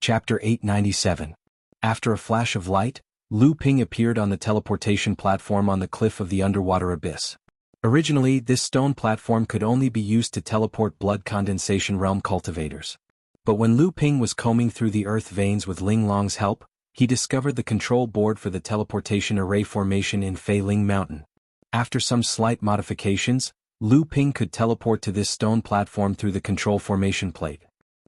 Chapter 897. After a flash of light, Lu Ping appeared on the teleportation platform on the cliff of the underwater abyss. Originally, this stone platform could only be used to teleport blood condensation realm cultivators. But when Lu Ping was combing through the earth veins with Ling Long's help, he discovered the control board for the teleportation array formation in Fei Ling Mountain. After some slight modifications, Lu Ping could teleport to this stone platform through the control formation plate.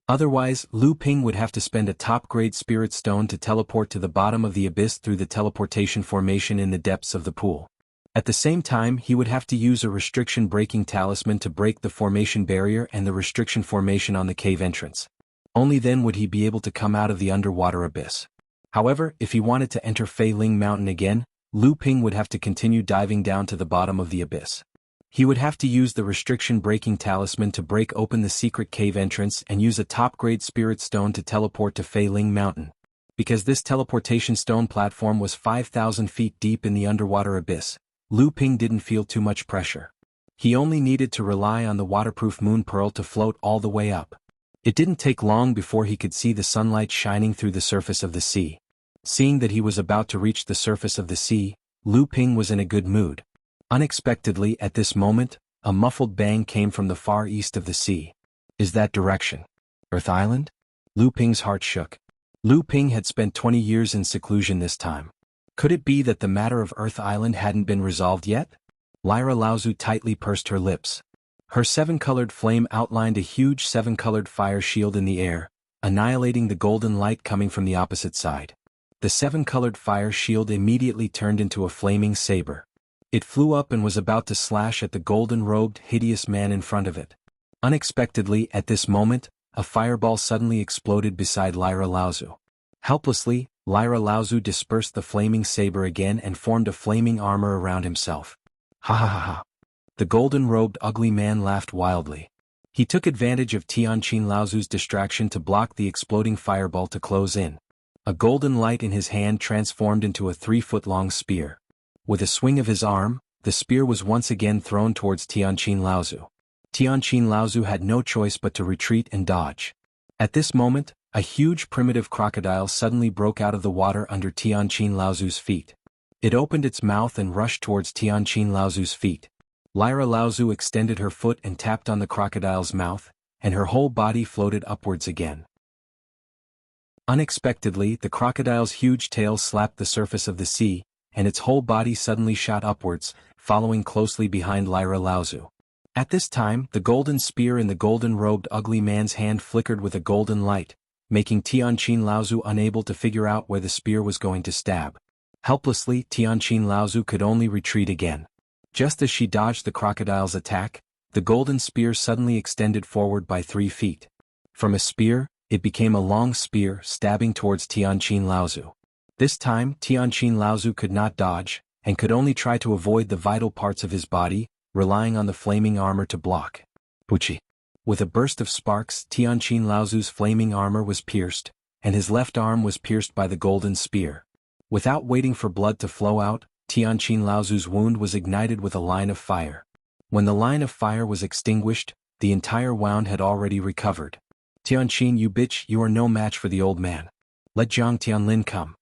Otherwise, Lu Ping would have to spend a top-grade spirit stone to teleport to the bottom of the abyss through the teleportation formation in the depths of the pool. At the same time, he would have to use a restriction-breaking talisman to break the formation barrier and the restriction formation on the cave entrance. Only then would he be able to come out of the underwater abyss. However, if he wanted to enter Fei Ling Mountain again, Lu Ping would have to continue diving down to the bottom of the abyss. He would have to use the restriction-breaking talisman to break open the secret cave entrance and use a top-grade spirit stone to teleport to Fei Ling Mountain. Because this teleportation stone platform was 5,000 feet deep in the underwater abyss, Lu Ping didn't feel too much pressure. He only needed to rely on the waterproof moon pearl to float all the way up. It didn't take long before he could see the sunlight shining through the surface of the sea. Seeing that he was about to reach the surface of the sea, Lu Ping was in a good mood. Unexpectedly, at this moment, a muffled bang came from the far east of the sea. Is that direction Earth Island? Lu Ping's heart shook. Lu Ping had spent 20 years in seclusion this time. Could it be that the matter of Earth Island hadn't been resolved yet? Lyra Laozu tightly pursed her lips. Her seven-colored flame outlined a huge seven-colored fire shield in the air, annihilating the golden light coming from the opposite side. The seven-colored fire shield immediately turned into a flaming saber. It flew up and was about to slash at the golden-robed, hideous man in front of it. Unexpectedly, at this moment, a fireball suddenly exploded beside Lyra Laozu. Helplessly, Lyra Laozu dispersed the flaming saber again and formed a flaming armor around himself. Ha ha ha ha. The golden-robed ugly man laughed wildly. He took advantage of Tianqin Laozu's distraction to block the exploding fireball to close in. A golden light in his hand transformed into a 3-foot-long spear. With a swing of his arm, the spear was once again thrown towards Tianqin Laozu. Tianqin Laozu had no choice but to retreat and dodge. At this moment, a huge primitive crocodile suddenly broke out of the water under Tianqin Laozu's feet. It opened its mouth and rushed towards Tianqin Laozu's feet. Lyra Laozu extended her foot and tapped on the crocodile's mouth, and her whole body floated upwards again. Unexpectedly, the crocodile's huge tail slapped the surface of the sea, and its whole body suddenly shot upwards, following closely behind Lyra Laozu. At this time, the golden spear in the golden-robed ugly man's hand flickered with a golden light, making Tianqin Laozu unable to figure out where the spear was going to stab. Helplessly, Tianqin Laozu could only retreat again. Just as she dodged the crocodile's attack, the golden spear suddenly extended forward by 3 feet. From a spear, it became a long spear stabbing towards Tianqin Laozu. This time, Tianqin Laozu could not dodge, and could only try to avoid the vital parts of his body, relying on the flaming armor to block. Wuxia. With a burst of sparks, Tianqin Laozu's flaming armor was pierced, and his left arm was pierced by the golden spear. Without waiting for blood to flow out, Tianqin Laozu's wound was ignited with a line of fire. When the line of fire was extinguished, the entire wound had already recovered. Tianqin, you bitch, you are no match for the old man. Let Jiang Tianlin come.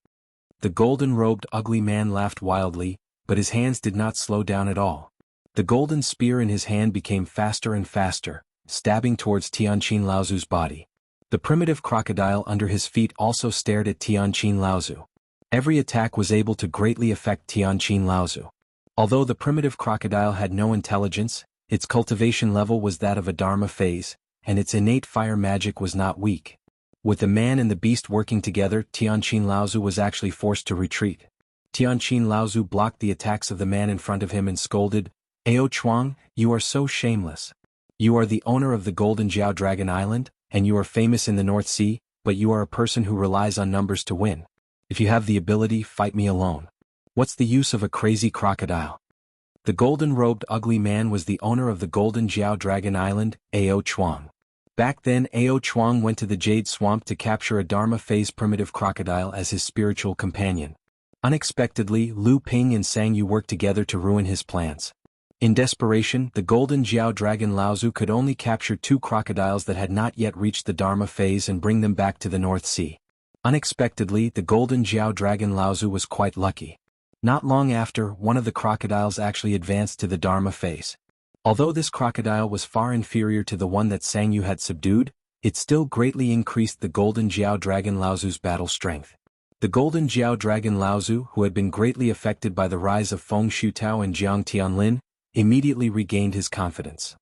The golden-robed ugly man laughed wildly, but his hands did not slow down at all. The golden spear in his hand became faster and faster, stabbing towards Tianqin Laozu's body. The primitive crocodile under his feet also stared at Tianqin Laozu. Every attack was able to greatly affect Tianqin Laozu. Although the primitive crocodile had no intelligence, its cultivation level was that of a Dharma phase, and its innate fire magic was not weak. With the man and the beast working together, Tianqin Laozu was actually forced to retreat. Tianqin Laozu blocked the attacks of the man in front of him and scolded, "Ao Chuang, you are so shameless. You are the owner of the Golden Jiao Dragon Island, and you are famous in the North Sea, but you are a person who relies on numbers to win. If you have the ability, fight me alone. What's the use of a crazy crocodile?" The golden-robed ugly man was the owner of the Golden Jiao Dragon Island, Ao Chuang. Back then, Ao Chuang went to the Jade Swamp to capture a Dharma phase primitive crocodile as his spiritual companion. Unexpectedly, Lu Ping and Sang Yu worked together to ruin his plans. In desperation, the Golden Jiao Dragon Laozu could only capture 2 crocodiles that had not yet reached the Dharma phase and bring them back to the North Sea. Unexpectedly, the golden Jiao dragon Laozu was quite lucky. Not long after, one of the crocodiles actually advanced to the Dharma phase. Although this crocodile was far inferior to the one that Sangyu had subdued, it still greatly increased the golden Jiao dragon Laozu's battle strength. The golden Jiao dragon Laozu, who had been greatly affected by the rise of Feng Shutao and Jiang Tianlin, immediately regained his confidence.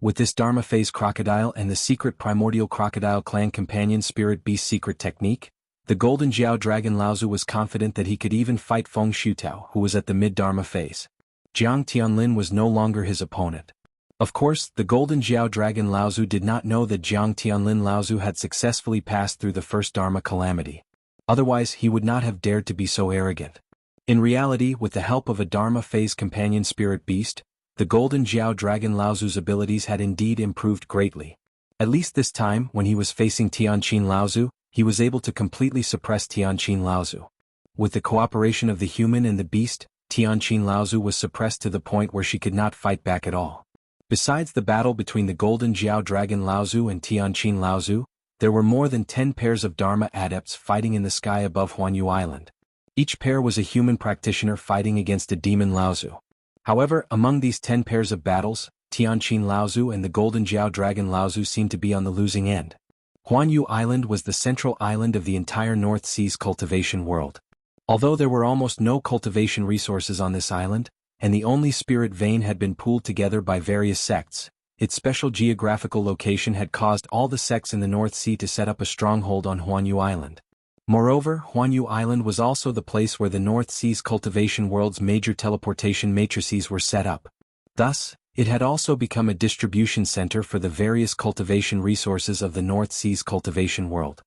With this Dharma phase crocodile and the secret primordial crocodile clan companion spirit beast secret technique, the golden Jiao dragon Laozu was confident that he could even fight Feng Shutao, who was at the mid-Dharma phase. Jiang Tianlin was no longer his opponent. Of course, the golden Jiao dragon Laozu did not know that Jiang Tianlin Laozu had successfully passed through the first Dharma calamity. Otherwise, he would not have dared to be so arrogant. In reality, with the help of a Dharma phase companion spirit beast, the golden Jiao dragon Laozu's abilities had indeed improved greatly. At least this time, when he was facing Tianqin Laozu, he was able to completely suppress Tianqin Laozu. With the cooperation of the human and the beast, Tianqin Laozu was suppressed to the point where she could not fight back at all. Besides the battle between the golden Jiao dragon Laozu and Tianqin Laozu, there were more than 10 pairs of Dharma adepts fighting in the sky above Huanyu Island. Each pair was a human practitioner fighting against a demon Laozu. However, among these 10 pairs of battles, Tianqin Laozu and the golden Jiao dragon Laozu seemed to be on the losing end. Huanyu Island was the central island of the entire North Sea's cultivation world. Although there were almost no cultivation resources on this island, and the only spirit vein had been pooled together by various sects, its special geographical location had caused all the sects in the North Sea to set up a stronghold on Huanyu Island. Moreover, Huanyu Island was also the place where the North Sea's cultivation world's major teleportation matrices were set up. Thus, it had also become a distribution center for the various cultivation resources of the North Sea's cultivation world.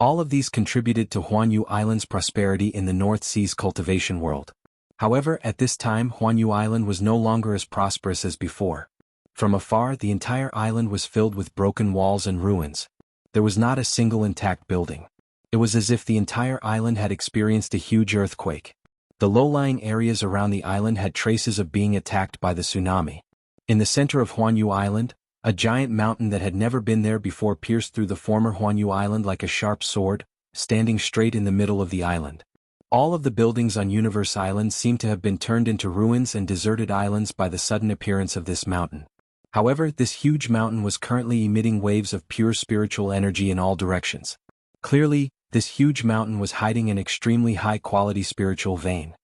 All of these contributed to Huanyu Island's prosperity in the North Sea's cultivation world. However, at this time Huanyu Island was no longer as prosperous as before. From afar, the entire island was filled with broken walls and ruins. There was not a single intact building. It was as if the entire island had experienced a huge earthquake. The low-lying areas around the island had traces of being attacked by the tsunami. In the center of Huanyu Island, a giant mountain that had never been there before pierced through the former Huanyu Island like a sharp sword, standing straight in the middle of the island. All of the buildings on Universe Island seemed to have been turned into ruins and deserted islands by the sudden appearance of this mountain. However, this huge mountain was currently emitting waves of pure spiritual energy in all directions. Clearly, this huge mountain was hiding an extremely high-quality spiritual vein.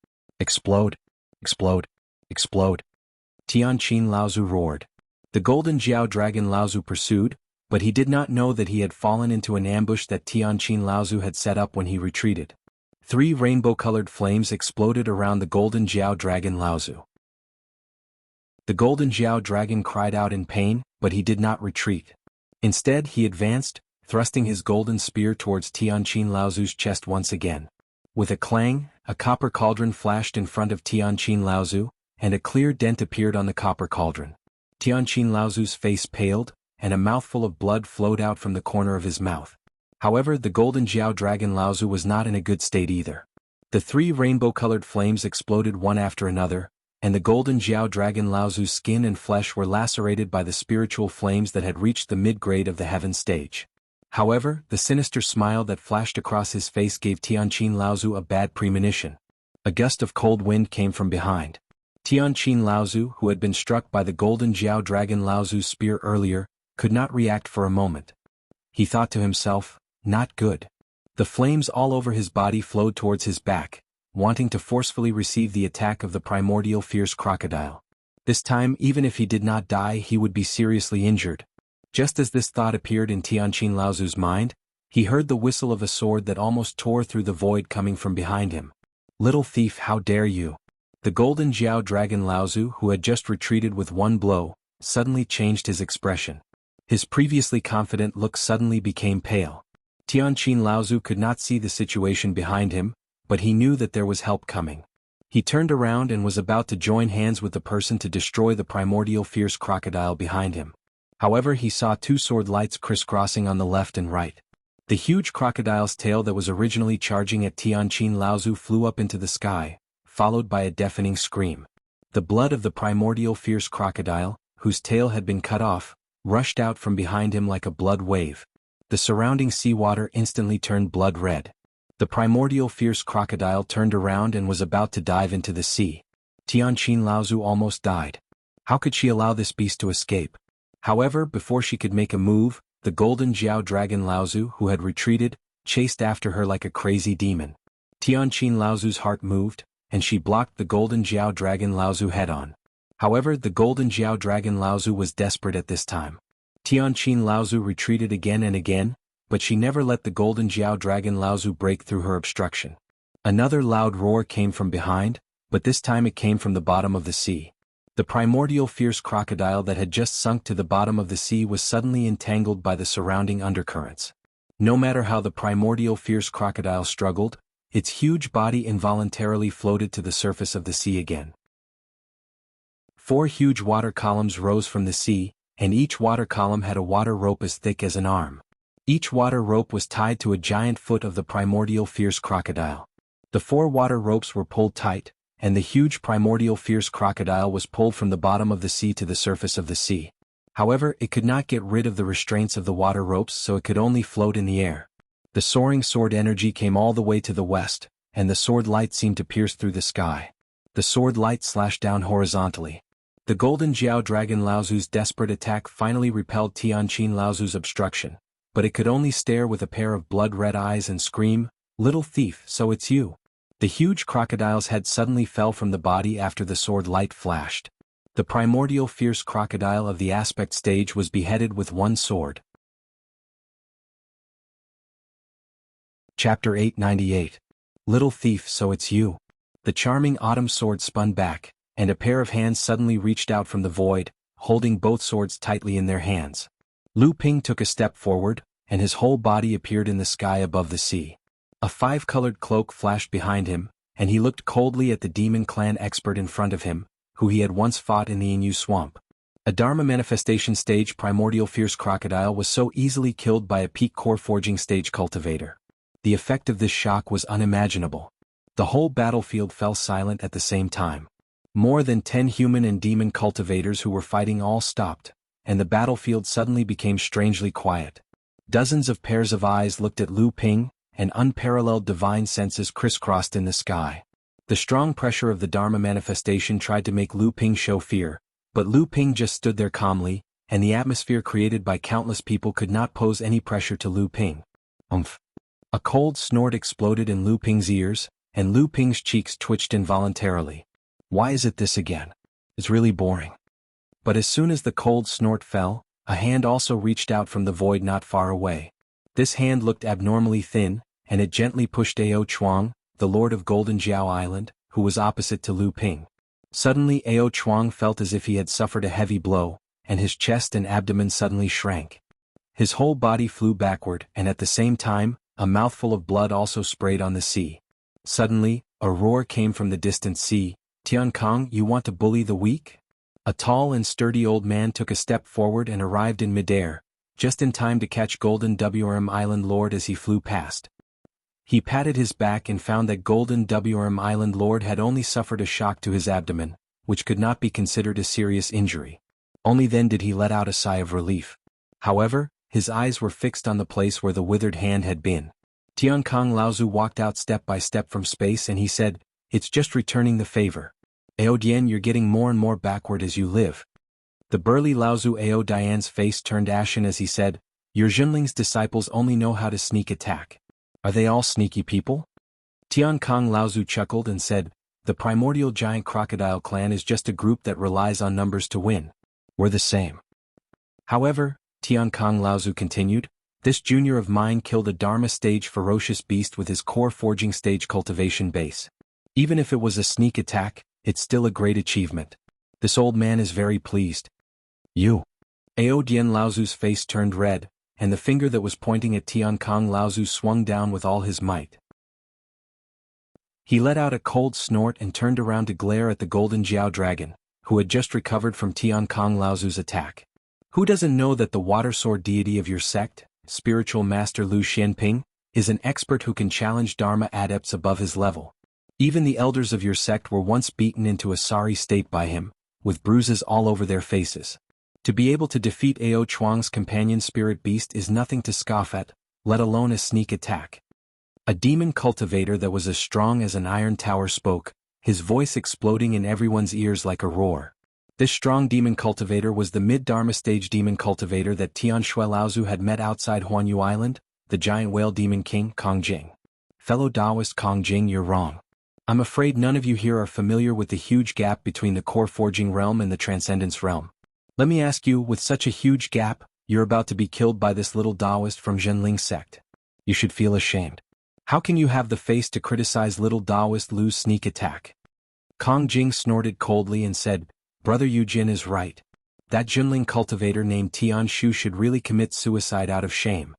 Explode! Explode! Explode! Tianqin Laozu roared. The golden Jiao dragon Laozu pursued, but he did not know that he had fallen into an ambush that Tianqin Laozu had set up when he retreated. 3 rainbow-colored flames exploded around the golden Jiao dragon Laozu. The golden Jiao dragon cried out in pain, but he did not retreat. Instead, he advanced, thrusting his golden spear towards Tianqin Laozu's chest once again. With a clang, a copper cauldron flashed in front of Tianqin Laozu, and a clear dent appeared on the copper cauldron. Tianqin Laozu's face paled, and a mouthful of blood flowed out from the corner of his mouth. However, the golden Jiao dragon Laozu was not in a good state either. The 3 rainbow-colored flames exploded one after another, and the golden Jiao dragon Laozu's skin and flesh were lacerated by the spiritual flames that had reached the mid-grade of the heaven stage. However, the sinister smile that flashed across his face gave Tianqin Laozu a bad premonition. A gust of cold wind came from behind. Tianqin Laozu, who had been struck by the golden Jiao dragon Laozu's spear earlier, could not react for a moment. He thought to himself, "Not good." The flames all over his body flowed towards his back, wanting to forcefully receive the attack of the primordial fierce crocodile. This time, even if he did not die, he would be seriously injured. Just as this thought appeared in Tianqin Laozu's mind, he heard the whistle of a sword that almost tore through the void coming from behind him. "Little thief, how dare you!" The golden Jiao dragon Laozu, who had just retreated with one blow, suddenly changed his expression. His previously confident look suddenly became pale. Tianqin Laozu could not see the situation behind him, but he knew that there was help coming. He turned around and was about to join hands with the person to destroy the primordial fierce crocodile behind him. However, he saw 2 sword lights crisscrossing on the left and right. The huge crocodile's tail that was originally charging at Tianqin Laozu flew up into the sky, followed by a deafening scream. The blood of the primordial fierce crocodile, whose tail had been cut off, rushed out from behind him like a blood wave. The surrounding seawater instantly turned blood red. The primordial fierce crocodile turned around and was about to dive into the sea. Tianqin Laozu almost died. How could she allow this beast to escape? However, before she could make a move, the golden Jiao dragon Laozu, who had retreated, chased after her like a crazy demon. Tianqin Laozu's heart moved, and she blocked the golden Jiao dragon Laozu head-on. However, the golden Jiao dragon Laozu was desperate at this time. Tianqin Laozu retreated again and again, but she never let the golden Jiao dragon Laozu break through her obstruction. Another loud roar came from behind, but this time it came from the bottom of the sea. The primordial fierce crocodile that had just sunk to the bottom of the sea was suddenly entangled by the surrounding undercurrents. No matter how the primordial fierce crocodile struggled, its huge body involuntarily floated to the surface of the sea again. 4 huge water columns rose from the sea, and each water column had a water rope as thick as an arm. Each water rope was tied to a giant foot of the primordial fierce crocodile. The 4 water ropes were pulled tight, and the huge primordial fierce crocodile was pulled from the bottom of the sea to the surface of the sea. However, it could not get rid of the restraints of the water ropes, so it could only float in the air. The soaring sword energy came all the way to the west, and the sword light seemed to pierce through the sky. The sword light slashed down horizontally. The golden Jiao dragon Laozu's desperate attack finally repelled Tianqin Laozu's obstruction, but it could only stare with a pair of blood-red eyes and scream, "Little thief, so it's you." The huge crocodile's head suddenly fell from the body after the sword light flashed. The primordial fierce crocodile of the aspect stage was beheaded with one sword. Chapter 898. Little thief, so it's you. The charming autumn sword spun back, and a pair of hands suddenly reached out from the void, holding both swords tightly in their hands. Lu Ping took a step forward, and his whole body appeared in the sky above the sea. A 5-colored cloak flashed behind him, and he looked coldly at the demon clan expert in front of him, who he had once fought in the Inyu swamp. A Dharma manifestation stage primordial fierce crocodile was so easily killed by a peak core forging stage cultivator. The effect of this shock was unimaginable. The whole battlefield fell silent at the same time. More than 10 human and demon cultivators who were fighting all stopped, and the battlefield suddenly became strangely quiet. Dozens of pairs of eyes looked at Lu Ping, and unparalleled divine senses crisscrossed in the sky. The strong pressure of the Dharma manifestation tried to make Lu Ping show fear, but Lu Ping just stood there calmly, and the atmosphere created by countless people could not pose any pressure to Lu Ping. Umph! A cold snort exploded in Lu Ping's ears, and Lu Ping's cheeks twitched involuntarily. Why is it this again? It's really boring. But as soon as the cold snort fell, a hand also reached out from the void not far away. This hand looked abnormally thin, and it gently pushed Ao Chuang, the lord of Golden Jiao Island, who was opposite to Lu Ping. Suddenly Ao Chuang felt as if he had suffered a heavy blow, and his chest and abdomen suddenly shrank. His whole body flew backward, and at the same time, a mouthful of blood also sprayed on the sea. Suddenly, a roar came from the distant sea. "Tian Kong, you want to bully the weak?" A tall and sturdy old man took a step forward and arrived in midair, just in time to catch Golden WRM Island Lord as he flew past. He patted his back and found that Golden WRM Island Lord had only suffered a shock to his abdomen, which could not be considered a serious injury. Only then did he let out a sigh of relief. However, his eyes were fixed on the place where the withered hand had been. Tiankong Laozu walked out step by step from space and he said, "It's just returning the favor. Ao Dian, you're getting more and more backward as you live." The burly Laozu Ao Dian's face turned ashen as he said, "Your Zhenling's disciples only know how to sneak attack. Are they all sneaky people?" Tiankong Laozu chuckled and said, "The primordial giant crocodile clan is just a group that relies on numbers to win. We're the same." However, Tiankong Laozu continued, "This junior of mine killed a Dharma stage ferocious beast with his core forging stage cultivation base. Even if it was a sneak attack, it's still a great achievement. This old man is very pleased." "You." Ao Dian Laozu's face turned red, and the finger that was pointing at Tiankong Laozu swung down with all his might. He let out a cold snort and turned around to glare at the Golden Jiao Dragon, who had just recovered from Tiankong Laozu's attack. "Who doesn't know that the water sword deity of your sect, spiritual master Lu Xianping, is an expert who can challenge Dharma adepts above his level? Even the elders of your sect were once beaten into a sorry state by him, with bruises all over their faces." To be able to defeat Ao Chuang's companion spirit beast is nothing to scoff at, let alone a sneak attack. A demon cultivator that was as strong as an iron tower spoke, his voice exploding in everyone's ears like a roar. This strong demon cultivator was the mid-Dharma stage demon cultivator that Tian Shui Laozu had met outside Huanyu Island, the giant whale demon king, Kong Jing. Fellow Taoist Kong Jing, you're wrong. I'm afraid none of you here are familiar with the huge gap between the core forging realm and the transcendence realm. Let me ask you, with such a huge gap, you're about to be killed by this little Taoist from Zhenling sect. You should feel ashamed. How can you have the face to criticize little Taoist Lu's sneak attack? Kong Jing snorted coldly and said, Brother Yujin is right. That Zhenling cultivator named Tian Shu should really commit suicide out of shame.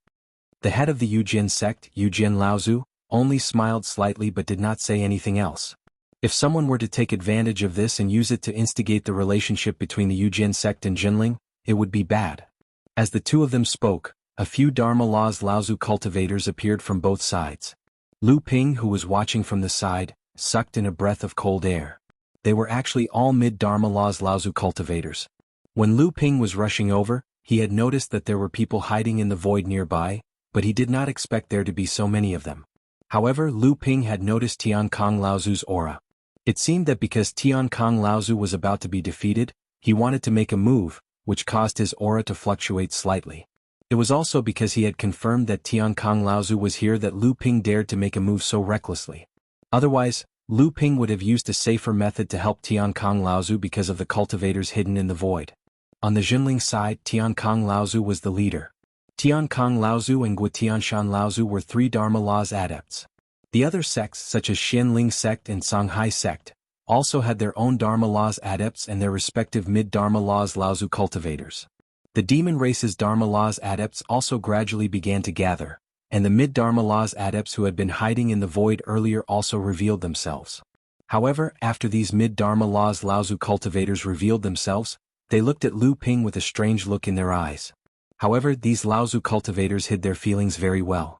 The head of the Yujin sect, Yujin Laozu, only smiled slightly but did not say anything else. If someone were to take advantage of this and use it to instigate the relationship between the Yujin sect and Zhenling, it would be bad. As the two of them spoke, a few Dharma Laws Laozu cultivators appeared from both sides. Lu Ping, who was watching from the side, sucked in a breath of cold air. They were actually all mid-Dharma Laws Laozu cultivators. When Lu Ping was rushing over, he had noticed that there were people hiding in the void nearby, but he did not expect there to be so many of them. However, Lu Ping had noticed Tian Kong Laozu's aura. It seemed that because Tian Kong Laozu was about to be defeated, he wanted to make a move, which caused his aura to fluctuate slightly. It was also because he had confirmed that Tian Kong Laozu was here that Lu Ping dared to make a move so recklessly. Otherwise, Lu Ping would have used a safer method to help Tian Kong Laozu because of the cultivators hidden in the void. On the Zhenling side, Tian Kong Laozu was the leader. Tian Kong Laozu and Guotianshan Laozu were three Dharma Laws adepts. The other sects such as Xianling sect and Songhai sect also had their own Dharma Laws adepts and their respective mid-Dharma Laws Laozu cultivators. The demon race's Dharma Laws adepts also gradually began to gather, and the mid-Dharma Laws adepts who had been hiding in the void earlier also revealed themselves. However, after these mid-Dharma Laws Laozu cultivators revealed themselves, they looked at Lu Ping with a strange look in their eyes. However, these Laozu cultivators hid their feelings very well.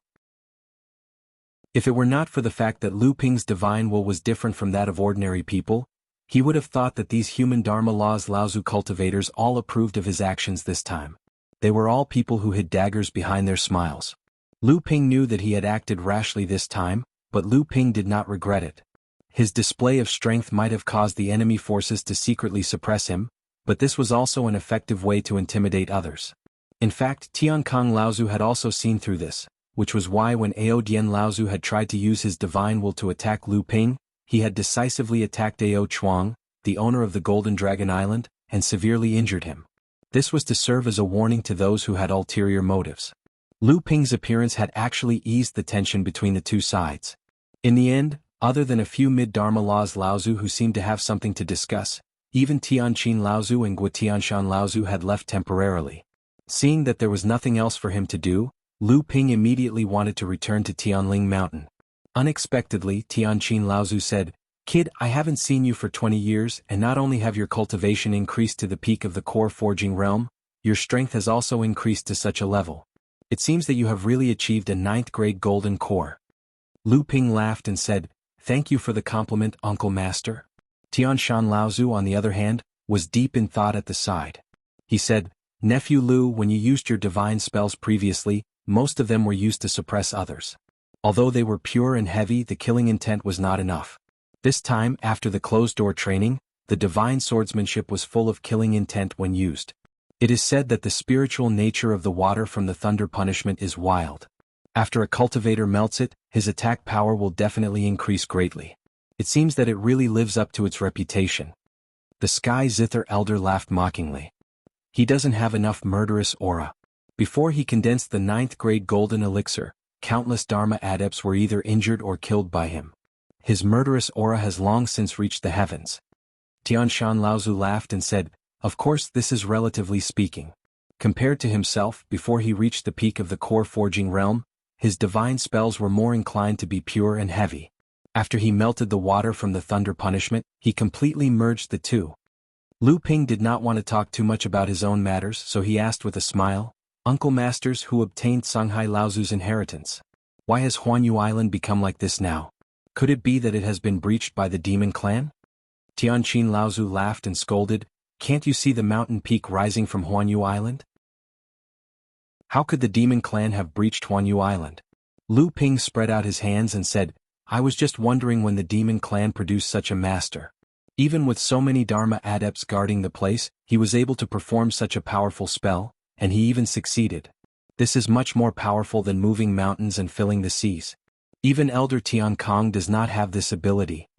If it were not for the fact that Lu Ping's divine will was different from that of ordinary people, he would have thought that these human Dharma Laws Laozu cultivators all approved of his actions this time. They were all people who hid daggers behind their smiles. Lu Ping knew that he had acted rashly this time, but Lu Ping did not regret it. His display of strength might have caused the enemy forces to secretly suppress him, but this was also an effective way to intimidate others. In fact, Tian Kong Laozu had also seen through this, which was why when Ao Dian Laozu had tried to use his divine will to attack Lu Ping, he had decisively attacked Ao Chuang, the owner of the Golden Dragon Island, and severely injured him. This was to serve as a warning to those who had ulterior motives. Lu Ping's appearance had actually eased the tension between the two sides. In the end, other than a few mid-Dharma Laws Laozu who seemed to have something to discuss, even Tianqin Laozu and Guotianshan Laozu had left temporarily. Seeing that there was nothing else for him to do, Lu Ping immediately wanted to return to Tianling Mountain. Unexpectedly, Tianqin Laozu said, "Kid, I haven't seen you for 20 years, and not only have your cultivation increased to the peak of the core forging realm, your strength has also increased to such a level. It seems that you have really achieved a 9th grade golden core." Lu Ping laughed and said, "Thank you for the compliment, Uncle Master." Tianshan Laozu, on the other hand, was deep in thought at the side. He said, "Nephew Lu, when you used your divine spells previously, most of them were used to suppress others. Although they were pure and heavy, the killing intent was not enough. This time, after the closed-door training, the divine swordsmanship was full of killing intent when used. It is said that the spiritual nature of the water from the thunder punishment is wild. After a cultivator melts it, his attack power will definitely increase greatly. It seems that it really lives up to its reputation." The Sky Zither elder laughed mockingly. "He doesn't have enough murderous aura." Before he condensed the 9th grade golden elixir, countless Dharma adepts were either injured or killed by him. His murderous aura has long since reached the heavens. Tianshan Laozu laughed and said, "Of course, this is relatively speaking. Compared to himself, before he reached the peak of the core forging realm, his divine spells were more inclined to be pure and heavy. After he melted the water from the thunder punishment, he completely merged the two." Lu Ping did not want to talk too much about his own matters, so he asked with a smile, "Uncle Masters, who obtained Songhai Laozu's inheritance? Why has Huanyu Island become like this now? Could it be that it has been breached by the demon clan?" Tianqin Laozu laughed and scolded, Can't you see the mountain peak rising from Huanyu Island? How could the demon clan have breached Huanyu Island? Lu Ping spread out his hands and said, I was just wondering when the demon clan produced such a master. Even with so many Dharma adepts guarding the place, he was able to perform such a powerful spell, and he even succeeded. This is much more powerful than moving mountains and filling the seas. Even Elder Tian Kong does not have this ability.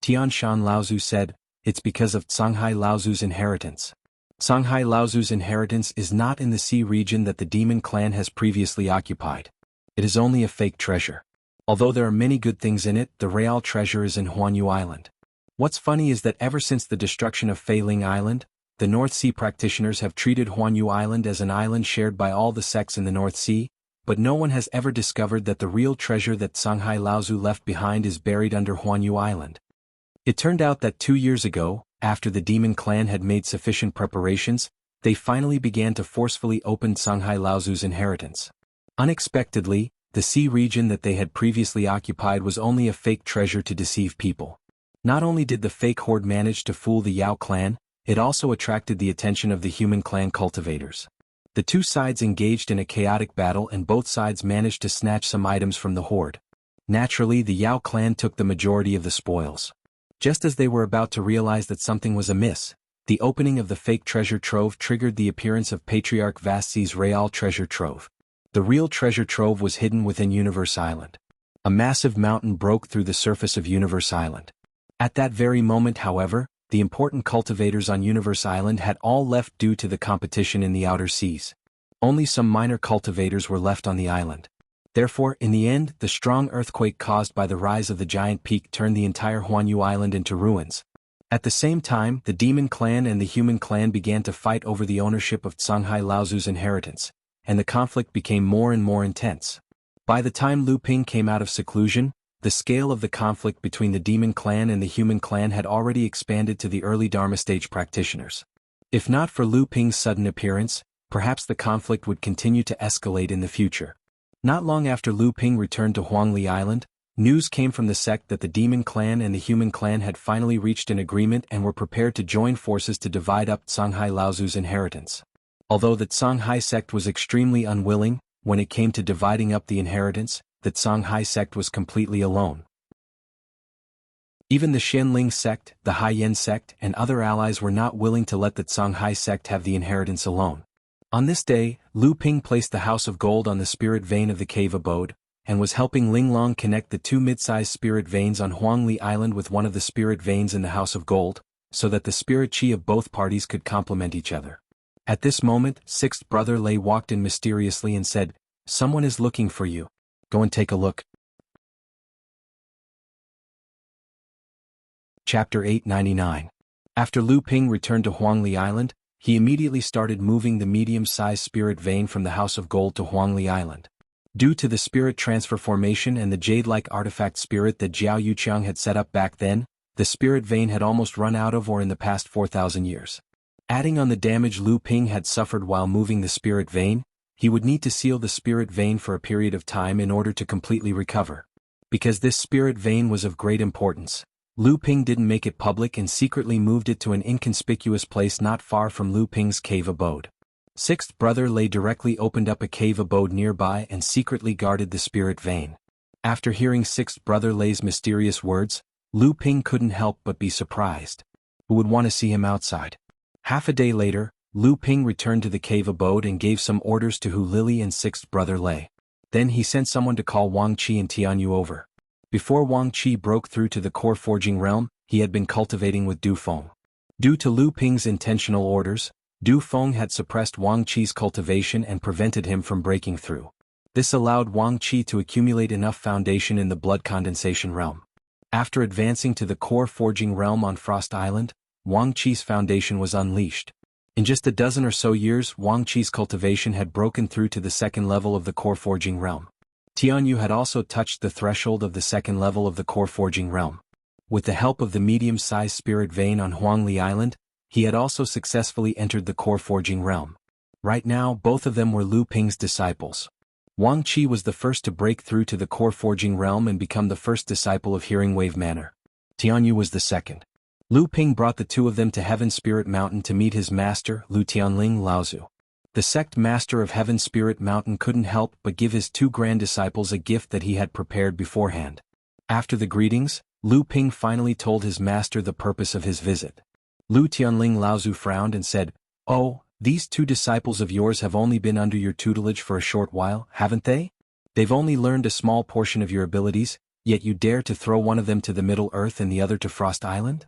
Tian Shan Laozu said, it's because of Songhai Laozu's inheritance. Songhai Laozu's inheritance is not in the sea region that the demon clan has previously occupied. It is only a fake treasure. Although there are many good things in it, the real treasure is in Huanyu Island. What's funny is that ever since the destruction of Feiling Island, the North Sea practitioners have treated Huanyu Island as an island shared by all the sects in the North Sea, but no one has ever discovered that the real treasure that Songhai Laozu left behind is buried under Huanyu Island. It turned out that 2 years ago, after the demon clan had made sufficient preparations, they finally began to forcefully open Songhai Laozu's inheritance. Unexpectedly, the sea region that they had previously occupied was only a fake treasure to deceive people. Not only did the fake horde manage to fool the Yao clan, it also attracted the attention of the human clan cultivators. The two sides engaged in a chaotic battle and both sides managed to snatch some items from the horde. Naturally, the Yao clan took the majority of the spoils. Just as they were about to realize that something was amiss, the opening of the fake treasure trove triggered the appearance of Patriarch Vastzi's real treasure trove. The real treasure trove was hidden within Universe Island. A massive mountain broke through the surface of Universe Island. At that very moment, however, the important cultivators on Universe Island had all left due to the competition in the outer seas. Only some minor cultivators were left on the island. Therefore, in the end, the strong earthquake caused by the rise of the giant peak turned the entire Huanyu Island into ruins. At the same time, the demon clan and the human clan began to fight over the ownership of Songhai Laozu's inheritance, and the conflict became more and more intense. By the time Lu Ping came out of seclusion, the scale of the conflict between the demon clan and the human clan had already expanded to the early Dharma stage practitioners. If not for Lu Ping's sudden appearance, perhaps the conflict would continue to escalate in the future. Not long after Lu Ping returned to Huangli Island, news came from the sect that the demon clan and the human clan had finally reached an agreement and were prepared to join forces to divide up Songhai Laozu's inheritance. Although the Songhai sect was extremely unwilling, when it came to dividing up the inheritance, the Songhai sect was completely alone. Even the Xianling sect, the Haiyan sect, and other allies were not willing to let the Songhai sect have the inheritance alone. On this day, Lu Ping placed the House of Gold on the spirit vein of the cave abode, and was helping Linglong connect the two mid-sized spirit veins on Huangli Island with one of the spirit veins in the House of Gold, so that the spirit chi of both parties could complement each other. At this moment, sixth brother Lei walked in mysteriously and said, "Someone is looking for you. Go and take a look." Chapter 899. After Lu Ping returned to Huangli Island, he immediately started moving the medium-sized spirit vein from the House of Gold to Huangli Island. Due to the spirit transfer formation and the jade-like artifact spirit that Jiao Yuqiang had set up back then, the spirit vein had almost run out of ore in the past 4,000 years. Adding on the damage Lu Ping had suffered while moving the spirit vein, he would need to seal the spirit vein for a period of time in order to completely recover. Because this spirit vein was of great importance, Lu Ping didn't make it public and secretly moved it to an inconspicuous place not far from Lu Ping's cave abode. Sixth brother Lei directly opened up a cave abode nearby and secretly guarded the spirit vein. After hearing sixth brother Lei's mysterious words, Lu Ping couldn't help but be surprised. Who would want to see him outside? Half a day later, Lu Ping returned to the cave abode and gave some orders to Hu Lili and sixth brother Lei. Then he sent someone to call Wang Qi and Tianyu over. Before Wang Qi broke through to the core forging realm, he had been cultivating with Du Feng. Due to Lu Ping's intentional orders, Du Feng had suppressed Wang Qi's cultivation and prevented him from breaking through. This allowed Wang Qi to accumulate enough foundation in the blood condensation realm. After advancing to the core forging realm on Frost Island, Wang Qi's foundation was unleashed. In just a dozen or so years, Wang Qi's cultivation had broken through to the second level of the core forging realm. Tianyu had also touched the threshold of the second level of the core forging realm. With the help of the medium-sized spirit vein on Huangli Island, he had also successfully entered the core forging realm. Right now, both of them were Lu Ping's disciples. Wang Qi was the first to break through to the core forging realm and become the first disciple of Hearing Wave Manor. Tianyu was the second. Lu Ping brought the two of them to Heaven Spirit Mountain to meet his master, Lu Tianling Laozu. The sect master of Heaven Spirit Mountain couldn't help but give his two grand disciples a gift that he had prepared beforehand. After the greetings, Lu Ping finally told his master the purpose of his visit. Lu Tianling Laozu frowned and said, "Oh, these two disciples of yours have only been under your tutelage for a short while, haven't they? They've only learned a small portion of your abilities, yet you dare to throw one of them to the Middle Earth and the other to Frost Island?"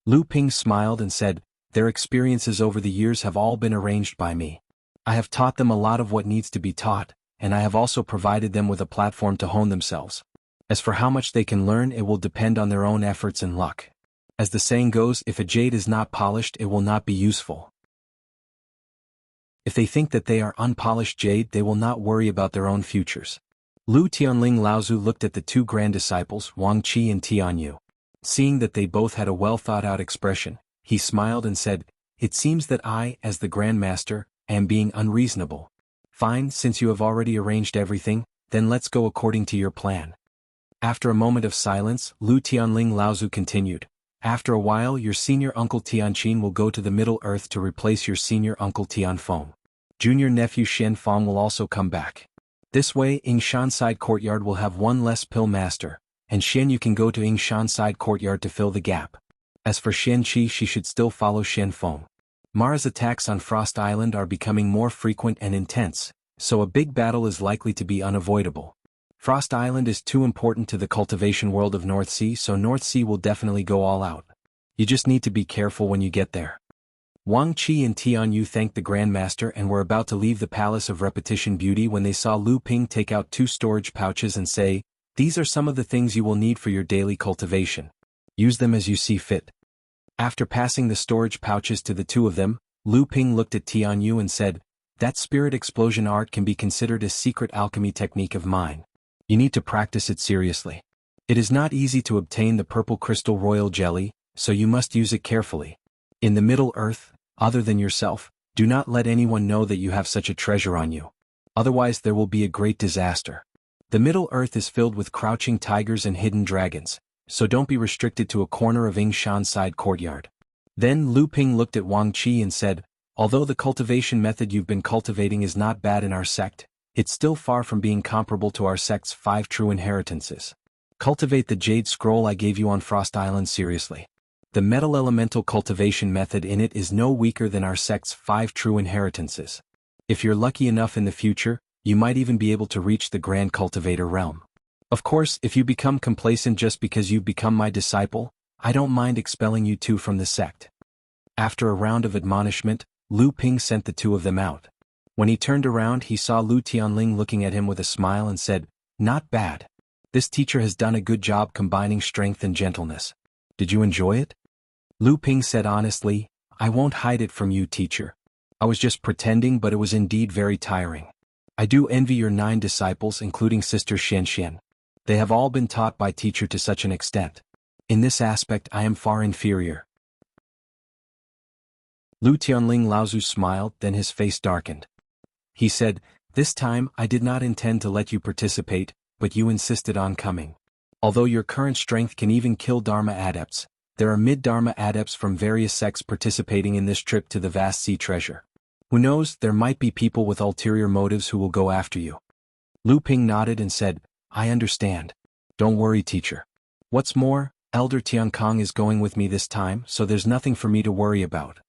Lu Ping smiled and said, "Their experiences over the years have all been arranged by me. I have taught them a lot of what needs to be taught, and I have also provided them with a platform to hone themselves. As for how much they can learn, it will depend on their own efforts and luck. As the saying goes, if a jade is not polished, it will not be useful. If they think that they are unpolished jade, they will not worry about their own futures." Lu Tianling Laozu looked at the two grand disciples, Wang Qi and Tianyu. Seeing that they both had a well-thought-out expression, he smiled and said, "It seems that I, as the Grand Master, am being unreasonable. Fine, since you have already arranged everything, then let's go according to your plan." After a moment of silence, Lu Tianling Laozu continued, "After a while your senior uncle Tianqin will go to the Middle Earth to replace your senior uncle Tianfeng. Junior nephew Xianfeng will also come back. This way Yingshan Side Courtyard will have one less pill master, and Xian you can go to Yingshan Side Courtyard to fill the gap. As for Xianqi, she should still follow Xianfeng. Mara's attacks on Frost Island are becoming more frequent and intense, so a big battle is likely to be unavoidable. Frost Island is too important to the cultivation world of North Sea, so North Sea will definitely go all out. You just need to be careful when you get there." Wang Qi and Tianyu thanked the Grand Master and were about to leave the Palace of Repetition Beauty when they saw Lu Ping take out two storage pouches and say, "These are some of the things you will need for your daily cultivation. Use them as you see fit." After passing the storage pouches to the two of them, Lu Ping looked at Tianyu and said, "That spirit explosion art can be considered a secret alchemy technique of mine. You need to practice it seriously. It is not easy to obtain the purple crystal royal jelly, so you must use it carefully. In the Middle Earth, other than yourself, do not let anyone know that you have such a treasure on you. Otherwise there will be a great disaster. The Middle Earth is filled with crouching tigers and hidden dragons, so don't be restricted to a corner of Yingshan Side Courtyard." Then Lu Ping looked at Wang Qi and said, "Although the cultivation method you've been cultivating is not bad in our sect, it's still far from being comparable to our sect's 5 true inheritances. Cultivate the jade scroll I gave you on Frost Island seriously. The metal elemental cultivation method in it is no weaker than our sect's 5 true inheritances. If you're lucky enough in the future, you might even be able to reach the Grand Cultivator realm. Of course, if you become complacent just because you've become my disciple, I don't mind expelling you two from the sect." After a round of admonishment, Lu Ping sent the two of them out. When he turned around, he saw Lu Tianling looking at him with a smile and said, "Not bad. This teacher has done a good job combining strength and gentleness. Did you enjoy it?" Lu Ping said honestly, "I won't hide it from you, teacher. I was just pretending, but it was indeed very tiring. I do envy your 9 disciples, including Sister Xian. They have all been taught by teacher to such an extent. In this aspect I am far inferior." Lu Tianling Laozu smiled, then his face darkened. He said, "This time I did not intend to let you participate, but you insisted on coming. Although your current strength can even kill Dharma adepts, there are mid-Dharma adepts from various sects participating in this trip to the vast sea treasure. Who knows, there might be people with ulterior motives who will go after you." Lu Ping nodded and said, "I understand. Don't worry, teacher. What's more, Elder Tiankong is going with me this time, so there's nothing for me to worry about."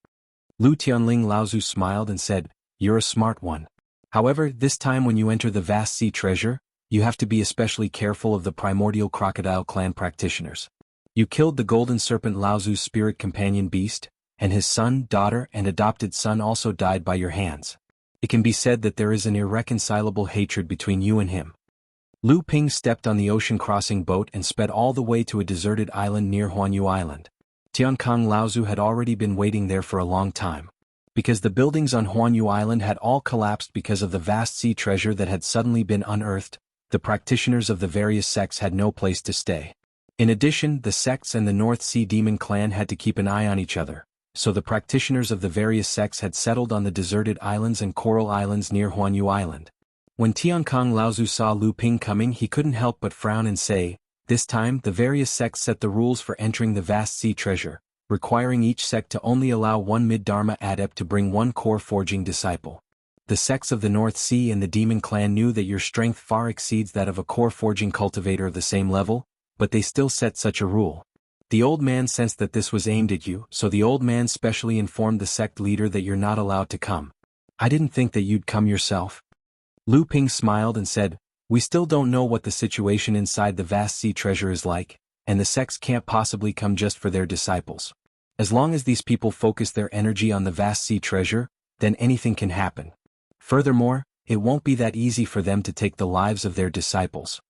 Lu Tianling Laozu smiled and said, "You're a smart one. However, this time when you enter the vast sea treasure, you have to be especially careful of the primordial crocodile clan practitioners. You killed the golden serpent Laozu's spirit companion beast, and his son, daughter, and adopted son also died by your hands. It can be said that there is an irreconcilable hatred between you and him." Lu Ping stepped on the ocean-crossing boat and sped all the way to a deserted island near Huanyu Island. Tiankong Laozu had already been waiting there for a long time. Because the buildings on Huanyu Island had all collapsed because of the vast sea treasure that had suddenly been unearthed, the practitioners of the various sects had no place to stay. In addition, the sects and the North Sea Demon clan had to keep an eye on each other, so the practitioners of the various sects had settled on the deserted islands and coral islands near Huanyu Island. When Tiankong Laozu saw Lu Ping coming, he couldn't help but frown and say, "This time, the various sects set the rules for entering the vast sea treasure, requiring each sect to only allow one mid-Dharma adept to bring one core forging disciple. The sects of the North Sea and the Demon Clan knew that your strength far exceeds that of a core forging cultivator of the same level, but they still set such a rule. The old man sensed that this was aimed at you, so the old man specially informed the sect leader that you're not allowed to come. I didn't think that you'd come yourself. Lu Ping smiled and said, we still don't know what the situation inside the vast sea treasure is like, and the sects can't possibly come just for their disciples. As long as these people focus their energy on the vast sea treasure, then anything can happen. Furthermore, it won't be that easy for them to take the lives of their disciples.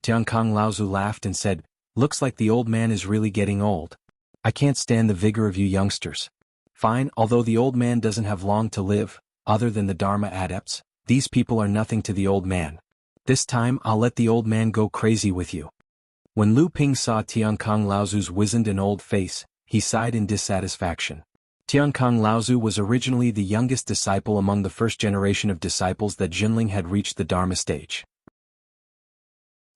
Tiankang Laozu laughed and said, looks like the old man is really getting old. I can't stand the vigor of you youngsters. Fine, although the old man doesn't have long to live, other than the Dharma adepts, these people are nothing to the old man. This time I'll let the old man go crazy with you. When Lu Ping saw Tiankang Laozu's wizened and old face, he sighed in dissatisfaction. Tiankang Laozu was originally the youngest disciple among the first generation of disciples that Jinling had reached the Dharma stage.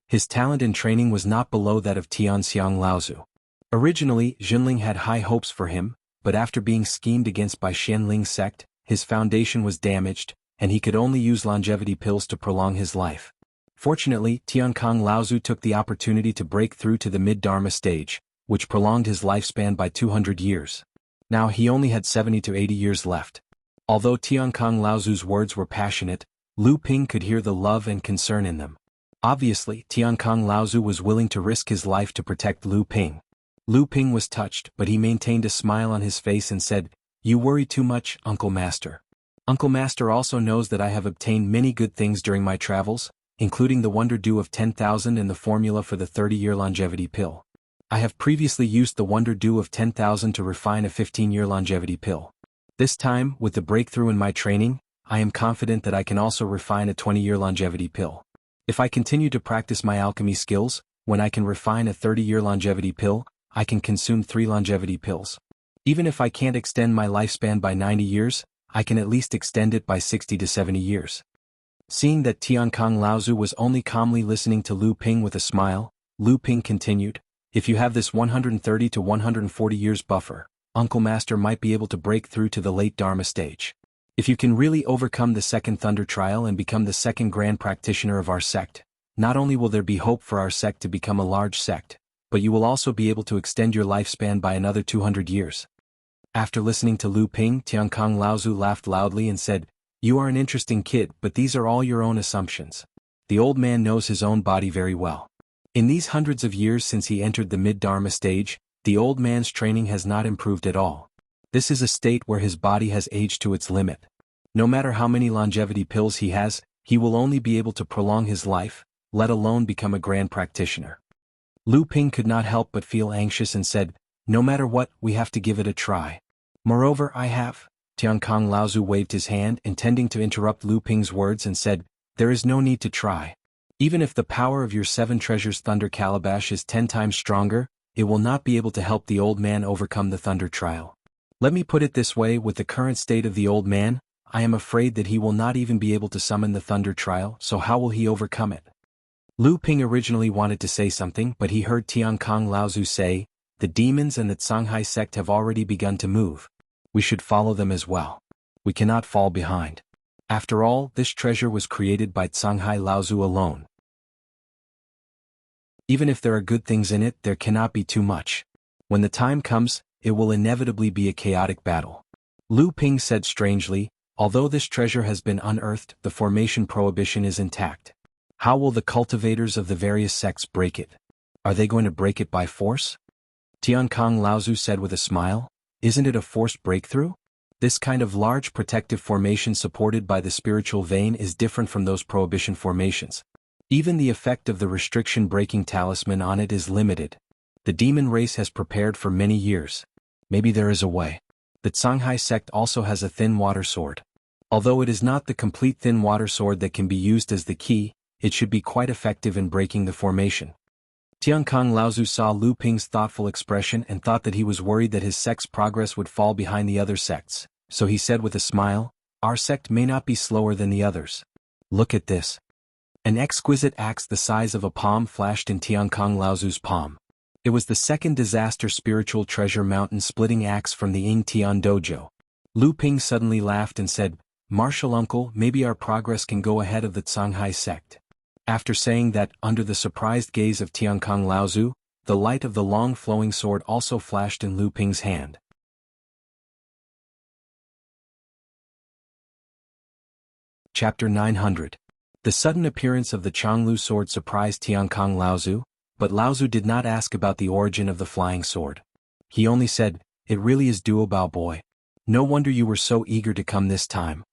His talent and training was not below that of Tianxiang Laozu. Originally, Jinling had high hopes for him, but after being schemed against by Xianling's sect, his foundation was damaged, and he could only use longevity pills to prolong his life. Fortunately, Tiankang Laozu took the opportunity to break through to the mid-Dharma stage, which prolonged his lifespan by 200 years. Now he only had 70 to 80 years left. Although Tiankang Laozu's words were passionate, Lu Ping could hear the love and concern in them. Obviously, Tiankang Laozu was willing to risk his life to protect Lu Ping. Lu Ping was touched, but he maintained a smile on his face and said, you worry too much, Uncle Master. Uncle Master also knows that I have obtained many good things during my travels, including the Wonder Dew of 10,000 and the formula for the 30-year longevity pill. I have previously used the Wonder Dew of 10,000 to refine a 15-year longevity pill. This time, with the breakthrough in my training, I am confident that I can also refine a 20-year longevity pill. If I continue to practice my alchemy skills, when I can refine a 30-year longevity pill, I can consume 3 longevity pills. Even if I can't extend my lifespan by 90 years, I can at least extend it by 60 to 70 years. Seeing that Tiankang Laozu was only calmly listening to Lu Ping with a smile, Lu Ping continued, if you have this 130 to 140 years buffer, Uncle Master might be able to break through to the late Dharma stage. If you can really overcome the second Thunder Trial and become the second Grand Practitioner of our sect, not only will there be hope for our sect to become a large sect, but you will also be able to extend your lifespan by another 200 years. After listening to Lu Ping, Tiankang Laozu laughed loudly and said, you are an interesting kid, but these are all your own assumptions. The old man knows his own body very well. In these hundreds of years since he entered the mid-Dharma stage, the old man's training has not improved at all. This is a state where his body has aged to its limit. No matter how many longevity pills he has, he will only be able to prolong his life, let alone become a grand practitioner. Lu Ping could not help but feel anxious and said, no matter what, we have to give it a try. Moreover, Tiankang Laozu waved his hand, intending to interrupt Lu Ping's words, and said, there is no need to try. Even if the power of your 7 treasures Thunder Calabash is 10 times stronger, it will not be able to help the old man overcome the Thunder Trial. Let me put it this way, with the current state of the old man, I am afraid that he will not even be able to summon the Thunder Trial, so how will he overcome it? Lu Ping originally wanted to say something, but he heard Tiankang Laozu say, the demons and the Shanghai sect have already begun to move. We should follow them as well. We cannot fall behind. After all, this treasure was created by Shanghai Laozu alone. Even if there are good things in it, there cannot be too much. When the time comes, it will inevitably be a chaotic battle. Lu Ping said strangely, although this treasure has been unearthed, the formation prohibition is intact. How will the cultivators of the various sects break it? Are they going to break it by force? Tiankang Laozu said with a smile, isn't it a forced breakthrough? This kind of large protective formation supported by the spiritual vein is different from those prohibition formations. Even the effect of the restriction-breaking talisman on it is limited. The demon race has prepared for many years. Maybe there is a way. The Shanghai sect also has a thin water sword. Although it is not the complete thin water sword that can be used as the key, it should be quite effective in breaking the formation. Tiankang Laozu saw Lu Ping's thoughtful expression and thought that he was worried that his sect's progress would fall behind the other sects, so he said with a smile, our sect may not be slower than the others. Look at this. An exquisite axe the size of a palm flashed in Tiankang Laozu's palm. It was the second disaster spiritual treasure mountain-splitting axe from the Ying Tian dojo. Lu Ping suddenly laughed and said, "Martial uncle, maybe our progress can go ahead of the Canghai sect." After saying that, under the surprised gaze of Tiankang Laozu, the light of the long flowing sword also flashed in Lu Ping's hand. Chapter 900. The sudden appearance of the Changlu sword surprised Tiankang Laozu, but Laozu did not ask about the origin of the flying sword. He only said, "It really is Duobao boy. No wonder you were so eager to come this time."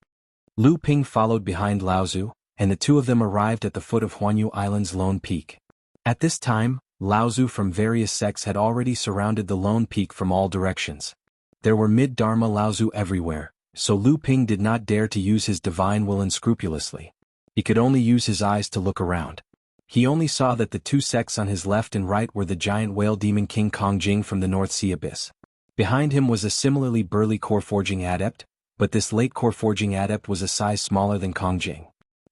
Lu Ping followed behind Laozu, and the two of them arrived at the foot of Huanyu Island's Lone Peak. At this time, Laozu from various sects had already surrounded the Lone Peak from all directions. There were mid-Dharma Laozu everywhere, so Lu Ping did not dare to use his divine will unscrupulously. He could only use his eyes to look around. He only saw that the two sects on his left and right were the giant whale demon King Kongjing from the North Sea Abyss. Behind him was a similarly burly core forging adept, but this late core forging adept was a size smaller than Kongjing.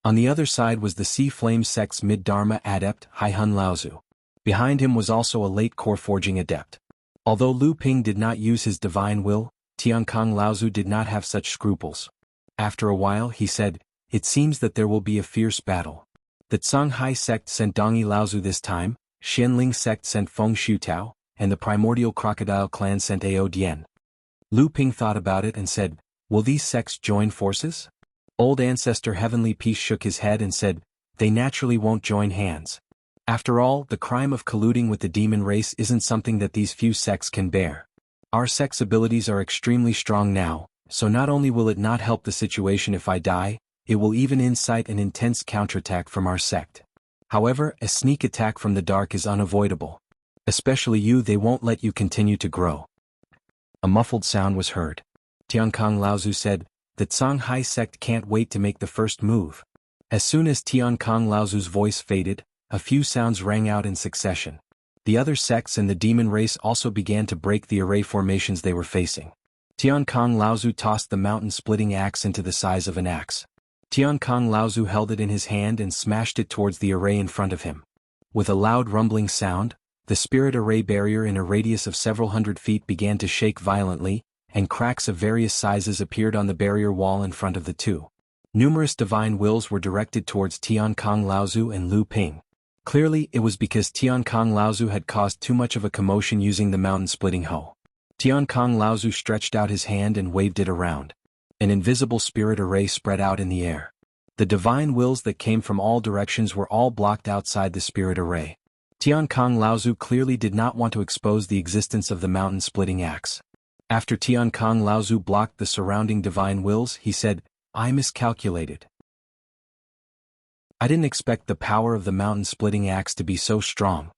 On the other side was the Sea Flame sect's mid-Dharma adept, Haihun Laozu. Behind him was also a late core forging adept. Although Lu Ping did not use his divine will, Tiankang Laozu did not have such scruples. After a while he said, "It seems that there will be a fierce battle. The Canghai sect sent Dongyi Laozu this time, Xianling sect sent Feng Shutao, and the primordial crocodile clan sent Ao Dian." Lu Ping thought about it and said, "Will these sects join forces?" Old Ancestor Heavenly Peace shook his head and said, "They naturally won't join hands. After all, the crime of colluding with the demon race isn't something that these few sects can bear. Our sect's abilities are extremely strong now, so not only will it not help the situation if I die, it will even incite an intense counterattack from our sect. However, a sneak attack from the dark is unavoidable. Especially you, they won't let you continue to grow." A muffled sound was heard. Tiankang Laozu said, "The Canghai sect can't wait to make the first move." As soon as Tiankang Laozu's voice faded, a few sounds rang out in succession. The other sects and the demon race also began to break the array formations they were facing. Tiankang Laozu tossed the mountain-splitting axe into the size of an axe. Tiankang Laozu held it in his hand and smashed it towards the array in front of him. With a loud rumbling sound, the spirit array barrier in a radius of several hundred feet began to shake violently, and cracks of various sizes appeared on the barrier wall in front of the two. Numerous divine wills were directed towards Tiankang Laozu and Lu Ping. Clearly, it was because Tiankang Laozu had caused too much of a commotion using the mountain-splitting hoe. Tiankang Laozu stretched out his hand and waved it around. An invisible spirit array spread out in the air. The divine wills that came from all directions were all blocked outside the spirit array. Tiankang Laozu clearly did not want to expose the existence of the mountain-splitting axe. After Tiankang Laozu blocked the surrounding divine wills, he said, "I miscalculated. I didn't expect the power of the mountain-splitting axe to be so strong."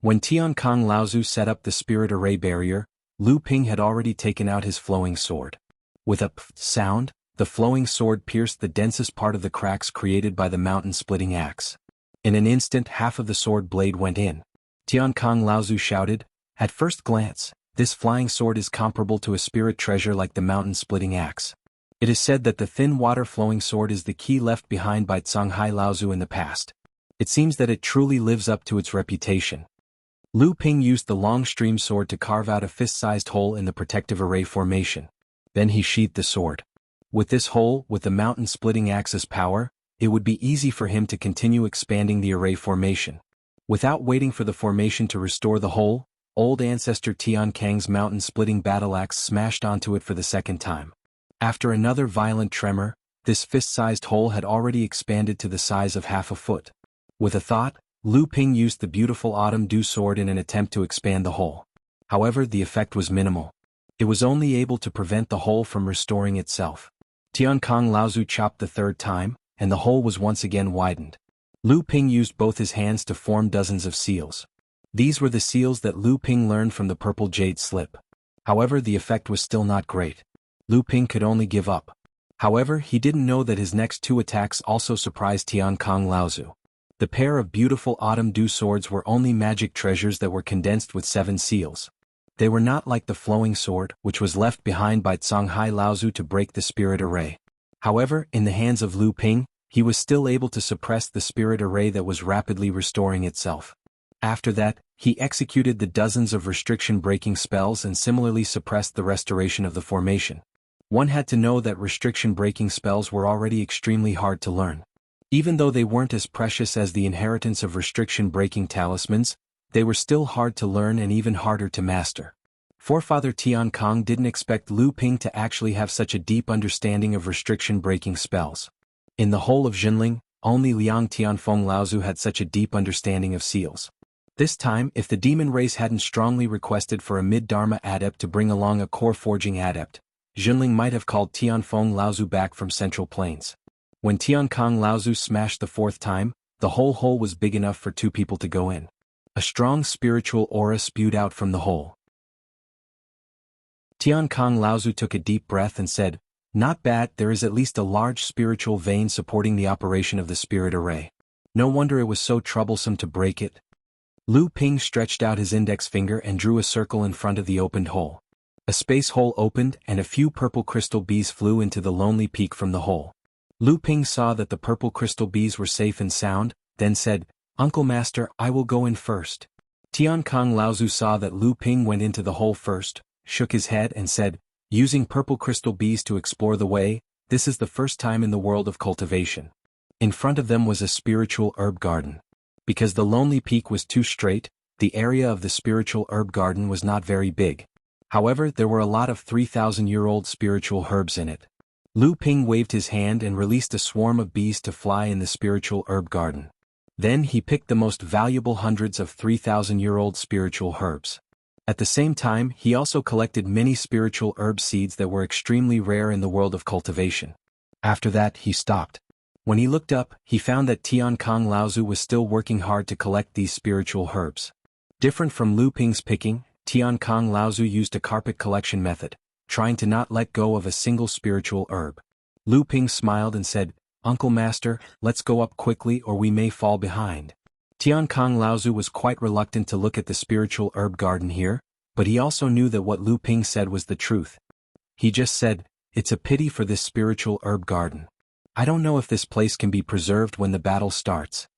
When Tiankang Laozu set up the spirit array barrier, Lu Ping had already taken out his flowing sword. With a pff sound, the flowing sword pierced the densest part of the cracks created by the mountain-splitting axe. In an instant half of the sword blade went in. Tiankang Laozu shouted, "At first glance, this flying sword is comparable to a spirit treasure like the mountain-splitting axe. It is said that the thin water-flowing sword is the key left behind by Canghai Laozu in the past. It seems that it truly lives up to its reputation." Lu Ping used the long stream sword to carve out a fist-sized hole in the protective array formation. Then he sheathed the sword. With this hole, with the mountain-splitting axe's power, it would be easy for him to continue expanding the array formation. Without waiting for the formation to restore the hole, old ancestor Tiankang's mountain-splitting battle axe smashed onto it for the second time. After another violent tremor, this fist-sized hole had already expanded to the size of half a foot. With a thought, Lu Ping used the beautiful autumn dew sword in an attempt to expand the hole. However, the effect was minimal. It was only able to prevent the hole from restoring itself. Tiankang Laozu chopped the third time, and the hole was once again widened. Lu Ping used both his hands to form dozens of seals. These were the seals that Lu Ping learned from the purple jade slip. However, the effect was still not great. Lu Ping could only give up. However, he didn't know that his next two attacks also surprised Tiankang Laozu. The pair of beautiful autumn dew swords were only magic treasures that were condensed with 7 seals. They were not like the flowing sword, which was left behind by Canghai Laozu to break the spirit array. However, in the hands of Lu Ping, he was still able to suppress the spirit array that was rapidly restoring itself. After that, He executed the dozens of restriction-breaking spells and similarly suppressed the restoration of the formation. One had to know that restriction-breaking spells were already extremely hard to learn. Even though they weren't as precious as the inheritance of restriction-breaking talismans, they were still hard to learn and even harder to master. Forefather Tian Kong didn't expect Lu Ping to actually have such a deep understanding of restriction-breaking spells. In the whole of Jinling, only Liang Tianfeng Laozu had such a deep understanding of seals. This time, if the demon race hadn't strongly requested for a mid-dharma adept to bring along a core forging adept, Jinling might have called Tianfeng Laozu back from Central Plains. When Tiankong Laozu smashed the fourth time, the whole hole was big enough for two people to go in. A strong spiritual aura spewed out from the hole. Tiankong Laozu took a deep breath and said, "Not bad, there is at least a large spiritual vein supporting the operation of the spirit array. No wonder it was so troublesome to break it." Lu Ping stretched out his index finger and drew a circle in front of the opened hole. A space hole opened and a few purple crystal bees flew into the lonely peak from the hole. Lu Ping saw that the purple crystal bees were safe and sound, then said, "Uncle Master, I will go in first." Tiankong Laozu saw that Lu Ping went into the hole first, shook his head and said, "Using purple crystal bees to explore the way, this is the first time in the world of cultivation." In front of them was a spiritual herb garden. Because the lonely peak was too straight, the area of the spiritual herb garden was not very big. However, there were a lot of 3,000-year-old spiritual herbs in it. Lu Ping waved his hand and released a swarm of bees to fly in the spiritual herb garden. Then he picked the most valuable hundreds of 3,000-year-old spiritual herbs. At the same time, he also collected many spiritual herb seeds that were extremely rare in the world of cultivation. After that, he stopped. When he looked up, he found that Tiankong Laozu was still working hard to collect these spiritual herbs. Different from Lu Ping's picking, Tiankong Laozu used a carpet collection method, trying to not let go of a single spiritual herb. Lu Ping smiled and said, "Uncle Master, let's go up quickly or we may fall behind." Tiankong Laozu was quite reluctant to look at the spiritual herb garden here, but he also knew that what Lu Ping said was the truth. He just said, "It's a pity for this spiritual herb garden. I don't know if this place can be preserved when the battle starts."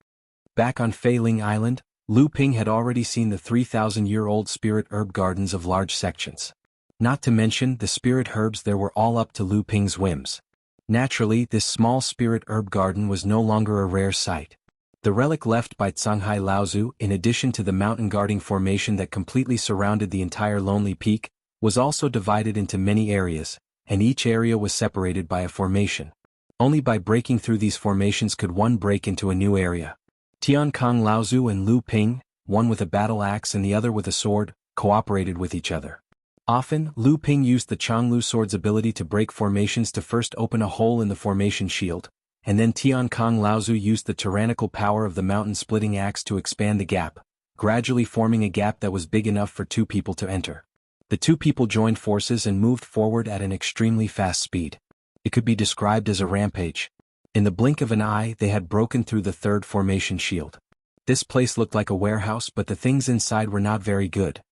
Back on Fei Ling Island, Lu Ping had already seen the 3,000-year-old spirit herb gardens of large sections. Not to mention the spirit herbs there were all up to Lu Ping's whims. Naturally, this small spirit herb garden was no longer a rare sight. The relic left by Zhanghai Laozu, in addition to the mountain guarding formation that completely surrounded the entire lonely peak, was also divided into many areas, and each area was separated by a formation. Only by breaking through these formations could one break into a new area. Tiankong Laozu and Lu Ping, one with a battle axe and the other with a sword, cooperated with each other. Often, Lu Ping used the Changlu sword's ability to break formations to first open a hole in the formation shield, and then Tiankong Laozu used the tyrannical power of the mountain-splitting axe to expand the gap, gradually forming a gap that was big enough for two people to enter. The two people joined forces and moved forward at an extremely fast speed. It could be described as a rampage. In the blink of an eye, they had broken through the third formation shield. This place looked like a warehouse, but the things inside were not very good.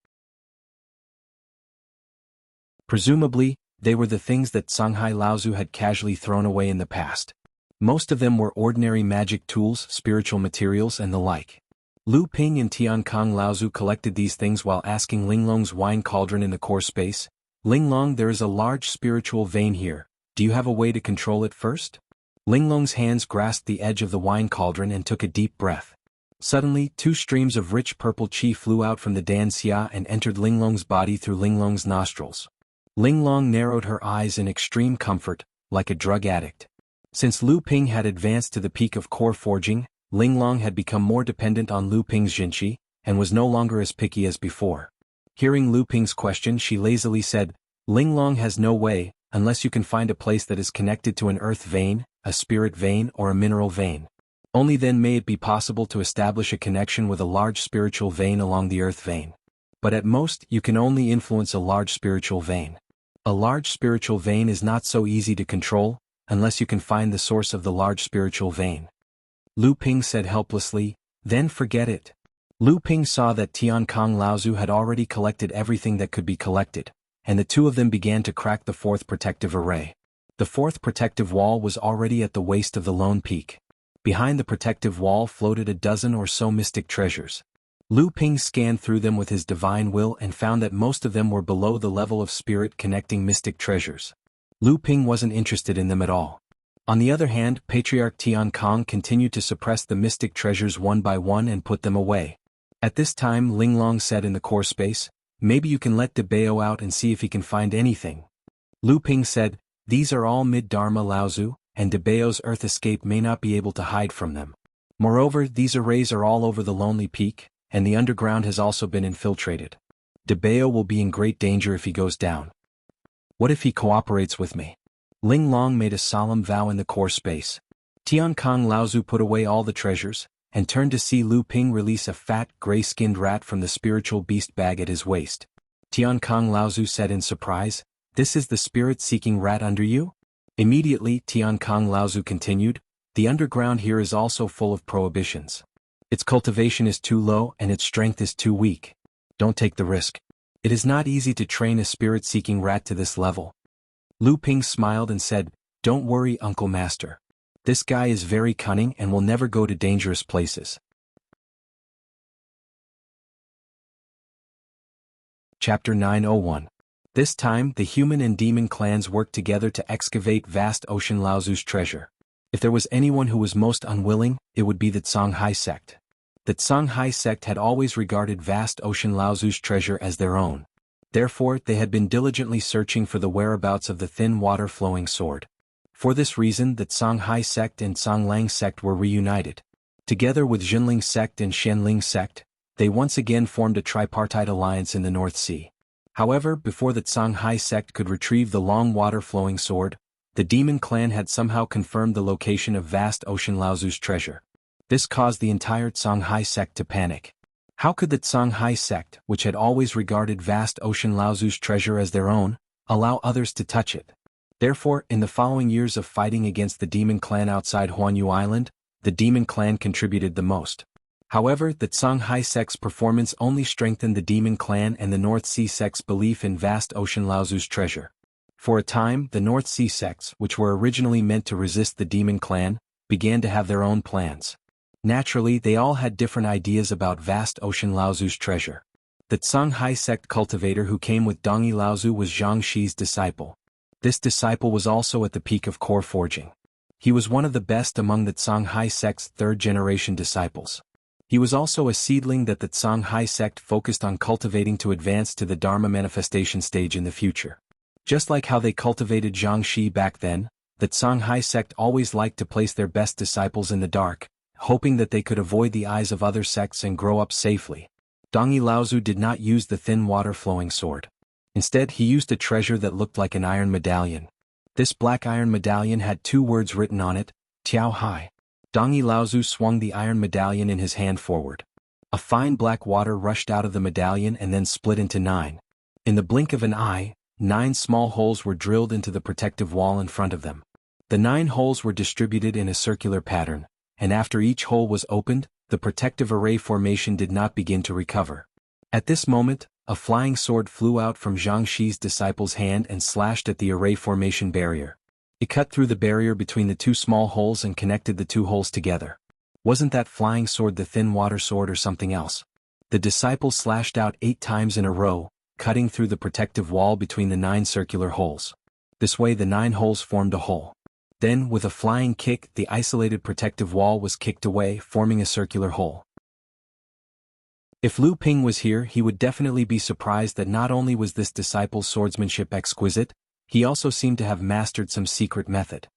Presumably, they were the things that Zhanghai Laozu had casually thrown away in the past. Most of them were ordinary magic tools, spiritual materials and the like. Lu Ping and Tiankong Laozu collected these things while asking Linglong's wine cauldron in the core space, "Linglong, there is a large spiritual vein here. Do you have a way to control it first?" Linglong's hands grasped the edge of the wine cauldron and took a deep breath. Suddenly, two streams of rich purple qi flew out from the danxia and entered Linglong's body through Linglong's nostrils. Linglong narrowed her eyes in extreme comfort, like a drug addict. Since Lu Ping had advanced to the peak of core forging, Linglong had become more dependent on Lu Ping's jinqi, and was no longer as picky as before. Hearing Lu Ping's question, she lazily said, "Linglong has no way, unless you can find a place that is connected to an earth vein, a spirit vein or a mineral vein. Only then may it be possible to establish a connection with a large spiritual vein along the earth vein. But at most, you can only influence a large spiritual vein. A large spiritual vein is not so easy to control, unless you can find the source of the large spiritual vein." Lu Ping said helplessly, "Then forget it." Lu Ping saw that Tiankong Laozu had already collected everything that could be collected, and the two of them began to crack the fourth protective array. The fourth protective wall was already at the waist of the lone peak. Behind the protective wall floated a dozen or so mystic treasures. Lu Ping scanned through them with his divine will and found that most of them were below the level of spirit connecting mystic treasures. Lu Ping wasn't interested in them at all. On the other hand, Patriarch Tian Kong continued to suppress the mystic treasures one by one and put them away. At this time Ling Long said in the core space, "Maybe you can let De Bao out and see if he can find anything." Lu Ping said, "These are all mid-Dharma Laozu, and De Bao's earth escape may not be able to hide from them. Moreover, these arrays are all over the Lonely Peak, and the underground has also been infiltrated. De Bao will be in great danger if he goes down. What if he cooperates with me?" Ling Long made a solemn vow in the core space. Tian Kong Laozu put away all the treasures, and turned to see Lu Ping release a fat, gray-skinned rat from the spiritual beast bag at his waist. Tian Kong Laozu said in surprise, "This is the spirit-seeking rat under you?" Immediately Tian Kong Laozu continued, "The underground here is also full of prohibitions. Its cultivation is too low and its strength is too weak. Don't take the risk. It is not easy to train a spirit-seeking rat to this level." Lu Ping smiled and said, "Don't worry, Uncle Master. This guy is very cunning and will never go to dangerous places." Chapter 901. This time, the human and demon clans worked together to excavate vast Ocean Laozu's treasure. If there was anyone who was most unwilling, it would be the Songhai sect. The Songhai sect had always regarded vast Ocean Laozu's treasure as their own. Therefore, they had been diligently searching for the whereabouts of the thin water-flowing sword. For this reason, the Songhai sect and Songlang sect were reunited. Together with Jinling sect and Xianling sect, they once again formed a tripartite alliance in the North Sea. However, before the Songhai sect could retrieve the long water-flowing sword, the demon clan had somehow confirmed the location of vast Ocean Laozu's treasure. This caused the entire Songhai sect to panic. How could the Songhai sect, which had always regarded vast Ocean Laozu's treasure as their own, allow others to touch it? Therefore, in the following years of fighting against the demon clan outside Huanyu Island, the demon clan contributed the most. However, the Songhai sect's performance only strengthened the demon clan and the North Sea sect's belief in vast Ocean Laozu's treasure. For a time, the North Sea sects, which were originally meant to resist the demon clan, began to have their own plans. Naturally, they all had different ideas about vast Ocean Laozu's treasure. The Songhai sect cultivator who came with Dongyi Laozu was Zhang Shi's disciple. This disciple was also at the peak of core forging. He was one of the best among the Songhai sect's third-generation disciples. He was also a seedling that the Songhai sect focused on cultivating to advance to the Dharma manifestation stage in the future. Just like how they cultivated Zhang Shi back then, the Songhai sect always liked to place their best disciples in the dark, hoping that they could avoid the eyes of other sects and grow up safely. Dongyi Laozu did not use the thin water-flowing sword. Instead, he used a treasure that looked like an iron medallion. This black iron medallion had two words written on it, Tiao Hai. Dongyi Laozu swung the iron medallion in his hand forward. A fine black water rushed out of the medallion and then split into 9. In the blink of an eye, 9 small holes were drilled into the protective wall in front of them. The 9 holes were distributed in a circular pattern, and after each hole was opened, the protective array formation did not begin to recover. At this moment, a flying sword flew out from Zhang Shi's disciple's hand and slashed at the array formation barrier. It cut through the barrier between the 2 small holes and connected the 2 holes together. Wasn't that flying sword the thin water sword or something else? The disciple slashed out 8 times in a row, cutting through the protective wall between the 9 circular holes. This way the 9 holes formed a hole. Then, with a flying kick, the isolated protective wall was kicked away, forming a circular hole. If Lu Ping was here, he would definitely be surprised that not only was this disciple's swordsmanship exquisite, he also seemed to have mastered some secret method.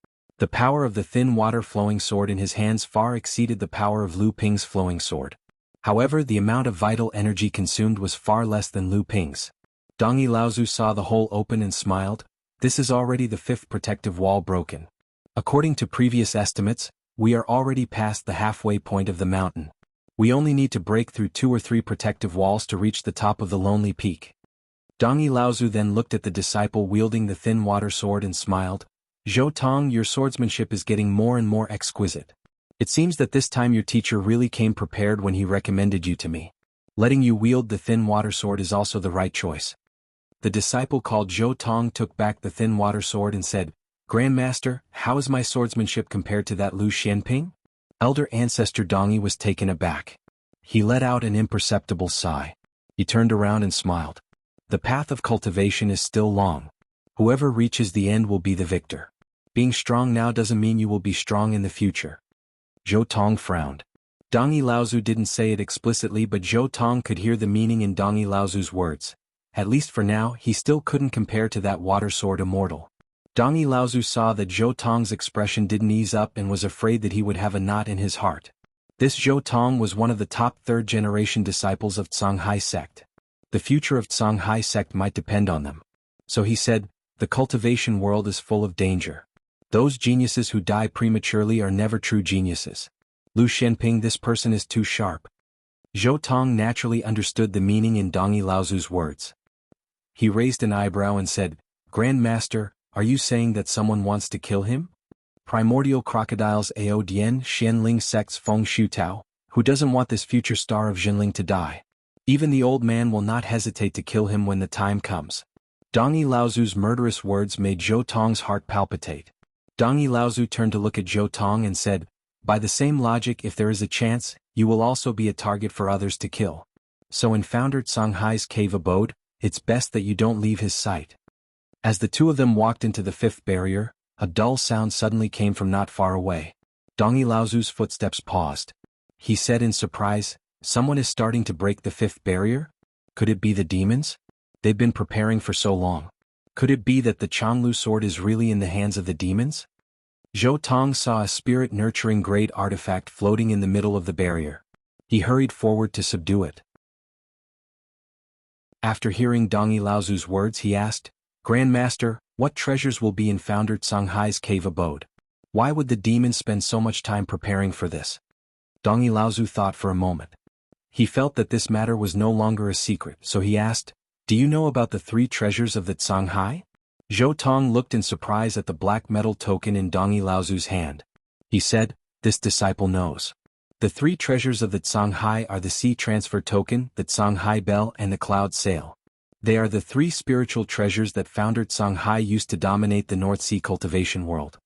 The power of the thin water-flowing sword in his hands far exceeded the power of Lu Ping's flowing sword. However, the amount of vital energy consumed was far less than Lu Ping's. Dongyi Laozu saw the hole open and smiled. This is already the 5th protective wall broken. According to previous estimates, we are already past the halfway point of the mountain. We only need to break through 2 or 3 protective walls to reach the top of the Lonely Peak. Dongyi Laozu then looked at the disciple wielding the thin water sword and smiled. Zhou Tong, your swordsmanship is getting more and more exquisite. It seems that this time your teacher really came prepared when he recommended you to me. Letting you wield the thin water sword is also the right choice. The disciple called Zhou Tong took back the thin water sword and said, Grandmaster, how is my swordsmanship compared to that Lu Xianping? Elder Ancestor Dongyi was taken aback. He let out an imperceptible sigh. He turned around and smiled. The path of cultivation is still long. Whoever reaches the end will be the victor. Being strong now doesn't mean you will be strong in the future. Zhou Tong frowned. Dong Laozu didn't say it explicitly, but Zhou Tong could hear the meaning in Dong Laozu's words. At least for now, he still couldn't compare to that water sword immortal. Dong Laozu saw that Zhou Tong's expression didn't ease up and was afraid that he would have a knot in his heart. This Zhou Tong was one of the top third-generation disciples of Songhai sect. The future of Songhai sect might depend on them. So he said, the cultivation world is full of danger. Those geniuses who die prematurely are never true geniuses. Lu Shenping, this person is too sharp. Zhou Tong naturally understood the meaning in Dong Laozu's words. He raised an eyebrow and said, Grand Master, are you saying that someone wants to kill him? Primordial crocodiles Ao Dian Xianling sect's Feng Shu Tao, who doesn't want this future star of Jinling to die? Even the old man will not hesitate to kill him when the time comes. Dong Laozu's murderous words made Zhou Tong's heart palpitate. Dong Laozu turned to look at Zhou Tong and said, by the same logic, if there is a chance, you will also be a target for others to kill. So in Founder Songhai's cave abode, it's best that you don't leave his sight. As the two of them walked into the fifth barrier, a dull sound suddenly came from not far away. Dong Laozu's footsteps paused. He said in surprise, someone is starting to break the fifth barrier? Could it be the demons? They've been preparing for so long. Could it be that the Changlu sword is really in the hands of the demons? Zhou Tong saw a spirit-nurturing great artifact floating in the middle of the barrier. He hurried forward to subdue it. After hearing Dong Laozu's words, he asked, Grand Master, what treasures will be in Founder Songhai's cave abode? Why would the demons spend so much time preparing for this? Dong Laozu thought for a moment. He felt that this matter was no longer a secret, so he asked, do you know about the 3 treasures of the Songhai? Zhou Tong looked in surprise at the black metal token in Dong Laozu's hand. He said, this disciple knows. The 3 treasures of the Songhai are the Sea Transfer Token, the Songhai Bell, and the Cloud Sail. They are the 3 spiritual treasures that Founder Songhai used to dominate the North Sea cultivation world.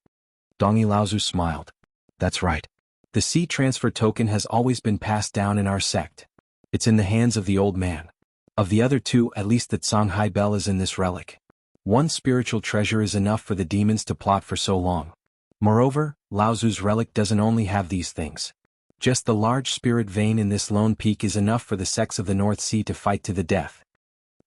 Dong Laozu smiled. That's right. The Sea Transfer Token has always been passed down in our sect. It's in the hands of the old man. Of the other 2, at least the Songhai Bell is in this relic. 1 spiritual treasure is enough for the demons to plot for so long. Moreover, Laozu's relic doesn't only have these things. Just the large spirit vein in this lone peak is enough for the sects of the North Sea to fight to the death.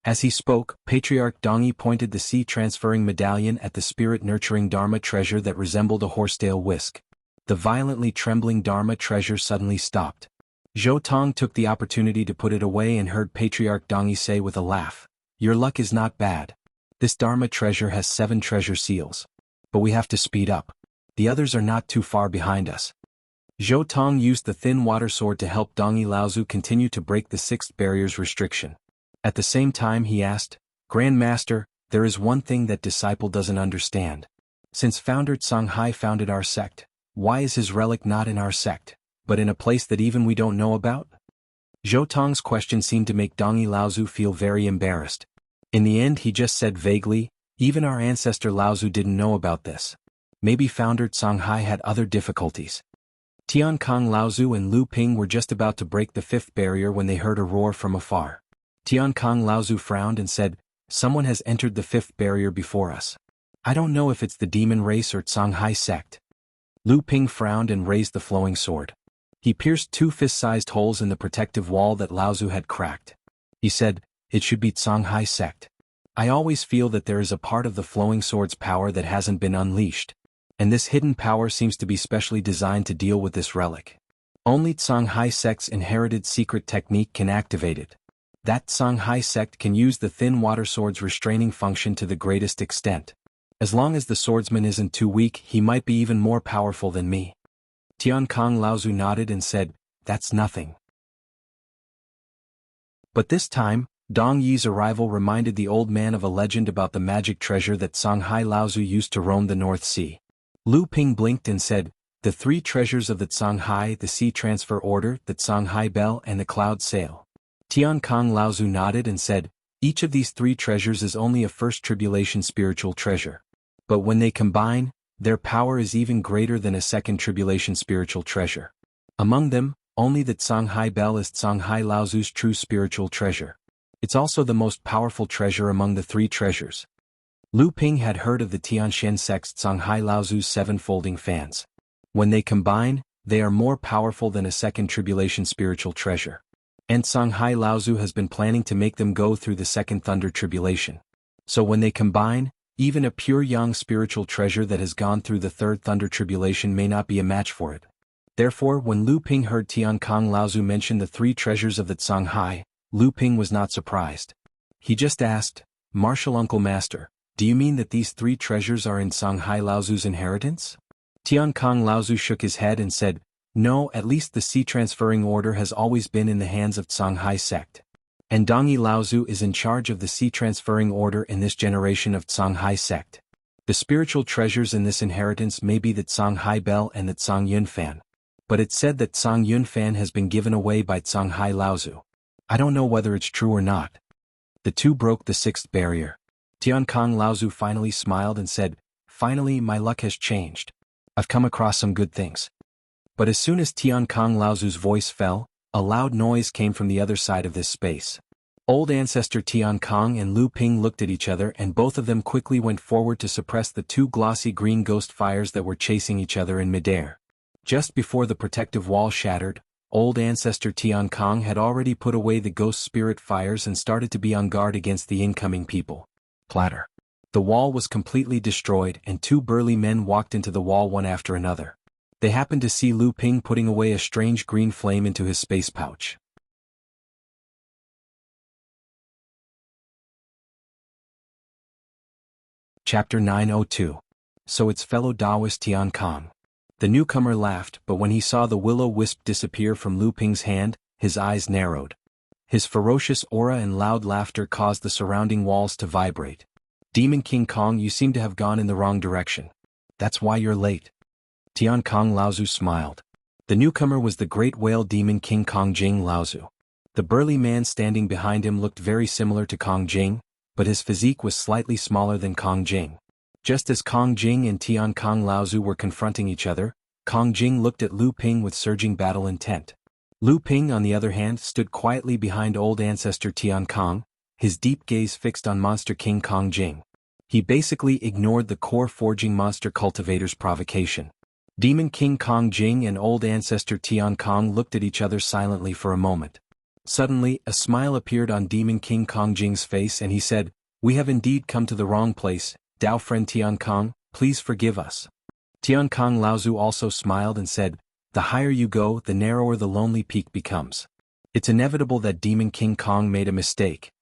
As he spoke, Patriarch Dongi pointed the sea-transferring medallion at the spirit-nurturing Dharma treasure that resembled a horsetail whisk. The violently trembling Dharma treasure suddenly stopped. Zhou Tong took the opportunity to put it away and heard Patriarch Dongi say with a laugh, your luck is not bad. This Dharma treasure has 7 treasure seals. But we have to speed up. The others are not too far behind us. Zhou Tong used the thin water sword to help Dong Laozu continue to break the 6th barrier's restriction. At the same time he asked, Grand Master, there is one thing that disciple doesn't understand. Since Founder Songhai founded our sect, why is his relic not in our sect, but in a place that even we don't know about? Zhou Tong's question seemed to make Dong Laozu feel very embarrassed. In the end he just said vaguely, even our ancestor Laozu didn't know about this. Maybe Founder Songhai had other difficulties. Tiankong Laozu and Lu Ping were just about to break the 5th barrier when they heard a roar from afar. Tiankong Laozu frowned and said, someone has entered the 5th barrier before us. I don't know if it's the demon race or Songhai sect. Lu Ping frowned and raised the flowing sword. He pierced 2 fist-sized holes in the protective wall that Laozu had cracked. He said, it should be Songhai sect. I always feel that there is a part of the flowing sword's power that hasn't been unleashed. And this hidden power seems to be specially designed to deal with this relic. Only Songhai sect's inherited secret technique can activate it. That Songhai sect can use the thin water sword's restraining function to the greatest extent. As long as the swordsman isn't too weak, he might be even more powerful than me. Tiankong Laozu nodded and said, that's nothing. But this time, Dong Yi's arrival reminded the old man of a legend about the magic treasure that Songhai Laozu used to roam the North Sea. Lu Ping blinked and said, the 3 treasures of the Songhai, the Sea Transfer Order, the Songhai Bell, and the Cloud Sail. Tiankong Laozu nodded and said, each of these 3 treasures is only a first tribulation spiritual treasure. But when they combine, their power is even greater than a second tribulation spiritual treasure. Among them, only that Songhai Bell is Songhai Laozu's true spiritual treasure. It's also the most powerful treasure among the three treasures. Lu Ping had heard of the Tianxian sect's Songhai Laozu's seven-folding fans. When they combine, they are more powerful than a second tribulation spiritual treasure. And Songhai Laozu has been planning to make them go through the second thunder tribulation. So when they combine, even a pure yang spiritual treasure that has gone through the third thunder tribulation may not be a match for it. Therefore, when Lu Ping heard Tiankong Laozu mention the three treasures of the Songhai, Lu Ping was not surprised. He just asked, "Martial Uncle Master, do you mean that these three treasures are in Songhai Laozu's inheritance?" Tiankong Laozu shook his head and said, "No, at least the sea transferring order has always been in the hands of Songhai sect. And Dongyi Laozu is in charge of the sea transferring order in this generation of Songhai sect. The spiritual treasures in this inheritance may be the Songhai Bell and the Song Yunfan. But it's said that Song Yunfan has been given away by Songhai Laozu. I don't know whether it's true or not." The two broke the sixth barrier. Tiankong Laozu finally smiled and said, "Finally my luck has changed. I've come across some good things." But as soon as Tiankong Laozu's voice fell, a loud noise came from the other side of this space. Old Ancestor Tiankong and Lu Ping looked at each other and both of them quickly went forward to suppress the two glossy green ghost fires that were chasing each other in midair. Just before the protective wall shattered, Old Ancestor Tiankong had already put away the ghost spirit fires and started to be on guard against the incoming people. Clatter. The wall was completely destroyed and two burly men walked into the wall one after another. They happened to see Lu Ping putting away a strange green flame into his space pouch. Chapter 902. So it's fellow Taoist Tiankong. The newcomer laughed, but when he saw the will-o-wisp disappear from Lu Ping's hand, his eyes narrowed. His ferocious aura and loud laughter caused the surrounding walls to vibrate. "Demon King Kong, you seem to have gone in the wrong direction. That's why you're late." Tiankong Laozu smiled. The newcomer was the great whale demon King Kong Jing Laozu. The burly man standing behind him looked very similar to Kong Jing, but his physique was slightly smaller than Kong Jing. Just as Kong Jing and Tiankong Laozu were confronting each other, Kong Jing looked at Lu Ping with surging battle intent. Lu Ping, on the other hand, stood quietly behind Old Ancestor Tiankong, his deep gaze fixed on Monster King Kong Jing. He basically ignored the core forging monster cultivator's provocation. Demon King Kong Jing and Old Ancestor Tiankong looked at each other silently for a moment. Suddenly, a smile appeared on Demon King Kong Jing's face and he said, "We have indeed come to the wrong place. Dao friend Tiankong, please forgive us." Tiankong Laozu also smiled and said, "The higher you go, the narrower the lonely peak becomes. It's inevitable that Demon King Kong made a mistake."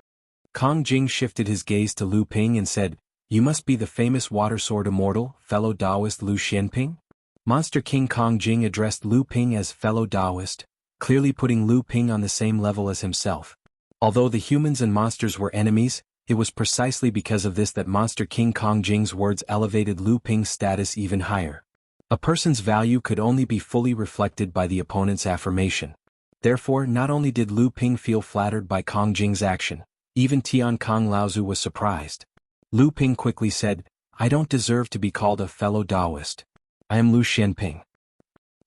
Kong Jing shifted his gaze to Lu Ping and said, "You must be the famous water sword immortal, fellow Taoist Lu Xianping?" Monster King Kong Jing addressed Lu Ping as fellow Taoist, clearly putting Lu Ping on the same level as himself. Although the humans and monsters were enemies, it was precisely because of this that Monster King Kong Jing's words elevated Lu Ping's status even higher. A person's value could only be fully reflected by the opponent's affirmation. Therefore, not only did Lu Ping feel flattered by Kong Jing's action, even Tiankong Laozu was surprised. Lu Ping quickly said, "I don't deserve to be called a fellow Taoist. I am Lu Xianping."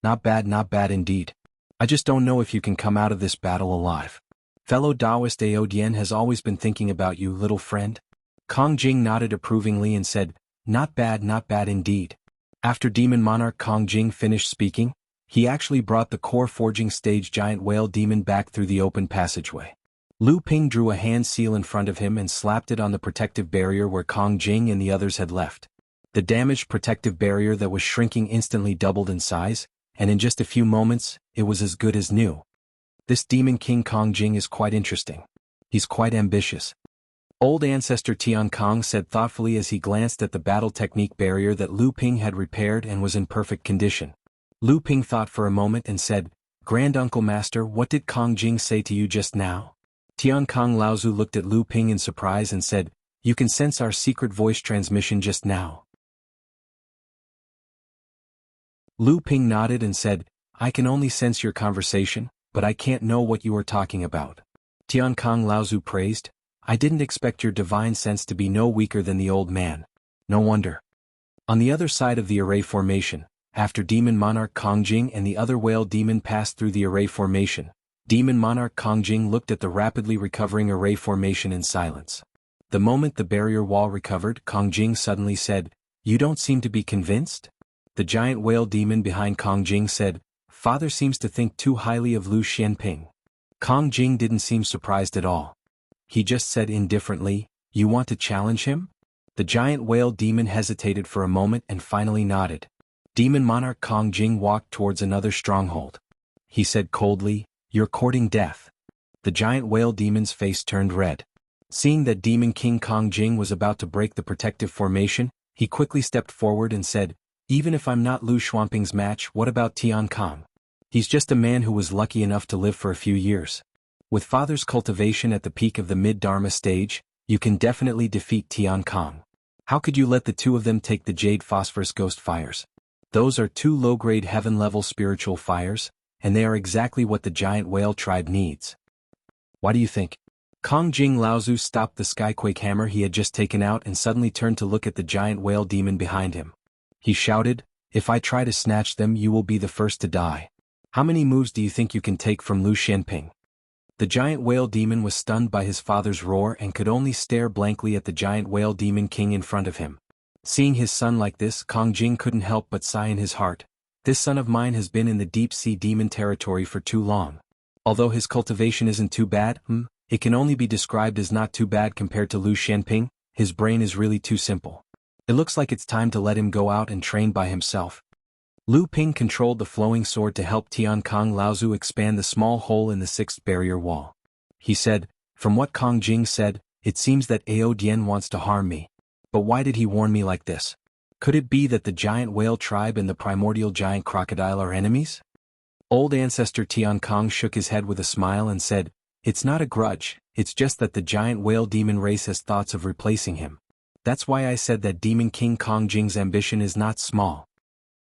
Not bad indeed. I just don't know if you can come out of this battle alive. Fellow Taoist Aodian has always been thinking about you, little friend." Kong Jing nodded approvingly and said, not bad indeed." After Demon Monarch Kong Jing finished speaking, he actually brought the core forging stage giant whale demon back through the open passageway. Lu Ping drew a hand seal in front of him and slapped it on the protective barrier where Kong Jing and the others had left. The damaged protective barrier that was shrinking instantly doubled in size, and in just a few moments, it was as good as new. This Demon King Kong Jing is quite interesting. He's quite ambitious. Old Ancestor Tiankong said thoughtfully as he glanced at the battle technique barrier that Lu Ping had repaired and was in perfect condition. Lu Ping thought for a moment and said, "Grand Uncle Master, what did Kong Jing say to you just now?" Tiankong Laozu looked at Lu Ping in surprise and said, "You can sense our secret voice transmission just now." Lu Ping nodded and said, "I can only sense your conversation, but I can't know what you are talking about." Tiankong Laozu praised, "I didn't expect your divine sense to be no weaker than the old man. No wonder." On the other side of the array formation, After Demon Monarch Kongjing and the other whale demon passed through the array formation, Demon Monarch Kongjing looked at the rapidly recovering array formation in silence. The moment the barrier wall recovered, Kongjing suddenly said, "You don't seem to be convinced?" The giant whale demon behind Kongjing said, "Father seems to think too highly of Lu Xianping." Kongjing didn't seem surprised at all. He just said indifferently, "You want to challenge him?" The giant whale demon hesitated for a moment and finally nodded. Demon Monarch Kongjing walked towards another stronghold. He said coldly, "You're courting death." The giant whale demon's face turned red. Seeing that Demon King Kongjing was about to break the protective formation, he quickly stepped forward and said, "Even if I'm not Lu Xuanping's match, what about Tian Kong? He's just a man who was lucky enough to live for a few years. With Father's cultivation at the peak of the mid-Dharma stage, you can definitely defeat Tian Kong. How could you let the two of them take the Jade Phosphorus Ghost Fires? Those are two low-grade heaven-level spiritual fires, and they are exactly what the giant whale tribe needs. Why do you think?" Kongjing Laozu stopped the Skyquake hammer he had just taken out and suddenly turned to look at the giant whale demon behind him. He shouted, "If I try to snatch them, you will be the first to die. How many moves do you think you can take from Lu Xianping?" The giant whale demon was stunned by his father's roar and could only stare blankly at the giant whale demon king in front of him. Seeing his son like this, Kongjing couldn't help but sigh in his heart. This son of mine has been in the deep-sea demon territory for too long. Although his cultivation isn't too bad, it can only be described as not too bad compared to Lu Xianping. His brain is really too simple. It looks like it's time to let him go out and train by himself. Lu Ping controlled the flowing sword to help Tian Kong Laozu expand the small hole in the sixth barrier wall. He said, "From what Kongjing said, it seems that Ao Dian wants to harm me. But why did he warn me like this? Could it be that the giant whale tribe and the primordial giant crocodile are enemies?" Old ancestor Tian Kong shook his head with a smile and said, "It's not a grudge, it's just that the giant whale demon race has thoughts of replacing him. That's why I said that Demon King Kongjing's ambition is not small."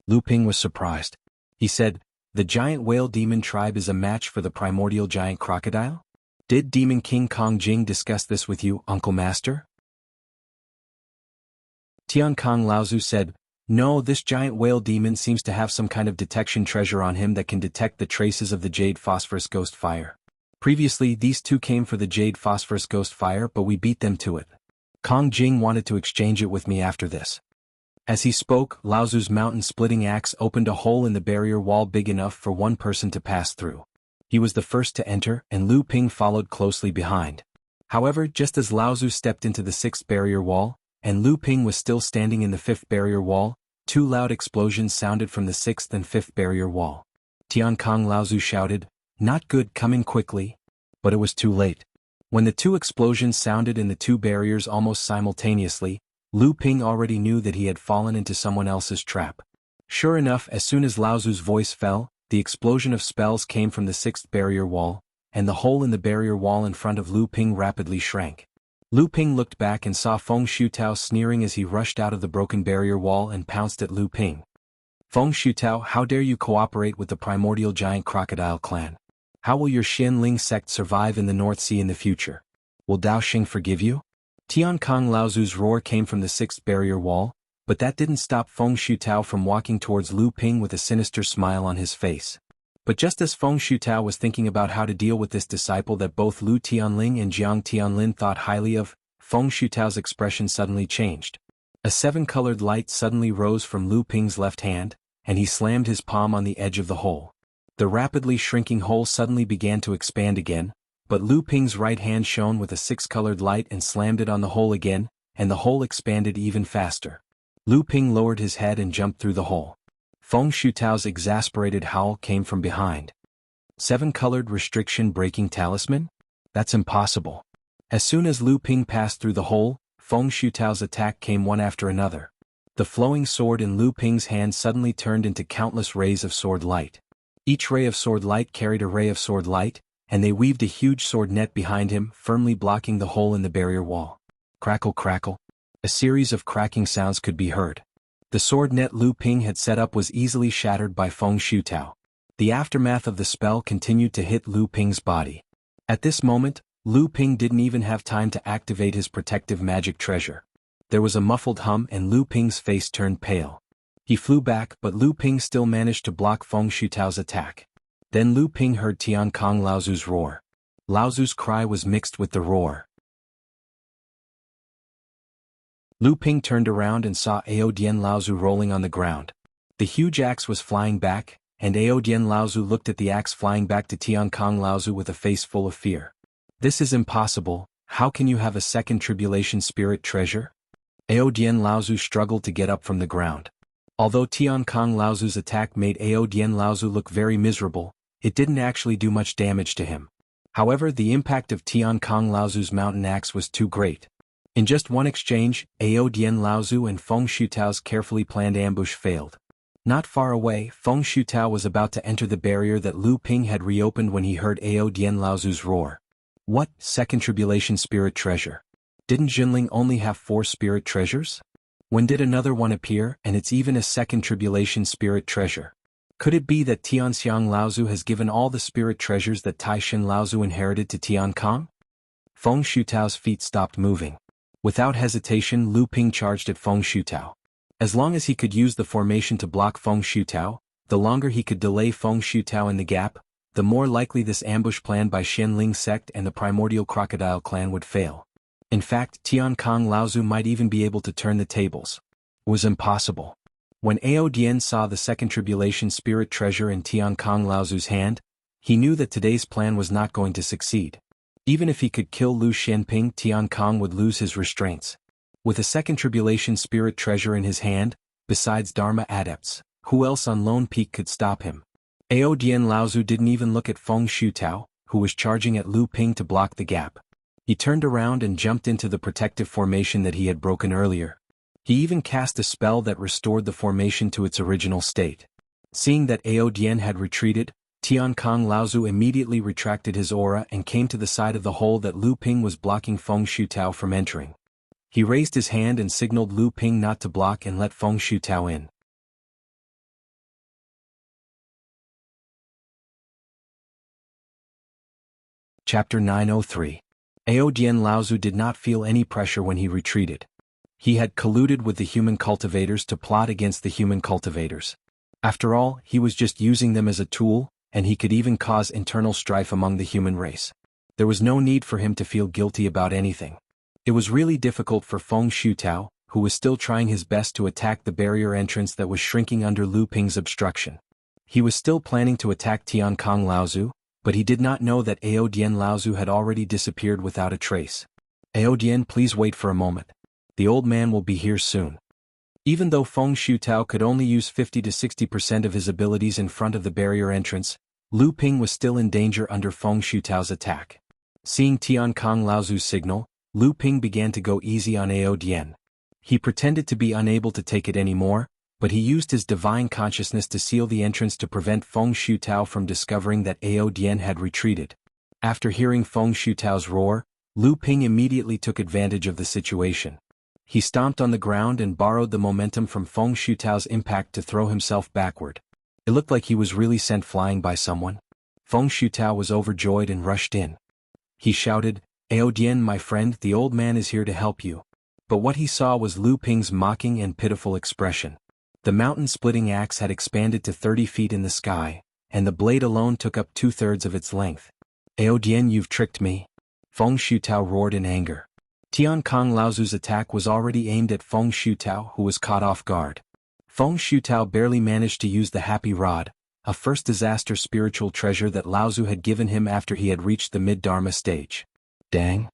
Lu Ping was surprised. He said, "The giant whale demon tribe is a match for the primordial giant crocodile? Did Demon King Kongjing discuss this with you, Uncle Master?" Tian Kong Laozu said, "No, this giant whale demon seems to have some kind of detection treasure on him that can detect the traces of the Jade Phosphorus Ghost Fire. Previously these two came for the Jade Phosphorus Ghost Fire, but we beat them to it. Kongjing wanted to exchange it with me after this." As he spoke, Laozu's mountain-splitting axe opened a hole in the barrier wall big enough for one person to pass through. He was the first to enter, and Lu Ping followed closely behind. However, just as Laozu stepped into the sixth barrier wall, and Lu Ping was still standing in the fifth barrier wall, two loud explosions sounded from the sixth and fifth barrier wall. Tian Kong Laozu shouted, "Not good, come in quickly." But it was too late. When the two explosions sounded in the two barriers almost simultaneously, Lu Ping already knew that he had fallen into someone else's trap. Sure enough, as soon as Laozu's voice fell, the explosion of spells came from the sixth barrier wall, and the hole in the barrier wall in front of Lu Ping rapidly shrank. Lu Ping looked back and saw Feng Shutao sneering as he rushed out of the broken barrier wall and pounced at Lu Ping. "Feng Shutao, how dare you cooperate with the primordial giant crocodile clan? How will your Xianling sect survive in the North Sea in the future? Will Dao Xing forgive you?" Tian Kong Laozu's roar came from the sixth barrier wall, but that didn't stop Feng Shutao from walking towards Lu Ping with a sinister smile on his face. But just as Feng Shutao was thinking about how to deal with this disciple that both Lu Tianling and Jiang Tianlin thought highly of, Feng Shutao's expression suddenly changed. A seven-colored light suddenly rose from Lu Ping's left hand, and he slammed his palm on the edge of the hole. The rapidly shrinking hole suddenly began to expand again, but Lu Ping's right hand shone with a six-colored light and slammed it on the hole again, and the hole expanded even faster. Lu Ping lowered his head and jumped through the hole. Feng Shutao's exasperated howl came from behind. "Seven-colored restriction-breaking talisman? That's impossible." As soon as Lu Ping passed through the hole, Feng Shutao's attack came one after another. The flowing sword in Lu Ping's hand suddenly turned into countless rays of sword light. Each ray of sword light carried a ray of sword light, and they weaved a huge sword net behind him, firmly blocking the hole in the barrier wall. Crackle crackle. A series of cracking sounds could be heard. The sword net Lu Ping had set up was easily shattered by Feng Shutao. The aftermath of the spell continued to hit Lu Ping's body. At this moment, Lu Ping didn't even have time to activate his protective magic treasure. There was a muffled hum and Lu Ping's face turned pale. He flew back, but Lu Ping still managed to block Feng Shutao's attack. Then Lu Ping heard Tian Kong Laozu's roar. Laozu's cry was mixed with the roar. Lu Ping turned around and saw Aodian Laozu rolling on the ground. The huge axe was flying back, and Aodian Laozu looked at the axe flying back to Tian Kong Laozu with a face full of fear. "This is impossible. How can you have a second tribulation spirit treasure?" Aodian Laozu struggled to get up from the ground. Although Tian Kong Laozu's attack made Aodian Laozu look very miserable, it didn't actually do much damage to him. However, the impact of Tian Kong Laozu's mountain axe was too great. In just one exchange, Aodian Laozu and Feng Shutao's carefully planned ambush failed. Not far away, Feng Shutao was about to enter the barrier that Lu Ping had reopened when he heard Aodian Laozu's roar. What, second tribulation spirit treasure? Didn't Jinling only have 4 spirit treasures? When did another one appear, and it's even a second tribulation spirit treasure? Could it be that Tianxiang Laozu has given all the spirit treasures that Taishin Laozu inherited to Tian Kong? Feng Shutao's feet stopped moving. Without hesitation, Lu Ping charged at Feng Shutao. As long as he could use the formation to block Feng Shutao, the longer he could delay Feng Shutao in the gap, the more likely this ambush plan by Xianling sect and the primordial crocodile clan would fail. In fact, Tian Kong Laozu might even be able to turn the tables. It was impossible. When Aodian saw the second tribulation spirit treasure in Tian Kong Laozu's hand, he knew that today's plan was not going to succeed. Even if he could kill Lu Xianping, Tian Kong would lose his restraints. With a second tribulation spirit treasure in his hand, besides Dharma adepts, who else on Lone Peak could stop him? Aodian Laozu didn't even look at Feng Shutao, who was charging at Lu Ping to block the gap. He turned around and jumped into the protective formation that he had broken earlier. He even cast a spell that restored the formation to its original state. Seeing that Aodian had retreated, Tian Kong Laozu immediately retracted his aura and came to the side of the hole that Lu Ping was blocking Feng Shutao from entering. He raised his hand and signaled Lu Ping not to block and let Feng Shutao in. Chapter 903. Aodian Laozu did not feel any pressure when he retreated. He had colluded with the human cultivators to plot against the human cultivators. After all, he was just using them as a tool, and he could even cause internal strife among the human race. There was no need for him to feel guilty about anything. It was really difficult for Feng Shutao, who was still trying his best to attack the barrier entrance that was shrinking under Lu Ping's obstruction. He was still planning to attack Tian Kong Laozu, but he did not know that Aodian Laozu had already disappeared without a trace. "Aodian, please wait for a moment. The old man will be here soon." Even though Feng Shutao could only use 50 to 60% of his abilities in front of the barrier entrance, Lu Ping was still in danger under Feng Shutao's attack. Seeing Tian Kong Laozu's signal, Lu Ping began to go easy on Aodian. He pretended to be unable to take it anymore, but he used his divine consciousness to seal the entrance to prevent Feng Shutao from discovering that Aodian had retreated. After hearing Feng Shutao's roar, Lu Ping immediately took advantage of the situation. He stomped on the ground and borrowed the momentum from Feng Shutao's impact to throw himself backward. It looked like he was really sent flying by someone. Feng Shutao was overjoyed and rushed in. He shouted, "Aodian, my friend, the old man is here to help you." But what he saw was Lu Ping's mocking and pitiful expression. The mountain-splitting axe had expanded to 30 feet in the sky, and the blade alone took up 2/3 of its length. "Aodian, you've tricked me." Feng Shutao roared in anger. Tian Kong Laozu's attack was already aimed at Feng Shutao, who was caught off guard. Feng Shutao barely managed to use the Happy Rod, a first disaster spiritual treasure that Laozu had given him after he had reached the mid-Dharma stage. Dang!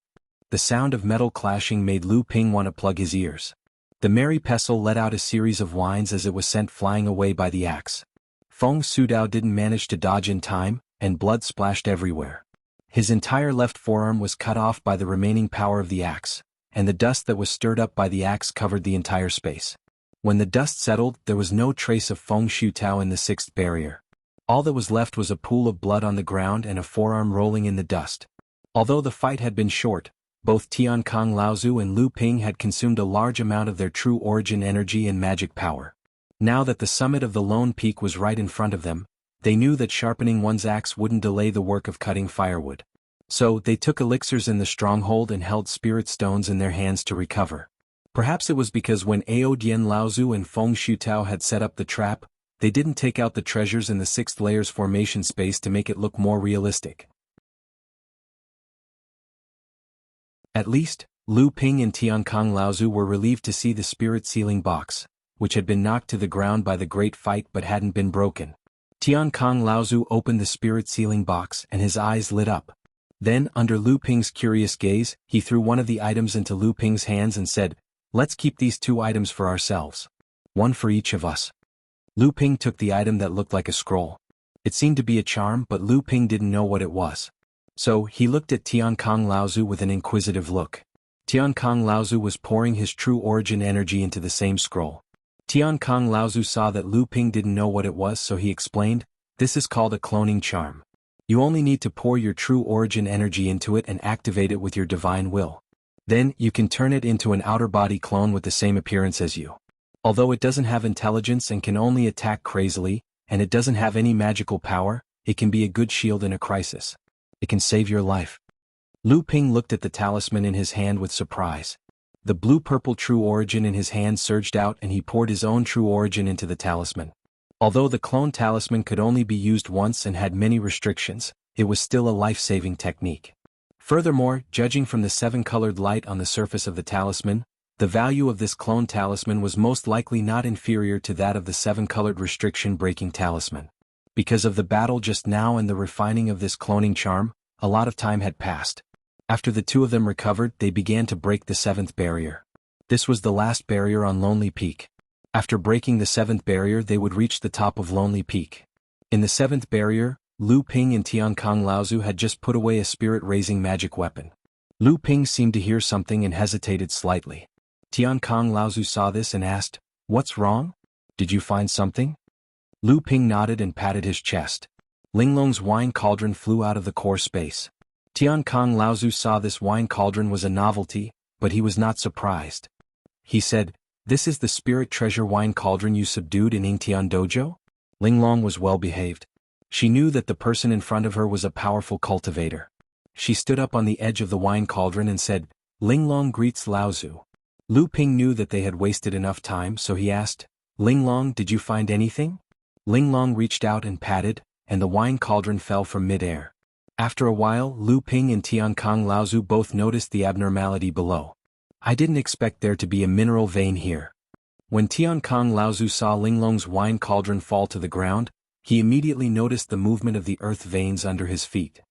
The sound of metal clashing made Lu Ping want to plug his ears. The merry pestle let out a series of whines as it was sent flying away by the axe. Feng Shutao didn't manage to dodge in time, and blood splashed everywhere. His entire left forearm was cut off by the remaining power of the axe, and the dust that was stirred up by the axe covered the entire space. When the dust settled, there was no trace of Feng Shutao in the 6th barrier. All that was left was a pool of blood on the ground and a forearm rolling in the dust. Although the fight had been short, both Tian Kong Laozu and Lu Ping had consumed a large amount of their true origin energy and magic power. Now that the summit of the Lone Peak was right in front of them, they knew that sharpening one's axe wouldn't delay the work of cutting firewood. So, they took elixirs in the stronghold and held spirit stones in their hands to recover. Perhaps it was because when Ao Dian Laozu and Feng Shutao had set up the trap, they didn't take out the treasures in the sixth layer's formation space to make it look more realistic. At least, Lu Ping and Tiankang Laozu were relieved to see the spirit sealing box, which had been knocked to the ground by the great fight but hadn't been broken. Tiankang Laozu opened the spirit sealing box and his eyes lit up. Then, under Lu Ping's curious gaze, he threw one of the items into Lu Ping's hands and said, "Let's keep these 2 items for ourselves. One for each of us." Lu Ping took the item that looked like a scroll. It seemed to be a charm, but Lu Ping didn't know what it was. So, he looked at Tiankang Laozu with an inquisitive look. Tiankang Laozu was pouring his true origin energy into the same scroll. Tiankang Laozu saw that Lu Ping didn't know what it was, so he explained, "This is called a cloning charm. You only need to pour your true origin energy into it and activate it with your divine will. Then, you can turn it into an outer body clone with the same appearance as you. Although it doesn't have intelligence and can only attack crazily, and it doesn't have any magical power, it can be a good shield in a crisis. It can save your life." Lu Ping looked at the talisman in his hand with surprise. The blue-purple true origin in his hand surged out and he poured his own true origin into the talisman. Although the clone talisman could only be used once and had many restrictions, it was still a life-saving technique. Furthermore, judging from the 7-colored light on the surface of the talisman, the value of this clone talisman was most likely not inferior to that of the 7-colored restriction-breaking talisman. Because of the battle just now and the refining of this cloning charm, a lot of time had passed. After the 2 of them recovered, they began to break the 7th barrier. This was the last barrier on Lonely Peak. After breaking the 7th barrier, they would reach the top of Lonely Peak. In the 7th barrier, Lu Ping and Tiankang Laozu had just put away a spirit-raising magic weapon. Lu Ping seemed to hear something and hesitated slightly. Tiankang Laozu saw this and asked, "What's wrong? Did you find something?" Lu Ping nodded and patted his chest. Linglong's wine cauldron flew out of the core space. Tiankang Laozu saw this wine cauldron was a novelty, but he was not surprised. He said, "This is the spirit treasure wine cauldron you subdued in Yingtian Dojo?" Linglong was well behaved. She knew that the person in front of her was a powerful cultivator. She stood up on the edge of the wine cauldron and said, "Linglong greets Laozu." Lu Ping knew that they had wasted enough time, so he asked, "Linglong, did you find anything?" Linglong reached out and patted, and the wine cauldron fell from mid-air. After a while, Lu Ping and Tiankang Laozu both noticed the abnormality below. "I didn't expect there to be a mineral vein here." When Tiankang Laozu saw Linglong's wine cauldron fall to the ground, he immediately noticed the movement of the earth veins under his feet.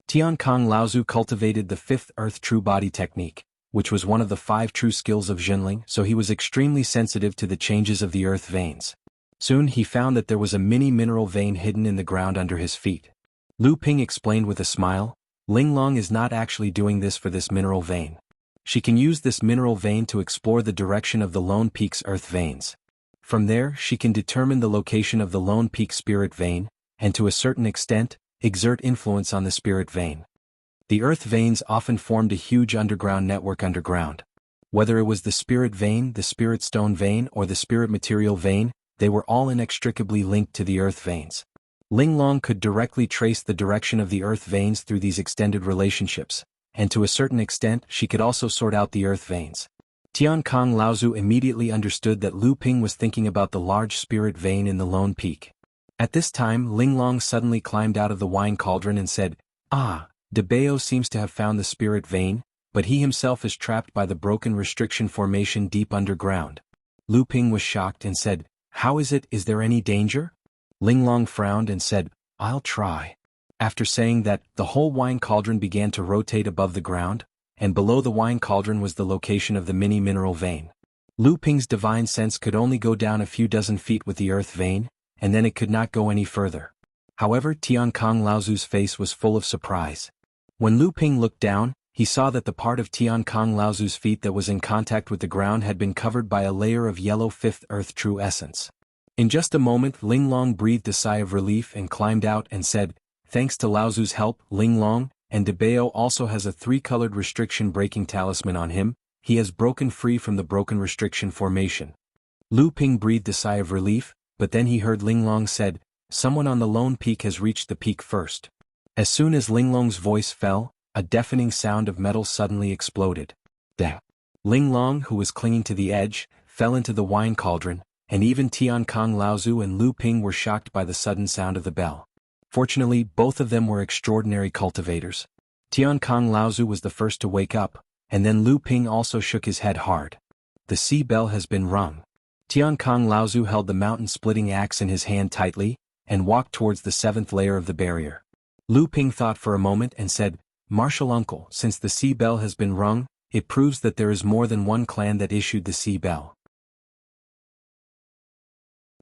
Tiankang Laozu cultivated the 5th Earth True Body technique, which was one of the 5 true skills of Jinling, so he was extremely sensitive to the changes of the earth veins. Soon he found that there was a mini-mineral vein hidden in the ground under his feet. Lu Ping explained with a smile, "Linglong is not actually doing this for this mineral vein. She can use this mineral vein to explore the direction of the Lone Peak's earth veins. From there, she can determine the location of the Lone Peak spirit vein, and to a certain extent, exert influence on the spirit vein." The earth veins often formed a huge underground network underground. Whether it was the spirit vein, the spirit stone vein, or the spirit material vein, they were all inextricably linked to the earth veins. Linglong could directly trace the direction of the earth veins through these extended relationships, and to a certain extent she could also sort out the earth veins. Tiankang Laozu immediately understood that Lu Ping was thinking about the large spirit vein in the Lone Peak. At this time, Linglong suddenly climbed out of the wine cauldron and said, "Ah, De Bao seems to have found the spirit vein, but he himself is trapped by the broken restriction formation deep underground." Lu Ping was shocked and said, "How is it? Is there any danger?" Linglong frowned and said, "I'll try." After saying that, the whole wine cauldron began to rotate above the ground, and below the wine cauldron was the location of the mini-mineral vein. Lu Ping's divine sense could only go down a few dozen feet with the earth vein, and then it could not go any further. However, Tiankang Laozu's face was full of surprise. When Lu Ping looked down, he saw that the part of Tiankang Laozu's feet that was in contact with the ground had been covered by a layer of yellow 5th Earth True Essence. In just a moment, Linglong breathed a sigh of relief and climbed out and said, "Thanks to Laozu's help, Linglong, and De Bao also has a 3-colored restriction-breaking talisman on him. He has broken free from the broken restriction formation." Lu Ping breathed a sigh of relief, but then he heard Linglong said, "Someone on the Lone Peak has reached the peak first." As soon as Linglong's voice fell, a deafening sound of metal suddenly exploded. Dang. Ling Long, who was clinging to the edge, fell into the wine cauldron, and even Tian Kong Laozu and Lu Ping were shocked by the sudden sound of the bell. Fortunately, both of them were extraordinary cultivators. Tian Kong Laozu was the first to wake up, and then Lu Ping also shook his head hard. The sea bell has been rung. Tian Kong Laozu held the mountain-splitting axe in his hand tightly, and walked towards the 7th layer of the barrier. Lu Ping thought for a moment and said, "Martial uncle, since the sea bell has been rung, it proves that there is more than one clan that issued the sea bell.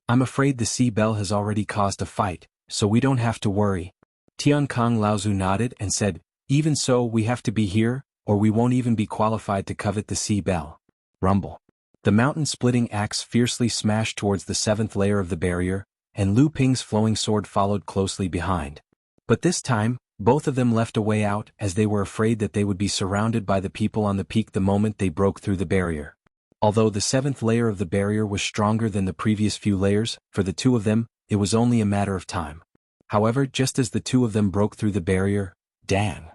I'm afraid the sea bell has already caused a fight, so we don't have to worry." Tian Kong Laozu nodded and said, "Even so, we have to be here, or we won't even be qualified to covet the sea bell." Rumble. The mountain-splitting axe fiercely smashed towards the 7th layer of the barrier, and Lu Ping's flowing sword followed closely behind. But this time, both of them left a way out as they were afraid that they would be surrounded by the people on the peak the moment they broke through the barrier. Although the 7th layer of the barrier was stronger than the previous few layers, for the two of them, it was only a matter of time. However, just as the two of them broke through the barrier, dang!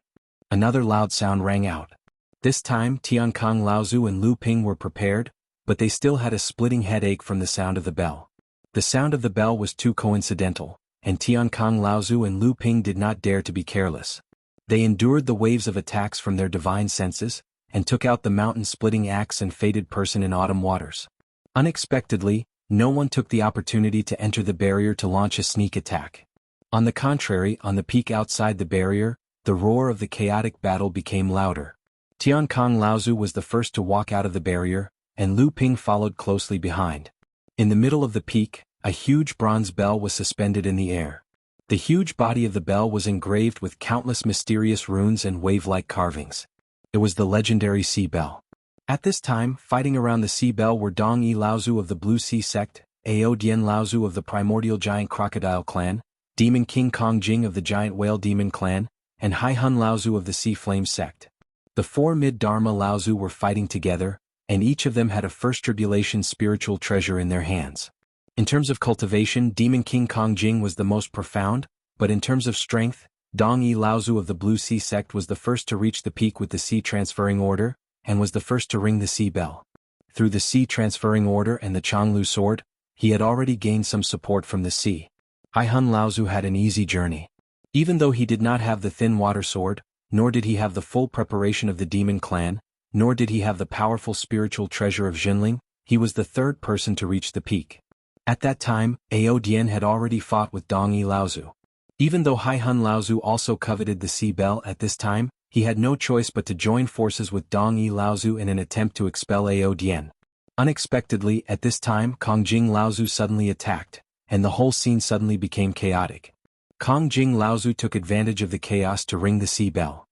Another loud sound rang out. This time Tian Kong Laozu and Lu Ping were prepared, but they still had a splitting headache from the sound of the bell. The sound of the bell was too coincidental, and Tian Kong Laozu and Lu Ping did not dare to be careless. They endured the waves of attacks from their divine senses, and took out the mountain-splitting axe and fated person in autumn waters. Unexpectedly, no one took the opportunity to enter the barrier to launch a sneak attack. On the contrary, on the peak outside the barrier, the roar of the chaotic battle became louder. Tian Kong Laozu was the first to walk out of the barrier, and Lu Ping followed closely behind. In the middle of the peak, a huge bronze bell was suspended in the air. The huge body of the bell was engraved with countless mysterious runes and wave-like carvings. It was the legendary Sea Bell. At this time, fighting around the Sea Bell were Dong Yi Laozu of the Blue Sea Sect, Ao Dian Laozu of the Primordial Giant Crocodile Clan, Demon King Kong Jing of the Giant Whale Demon Clan, and Hai Hun Laozu of the Sea Flame Sect. The four Mid-Dharma Laozu were fighting together, and each of them had a First Tribulation spiritual treasure in their hands. In terms of cultivation, Demon King Kong Jing was the most profound, but in terms of strength, Dong Yi Laozu of the Blue Sea Sect was the first to reach the peak with the Sea Transferring Order, and was the first to ring the Sea Bell. Through the Sea Transferring Order and the Changlu Sword, he had already gained some support from the sea. Hai Hun Laozu had an easy journey. Even though he did not have the Thin Water Sword, nor did he have the full preparation of the Demon Clan, nor did he have the powerful spiritual treasure of Jinling, he was the third person to reach the peak. At that time, Ao Dian had already fought with Dong Yi Laozu. Even though Hai Hun Laozu also coveted the Sea Bell at this time, he had no choice but to join forces with Dong Yi Laozu in an attempt to expel Ao Dian. Unexpectedly, at this time Kong Jing Laozu suddenly attacked, and the whole scene suddenly became chaotic. Kong Jing Laozu took advantage of the chaos to ring the Sea Bell.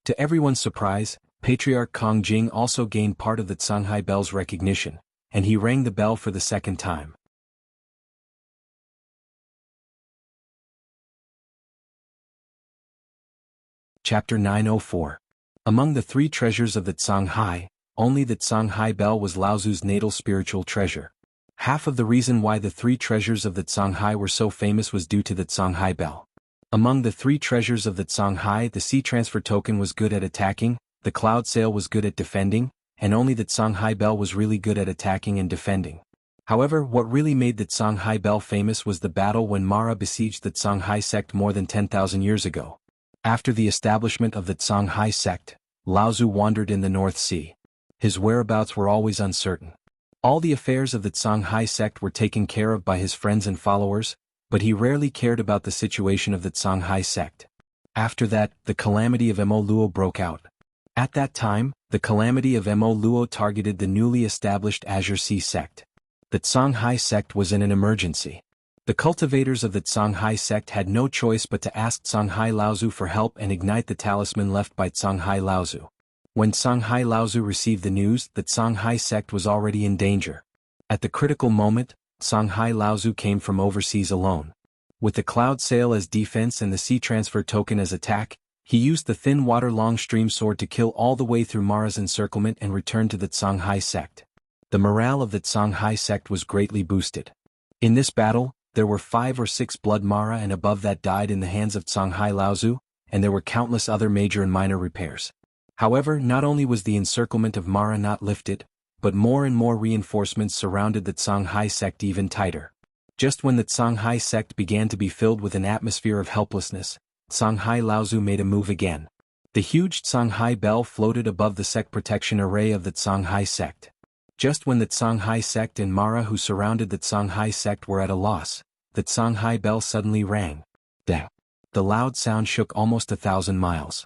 To everyone's surprise, Patriarch Kong Jing also gained part of the Canghai Bell's recognition, and he rang the bell for the second time. Chapter 904. Among the three treasures of the Canghai, only the Canghai Bell was Laozu's natal spiritual treasure. Half of the reason why the three treasures of the Canghai were so famous was due to the Canghai Bell. Among the three treasures of the Canghai, the Sea Transfer Token was good at attacking, the Cloud Sail was good at defending, and only the Canghai Bell was really good at attacking and defending. However, what really made the Canghai Bell famous was the battle when Mara besieged the Canghai sect more than 10,000 years ago. After the establishment of the Canghai sect, Laozu wandered in the North Sea. His whereabouts were always uncertain. All the affairs of the Canghai sect were taken care of by his friends and followers, but he rarely cared about the situation of the Canghai sect. After that, the calamity of Mo Luo broke out. At that time, the calamity of Mo Luo targeted the newly established Azure Sea sect. The Canghai sect was in an emergency. The cultivators of the Canghai sect had no choice but to ask Canghai Laozu for help and ignite the talisman left by Canghai Laozu. When Canghai Laozu received the news that Canghai sect was already in danger. At the critical moment, Canghai Laozu came from overseas alone. With the Cloud Sail as defense and the Sea Transfer Token as attack, he used the Thin Water Long Stream Sword to kill all the way through Mara's encirclement and return to the Canghai sect. The morale of the Canghai sect was greatly boosted. In this battle, there were 5 or 6 blood Mara and above that died in the hands of Canghai Laozu, and there were countless other major and minor repairs. However, not only was the encirclement of Mara not lifted, but more and more reinforcements surrounded the Songhai sect even tighter. Just when the Songhai sect began to be filled with an atmosphere of helplessness, Songhai Laozu made a move again. The huge Songhai bell floated above the sect protection array of the Songhai sect. Just when the Songhai sect and Mara who surrounded the Songhai sect were at a loss, the Songhai bell suddenly rang. The loud sound shook almost 1,000 miles.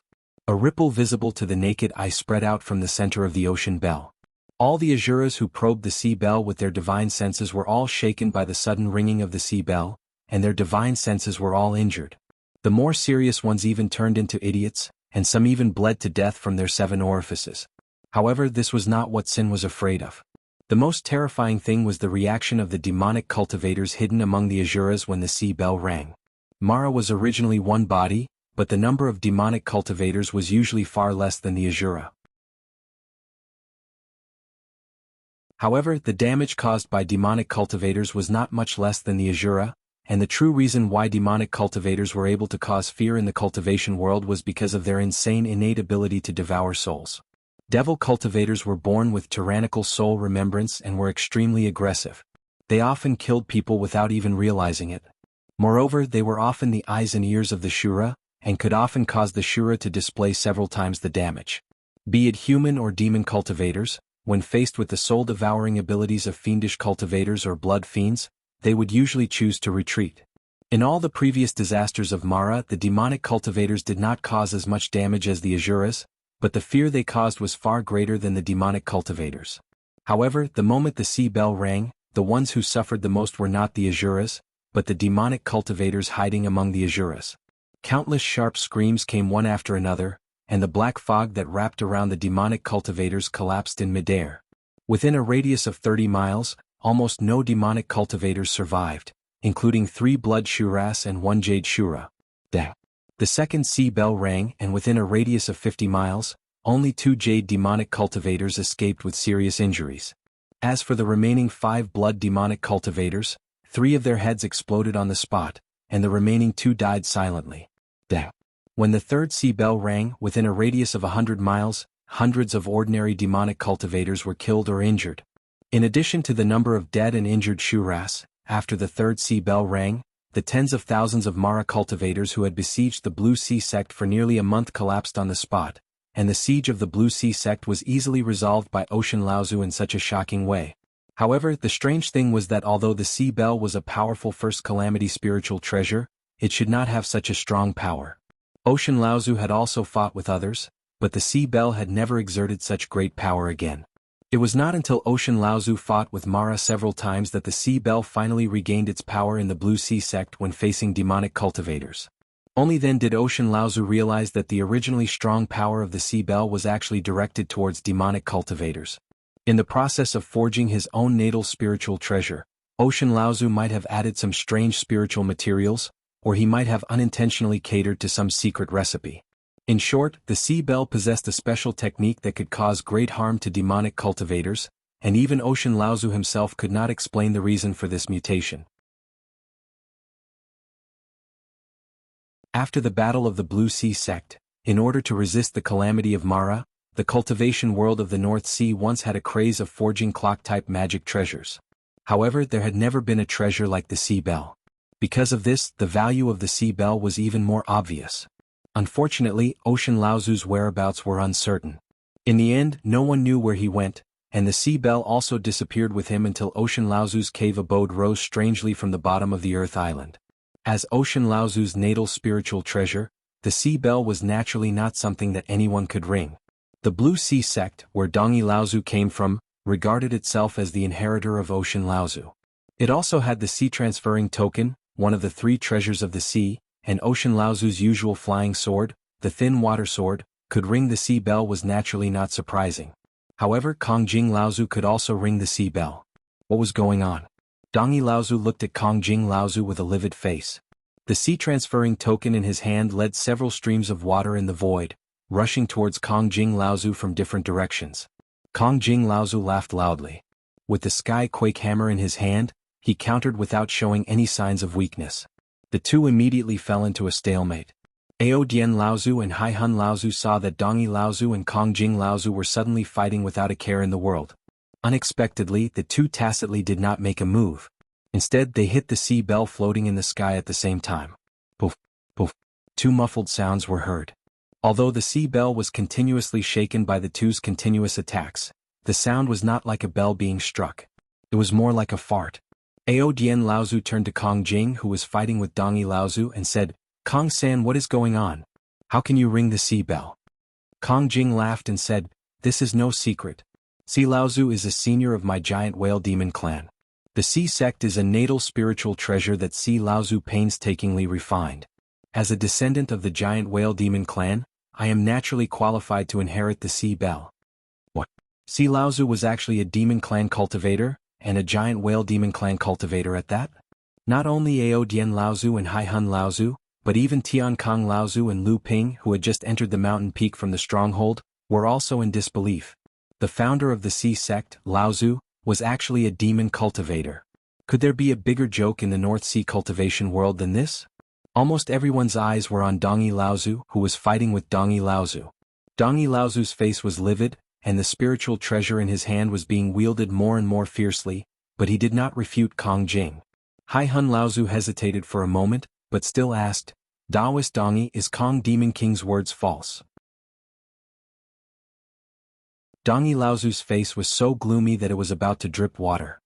A ripple visible to the naked eye spread out from the center of the ocean bell. All the Asuras who probed the sea bell with their divine senses were all shaken by the sudden ringing of the sea bell, and their divine senses were all injured. The more serious ones even turned into idiots, and some even bled to death from their 7 orifices. However, this was not what Sin was afraid of. The most terrifying thing was the reaction of the demonic cultivators hidden among the Asuras when the sea bell rang. Mara was originally one body, but the number of demonic cultivators was usually far less than the Asura. However, the damage caused by demonic cultivators was not much less than the Asura, and the true reason why demonic cultivators were able to cause fear in the cultivation world was because of their insane innate ability to devour souls. Devil cultivators were born with tyrannical soul remembrance and were extremely aggressive. They often killed people without even realizing it. Moreover, they were often the eyes and ears of the Shura, and could often cause the Shura to display several times the damage. Be it human or demon cultivators, when faced with the soul-devouring abilities of fiendish cultivators or blood fiends, they would usually choose to retreat. In all the previous disasters of Mara, the demonic cultivators did not cause as much damage as the Asuras, but the fear they caused was far greater than the demonic cultivators. However, the moment the sea bell rang, the ones who suffered the most were not the Asuras, but the demonic cultivators hiding among the Asuras. Countless sharp screams came one after another, and the black fog that wrapped around the demonic cultivators collapsed in midair. Within a radius of 30 miles, almost no demonic cultivators survived, including 3 blood Shuras and 1 jade Shura. The second sea bell rang, and within a radius of 50 miles, only 2 jade demonic cultivators escaped with serious injuries. As for the remaining 5 blood demonic cultivators, 3 of their heads exploded on the spot, and the remaining 2 died silently. When the third sea bell rang, within a radius of 100 miles, hundreds of ordinary demonic cultivators were killed or injured. In addition to the number of dead and injured Shuras, after the third sea bell rang, the tens of thousands of Mara cultivators who had besieged the Blue Sea sect for nearly a month collapsed on the spot, and the siege of the Blue Sea sect was easily resolved by Ocean Laozu in such a shocking way. However, the strange thing was that although the sea bell was a powerful first calamity spiritual treasure, it should not have such a strong power. Ocean Laozu had also fought with others, but the sea bell had never exerted such great power again. It was not until Ocean Laozu fought with Mara several times that the sea bell finally regained its power in the Blue Sea sect when facing demonic cultivators. Only then did Ocean Laozu realize that the originally strong power of the sea bell was actually directed towards demonic cultivators. In the process of forging his own natal spiritual treasure, Ocean Laozu might have added some strange spiritual materials, or he might have unintentionally catered to some secret recipe. In short, the sea bell possessed a special technique that could cause great harm to demonic cultivators, and even Ocean Laozu himself could not explain the reason for this mutation. After the Battle of the Blue Sea sect, in order to resist the calamity of Mara, the cultivation world of the North Sea once had a craze of forging clock-type magic treasures. However, there had never been a treasure like the sea bell. Because of this, the value of the sea bell was even more obvious. Unfortunately, Ocean Laozu's whereabouts were uncertain. In the end, no one knew where he went, and the sea bell also disappeared with him until Ocean Laozu's cave abode rose strangely from the bottom of the Earth Island. As Ocean Laozu's natal spiritual treasure, the sea bell was naturally not something that anyone could ring. The Blue Sea sect, where Dongi Laozu came from, regarded itself as the inheritor of Ocean Laozu. It also had the sea transferring token, one of the 3 treasures of the sea, and Ocean Laozu's usual flying sword, the thin water sword, could ring the sea bell was naturally not surprising. However, Kongjing Laozu could also ring the sea bell. What was going on? Dongi Laozu looked at Kongjing Laozu with a livid face. The sea transferring token in his hand led several streams of water in the void, rushing towards Kongjing Laozu from different directions. Kongjing Laozu laughed loudly. With the sky quake hammer in his hand, he countered without showing any signs of weakness. The two immediately fell into a stalemate. Ao Dian Laozu and Hai Hun Laozu saw that Dongi Laozu and Kong Jing Laozu were suddenly fighting without a care in the world. Unexpectedly, the two tacitly did not make a move. Instead, they hit the sea bell floating in the sky at the same time. Poof, poof. Two muffled sounds were heard. Although the sea bell was continuously shaken by the two's continuous attacks, the sound was not like a bell being struck. It was more like a fart. Ao Dian Laozu turned to Kong Jing, who was fighting with Dongi Laozu, and said, Kong San, what is going on? How can you ring the sea bell? Kong Jing laughed and said, this is no secret. Sea Laozu is a senior of my giant whale demon clan. The Sea sect is a natal spiritual treasure that Sea Laozu painstakingly refined. As a descendant of the giant whale demon clan, I am naturally qualified to inherit the sea bell. What? Sea Laozu was actually a demon clan cultivator, and a giant whale demon clan cultivator at that? Not only Ao Dian Laozu and Hai Hun Laozu, but even Tian Kong Laozu and Lu Ping, who had just entered the mountain peak from the stronghold, were also in disbelief. The founder of the Sea sect, Laozu, was actually a demon cultivator. Could there be a bigger joke in the North Sea cultivation world than this? Almost everyone's eyes were on Dongi Laozu, who was fighting with Dongi Laozu. Dongi Laozu's face was livid, and the spiritual treasure in his hand was being wielded more and more fiercely, but he did not refute Kong Jing. Hai Hun Laozu hesitated for a moment, but still asked, Daoist Dongi, is Kong Demon King's words false? Dongi Laozu's face was so gloomy that it was about to drip water.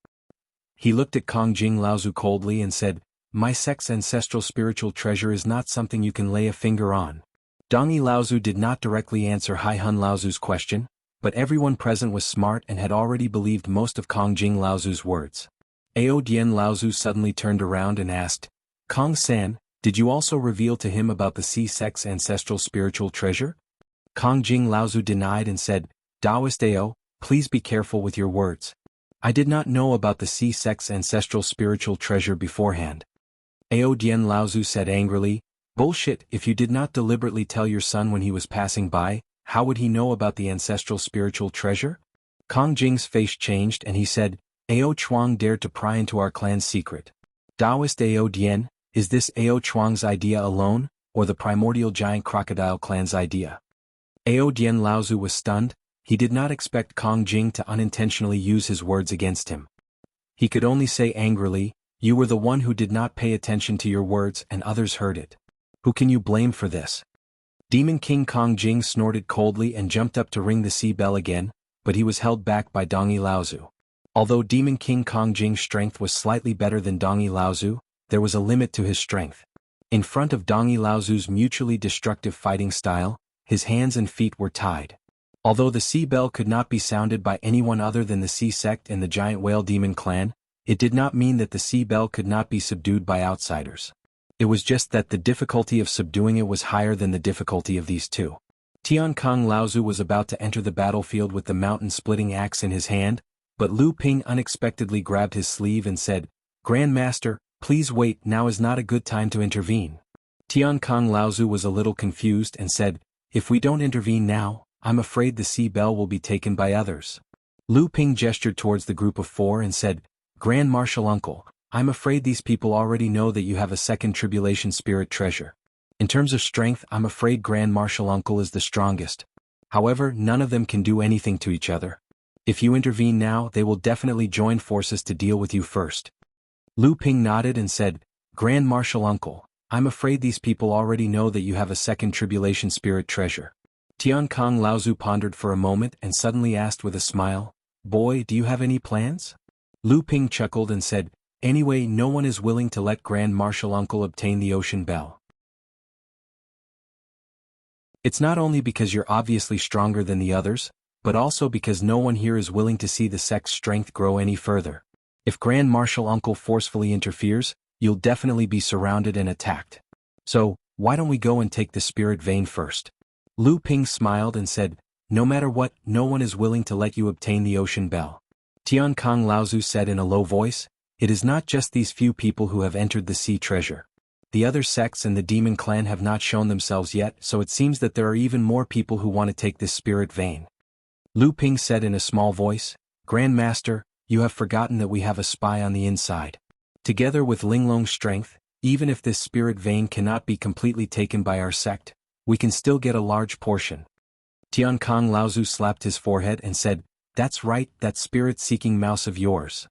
He looked at Kong Jing Laozu coldly and said, my sect's ancestral spiritual treasure is not something you can lay a finger on. Dongi Laozu did not directly answer Hai Hun Laozu's question, but everyone present was smart and had already believed most of Kong Jing Laozu's words. Ao Dian Laozu suddenly turned around and asked, Kong San, did you also reveal to him about the Sea sect's ancestral spiritual treasure? Kong Jing Laozu denied and said, Daoist Ao, please be careful with your words. I did not know about the Sea sect's ancestral spiritual treasure beforehand. Ao Dian Laozu said angrily, bullshit, if you did not deliberately tell your son when he was passing by, how would he know about the ancestral spiritual treasure? Kong Jing's face changed and he said, Ao Chuang dared to pry into our clan's secret. Daoist Ao Dian, is this Ao Chuang's idea alone, or the primordial giant crocodile clan's idea? Ao Dian Laozu was stunned. He did not expect Kong Jing to unintentionally use his words against him. He could only say angrily, you were the one who did not pay attention to your words and others heard it. Who can you blame for this? Demon King Kong Jing snorted coldly and jumped up to ring the sea bell again, but he was held back by Dongi Laozu. Although Demon King Kong Jing's strength was slightly better than Dongi Laozu, there was a limit to his strength. In front of Dongi Laozu's mutually destructive fighting style, his hands and feet were tied. Although the sea bell could not be sounded by anyone other than the Sea sect and the giant whale demon clan, it did not mean that the sea bell could not be subdued by outsiders. It was just that the difficulty of subduing it was higher than the difficulty of these two. Tian Kong Laozu was about to enter the battlefield with the mountain-splitting axe in his hand, but Lu Ping unexpectedly grabbed his sleeve and said, Grand Master, please wait, now is not a good time to intervene. Tian Kong Laozu was a little confused and said, if we don't intervene now, I'm afraid the sea bell will be taken by others. Lu Ping gestured towards the group of four and said, Grand Marshal Uncle, I'm afraid these people already know that you have a second tribulation spirit treasure. In terms of strength, I'm afraid Grand Marshal Uncle is the strongest. However, none of them can do anything to each other. If you intervene now, they will definitely join forces to deal with you first. Lu Ping nodded and said, Grand Marshal Uncle, I'm afraid these people already know that you have a second tribulation spirit treasure. Tian Kong Laozu pondered for a moment and suddenly asked with a smile, Boy, do you have any plans? Lu Ping chuckled and said, Anyway, no one is willing to let Grand Marshal Uncle obtain the ocean bell. It's not only because you're obviously stronger than the others, but also because no one here is willing to see the sect's strength grow any further. If Grand Marshal Uncle forcefully interferes, you'll definitely be surrounded and attacked. So, why don't we go and take the spirit vein first? Lu Ping smiled and said, No matter what, no one is willing to let you obtain the ocean bell. Tian Kong Laozu said in a low voice, It is not just these few people who have entered the sea treasure. The other sects and the demon clan have not shown themselves yet, so it seems that there are even more people who want to take this spirit vein. Lu Ping said in a small voice, Grand Master, you have forgotten that we have a spy on the inside. Together with Linglong's strength, even if this spirit vein cannot be completely taken by our sect, we can still get a large portion. Tiankang Laozu slapped his forehead and said, "That's right, that spirit-seeking mouse of yours."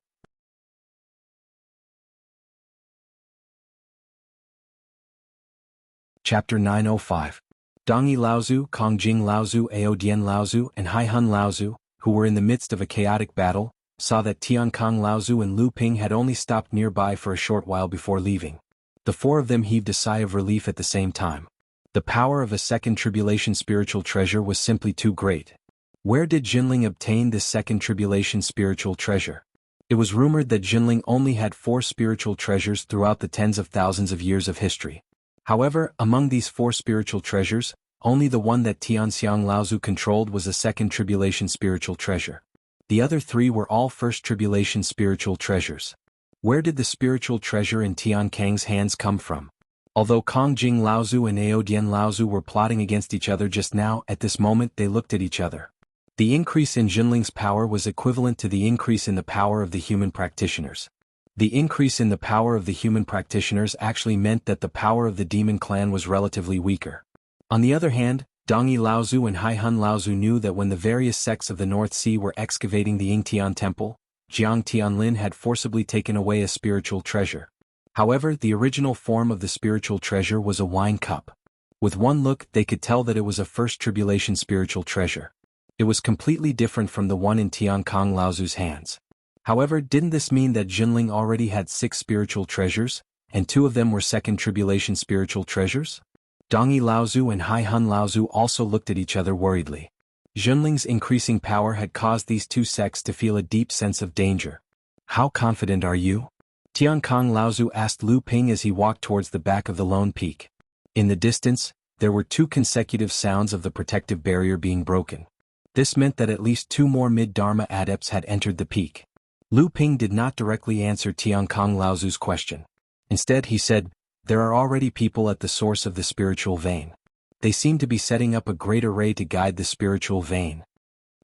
Chapter 905. Dongyi Laozu, Kongjing Laozu, Aodian Laozu, and Haihun Laozu, who were in the midst of a chaotic battle, saw that Tiankang Laozu and Lu Ping had only stopped nearby for a short while before leaving. The four of them heaved a sigh of relief at the same time. The power of a second tribulation spiritual treasure was simply too great. Where did Jinling obtain this second tribulation spiritual treasure? It was rumored that Jinling only had 4 spiritual treasures throughout the tens of thousands of years of history. However, among these 4 spiritual treasures, only the one that Tianxiang Laozu controlled was a second tribulation spiritual treasure. The other 3 were all first tribulation spiritual treasures. Where did the spiritual treasure in Tiankang's hands come from? Although Kongjing Laozu and Aodian Laozu were plotting against each other just now, at this moment they looked at each other. The increase in Jinling's power was equivalent to the increase in the power of the human practitioners. The increase in the power of the human practitioners actually meant that the power of the demon clan was relatively weaker. On the other hand, Dongyi Laozu and Haihun Laozu knew that when the various sects of the North Sea were excavating the Yingtian temple, Jiang Tianlin had forcibly taken away a spiritual treasure. However, the original form of the spiritual treasure was a wine cup. With one look, they could tell that it was a first tribulation spiritual treasure. It was completely different from the one in Tiankang Laozu's hands. However, didn't this mean that Jinling already had 6 spiritual treasures, and 2 of them were second tribulation spiritual treasures? Dongyi Laozu and Haihun Laozu also looked at each other worriedly. Jinling's increasing power had caused these 2 sects to feel a deep sense of danger. "How confident are you?" Tiankang Laozu asked Lu Ping as he walked towards the back of the lone peak. In the distance, there were 2 consecutive sounds of the protective barrier being broken. This meant that at least 2 more mid-Dharma adepts had entered the peak. Lu Ping did not directly answer Tiankang Laozu's question. Instead he said, "There are already people at the source of the spiritual vein. They seem to be setting up a great array to guide the spiritual vein."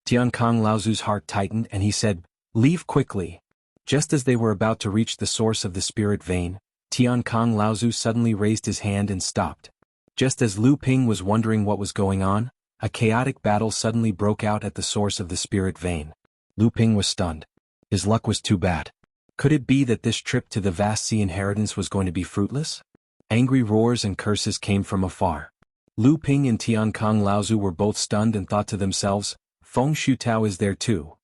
Tiankang Laozu's heart tightened and he said, "Leave quickly." Just as they were about to reach the source of the spirit vein, Tiankang Laozu suddenly raised his hand and stopped. Just as Lu Ping was wondering what was going on, a chaotic battle suddenly broke out at the source of the spirit vein. Lu Ping was stunned. His luck was too bad. Could it be that this trip to the vast sea inheritance was going to be fruitless? Angry roars and curses came from afar. Lu Ping and Tiankang Laozu were both stunned and thought to themselves, "Feng Shutao is there too."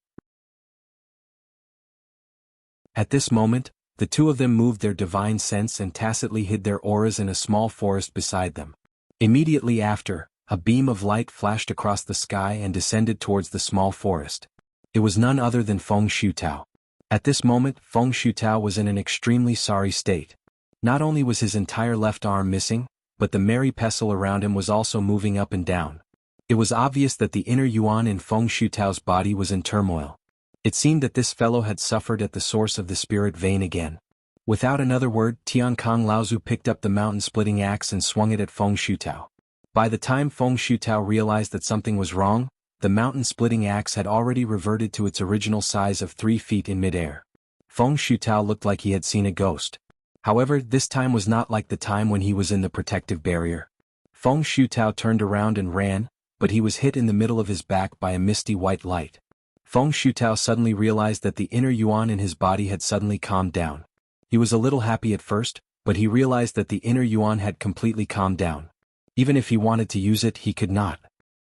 At this moment, the 2 of them moved their divine sense and tacitly hid their auras in a small forest beside them. Immediately after, a beam of light flashed across the sky and descended towards the small forest. It was none other than Feng Shutao. At this moment, Feng Shutao was in an extremely sorry state. Not only was his entire left arm missing, but the merry pestle around him was also moving up and down. It was obvious that the inner yuan in Feng Shutao's body was in turmoil. It seemed that this fellow had suffered at the source of the spirit vein again. Without another word, Tiankang Laozu picked up the mountain-splitting axe and swung it at Feng Shutao. By the time Feng Shutao realized that something was wrong, the mountain-splitting axe had already reverted to its original size of 3 feet in midair. Feng Shutao looked like he had seen a ghost. However, this time was not like the time when he was in the protective barrier. Feng Shutao turned around and ran, but he was hit in the middle of his back by a misty white light. Feng Shutao suddenly realized that the inner yuan in his body had suddenly calmed down. He was a little happy at first, but he realized that the inner yuan had completely calmed down. Even if he wanted to use it, he could not.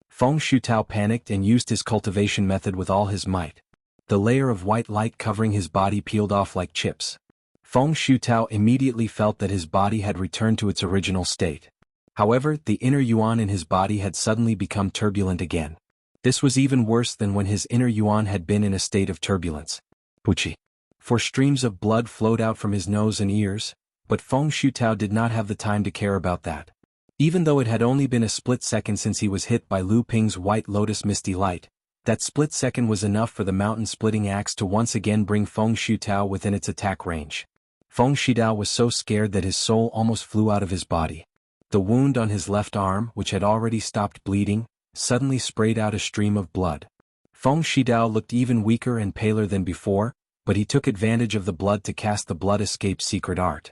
Feng Shutao panicked and used his cultivation method with all his might. The layer of white light covering his body peeled off like chips. Feng Shutao immediately felt that his body had returned to its original state. However, the inner yuan in his body had suddenly become turbulent again. This was even worse than when his inner yuan had been in a state of turbulence. Puchi. For streams of blood flowed out from his nose and ears, but Feng Shutao did not have the time to care about that. Even though it had only been a split second since he was hit by Lu Ping's white lotus misty light, that split second was enough for the mountain-splitting axe to once again bring Feng Shutao within its attack range. Feng Shutao was so scared that his soul almost flew out of his body. The wound on his left arm, which had already stopped bleeding, suddenly sprayed out a stream of blood. Feng Shutao looked even weaker and paler than before, but he took advantage of the blood to cast the blood escape secret art.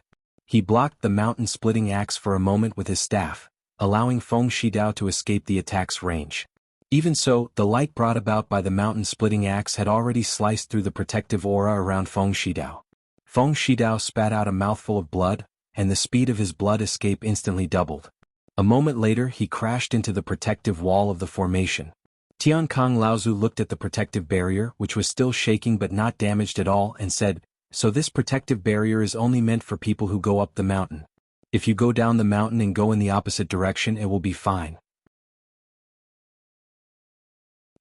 He blocked the mountain-splitting axe for a moment with his staff, allowing Feng Shidao to escape the attack's range. Even so, the light brought about by the mountain-splitting axe had already sliced through the protective aura around Feng Shidao. Feng Shidao spat out a mouthful of blood, and the speed of his blood escape instantly doubled. A moment later he crashed into the protective wall of the formation. Tiankong Laozu looked at the protective barrier, which was still shaking but not damaged at all, and said, "So this protective barrier is only meant for people who go up the mountain. If you go down the mountain and go in the opposite direction, it will be fine."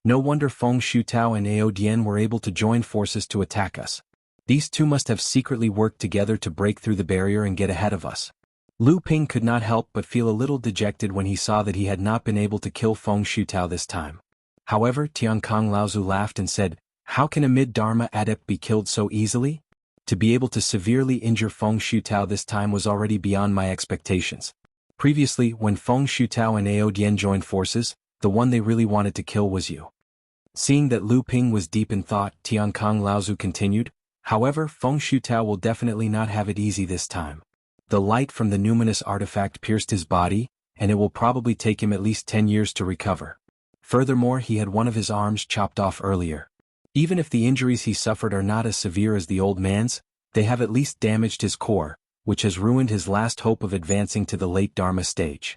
No wonder Feng Shutao and Aodian were able to join forces to attack us. These two must have secretly worked together to break through the barrier and get ahead of us. Lu Ping could not help but feel a little dejected when he saw that he had not been able to kill Feng Shutao this time. However, Tiankong Laozu laughed and said, "How can a mid-Dharma adept be killed so easily? To be able to severely injure Feng Shutao this time was already beyond my expectations. Previously, when Feng Shutao and Aodian joined forces, the one they really wanted to kill was you." Seeing that Lu Ping was deep in thought, Tiankong Laozu continued, "However, Feng Shutao will definitely not have it easy this time. The light from the numinous artifact pierced his body, and it will probably take him at least 10 years to recover. Furthermore, he had one of his arms chopped off earlier. Even if the injuries he suffered are not as severe as the old man's, they have at least damaged his core, which has ruined his last hope of advancing to the late Dharma stage."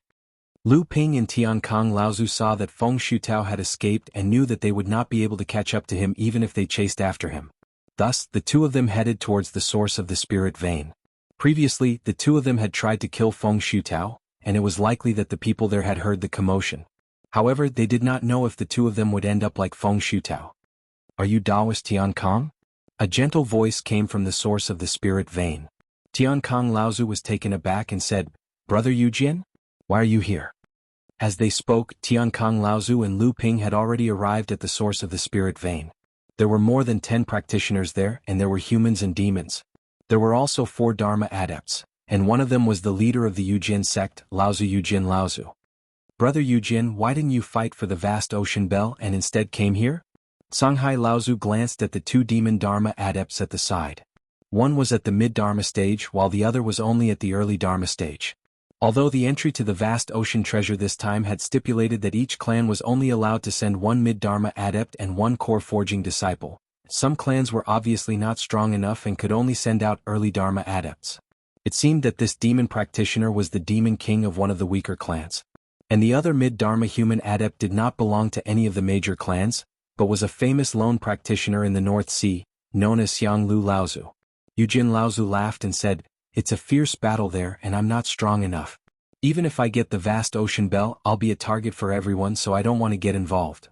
Lu Ping and Tiankong Laozu saw that Feng Shutao had escaped and knew that they would not be able to catch up to him even if they chased after him. Thus, the two of them headed towards the source of the spirit vein. Previously, the two of them had tried to kill Feng Shutao, and it was likely that the people there had heard the commotion. However, they did not know if the two of them would end up like Feng Shutao. "Are you Taoist Tiankong?" A gentle voice came from the source of the spirit vein. Tiankong Laozu was taken aback and said, "Brother Yujin? Why are you here?" As they spoke, Tiankong Laozu and Lu Ping had already arrived at the source of the spirit vein. There were more than 10 practitioners there, and there were humans and demons. There were also 4 Dharma adepts, and one of them was the leader of the Yujin sect, Laozu Yujin Laozu. "Brother Yujin, why didn't you fight for the vast ocean bell and instead came here?" Songhai Laozu glanced at the 2 demon Dharma adepts at the side. One was at the mid-Dharma stage while the other was only at the early Dharma stage. Although the entry to the vast ocean treasure this time had stipulated that each clan was only allowed to send 1 mid-Dharma adept and 1 core forging disciple, some clans were obviously not strong enough and could only send out early Dharma adepts. It seemed that this demon practitioner was the demon king of one of the weaker clans. And the other mid-Dharma human adept did not belong to any of the major clans, but was a famous lone practitioner in the North Sea, known as Xianglu Laozu. Yujin Laozu laughed and said, "It's a fierce battle there and I'm not strong enough. Even if I get the vast ocean bell, I'll be a target for everyone, so I don't want to get involved."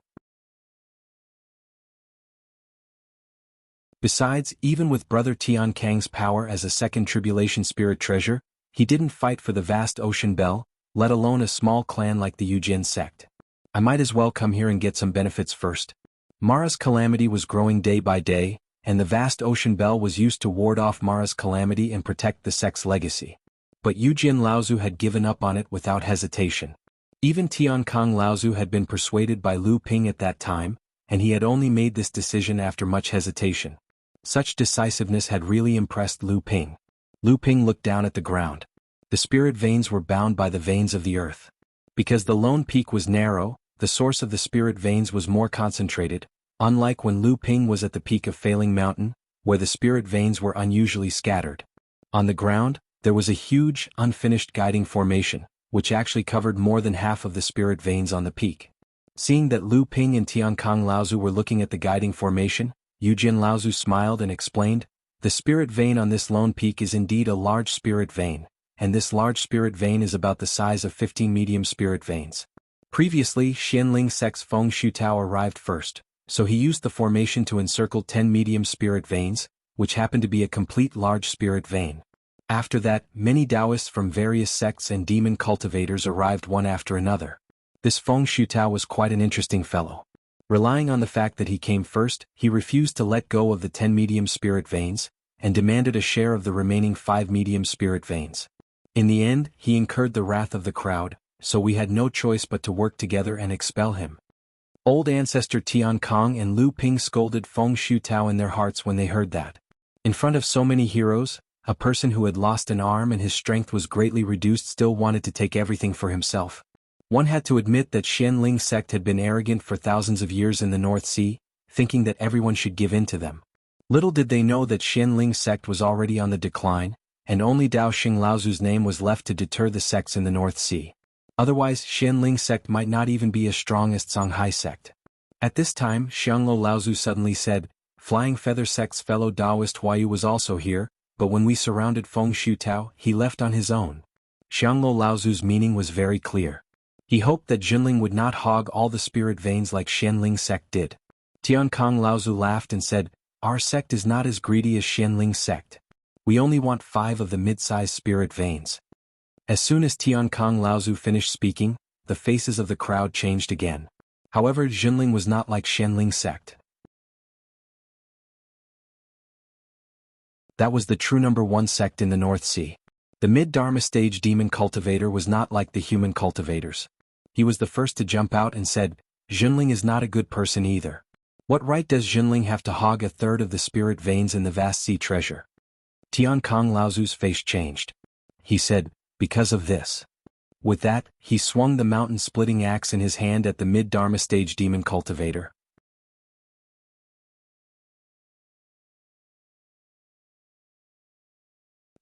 Besides, even with Brother Tian Kang's power as a second tribulation spirit treasure, he didn't fight for the vast ocean bell, let alone a small clan like the Yujin sect. "I might as well come here and get some benefits first." Mara's calamity was growing day by day, and the vast ocean bell was used to ward off Mara's calamity and protect the sect's legacy. But Yujin Laozu had given up on it without hesitation. Even Tiankong Laozu had been persuaded by Lu Ping at that time, and he had only made this decision after much hesitation. Such decisiveness had really impressed Lu Ping. Lu Ping looked down at the ground. The spirit veins were bound by the veins of the earth. Because the lone peak was narrow, the source of the spirit veins was more concentrated, unlike when Lu Ping was at the peak of Failing Mountain, where the spirit veins were unusually scattered. On the ground, there was a huge, unfinished guiding formation, which actually covered more than half of the spirit veins on the peak. Seeing that Lu Ping and Tiankong Laozu were looking at the guiding formation, Yujin Laozu smiled and explained, "The spirit vein on this lone peak is indeed a large spirit vein, and this large spirit vein is about the size of 15 medium spirit veins." Previously, Xianling sect's Feng Shutao arrived first, so he used the formation to encircle 10 medium spirit veins, which happened to be a complete large spirit vein. After that, many Taoists from various sects and demon cultivators arrived one after another. This Feng Shutao was quite an interesting fellow. Relying on the fact that he came first, he refused to let go of the 10 medium spirit veins, and demanded a share of the remaining 5 medium spirit veins. In the end, he incurred the wrath of the crowd, so we had no choice but to work together and expel him. Old ancestor Tian Kong and Lu Ping scolded Feng Shutao in their hearts when they heard that. In front of so many heroes, a person who had lost an arm and his strength was greatly reduced still wanted to take everything for himself. One had to admit that Xianling sect had been arrogant for thousands of years in the North Sea, thinking that everyone should give in to them. Little did they know that Xianling sect was already on the decline, and only Dao Xing Laozu's name was left to deter the sects in the North Sea. Otherwise, Xianling sect might not even be as strong as Songhai sect. At this time, Xianglo Laozu suddenly said, "Flying Feather sect's fellow Taoist Huayu was also here, but when we surrounded Feng Shutao, he left on his own." Xianglo Laozu's meaning was very clear. He hoped that Jinling would not hog all the spirit veins like Xianling sect did. Tiankong Laozu laughed and said, "Our sect is not as greedy as Xianling sect. We only want 5 of the mid-sized spirit veins." As soon as Tiankong Laozu finished speaking, the faces of the crowd changed again. However, Jinling was not like Xianling sect. That was the true number 1 sect in the North Sea. The mid-Dharma stage demon cultivator was not like the human cultivators. He was the first to jump out and said, "Jinling is not a good person either. What right does Jinling have to hog a third of the spirit veins in the vast sea treasure?" Tiankong Laozu's face changed. He said, "Because of this." With that, he swung the mountain-splitting axe in his hand at the mid-Dharma stage demon cultivator.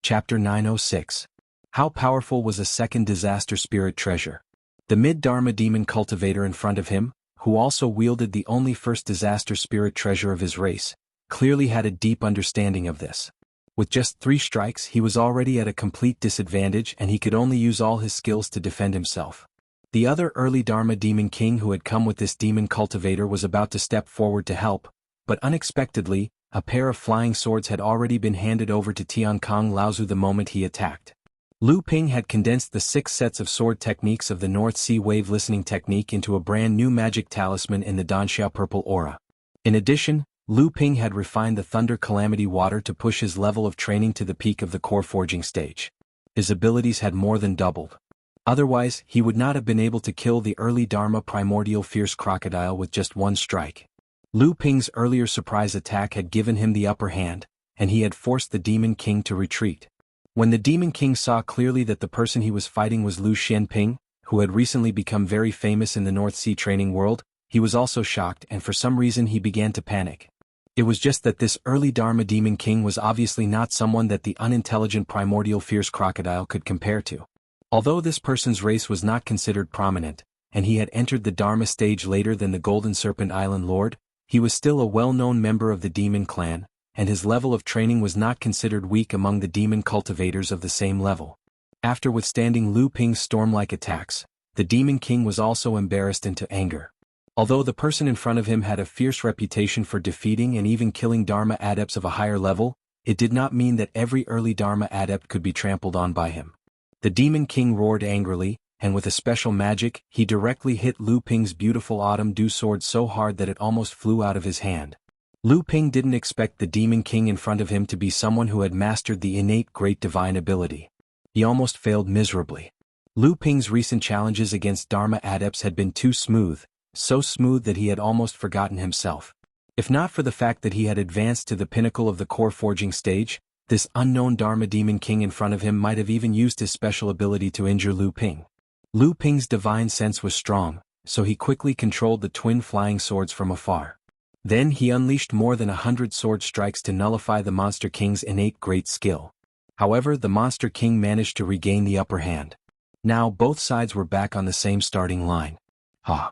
Chapter 906. How powerful was a second disaster spirit treasure? The mid-Dharma demon cultivator in front of him, who also wielded the only first disaster spirit treasure of his race, clearly had a deep understanding of this. With just 3 strikes he was already at a complete disadvantage and he could only use all his skills to defend himself. The other early Dharma demon king who had come with this demon cultivator was about to step forward to help, but unexpectedly, a pair of flying swords had already been handed over to Tiankong Laozu the moment he attacked. Lu Ping had condensed the 6 sets of sword techniques of the North Sea wave listening technique into a brand new magic talisman in the Danxia purple aura. In addition, Lu Ping had refined the Thunder Calamity Water to push his level of training to the peak of the core forging stage. His abilities had more than doubled. Otherwise, he would not have been able to kill the early Dharma primordial fierce crocodile with just 1 strike. Lu Ping's earlier surprise attack had given him the upper hand, and he had forced the Demon King to retreat. When the Demon King saw clearly that the person he was fighting was Lu Xianping, who had recently become very famous in the North Sea training world, he was also shocked and for some reason he began to panic. It was just that this early Dharma Demon King was obviously not someone that the unintelligent primordial fierce crocodile could compare to. Although this person's race was not considered prominent, and he had entered the Dharma stage later than the Golden Serpent Island Lord, he was still a well-known member of the Demon Clan, and his level of training was not considered weak among the demon cultivators of the same level. After withstanding Lu Ping's storm-like attacks, the Demon King was also embarrassed into anger. Although the person in front of him had a fierce reputation for defeating and even killing Dharma adepts of a higher level, it did not mean that every early Dharma adept could be trampled on by him. The Demon King roared angrily, and with a special magic, he directly hit Lu Ping's beautiful Autumn Dew sword so hard that it almost flew out of his hand. Lu Ping didn't expect the Demon King in front of him to be someone who had mastered the innate great divine ability. He almost failed miserably. Lu Ping's recent challenges against Dharma adepts had been too smooth, so smooth that he had almost forgotten himself. If not for the fact that he had advanced to the pinnacle of the core forging stage, this unknown Dharma Demon King in front of him might have even used his special ability to injure Lu Ping. Lu Ping's divine sense was strong, so he quickly controlled the twin flying swords from afar. Then he unleashed more than 100 sword strikes to nullify the Monster King's innate great skill. However, the Monster King managed to regain the upper hand. Now both sides were back on the same starting line. Ha!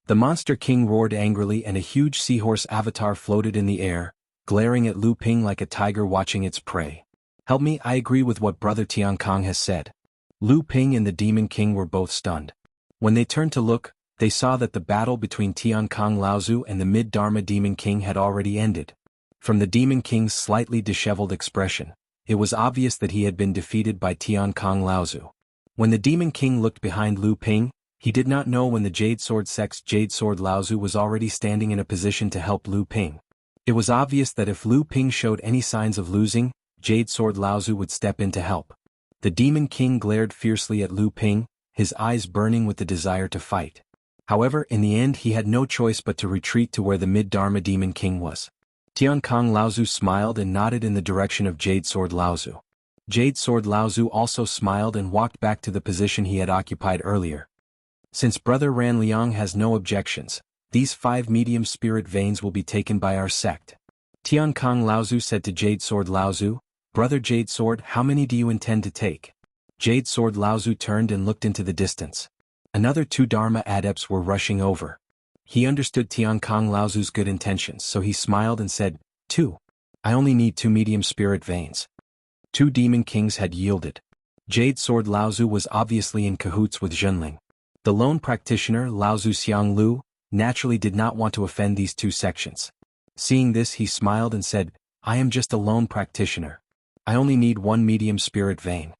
The Monster King roared angrily and a huge seahorse avatar floated in the air, glaring at Lu Ping like a tiger watching its prey. "Help me, I agree with what Brother Tiankong has said." Lu Ping and the Demon King were both stunned. When they turned to look, they saw that the battle between Tiankong Laozu and the mid-Dharma Demon King had already ended. From the Demon King's slightly disheveled expression, it was obvious that he had been defeated by Tiankong Laozu. When the Demon King looked behind Lu Ping, he did not know when the Jade Sword sect's Jade Sword Laozu was already standing in a position to help Lu Ping. It was obvious that if Lu Ping showed any signs of losing, Jade Sword Laozu would step in to help. The Demon King glared fiercely at Lu Ping, his eyes burning with the desire to fight. However, in the end he had no choice but to retreat to where the mid-Dharma Demon King was. Tiankong Laozu smiled and nodded in the direction of Jade Sword Laozu. Jade Sword Laozu also smiled and walked back to the position he had occupied earlier. Since Brother Ran Liang has no objections, these 5 medium spirit veins will be taken by our sect. Tiankong Laozu said to Jade Sword Laozu, Brother Jade Sword, how many do you intend to take? Jade Sword Laozu turned and looked into the distance. Another 2 Dharma adepts were rushing over. He understood Tiankong Laozu's good intentions, so he smiled and said, 2. I only need 2 medium spirit veins. 2 demon kings had yielded. Jade Sword Laozu was obviously in cahoots with Zhenling. The lone practitioner Laozu Xianglu naturally did not want to offend these 2 sections. Seeing this, he smiled and said, I am just a lone practitioner. I only need 1 medium spirit vein.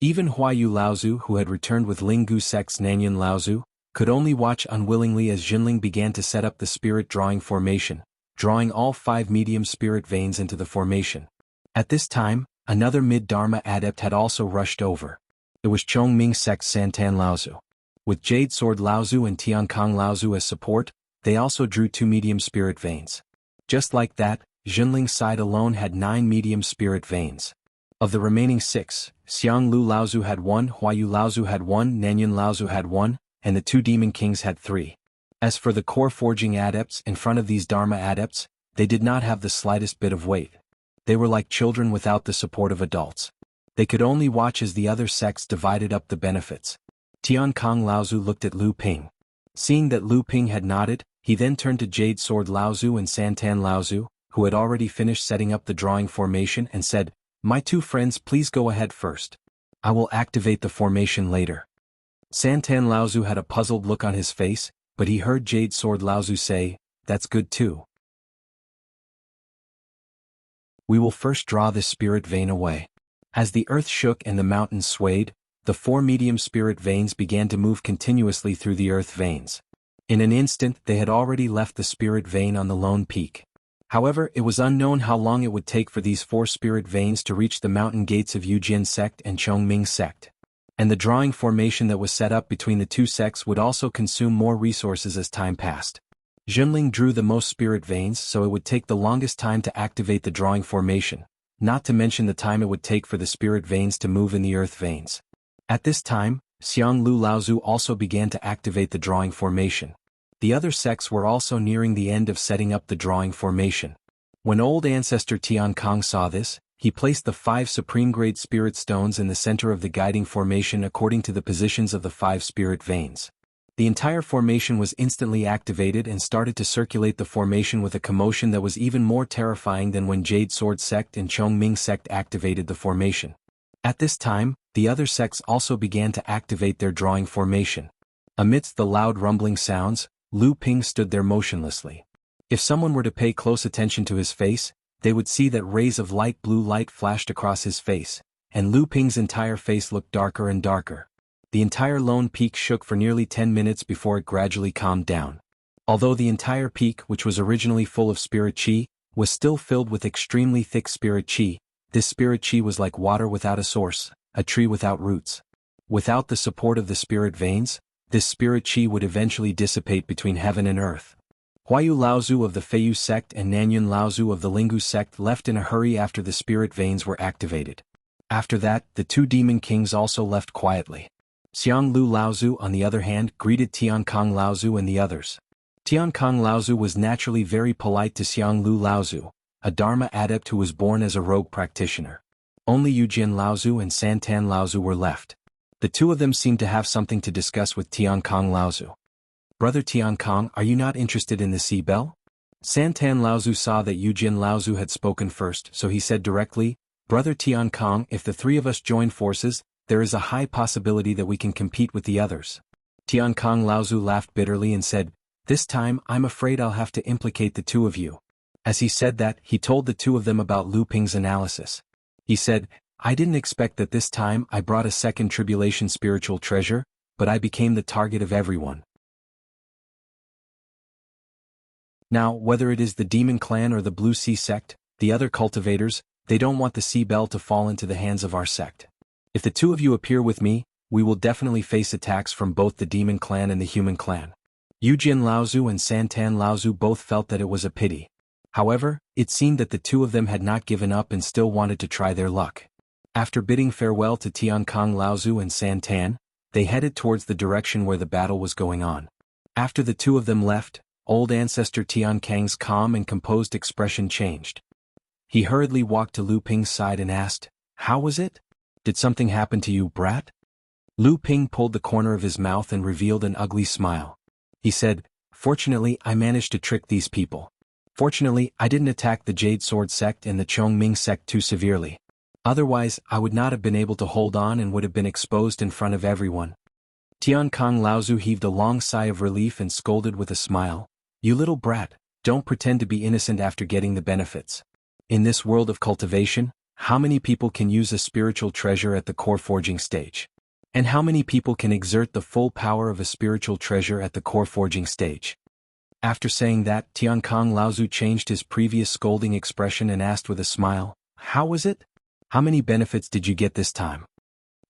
Even Huayu Laozu, who had returned with Linggu sect's Nanyan Laozu, could only watch unwillingly as Jinling began to set up the spirit drawing formation, drawing all 5 medium spirit veins into the formation. At this time, another mid-Dharma adept had also rushed over. It was Chongming sect's Santan Laozu. With Jade Sword Laozu and Tiankong Laozu as support, they also drew 2 medium spirit veins. Just like that, Jinling's side alone had 9 medium spirit veins. Of the remaining 6, Xianglu Laozu had 1, Huayu Laozu had 1, Nanyan Laozu had 1, and the 2 demon kings had 3. As for the core forging adepts in front of these Dharma adepts, they did not have the slightest bit of weight. They were like children without the support of adults. They could only watch as the other sects divided up the benefits. Tiankong Laozu looked at Lu Ping. Seeing that Lu Ping had nodded, he then turned to Jade Sword Laozu and Santan Laozu, who had already finished setting up the drawing formation, and said, My 2 friends, please go ahead first. I will activate the formation later. Santan Laozu had a puzzled look on his face, but he heard Jade Sword Laozu say, That's good too. We will first draw this spirit vein away. As the earth shook and the mountains swayed, the 4 medium spirit veins began to move continuously through the earth veins. In an instant they had already left the spirit vein on the lone peak. However, it was unknown how long it would take for these 4 spirit veins to reach the mountain gates of Yujian sect and Chongming sect. And the drawing formation that was set up between the 2 sects would also consume more resources as time passed. Zhenling drew the most spirit veins, so it would take the longest time to activate the drawing formation, not to mention the time it would take for the spirit veins to move in the earth veins. At this time, Xianglu Laozu also began to activate the drawing formation. The other sects were also nearing the end of setting up the drawing formation. When old ancestor Tiankong saw this, he placed the 5 supreme-grade spirit stones in the center of the guiding formation according to the positions of the 5 spirit veins. The entire formation was instantly activated and started to circulate the formation with a commotion that was even more terrifying than when Jade Sword sect and Chongming sect activated the formation. At this time, the other sects also began to activate their drawing formation. Amidst the loud rumbling sounds, Lu Ping stood there motionlessly. If someone were to pay close attention to his face, they would see that rays of light blue light flashed across his face, and Lu Ping's entire face looked darker and darker. The entire lone peak shook for nearly 10 minutes before it gradually calmed down. Although the entire peak, which was originally full of spirit chi, was still filled with extremely thick spirit chi, this spirit chi was like water without a source, a tree without roots. Without the support of the spirit veins, this spirit chi would eventually dissipate between heaven and earth. Huayu Laozu of the Feiyu sect and Nanyan Laozu of the Linggu sect left in a hurry after the spirit veins were activated. After that, the 2 demon kings also left quietly. Xianglu Laozu, on the other hand, greeted Tiankong Laozu and the others. Tiankong Laozu was naturally very polite to Xianglu Laozu, a Dharma adept who was born as a rogue practitioner. Only Yujian Laozu and Santan Laozu were left. The 2 of them seemed to have something to discuss with Tiankong Laozu. Brother Tiankong, are you not interested in the sea bell? Santan Laozu saw that Yujian Laozu had spoken first, so he said directly, Brother Tiankong, if the 3 of us join forces, there is a high possibility that we can compete with the others. Tiankong Laozu laughed bitterly and said, This time I'm afraid I'll have to implicate the 2 of you. As he said that, he told the 2 of them about Lu Ping's analysis. He said, I didn't expect that this time I brought a second tribulation spiritual treasure, but I became the target of everyone. Now, whether it is the Demon Clan or the Blue Sea sect, the other cultivators, they don't want the Sea Bell to fall into the hands of our sect. If the 2 of you appear with me, we will definitely face attacks from both the Demon Clan and the Human Clan. Yujian Laozu and Santan Laozu both felt that it was a pity. However, it seemed that the two of them had not given up and still wanted to try their luck. After bidding farewell to Tiankong Laozu and San Tan, they headed towards the direction where the battle was going on. After the two of them left, old ancestor Tiankang's calm and composed expression changed. He hurriedly walked to Lu Ping's side and asked, "How was it? Did something happen to you, brat?" Lu Ping pulled the corner of his mouth and revealed an ugly smile. He said, "Fortunately, I managed to trick these people. Fortunately, I didn't attack the Jade Sword sect and the Chongming sect too severely. Otherwise, I would not have been able to hold on and would have been exposed in front of everyone." Tiankong Laozu heaved a long sigh of relief and scolded with a smile, "You little brat, don't pretend to be innocent after getting the benefits. In this world of cultivation, how many people can use a spiritual treasure at the core forging stage? And how many people can exert the full power of a spiritual treasure at the core forging stage?" After saying that, Tiankong Laozu changed his previous scolding expression and asked with a smile, "How was it? How many benefits did you get this time?"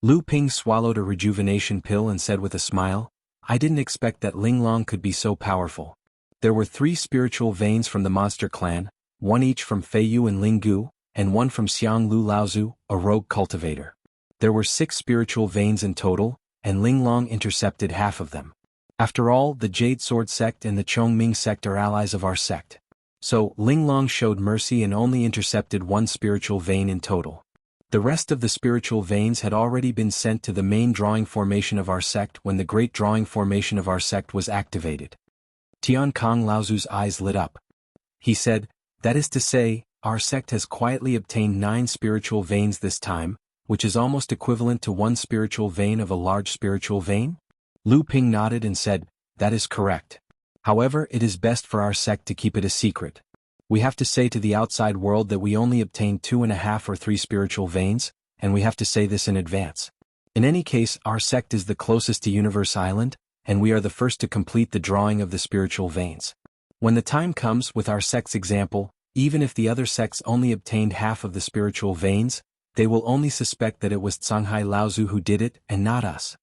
Lu Ping swallowed a rejuvenation pill and said with a smile, "I didn't expect that Linglong could be so powerful. There were 3 spiritual veins from the monster clan, 1 each from Feiyu and Linggu, and 1 from Xiang Lu Laozu, a rogue cultivator. There were 6 spiritual veins in total, and Linglong intercepted half of them. After all, the Jade Sword sect and the Chongming sect are allies of our sect. So, Linglong showed mercy and only intercepted 1 spiritual vein in total. The rest of the spiritual veins had already been sent to the main drawing formation of our sect when the great drawing formation of our sect was activated." Tiankong Laozu's eyes lit up. He said, "That is to say, our sect has quietly obtained 9 spiritual veins this time, which is almost equivalent to 1 spiritual vein of a large spiritual vein?" Lu Ping nodded and said, "That is correct. However, it is best for our sect to keep it a secret. We have to say to the outside world that we only obtained 2.5 or 3 spiritual veins, and we have to say this in advance. In any case, our sect is the closest to Universe Island, and we are the first to complete the drawing of the spiritual veins. When the time comes, with our sect's example, even if the other sects only obtained half of the spiritual veins, they will only suspect that it was Tsanghai Laozu who did it and not us."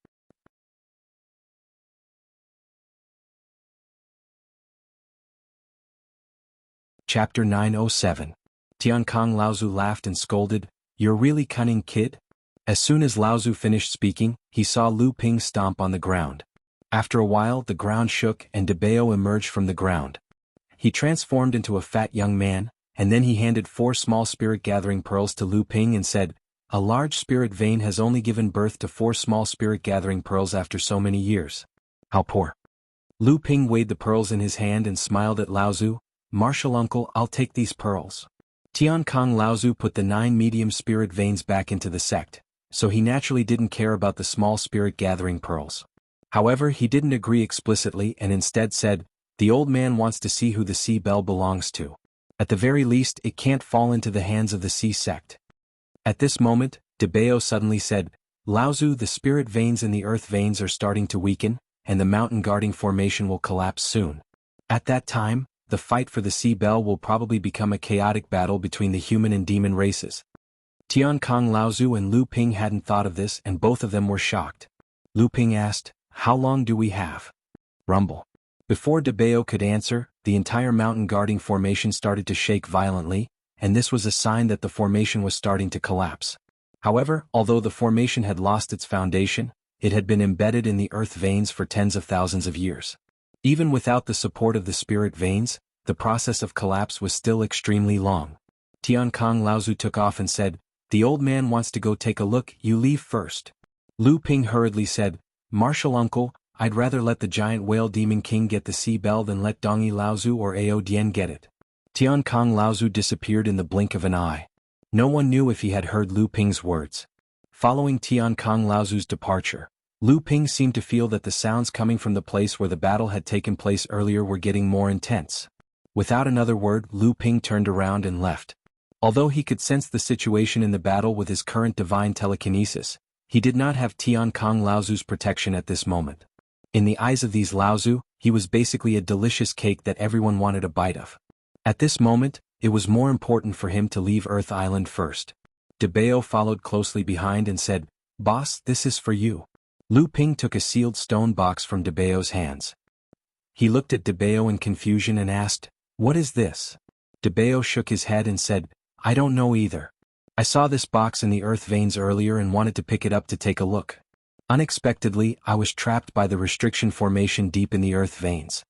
Chapter 907. Tiankong Laozu laughed and scolded, "You're really cunning, kid?" As soon as Laozu finished speaking, he saw Lu Ping stomp on the ground. After a while, the ground shook and Debao emerged from the ground. He transformed into a fat young man, and then he handed 4 small spirit-gathering pearls to Lu Ping and said, "A large spirit vein has only given birth to 4 small spirit-gathering pearls after so many years. How poor." Lu Ping weighed the pearls in his hand and smiled at Laozu, "Martial uncle, I'll take these pearls." Tiankong Laozu put the 9 medium spirit veins back into the sect, so he naturally didn't care about the small spirit-gathering pearls. However, he didn't agree explicitly and instead said, "The old man wants to see who the Sea Bell belongs to. At the very least, it can't fall into the hands of the Sea sect." At this moment, Debao suddenly said, "Laozu, the spirit veins and the earth veins are starting to weaken, and the mountain guarding formation will collapse soon. At that time, the fight for the Sea Bell will probably become a chaotic battle between the human and demon races." Tiankong Laozu and Lu Ping hadn't thought of this and both of them were shocked. Lu Ping asked, "How long do we have?" Rumble. Before Debao could answer, the entire mountain guarding formation started to shake violently, and this was a sign that the formation was starting to collapse. However, although the formation had lost its foundation, it had been embedded in the earth veins for tens of thousands of years. Even without the support of the spirit veins, the process of collapse was still extremely long. Tiankong Laozu took off and said, "The old man wants to go take a look, you leave first." Lu Ping hurriedly said, "Martial uncle, I'd rather let the giant whale demon king get the Sea Bell than let Dongyi Laozu or Ao Dian get it." Tiankong Laozu disappeared in the blink of an eye. No one knew if he had heard Lu Ping's words. Following Tiankong Laozu's departure, Lu Ping seemed to feel that the sounds coming from the place where the battle had taken place earlier were getting more intense. Without another word, Lu Ping turned around and left. Although he could sense the situation in the battle with his current divine telekinesis, he did not have Tiankong Laozu's protection at this moment. In the eyes of these Laozu, he was basically a delicious cake that everyone wanted a bite of. At this moment, it was more important for him to leave Earth Island first. Debao followed closely behind and said, "Boss, this is for you." Lu Ping took a sealed stone box from Debao's hands. He looked at Debao in confusion and asked, "What is this?" Debeo shook his head and said, I don't know either. I saw this box in the earth veins earlier and wanted to pick it up to take a look. Unexpectedly, I was trapped by the restriction formation deep in the earth veins.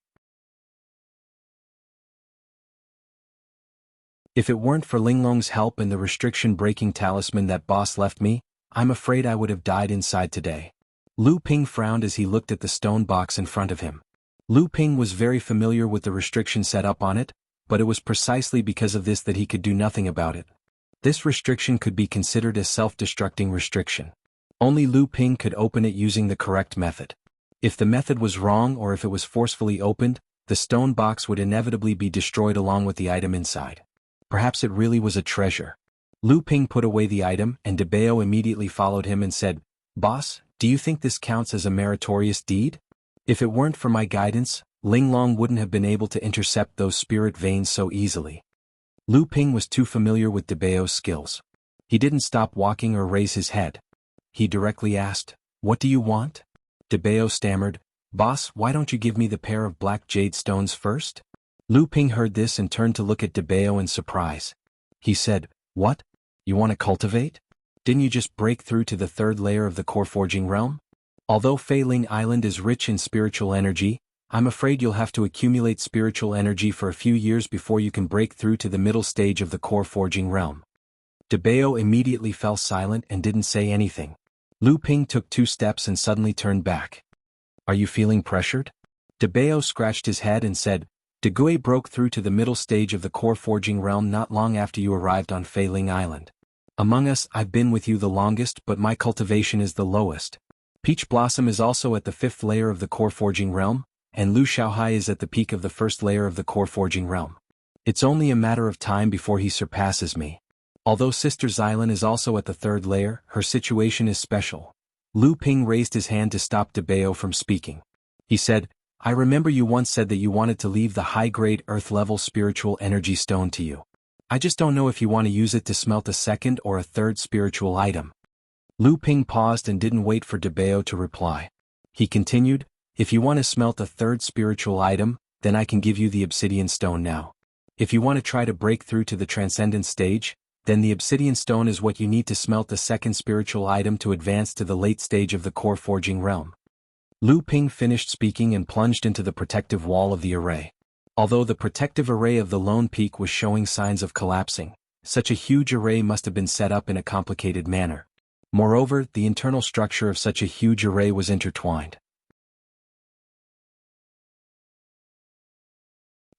If it weren't for Linglong's help and the restriction-breaking talisman that boss left me, I'm afraid I would have died inside today. Lu Ping frowned as he looked at the stone box in front of him. Lu Ping was very familiar with the restriction set up on it, but it was precisely because of this that he could do nothing about it. This restriction could be considered a self-destructing restriction. Only Lu Ping could open it using the correct method. If the method was wrong or if it was forcefully opened, the stone box would inevitably be destroyed along with the item inside. Perhaps it really was a treasure. Lu Ping put away the item and Debeo immediately followed him and said, Boss, do you think this counts as a meritorious deed? If it weren't for my guidance, Linglong wouldn't have been able to intercept those spirit veins so easily. Lu Ping was too familiar with Debeo's skills. He didn't stop walking or raise his head. He directly asked, What do you want? Debeo stammered, Boss, why don't you give me the pair of black jade stones first? Lu Ping heard this and turned to look at Debeo in surprise. He said, What? You want to cultivate? Didn't you just break through to the third layer of the core forging realm? Although Feiling Island is rich in spiritual energy, I'm afraid you'll have to accumulate spiritual energy for a few years before you can break through to the middle stage of the core forging realm. Debeo immediately fell silent and didn't say anything. Lu Ping took 2 steps and suddenly turned back. Are you feeling pressured? Debeo scratched his head and said, Degui broke through to the middle stage of the core forging realm not long after you arrived on Feiling Island. Among us, I've been with you the longest, but my cultivation is the lowest. Peach Blossom is also at the 5th layer of the core forging realm, and Lu Xiaohai is at the peak of the 1st layer of the core forging realm. It's only a matter of time before he surpasses me. Although Sister Xylan is also at the 3rd layer, her situation is special. Lu Ping raised his hand to stop Debeo from speaking. He said, I remember you once said that you wanted to leave the high-grade earth-level spiritual energy stone to you. I just don't know if you want to use it to smelt a 2nd or a 3rd spiritual item. Lu Ping paused and didn't wait for Debeo to reply. He continued, If you want to smelt a 3rd spiritual item, then I can give you the obsidian stone now. If you want to try to break through to the transcendent stage, then the obsidian stone is what you need to smelt a 2nd spiritual item to advance to the late stage of the core forging realm. Lu Ping finished speaking and plunged into the protective wall of the array. Although the protective array of the lone peak was showing signs of collapsing, such a huge array must have been set up in a complicated manner. Moreover, the internal structure of such a huge array was intertwined.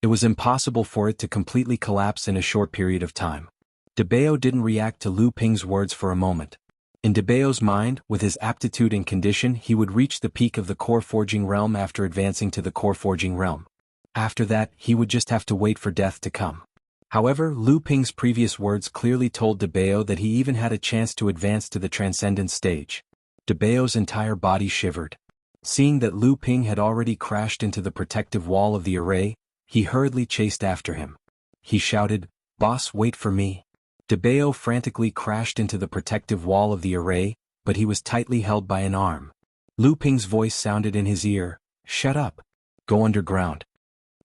It was impossible for it to completely collapse in a short period of time. Debeo didn't react to Lu Ping's words for a moment. In Debeo's mind, with his aptitude and condition, he would reach the peak of the core forging realm after advancing to the core forging realm. After that, he would just have to wait for death to come. However, Lu Ping's previous words clearly told Debeo that he even had a chance to advance to the transcendent stage. Debeo's entire body shivered. Seeing that Lu Ping had already crashed into the protective wall of the array, he hurriedly chased after him. He shouted, Boss, wait for me. Debeo frantically crashed into the protective wall of the array, but he was tightly held by an arm. Lu Ping's voice sounded in his ear, Shut up. Go underground.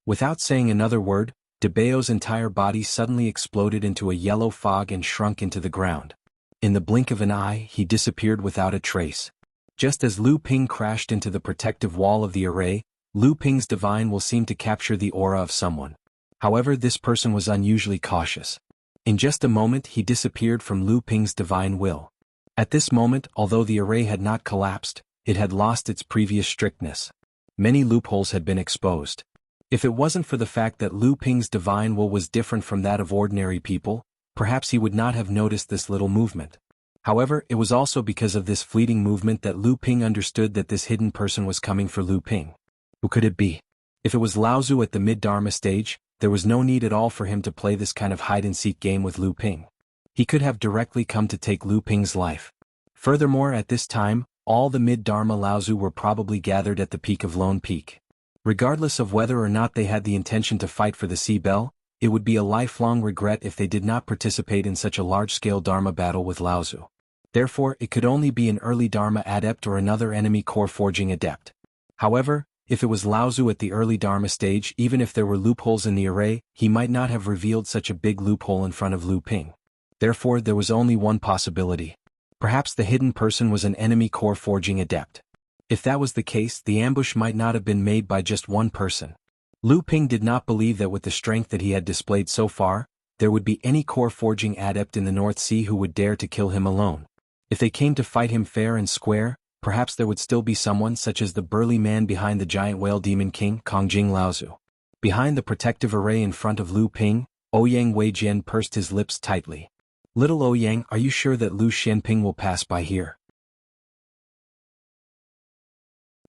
Without saying another word, Debeo's entire body suddenly exploded into a yellow fog and shrunk into the ground. In the blink of an eye, he disappeared without a trace. Just as Lu Ping crashed into the protective wall of the array, Lu Ping's divine will seemed to capture the aura of someone. However, this person was unusually cautious. In just a moment he disappeared from Lu Ping's divine will. At this moment, although the array had not collapsed, it had lost its previous strictness. Many loopholes had been exposed. If it wasn't for the fact that Lu Ping's divine will was different from that of ordinary people, perhaps he would not have noticed this little movement. However, it was also because of this fleeting movement that Lu Ping understood that this hidden person was coming for Lu Ping. Who could it be? If it was Laozu at the mid-Dharma stage, there was no need at all for him to play this kind of hide-and-seek game with Lu Ping. He could have directly come to take Lu Ping's life. Furthermore, at this time, all the mid-Dharma Laozu were probably gathered at the peak of Lone Peak. Regardless of whether or not they had the intention to fight for the Sea Bell, it would be a lifelong regret if they did not participate in such a large-scale Dharma battle with Laozu. Therefore, it could only be an early Dharma adept or another enemy core forging adept. However, If it was Laozu at the early Dharma stage, even if there were loopholes in the array, he might not have revealed such a big loophole in front of Lu Ping. Therefore, there was only one possibility. Perhaps the hidden person was an enemy core forging adept. If that was the case, the ambush might not have been made by just one person. Lu Ping did not believe that with the strength that he had displayed so far, there would be any core forging adept in the North Sea who would dare to kill him alone. If they came to fight him fair and square, perhaps there would still be someone such as the burly man behind the giant whale demon king, Kongjing Laozu. Behind the protective array in front of Lu Ping, Ouyang Weijian pursed his lips tightly. Little Ouyang, are you sure that Lu Xianping will pass by here?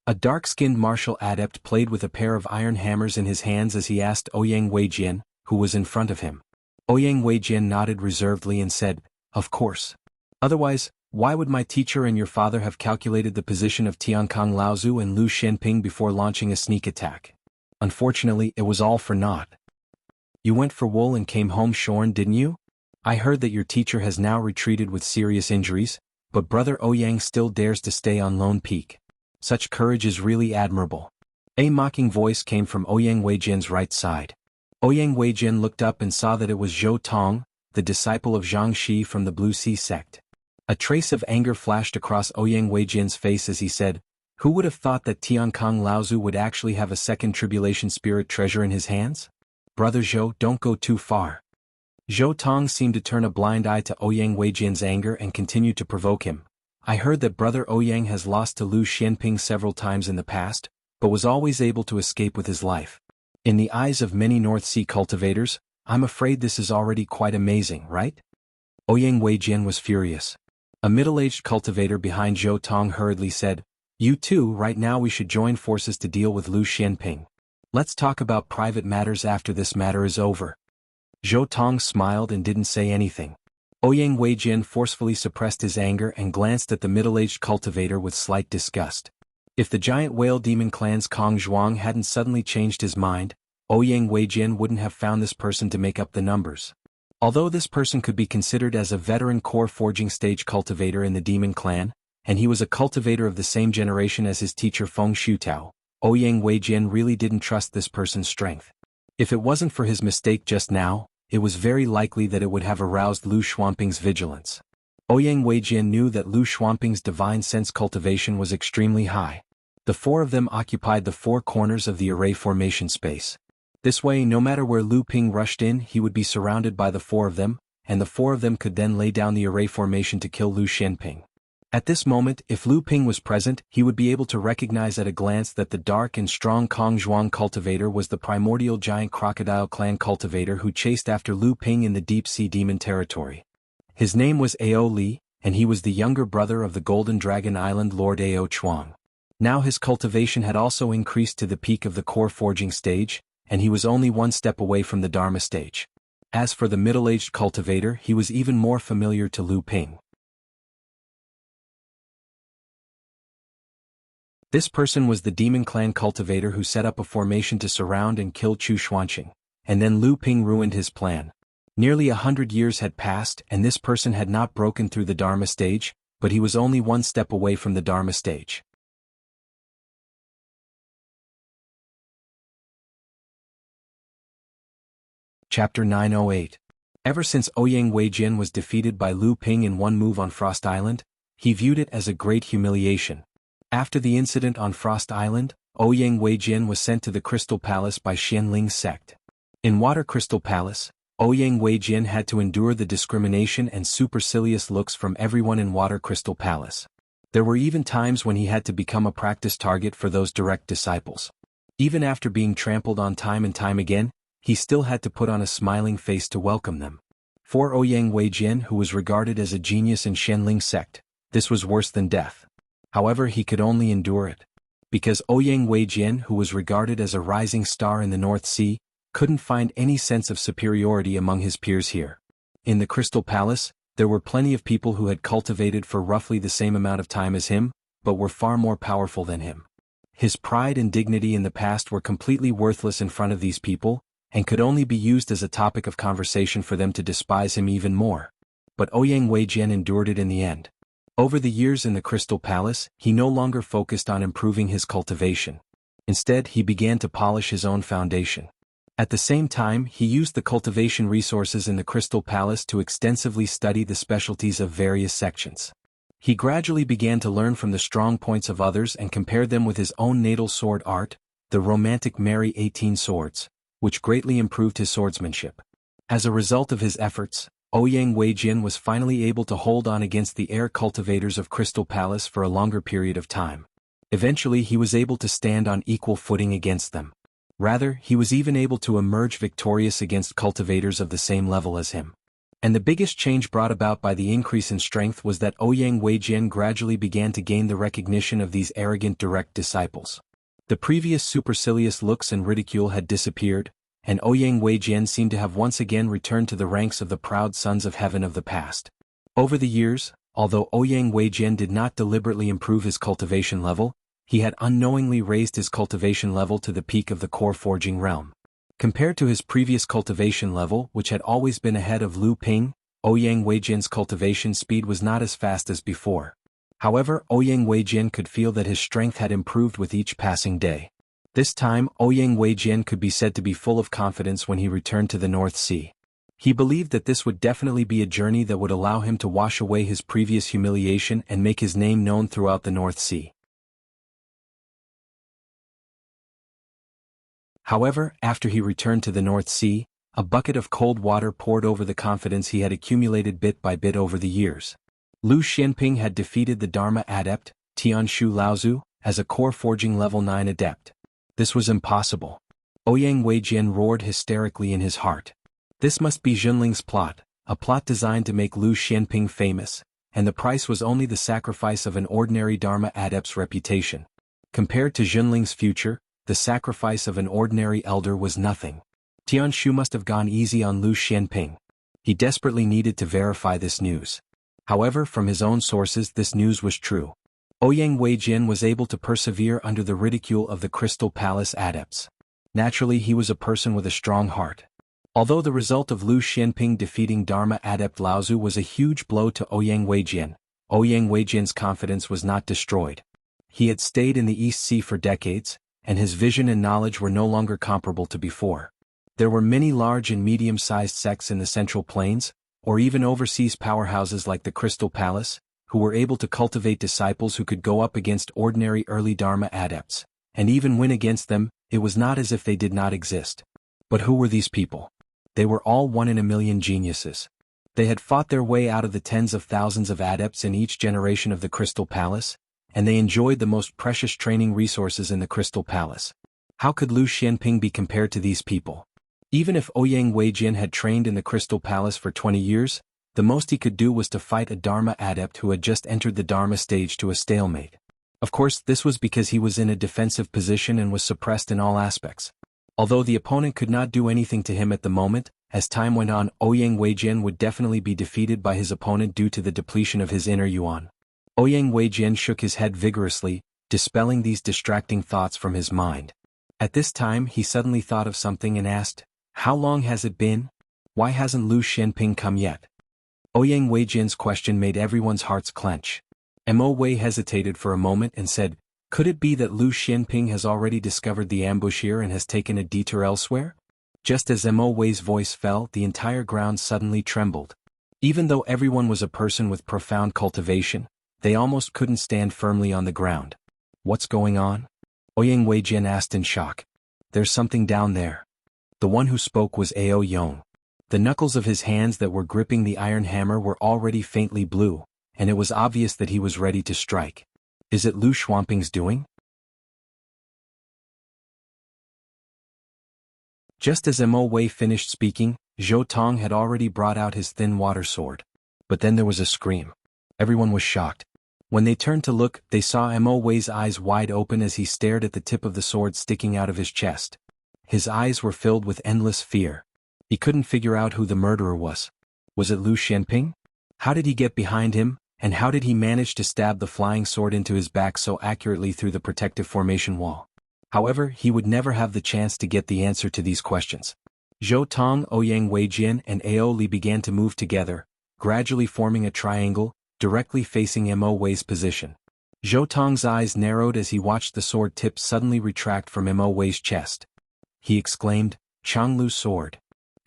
A dark-skinned martial adept played with a pair of iron hammers in his hands as he asked Ouyang Weijian, who was in front of him. Ouyang Weijian nodded reservedly and said, "Of course. Otherwise, why would my teacher and your father have calculated the position of Tiankang Laozu and Lu Xianping before launching a sneak attack? Unfortunately, it was all for naught. You went for wool and came home shorn, didn't you? I heard that your teacher has now retreated with serious injuries, but brother Ouyang still dares to stay on Lone Peak. Such courage is really admirable." A mocking voice came from Ouyang Weijian's right side. Ouyang Weijian looked up and saw that it was Zhou Tong, the disciple of Zhang Shi from the Blue Sea sect. A trace of anger flashed across Ouyang Weijian's face as he said, "Who would have thought that Tiankang Laozu would actually have a second tribulation spirit treasure in his hands? Brother Zhou, don't go too far." Zhou Tong seemed to turn a blind eye to Ouyang Weijian's anger and continued to provoke him. "I heard that brother Ouyang has lost to Lu Xianping several times in the past, but was always able to escape with his life. In the eyes of many North Sea cultivators, I'm afraid this is already quite amazing, right?" Ouyang Weijian was furious. A middle-aged cultivator behind Zhou Tong hurriedly said, "You two, right now we should join forces to deal with Lu Xianping. Let's talk about private matters after this matter is over." Zhou Tong smiled and didn't say anything. Ouyang Weijian forcefully suppressed his anger and glanced at the middle-aged cultivator with slight disgust. If the giant whale demon clan's Kong Zhuang hadn't suddenly changed his mind, Ouyang Weijian wouldn't have found this person to make up the numbers. Although this person could be considered as a veteran core forging stage cultivator in the demon clan, and he was a cultivator of the same generation as his teacher Feng Shutao, Ouyang Weijian really didn't trust this person's strength. If it wasn't for his mistake just now, it was very likely that it would have aroused Lu Xuanping's vigilance. Ouyang Weijian knew that Lu Xuanping's divine sense cultivation was extremely high. The four of them occupied the four corners of the array formation space. This way, no matter where Lu Ping rushed in, he would be surrounded by the four of them, and the four of them could then lay down the array formation to kill Lu Xianping. At this moment, if Lu Ping was present, he would be able to recognize at a glance that the dark and strong Kong Zhuang cultivator was the primordial giant crocodile clan cultivator who chased after Lu Ping in the deep sea demon territory. His name was Ao Li, and he was the younger brother of the Golden Dragon Island Lord Ao Chuang. Now his cultivation had also increased to the peak of the core forging stage, and he was only one step away from the Dharma stage. As for the middle-aged cultivator, he was even more familiar to Lu Ping. This person was the demon clan cultivator who set up a formation to surround and kill Chu Xuanqing, and then Lu Ping ruined his plan. Nearly 100 years had passed and this person had not broken through the Dharma stage, but he was only one step away from the Dharma stage. Chapter 908. Ever since Ouyang Weijian was defeated by Lu Ping in one move on Frost Island, he viewed it as a great humiliation. After the incident on Frost Island, Ouyang Weijian was sent to the Crystal Palace by Xianling's sect. In Water Crystal Palace, Ouyang Weijian had to endure the discrimination and supercilious looks from everyone in Water Crystal Palace. There were even times when he had to become a practice target for those direct disciples. Even after being trampled on time and time again, he still had to put on a smiling face to welcome them. For Ouyang Weijian, who was regarded as a genius in Xianling's sect, this was worse than death. However, he could only endure it. Because Ouyang Weijian, who was regarded as a rising star in the North Sea, couldn't find any sense of superiority among his peers here. In the Crystal Palace, there were plenty of people who had cultivated for roughly the same amount of time as him, but were far more powerful than him. His pride and dignity in the past were completely worthless in front of these people, and could only be used as a topic of conversation for them to despise him even more. But Ouyang Weijian endured it in the end. Over the years in the Crystal Palace, he no longer focused on improving his cultivation. Instead, he began to polish his own foundation. At the same time, he used the cultivation resources in the Crystal Palace to extensively study the specialties of various sections. He gradually began to learn from the strong points of others and compare them with his own natal sword art, the romantic Merry 18 swords, which greatly improved his swordsmanship. As a result of his efforts, Ouyang Weijin was finally able to hold on against the air cultivators of Crystal Palace for a longer period of time. Eventually he was able to stand on equal footing against them. Rather, he was even able to emerge victorious against cultivators of the same level as him. And the biggest change brought about by the increase in strength was that Ouyang Weijin gradually began to gain the recognition of these arrogant direct disciples. The previous supercilious looks and ridicule had disappeared, and Ouyang Weijin seemed to have once again returned to the ranks of the proud sons of heaven of the past. Over the years, although Ouyang Weijin did not deliberately improve his cultivation level, he had unknowingly raised his cultivation level to the peak of the core forging realm. Compared to his previous cultivation level, which had always been ahead of Lu Ping, Ouyang Weijin's cultivation speed was not as fast as before. However, Ouyang Weijin could feel that his strength had improved with each passing day. This time, Ouyang Weijin could be said to be full of confidence when he returned to the North Sea. He believed that this would definitely be a journey that would allow him to wash away his previous humiliation and make his name known throughout the North Sea. However, after he returned to the North Sea, a bucket of cold water poured over the confidence he had accumulated bit by bit over the years. Lu Xianping had defeated the Dharma adept, Tianshu Laozu, as a core forging level 9 adept. This was impossible. Ouyang Weijin roared hysterically in his heart. This must be Junling's plot, a plot designed to make Lu Xianping famous, and the price was only the sacrifice of an ordinary Dharma adept's reputation. Compared to Junling's future, the sacrifice of an ordinary elder was nothing. Tianshu must have gone easy on Lu Xianping. He desperately needed to verify this news. However, from his own sources this news was true. Ouyang Weijin was able to persevere under the ridicule of the Crystal Palace adepts. Naturally, he was a person with a strong heart. Although the result of Lu Xianping defeating Dharma adept Laozu was a huge blow to Ouyang Weijin's confidence was not destroyed. He had stayed in the East Sea for decades, and his vision and knowledge were no longer comparable to before. There were many large and medium-sized sects in the Central Plains, or even overseas powerhouses like the Crystal Palace, who were able to cultivate disciples who could go up against ordinary early Dharma adepts, and even win against them. It was not as if they did not exist. But who were these people? They were all 1 in a million geniuses. They had fought their way out of the tens of thousands of adepts in each generation of the Crystal Palace, and they enjoyed the most precious training resources in the Crystal Palace. How could Lu Xianping be compared to these people? Even if Ouyang Weijin had trained in the Crystal Palace for 20 years, the most he could do was to fight a Dharma adept who had just entered the Dharma stage to a stalemate. Of course, this was because he was in a defensive position and was suppressed in all aspects. Although the opponent could not do anything to him at the moment, as time went on, Ouyang Weijin would definitely be defeated by his opponent due to the depletion of his inner yuan. Ouyang Weijin shook his head vigorously, dispelling these distracting thoughts from his mind. At this time he suddenly thought of something and asked, "How long has it been? Why hasn't Lu Xianping come yet?" Ouyang Weijin's question made everyone's hearts clench. Mo Wei hesitated for a moment and said, "Could it be that Lu Xianping has already discovered the ambush here and has taken a detour elsewhere?" Just as Mo Wei's voice fell, the entire ground suddenly trembled. Even though everyone was a person with profound cultivation, they almost couldn't stand firmly on the ground. "What's going on?" Ouyang Weijin asked in shock. "There's something down there." The one who spoke was Ao Yong. The knuckles of his hands that were gripping the iron hammer were already faintly blue, and it was obvious that he was ready to strike. "Is it Lu Xianping's doing?" Just as Mo Wei finished speaking, Zhou Tong had already brought out his thin water sword. But then there was a scream. Everyone was shocked. When they turned to look, they saw Mo Wei's eyes wide open as he stared at the tip of the sword sticking out of his chest. His eyes were filled with endless fear. He couldn't figure out who the murderer was. Was it Lu Xianping? How did he get behind him, and how did he manage to stab the flying sword into his back so accurately through the protective formation wall? However, he would never have the chance to get the answer to these questions. Zhou Tong, Ouyang Weijin, and Ao Li began to move together, gradually forming a triangle, directly facing Mo Wei's position. Zhou Tong's eyes narrowed as he watched the sword tip suddenly retract from Mo Wei's chest. He exclaimed, "Changlu's sword."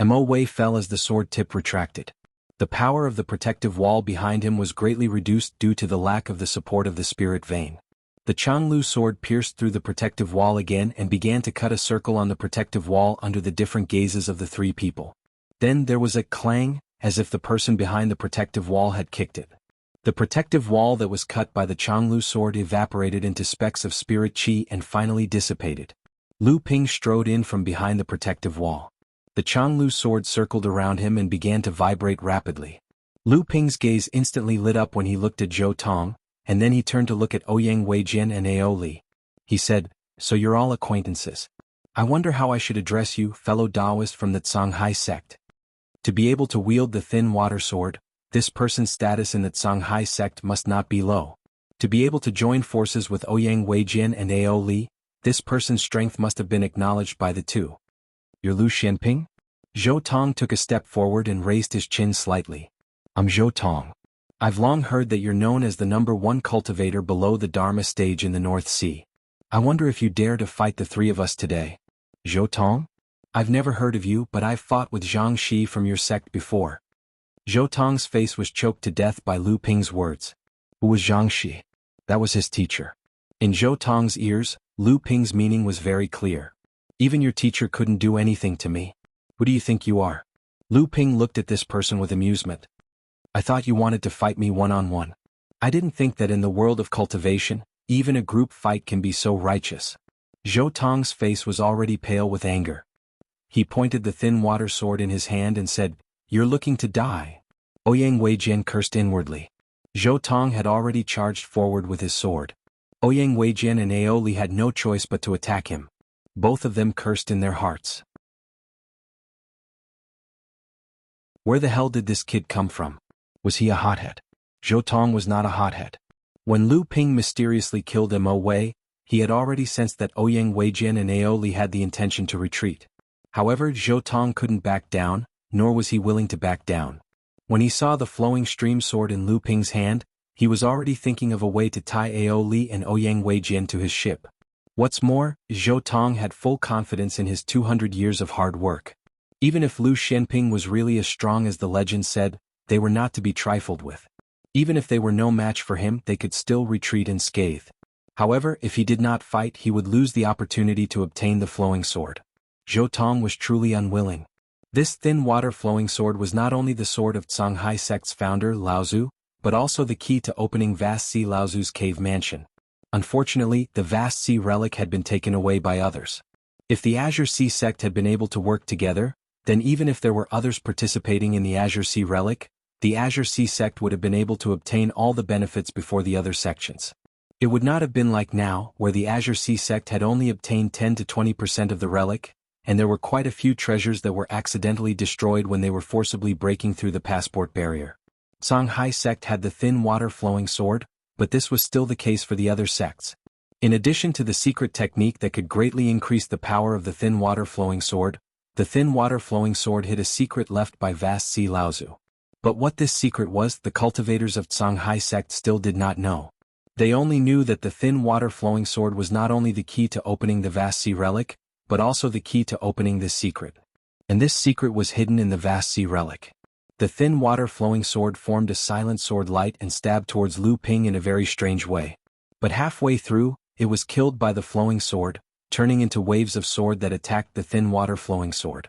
Mo Wei fell as the sword tip retracted. The power of the protective wall behind him was greatly reduced due to the lack of the support of the spirit vein. The Changlu sword pierced through the protective wall again and began to cut a circle on the protective wall under the different gazes of the three people. Then there was a clang, as if the person behind the protective wall had kicked it. The protective wall that was cut by the Changlu sword evaporated into specks of spirit qi and finally dissipated. Lu Ping strode in from behind the protective wall. The Changlu sword circled around him and began to vibrate rapidly. Lu Ping's gaze instantly lit up when he looked at Zhou Tong, and then he turned to look at Ouyang Weijian and Ao Li. He said, "So you're all acquaintances. I wonder how I should address you, fellow Taoist from the Songhai sect." To be able to wield the thin water sword, this person's status in the Songhai sect must not be low. To be able to join forces with Ouyang Weijian and Ao Li, this person's strength must have been acknowledged by the two. "You're Lu Xianping?" Zhou Tong took a step forward and raised his chin slightly. "I'm Zhou Tong. I've long heard that you're known as the #1 cultivator below the Dharma stage in the North Sea. I wonder if you dare to fight the three of us today." "Zhou Tong? I've never heard of you, but I've fought with Zhang Shi from your sect before." Zhou Tong's face was choked to death by Lu Ping's words. Who was Zhang Shi? That was his teacher. In Zhou Tong's ears, Lu Ping's meaning was very clear. "Even your teacher couldn't do anything to me. Who do you think you are?" Lu Ping looked at this person with amusement. "I thought you wanted to fight me one-on-one. I didn't think that in the world of cultivation, even a group fight can be so righteous." Zhou Tong's face was already pale with anger. He pointed the thin water sword in his hand and said, "You're looking to die." Ouyang Weijian cursed inwardly. Zhou Tong had already charged forward with his sword. Ouyang Weijian and Ao Li had no choice but to attack him. Both of them cursed in their hearts. Where the hell did this kid come from? Was he a hothead? Zhou Tong was not a hothead. When Lu Ping mysteriously killed Mo Wei, he had already sensed that Ouyang Weijian and Ao Li had the intention to retreat. However, Zhou Tong couldn't back down, nor was he willing to back down. When he saw the flowing stream sword in Lu Ping's hand, he was already thinking of a way to tie Ao Li and Ouyang Weijian to his ship. What's more, Zhou Tong had full confidence in his 200 years of hard work. Even if Lu Xianping was really as strong as the legend said, they were not to be trifled with. Even if they were no match for him, they could still retreat unscathed. However, if he did not fight, he would lose the opportunity to obtain the flowing sword. Zhou Tong was truly unwilling. This thin water flowing sword was not only the sword of Songhai sect's founder Laozu, but also the key to opening Vast Sea Laozu's cave mansion. Unfortunately, the Vast Sea relic had been taken away by others. If the Azure Sea sect had been able to work together, then even if there were others participating in the Azure Sea relic, the Azure Sea sect would have been able to obtain all the benefits before the other sections. It would not have been like now, where the Azure Sea sect had only obtained 10 to 20% of the relic, and there were quite a few treasures that were accidentally destroyed when they were forcibly breaking through the passport barrier. Songhai sect had the thin water flowing sword, but this was still the case for the other sects. In addition to the secret technique that could greatly increase the power of the thin water flowing sword, the thin water flowing sword hid a secret left by Vast Sea Laozu. But what this secret was, the cultivators of Songhai sect still did not know. They only knew that the thin water flowing sword was not only the key to opening the Vast Sea relic, but also the key to opening this secret. And this secret was hidden in the Vast Sea relic. The thin water flowing sword formed a silent sword light and stabbed towards Lu Ping in a very strange way. But halfway through, it was killed by the flowing sword, turning into waves of sword that attacked the thin water flowing sword.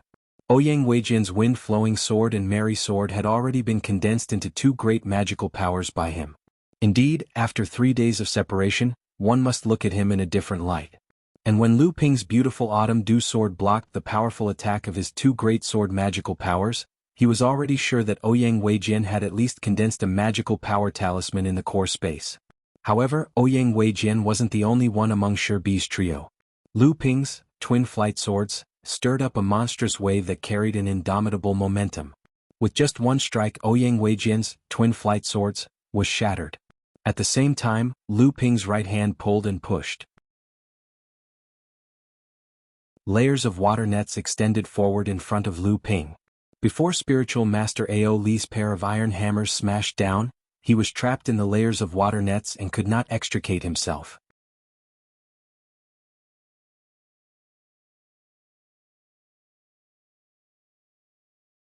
Ouyang Weijian's wind flowing sword and Mary sword had already been condensed into two great magical powers by him. Indeed, after 3 days of separation, one must look at him in a different light. And when Lu Ping's beautiful autumn dew sword blocked the powerful attack of his two great sword magical powers, he was already sure that Ouyang Weijian had at least condensed a magical power talisman in the core space. However, Ouyang Weijian wasn't the only one among Shibi's trio. Lu Ping's twin flight swords stirred up a monstrous wave that carried an indomitable momentum. With just one strike, Ouyang Weijian's twin flight swords was shattered. At the same time, Lu Ping's right hand pulled and pushed. Layers of water nets extended forward in front of Lu Ping. Before spiritual master Ao Li's pair of iron hammers smashed down, he was trapped in the layers of water nets and could not extricate himself.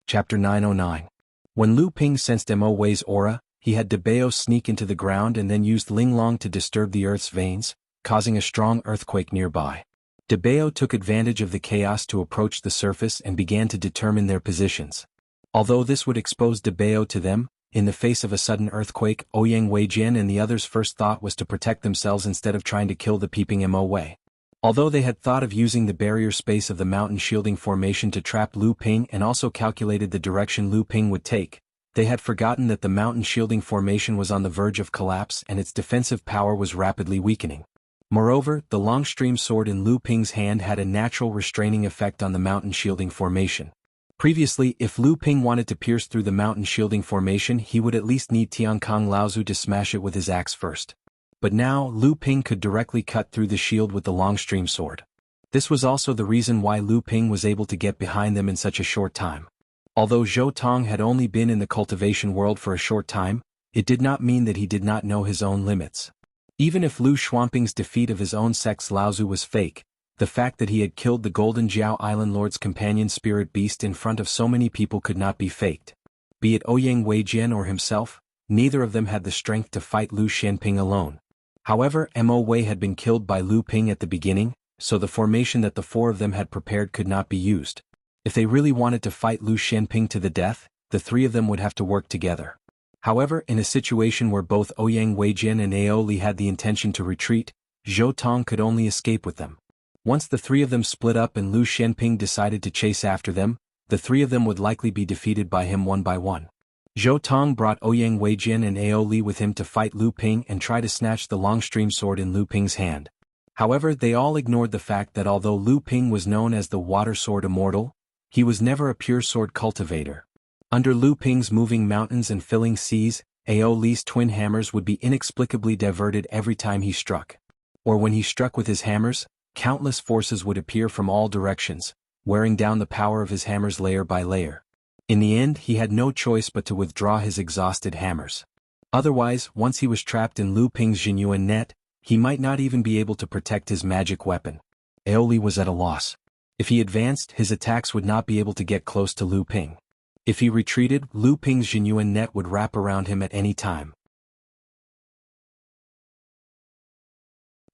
Chapter 909. When Lu Ping sensed Mo Wei's aura, he had Debao sneak into the ground and then used Linglong to disturb the earth's veins, causing a strong earthquake nearby. Debao took advantage of the chaos to approach the surface and began to determine their positions. Although this would expose Debao to them, in the face of a sudden earthquake, Ouyang Weijin and the others' first thought was to protect themselves instead of trying to kill the peeping Mo Wei. Although they had thought of using the barrier space of the mountain shielding formation to trap Lu Ping and also calculated the direction Lu Ping would take, they had forgotten that the mountain shielding formation was on the verge of collapse and its defensive power was rapidly weakening. Moreover, the long stream sword in Lu Ping's hand had a natural restraining effect on the mountain shielding formation. Previously, if Lu Ping wanted to pierce through the mountain shielding formation, he would at least need Tiankong Laozu to smash it with his axe first. But now, Lu Ping could directly cut through the shield with the long stream sword. This was also the reason why Lu Ping was able to get behind them in such a short time. Although Zhou Tong had only been in the cultivation world for a short time, it did not mean that he did not know his own limits. Even if Lu Xuanping's defeat of his own sex Laozu was fake, the fact that he had killed the Golden Jiao Island Lord's companion spirit beast in front of so many people could not be faked. Be it Ouyang Weijian or himself, neither of them had the strength to fight Lu Xuanping alone. However, Mo Wei had been killed by Lu Ping at the beginning, so the formation that the four of them had prepared could not be used. If they really wanted to fight Lu Xuanping to the death, the three of them would have to work together. However, in a situation where both Ouyang Weijin and Aoli had the intention to retreat, Zhou Tong could only escape with them. Once the three of them split up and Lu Xuanping decided to chase after them, the three of them would likely be defeated by him one by one. Zhou Tong brought Ouyang Weijin and Aoli with him to fight Lu Ping and try to snatch the long stream sword in Lu Ping's hand. However, they all ignored the fact that although Lu Ping was known as the Water Sword Immortal, he was never a pure sword cultivator. Under Lu Ping's moving mountains and filling seas, Aoli's twin hammers would be inexplicably diverted every time he struck. Or when he struck with his hammers, countless forces would appear from all directions, wearing down the power of his hammers layer by layer. In the end, he had no choice but to withdraw his exhausted hammers. Otherwise, once he was trapped in Lu Ping's Jinyuan net, he might not even be able to protect his magic weapon. Aoli was at a loss. If he advanced, his attacks would not be able to get close to Lu Ping. If he retreated, Lu Ping's Jinyuan net would wrap around him at any time.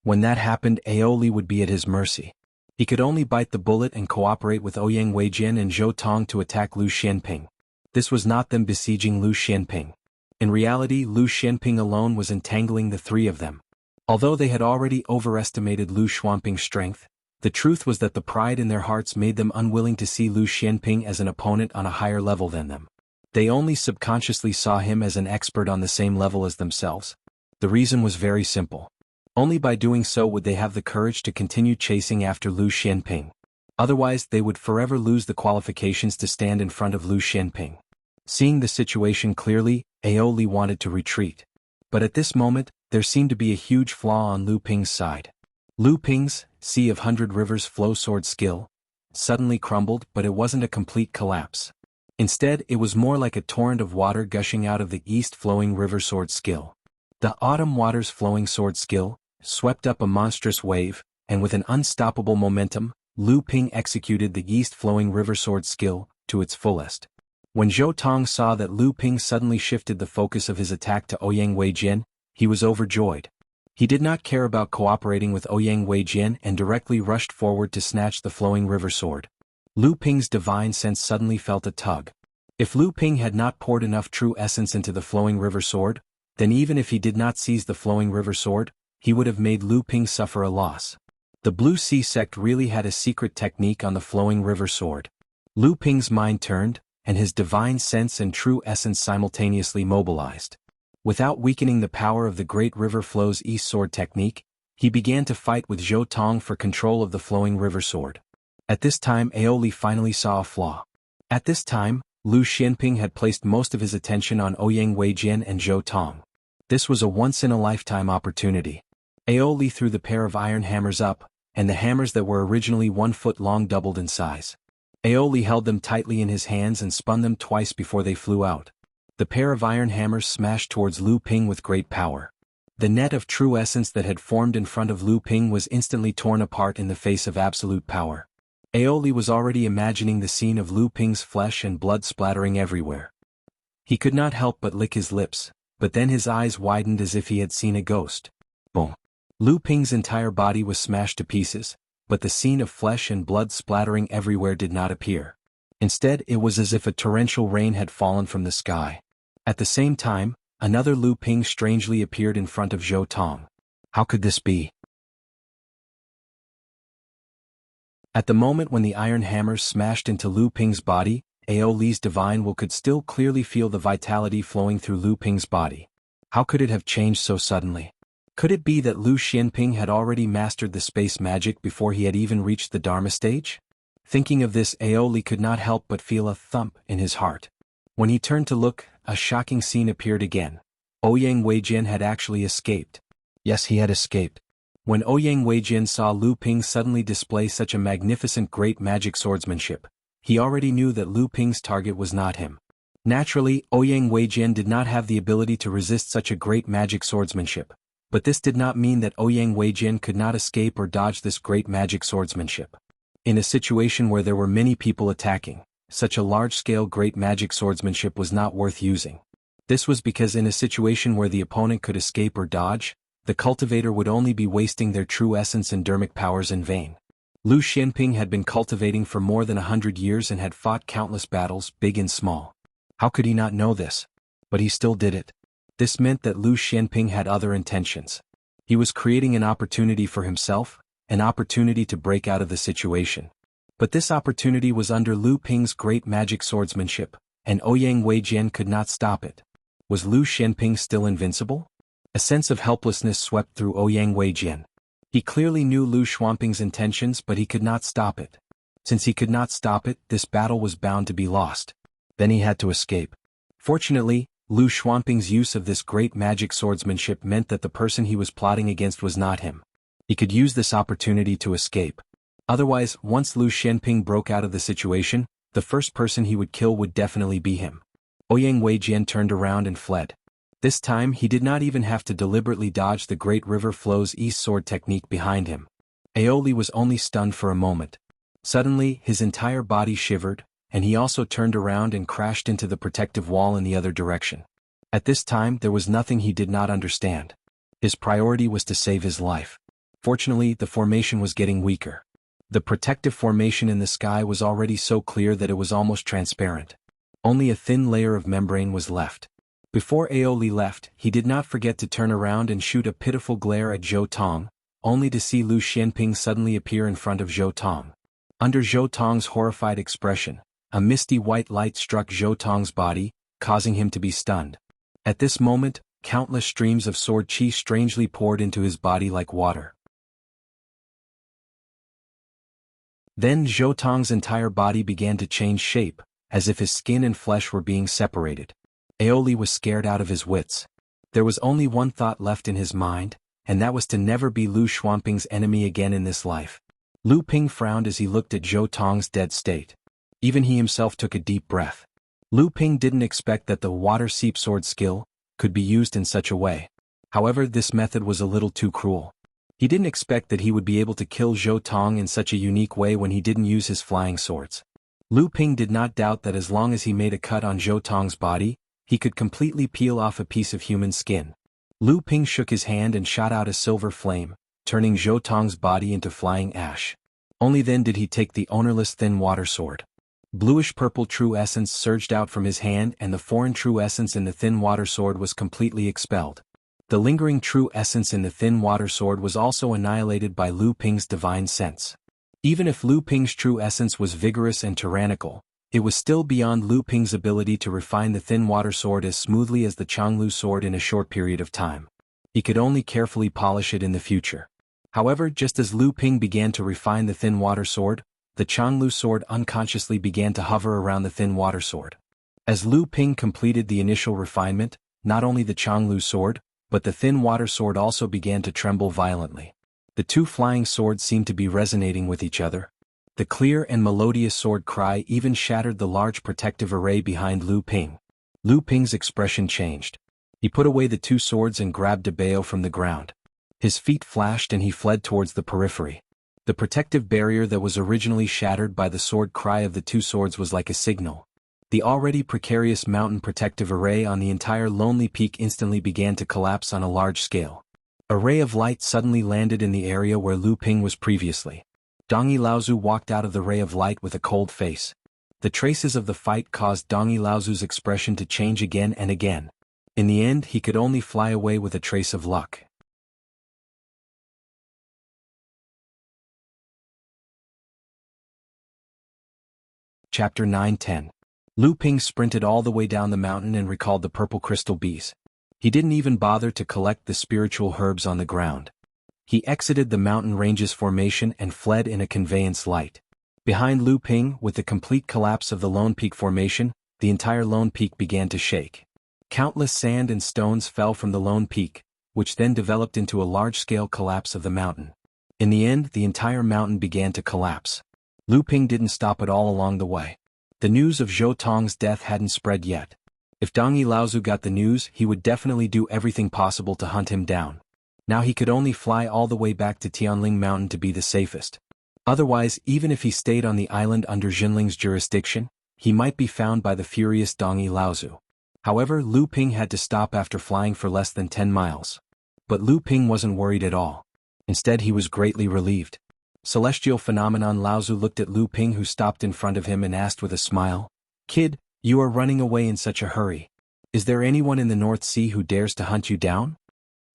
When that happened, Aoli would be at his mercy. He could only bite the bullet and cooperate with Ouyang Weijin and Zhou Tong to attack Lu Xuanping. This was not them besieging Lu Xuanping. In reality, Lu Xuanping alone was entangling the three of them. Although they had already overestimated Lu Xuanping's strength, the truth was that the pride in their hearts made them unwilling to see Lu Xuanping as an opponent on a higher level than them. They only subconsciously saw him as an expert on the same level as themselves. The reason was very simple. Only by doing so would they have the courage to continue chasing after Lu Xuanping. Otherwise, they would forever lose the qualifications to stand in front of Lu Xuanping. Seeing the situation clearly, Aoli wanted to retreat. But at this moment, there seemed to be a huge flaw on Lu Ping's side. Lu Ping's Sea of Hundred Rivers flow sword skill suddenly crumbled, but it wasn't a complete collapse. Instead, it was more like a torrent of water gushing out of the east flowing river sword skill. The autumn waters flowing sword skill swept up a monstrous wave, and with an unstoppable momentum, Lu Ping executed the east-flowing river sword skill to its fullest. When Zhou Tong saw that Lu Ping suddenly shifted the focus of his attack to Ouyang Weijin, he was overjoyed. He did not care about cooperating with Ouyang Weijin and directly rushed forward to snatch the flowing river sword. Lu Ping's divine sense suddenly felt a tug. If Lu Ping had not poured enough true essence into the flowing river sword, then even if he did not seize the flowing river sword, he would have made Lu Ping suffer a loss. The Blue Sea sect really had a secret technique on the flowing river sword. Lu Ping's mind turned, and his divine sense and true essence simultaneously mobilized. Without weakening the power of the Great River Flow's East Sword technique, he began to fight with Zhou Tong for control of the flowing river sword. At this time, Aoli finally saw a flaw. At this time, Lu Xuanping had placed most of his attention on Ouyang Weijin and Zhou Tong. This was a once-in-a-lifetime opportunity. Aoli threw the pair of iron hammers up, and the hammers that were originally 1 foot long doubled in size. Aoli held them tightly in his hands and spun them twice before they flew out. The pair of iron hammers smashed towards Lu Ping with great power. The net of true essence that had formed in front of Lu Ping was instantly torn apart in the face of absolute power. Aoli was already imagining the scene of Lu Ping's flesh and blood splattering everywhere. He could not help but lick his lips, but then his eyes widened as if he had seen a ghost. Boom! Lu Ping's entire body was smashed to pieces, but the scene of flesh and blood splattering everywhere did not appear. Instead, it was as if a torrential rain had fallen from the sky. At the same time, another Lu Ping strangely appeared in front of Zhou Tong. How could this be? At the moment when the iron hammers smashed into Lu Ping's body, Aoli's divine will could still clearly feel the vitality flowing through Lu Ping's body. How could it have changed so suddenly? Could it be that Lu Xianping had already mastered the space magic before he had even reached the Dharma stage? Thinking of this, Aoli could not help but feel a thump in his heart. When he turned to look, a shocking scene appeared again. Ouyang Weijin had actually escaped. Yes, he had escaped. When Ouyang Weijin saw Lu Ping suddenly display such a magnificent great magic swordsmanship, he already knew that Lu Ping's target was not him. Naturally, Ouyang Weijin did not have the ability to resist such a great magic swordsmanship, but this did not mean that Ouyang Weijin could not escape or dodge this great magic swordsmanship. In a situation where there were many people attacking, such a large-scale great magic swordsmanship was not worth using. This was because in a situation where the opponent could escape or dodge, the cultivator would only be wasting their true essence and dharmic powers in vain. Lu Xianping had been cultivating for more than 100 years and had fought countless battles, big and small. How could he not know this? But he still did it. This meant that Lu Xianping had other intentions. He was creating an opportunity for himself, an opportunity to break out of the situation. But this opportunity was under Lu Ping's great magic swordsmanship, and Ouyang Weijin could not stop it. Was Lu Xianping still invincible? A sense of helplessness swept through Ouyang Weijin. He clearly knew Lu Xuanping's intentions, but he could not stop it. Since he could not stop it, this battle was bound to be lost. Then he had to escape. Fortunately, Lu Xuanping's use of this great magic swordsmanship meant that the person he was plotting against was not him. He could use this opportunity to escape. Otherwise, once Lu Xianping broke out of the situation, the first person he would kill would definitely be him. Ouyang Weijin turned around and fled. This time he did not even have to deliberately dodge the great river flow's east sword technique behind him. Aoli was only stunned for a moment. Suddenly, his entire body shivered, and he also turned around and crashed into the protective wall in the other direction. At this time there was nothing he did not understand. His priority was to save his life. Fortunately, the formation was getting weaker. The protective formation in the sky was already so clear that it was almost transparent. Only a thin layer of membrane was left. Before Aoli left, he did not forget to turn around and shoot a pitiful glare at Zhou Tong, only to see Lu Xianping suddenly appear in front of Zhou Tong. Under Zhou Tong's horrified expression, a misty white light struck Zhou Tong's body, causing him to be stunned. At this moment, countless streams of sword chi strangely poured into his body like water. Then Zhou Tong's entire body began to change shape, as if his skin and flesh were being separated. Aoli was scared out of his wits. There was only one thought left in his mind, and that was to never be Lu Xuanping's enemy again in this life. Lu Ping frowned as he looked at Zhou Tong's dead state. Even he himself took a deep breath. Lu Ping didn't expect that the water seep sword skill could be used in such a way. However, this method was a little too cruel. He didn't expect that he would be able to kill Zhou Tong in such a unique way when he didn't use his flying swords. Lu Ping did not doubt that as long as he made a cut on Zhou Tong's body, he could completely peel off a piece of human skin. Lu Ping shook his hand and shot out a silver flame, turning Zhou Tong's body into flying ash. Only then did he take the ownerless thin water sword. Bluish-purple true essence surged out from his hand, and the foreign true essence in the thin water sword was completely expelled. The lingering true essence in the thin water sword was also annihilated by Lu Ping's divine sense. Even if Lu Ping's true essence was vigorous and tyrannical, it was still beyond Lu Ping's ability to refine the thin water sword as smoothly as the Jianghu sword in a short period of time. He could only carefully polish it in the future. However, just as Lu Ping began to refine the thin water sword, the Jianghu sword unconsciously began to hover around the thin water sword. As Lu Ping completed the initial refinement, not only the Jianghu sword, but the thin water sword also began to tremble violently. The two flying swords seemed to be resonating with each other. The clear and melodious sword cry even shattered the large protective array behind Lu Ping. Lu Ping's expression changed. He put away the two swords and grabbed a bao from the ground. His feet flashed and he fled towards the periphery. The protective barrier that was originally shattered by the sword cry of the two swords was like a signal. The already precarious mountain protective array on the entire lonely peak instantly began to collapse on a large scale. A ray of light suddenly landed in the area where Lu Ping was previously. Dongyi Laozu walked out of the ray of light with a cold face. The traces of the fight caused Dongyi Laozu's expression to change again and again. In the end, he could only fly away with a trace of luck. Chapter 9-10. Lu Ping sprinted all the way down the mountain and recalled the purple crystal bees. He didn't even bother to collect the spiritual herbs on the ground. He exited the mountain range's formation and fled in a conveyance light. Behind Lu Ping, with the complete collapse of the Lone Peak formation, the entire Lone Peak began to shake. Countless sand and stones fell from the Lone Peak, which then developed into a large-scale collapse of the mountain. In the end, the entire mountain began to collapse. Lu Ping didn't stop at all along the way. The news of Zhou Tong's death hadn't spread yet. If Dongyi Laozu got the news, he would definitely do everything possible to hunt him down. Now he could only fly all the way back to Tianling Mountain to be the safest. Otherwise, even if he stayed on the island under Jinling's jurisdiction, he might be found by the furious Dongyi Laozu. However, Lu Ping had to stop after flying for less than 10 miles. But Lu Ping wasn't worried at all. Instead, he was greatly relieved. Celestial Phenomenon Laozu looked at Lu Ping, who stopped in front of him, and asked with a smile, "Kid, you are running away in such a hurry. Is there anyone in the North Sea who dares to hunt you down?"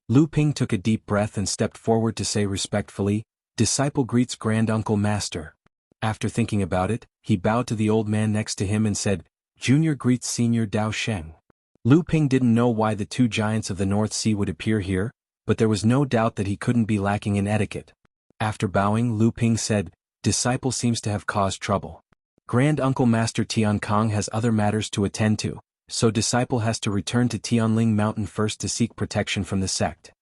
Lu Ping took a deep breath and stepped forward to say respectfully, "Disciple greets Grand Uncle Master." After thinking about it, he bowed to the old man next to him and said, "Junior greets Senior Dao Sheng." Lu Ping didn't know why the two giants of the North Sea would appear here, but there was no doubt that he couldn't be lacking in etiquette. After bowing, Lu Ping said, "Disciple seems to have caused trouble. Grand Uncle Master Tian Kong has other matters to attend to, so Disciple has to return to Tianling Mountain first to seek protection from the sect."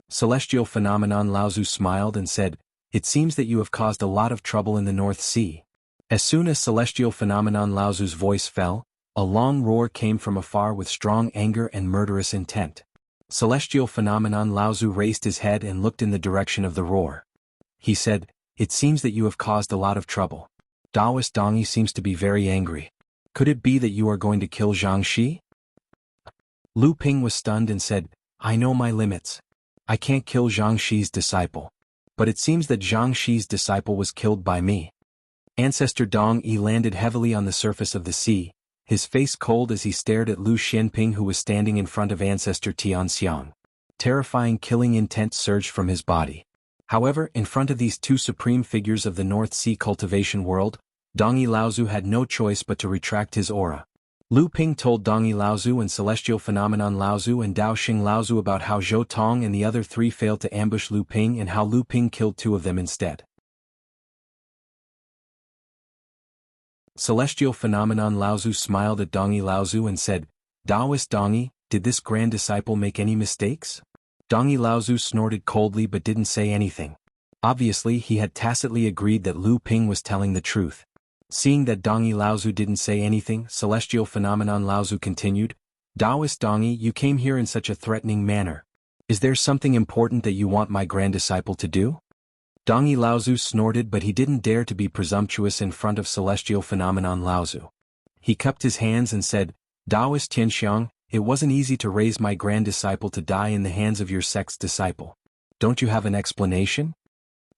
Celestial Phenomenon Laozu smiled and said, "It seems that you have caused a lot of trouble in the North Sea." As soon as Celestial Phenomenon Laozu's voice fell, a long roar came from afar with strong anger and murderous intent. Celestial Phenomenon Laozu raised his head and looked in the direction of the roar. He said, "It seems that you have caused a lot of trouble. Daoist Dongyi seems to be very angry. Could it be that you are going to kill Zhang Shi?" Lu Ping was stunned and said, "I know my limits. I can't kill Zhang Shi's disciple. But it seems that Zhang Shi's disciple was killed by me." Ancestor Dong Yi landed heavily on the surface of the sea, his face cold as he stared at Lu Xianping, who was standing in front of Ancestor Tianxiang. Terrifying killing intent surged from his body. However, in front of these two supreme figures of the North Sea cultivation world, Dongyi Laozu had no choice but to retract his aura. Lu Ping told Dongyi Laozu and Celestial Phenomenon Laozu and Dao Xing Laozu about how Zhou Tong and the other three failed to ambush Lu Ping and how Lu Ping killed two of them instead. Celestial Phenomenon Laozu smiled at Dongyi Laozu and said, "Daoist Dongyi, did this grand disciple make any mistakes?" Dongyi Laozu snorted coldly but didn't say anything. Obviously, he had tacitly agreed that Lu Ping was telling the truth. Seeing that Dongyi Laozu didn't say anything, Celestial Phenomenon Laozu continued, "Daoist Dongyi, you came here in such a threatening manner. Is there something important that you want my grand disciple to do?" Dongyi Laozu snorted, but he didn't dare to be presumptuous in front of Celestial Phenomenon Laozu. He cupped his hands and said, "Daoist Tianxiang, it wasn't easy to raise my grand disciple to die in the hands of your sect's disciple. Don't you have an explanation?"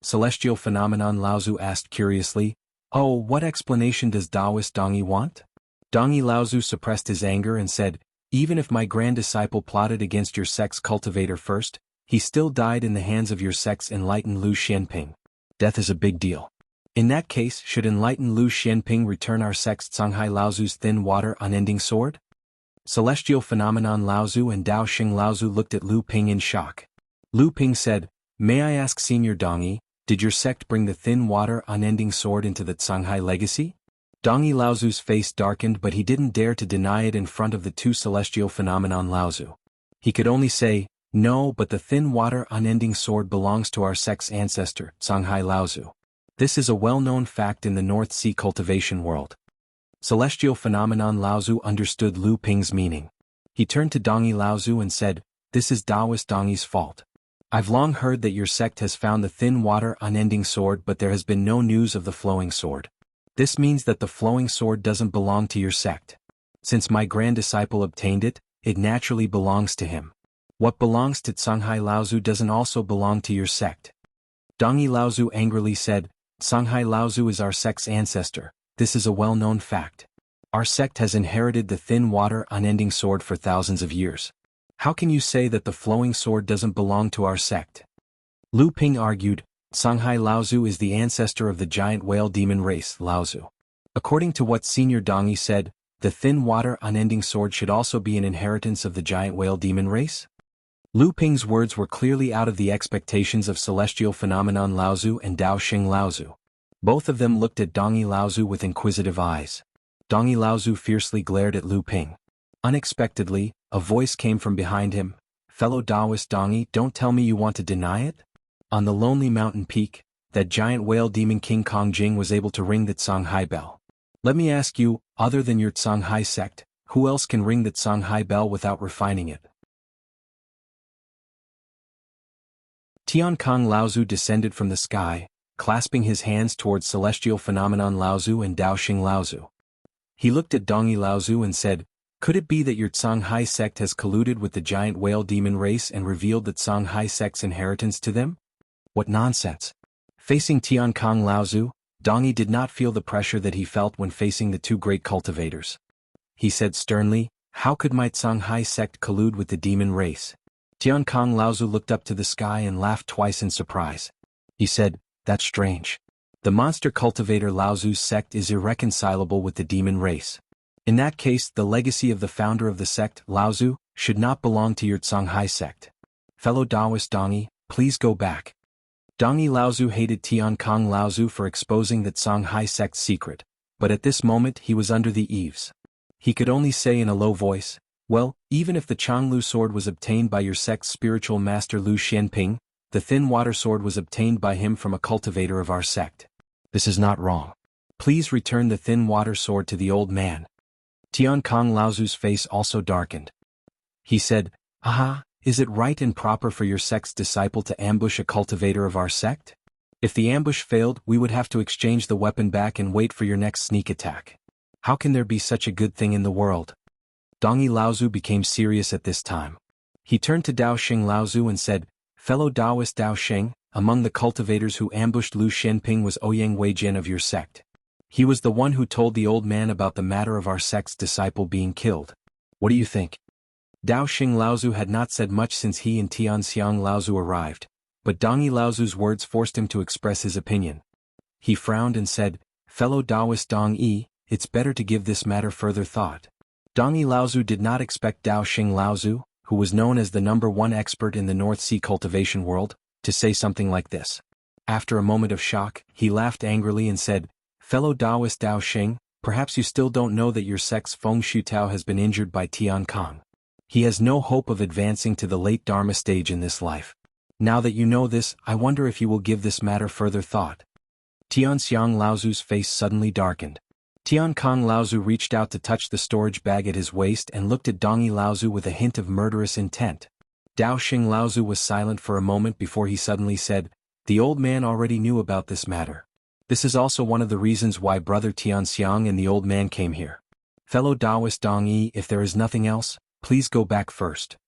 Celestial Phenomenon Laozu asked curiously, "Oh, what explanation does Daoist Dongyi want?" Dongyi Laozu suppressed his anger and said, "Even if my grand disciple plotted against your sect's cultivator first, he still died in the hands of your sect's enlightened Lu Xianping. Death is a big deal. In that case, should enlightened Lu Xianping return our sect's Canghai Laozu's thin water unending sword?" Celestial Phenomenon Laozu and Dao Xing Laozu looked at Lu Ping in shock. Lu Ping said, "May I ask Senior Dongyi, did your sect bring the thin water unending sword into the Canghai legacy?" Dongyi Laozu's face darkened, but he didn't dare to deny it in front of the two Celestial Phenomenon Laozu. He could only say, "No, but the thin water unending sword belongs to our sect's ancestor, Canghai Laozu. This is a well-known fact in the North Sea cultivation world." Celestial phenomenon. Laozu understood Lu Ping's meaning. He turned to Dongi Laozu and said, "This is Taoist Dongi's fault. I've long heard that your sect has found the thin water unending sword, but there has been no news of the flowing sword. This means that the flowing sword doesn't belong to your sect. Since my grand disciple obtained it, it naturally belongs to him. What belongs to Songhai Laozu doesn't also belong to your sect." Dongi Laozu angrily said, "Songhai Laozu is our sect's ancestor. This is a well-known fact. Our sect has inherited the thin water unending sword for thousands of years. How can you say that the flowing sword doesn't belong to our sect?" Lu Ping argued, "Songhai Laozu is the ancestor of the giant whale demon race, Laozu. According to what Senior Dongi said, the thin water unending sword should also be an inheritance of the giant whale demon race?" Lu Ping's words were clearly out of the expectations of Celestial Phenomenon Laozu and Dao Xing Laozu. Both of them looked at Dongi Laozu with inquisitive eyes. Dongi Laozu fiercely glared at Lu Ping. Unexpectedly, a voice came from behind him. "Fellow Taoist Dongi, don't tell me you want to deny it? On the lonely mountain peak, that giant whale demon King Kong Jing was able to ring the Songhai bell. Let me ask you, other than your Songhai sect, who else can ring the Songhai bell without refining it?" Tian Kong Laozu descended from the sky, clasping his hands towards Celestial Phenomenon Laozu and Dao Xing Laozu. He looked at Dongi Laozu and said, "Could it be that your Songhai sect has colluded with the giant whale demon race and revealed the Songhai sect's inheritance to them? What nonsense." Facing Tian Kong Laozu, Dongi did not feel the pressure that he felt when facing the two great cultivators. He said sternly, "How could my Songhai sect collude with the demon race?" Tian Kong Laozu looked up to the sky and laughed twice in surprise. He said, "That's strange. The monster cultivator Laozu's sect is irreconcilable with the demon race. In that case, the legacy of the founder of the sect, Laozu, should not belong to your Songhai sect. Fellow Taoist Dongi, please go back." Dongi Laozu hated Tian Kong Laozu for exposing that Songhai sect's secret, but at this moment he was under the eaves. He could only say in a low voice, "Well, even if the Changlu sword was obtained by your sect's spiritual master Lu Xianping, the thin water sword was obtained by him from a cultivator of our sect. This is not wrong. Please return the thin water sword to the old man." Tian Kong Laozu's face also darkened. He said, "Aha, is it right and proper for your sect's disciple to ambush a cultivator of our sect? If the ambush failed, we would have to exchange the weapon back and wait for your next sneak attack. How can there be such a good thing in the world?" Dongi Laozu became serious at this time. He turned to Dao Xing Laozu and said, "Fellow Taoist Dao Xing, among the cultivators who ambushed Lu Xianping was Ouyang Weijian of your sect. He was the one who told the old man about the matter of our sect's disciple being killed. What do you think?" Dao Xing Laozu had not said much since he and Tian Xiang Laozu arrived, but Dongi Laozu's words forced him to express his opinion. He frowned and said, "Fellow Taoist Dong Yi, it's better to give this matter further thought." Dongi Laozu did not expect Dao Xing Laozu, who was known as the #1 expert in the North Sea cultivation world, to say something like this. After a moment of shock, he laughed angrily and said, "Fellow Taoist Dao Xing, perhaps you still don't know that your sect's Feng Shu Tao has been injured by Tian Kong. He has no hope of advancing to the late Dharma stage in this life. Now that you know this, I wonder if you will give this matter further thought." Tian Xiang Laozu's face suddenly darkened. Tian Kong Laozu reached out to touch the storage bag at his waist and looked at Dongi Laozu with a hint of murderous intent. Dao Xing Laozu was silent for a moment before he suddenly said, "The old man already knew about this matter. This is also one of the reasons why Brother Tian Xiang and the old man came here. Fellow Taoist Dong Yi, if there is nothing else, please go back first."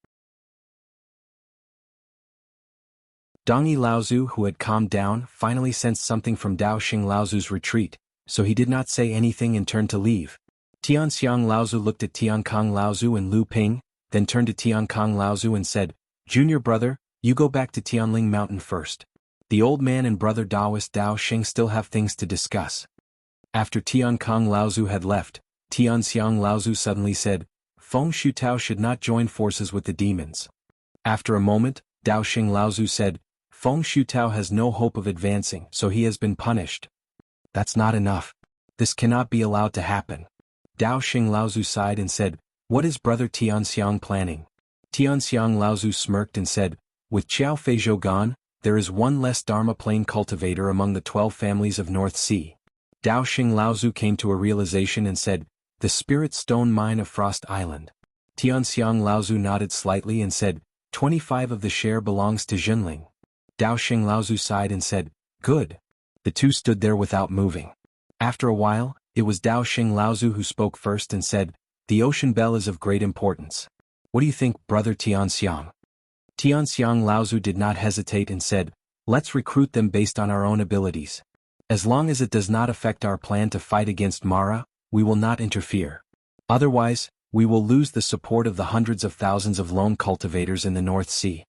Dongi Laozu, who had calmed down, finally sensed something from Dao Xing Laozu's retreat, so he did not say anything and turned to leave. Tian Xiang Laozu looked at Tian Kong Laozu and Lu Ping, then turned to Tian Kong Laozu and said, "Junior brother, you go back to Tianling Mountain first. The old man and brother Taoist Dao Xing still have things to discuss." After Tian Kong Laozu had left, Tian Xiang Laozu suddenly said, "Feng Shu Tao should not join forces with the demons." After a moment, Dao Xing Laozu said, "Feng Shu Tao has no hope of advancing, so he has been punished." "That's not enough. This cannot be allowed to happen." Dao Xing Laozu sighed and said, "What is brother Tian Xiang planning?" Tian Xiang Laozu smirked and said, "With Qiao Feizhou gone, there is one less Dharma plane cultivator among the 12 families of North Sea. Dao Xing Laozu came to a realization and said, "The spirit stone mine of Frost Island." Tianxiang Laozu nodded slightly and said, 25 of the share belongs to Jinling. Dao Xing Laozu sighed and said, "Good." The two stood there without moving. After a while, it was Dao Xing Laozu who spoke first and said, "The ocean bell is of great importance. What do you think, brother Tianxiang?" Tianxiang Laozu did not hesitate and said, "Let's recruit them based on our own abilities. As long as it does not affect our plan to fight against Mara, we will not interfere. Otherwise, we will lose the support of the hundreds of thousands of lone cultivators in the North Sea."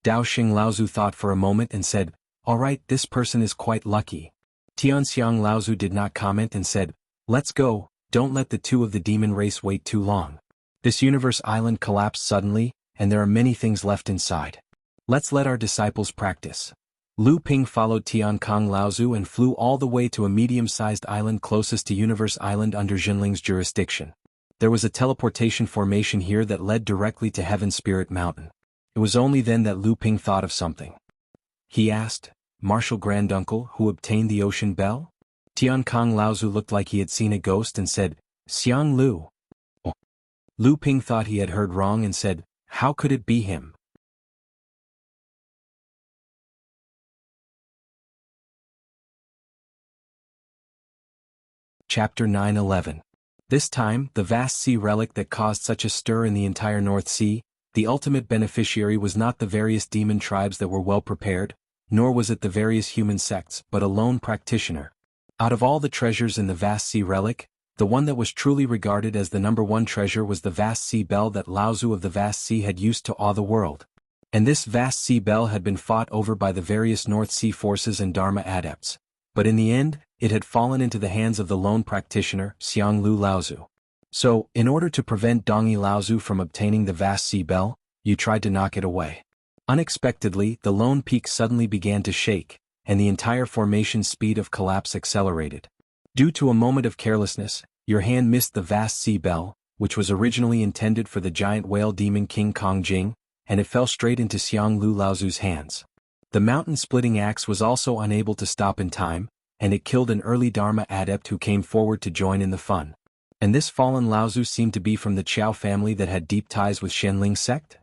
Dao Xing Laozu thought for a moment and said, "All right, this person is quite lucky." Tianxiang Laozu did not comment and said, "Let's go, don't let the two of the demon race wait too long. This universe island collapsed suddenly, and there are many things left inside. Let's let our disciples practice." Lu Ping followed Tiankang Laozu and flew all the way to a medium-sized island closest to Universe Island under Jinling's jurisdiction. There was a teleportation formation here that led directly to Heaven Spirit Mountain. It was only then that Lu Ping thought of something. He asked, "Martial Granduncle who obtained the ocean bell?" Tiankang Laozu looked like he had seen a ghost and said, "Xiang Lu." Oh. Lu Ping thought he had heard wrong and said, "How could it be him?" Chapter 9:11. This time, the vast sea relic that caused such a stir in the entire North Sea, the ultimate beneficiary was not the various demon tribes that were well prepared, nor was it the various human sects, but a lone practitioner. Out of all the treasures in the vast sea relic, the one that was truly regarded as the number one treasure was the vast sea bell that Laozu of the vast sea had used to awe the world. And this vast sea bell had been fought over by the various North Sea forces and Dharma adepts. But in the end, it had fallen into the hands of the lone practitioner, Xianglu Laozu. So, in order to prevent Dongyi Laozu from obtaining the vast sea bell, you tried to knock it away. Unexpectedly, the lone peak suddenly began to shake, and the entire formation's speed of collapse accelerated. Due to a moment of carelessness, your hand missed the vast sea bell, which was originally intended for the giant whale demon King Kong Jing, and it fell straight into Xianglu Laozu's hands. The mountain-splitting axe was also unable to stop in time, and it killed an early Dharma adept who came forward to join in the fun. And this fallen Laozu seemed to be from the Qiao family that had deep ties with Shenling sect?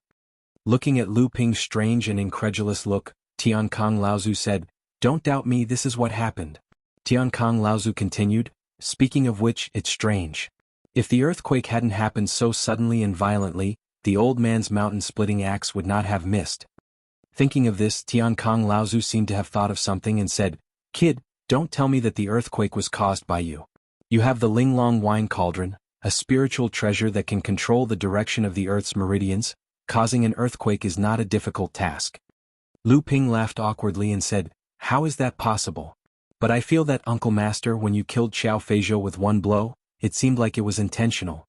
Looking at Lu Ping's strange and incredulous look, Tiankang Laozu said, "Don't doubt me, this is what happened." Tiankang Laozu continued, "Speaking of which, it's strange. If the earthquake hadn't happened so suddenly and violently, the old man's mountain-splitting axe would not have missed." Thinking of this, Tiankang Laozu seemed to have thought of something and said, "Kid, don't tell me that the earthquake was caused by you. You have the Linglong wine cauldron, a spiritual treasure that can control the direction of the Earth's meridians. Causing an earthquake is not a difficult task." Lu Ping laughed awkwardly and said, "How is that possible? But I feel that, Uncle Master, when you killed Xiao Feizhou with one blow, it seemed like it was intentional."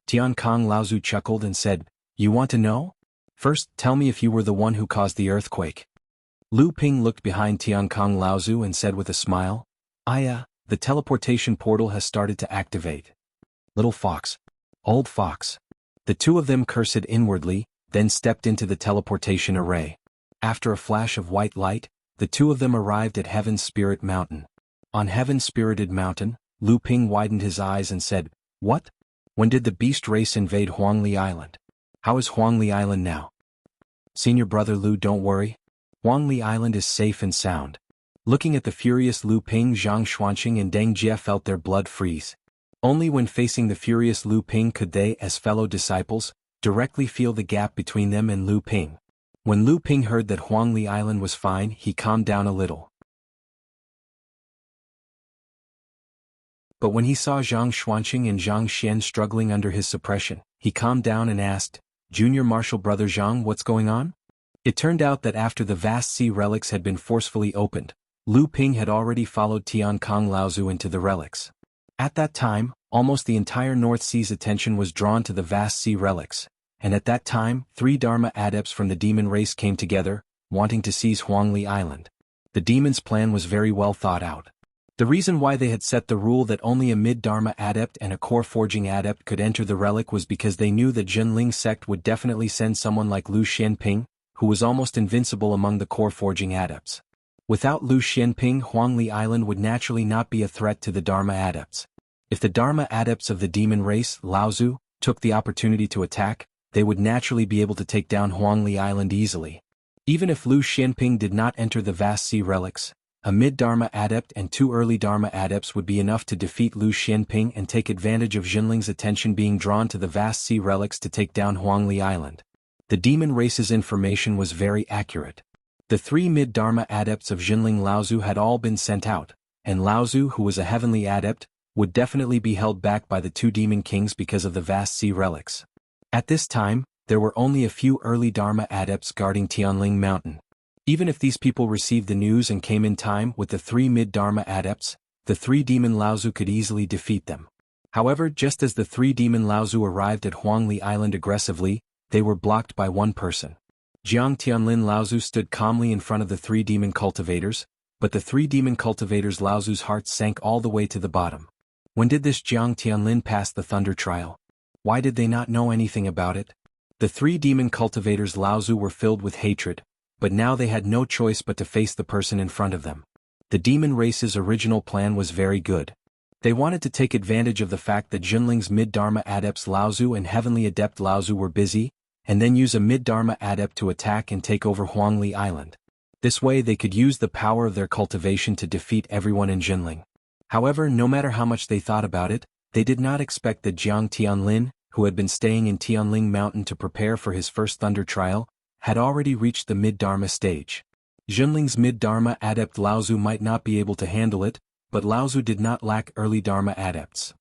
Tiankang Laozu chuckled and said, "You want to know? First, tell me if you were the one who caused the earthquake." Lu Ping looked behind Tiankang Laozu and said with a smile, The teleportation portal has started to activate." "Little fox. Old fox." The two of them cursed inwardly, then stepped into the teleportation array. After a flash of white light, the two of them arrived at Heaven Spirit Mountain. On Heaven Spirited Mountain, Lu Ping widened his eyes and said, "What? When did the beast race invade Huangli Island? How is Huangli Island now?" "Senior brother Lu, don't worry. Huangli Island is safe and sound." Looking at the furious Lu Ping, Zhang Xuanqing and Deng Jie felt their blood freeze. Only when facing the furious Lu Ping could they, as fellow disciples, directly feel the gap between them and Lu Ping. When Lu Ping heard that Huangli Island was fine, he calmed down a little. But when he saw Zhang Xuanqing and Zhang Xian struggling under his suppression, he calmed down and asked, "Junior Martial Brother Zhang, what's going on?" It turned out that after the vast sea relics had been forcefully opened, Lu Ping had already followed Tiankang Laozu into the relics. At that time, almost the entire North Sea's attention was drawn to the vast sea relics, and at that time, 3 Dharma adepts from the demon race came together, wanting to seize Huangli Island. The demons' plan was very well thought out. The reason why they had set the rule that only a mid-Dharma adept and a core forging adept could enter the relic was because they knew that Jinling sect would definitely send someone like Lu Xianping, who was almost invincible among the core forging adepts. Without Lu Xianping, Huangli Island would naturally not be a threat to the Dharma adepts. If the Dharma adepts of the demon race, Laozu, took the opportunity to attack, they would naturally be able to take down Huangli Island easily. Even if Lu Xianping did not enter the vast sea relics, a mid-Dharma adept and 2 early Dharma adepts would be enough to defeat Lu Xianping and take advantage of Jinling's attention being drawn to the vast sea relics to take down Huangli Island. The demon race's information was very accurate. The 3 mid-Dharma adepts of Jinling Laozu had all been sent out, and Laozu, who was a heavenly adept, would definitely be held back by the 2 demon kings because of the vast sea relics. At this time, there were only a few early Dharma adepts guarding Tianling Mountain. Even if these people received the news and came in time with the 3 mid-Dharma adepts, the 3 demon Laozu could easily defeat them. However, just as the 3 demon Laozu arrived at Huangli Island aggressively, they were blocked by one person. Jiang Tianlin Laozu stood calmly in front of the 3 demon cultivators, but the 3 demon cultivators Laozu's heart sank all the way to the bottom. When did this Jiang Tianlin pass the thunder trial? Why did they not know anything about it? The 3 demon cultivators Laozu were filled with hatred, but now they had no choice but to face the person in front of them. The demon race's original plan was very good. They wanted to take advantage of the fact that Jinling's mid-Dharma adepts Laozu and heavenly adept Laozu were busy, and then use a mid-Dharma adept to attack and take over Huangli Island. This way they could use the power of their cultivation to defeat everyone in Jinling. However, no matter how much they thought about it, they did not expect that Jiang Tianlin, who had been staying in Tianling Mountain to prepare for his first thunder trial, had already reached the mid-Dharma stage. Jinling's mid-Dharma adept Laozu might not be able to handle it, but Laozu did not lack early Dharma adepts.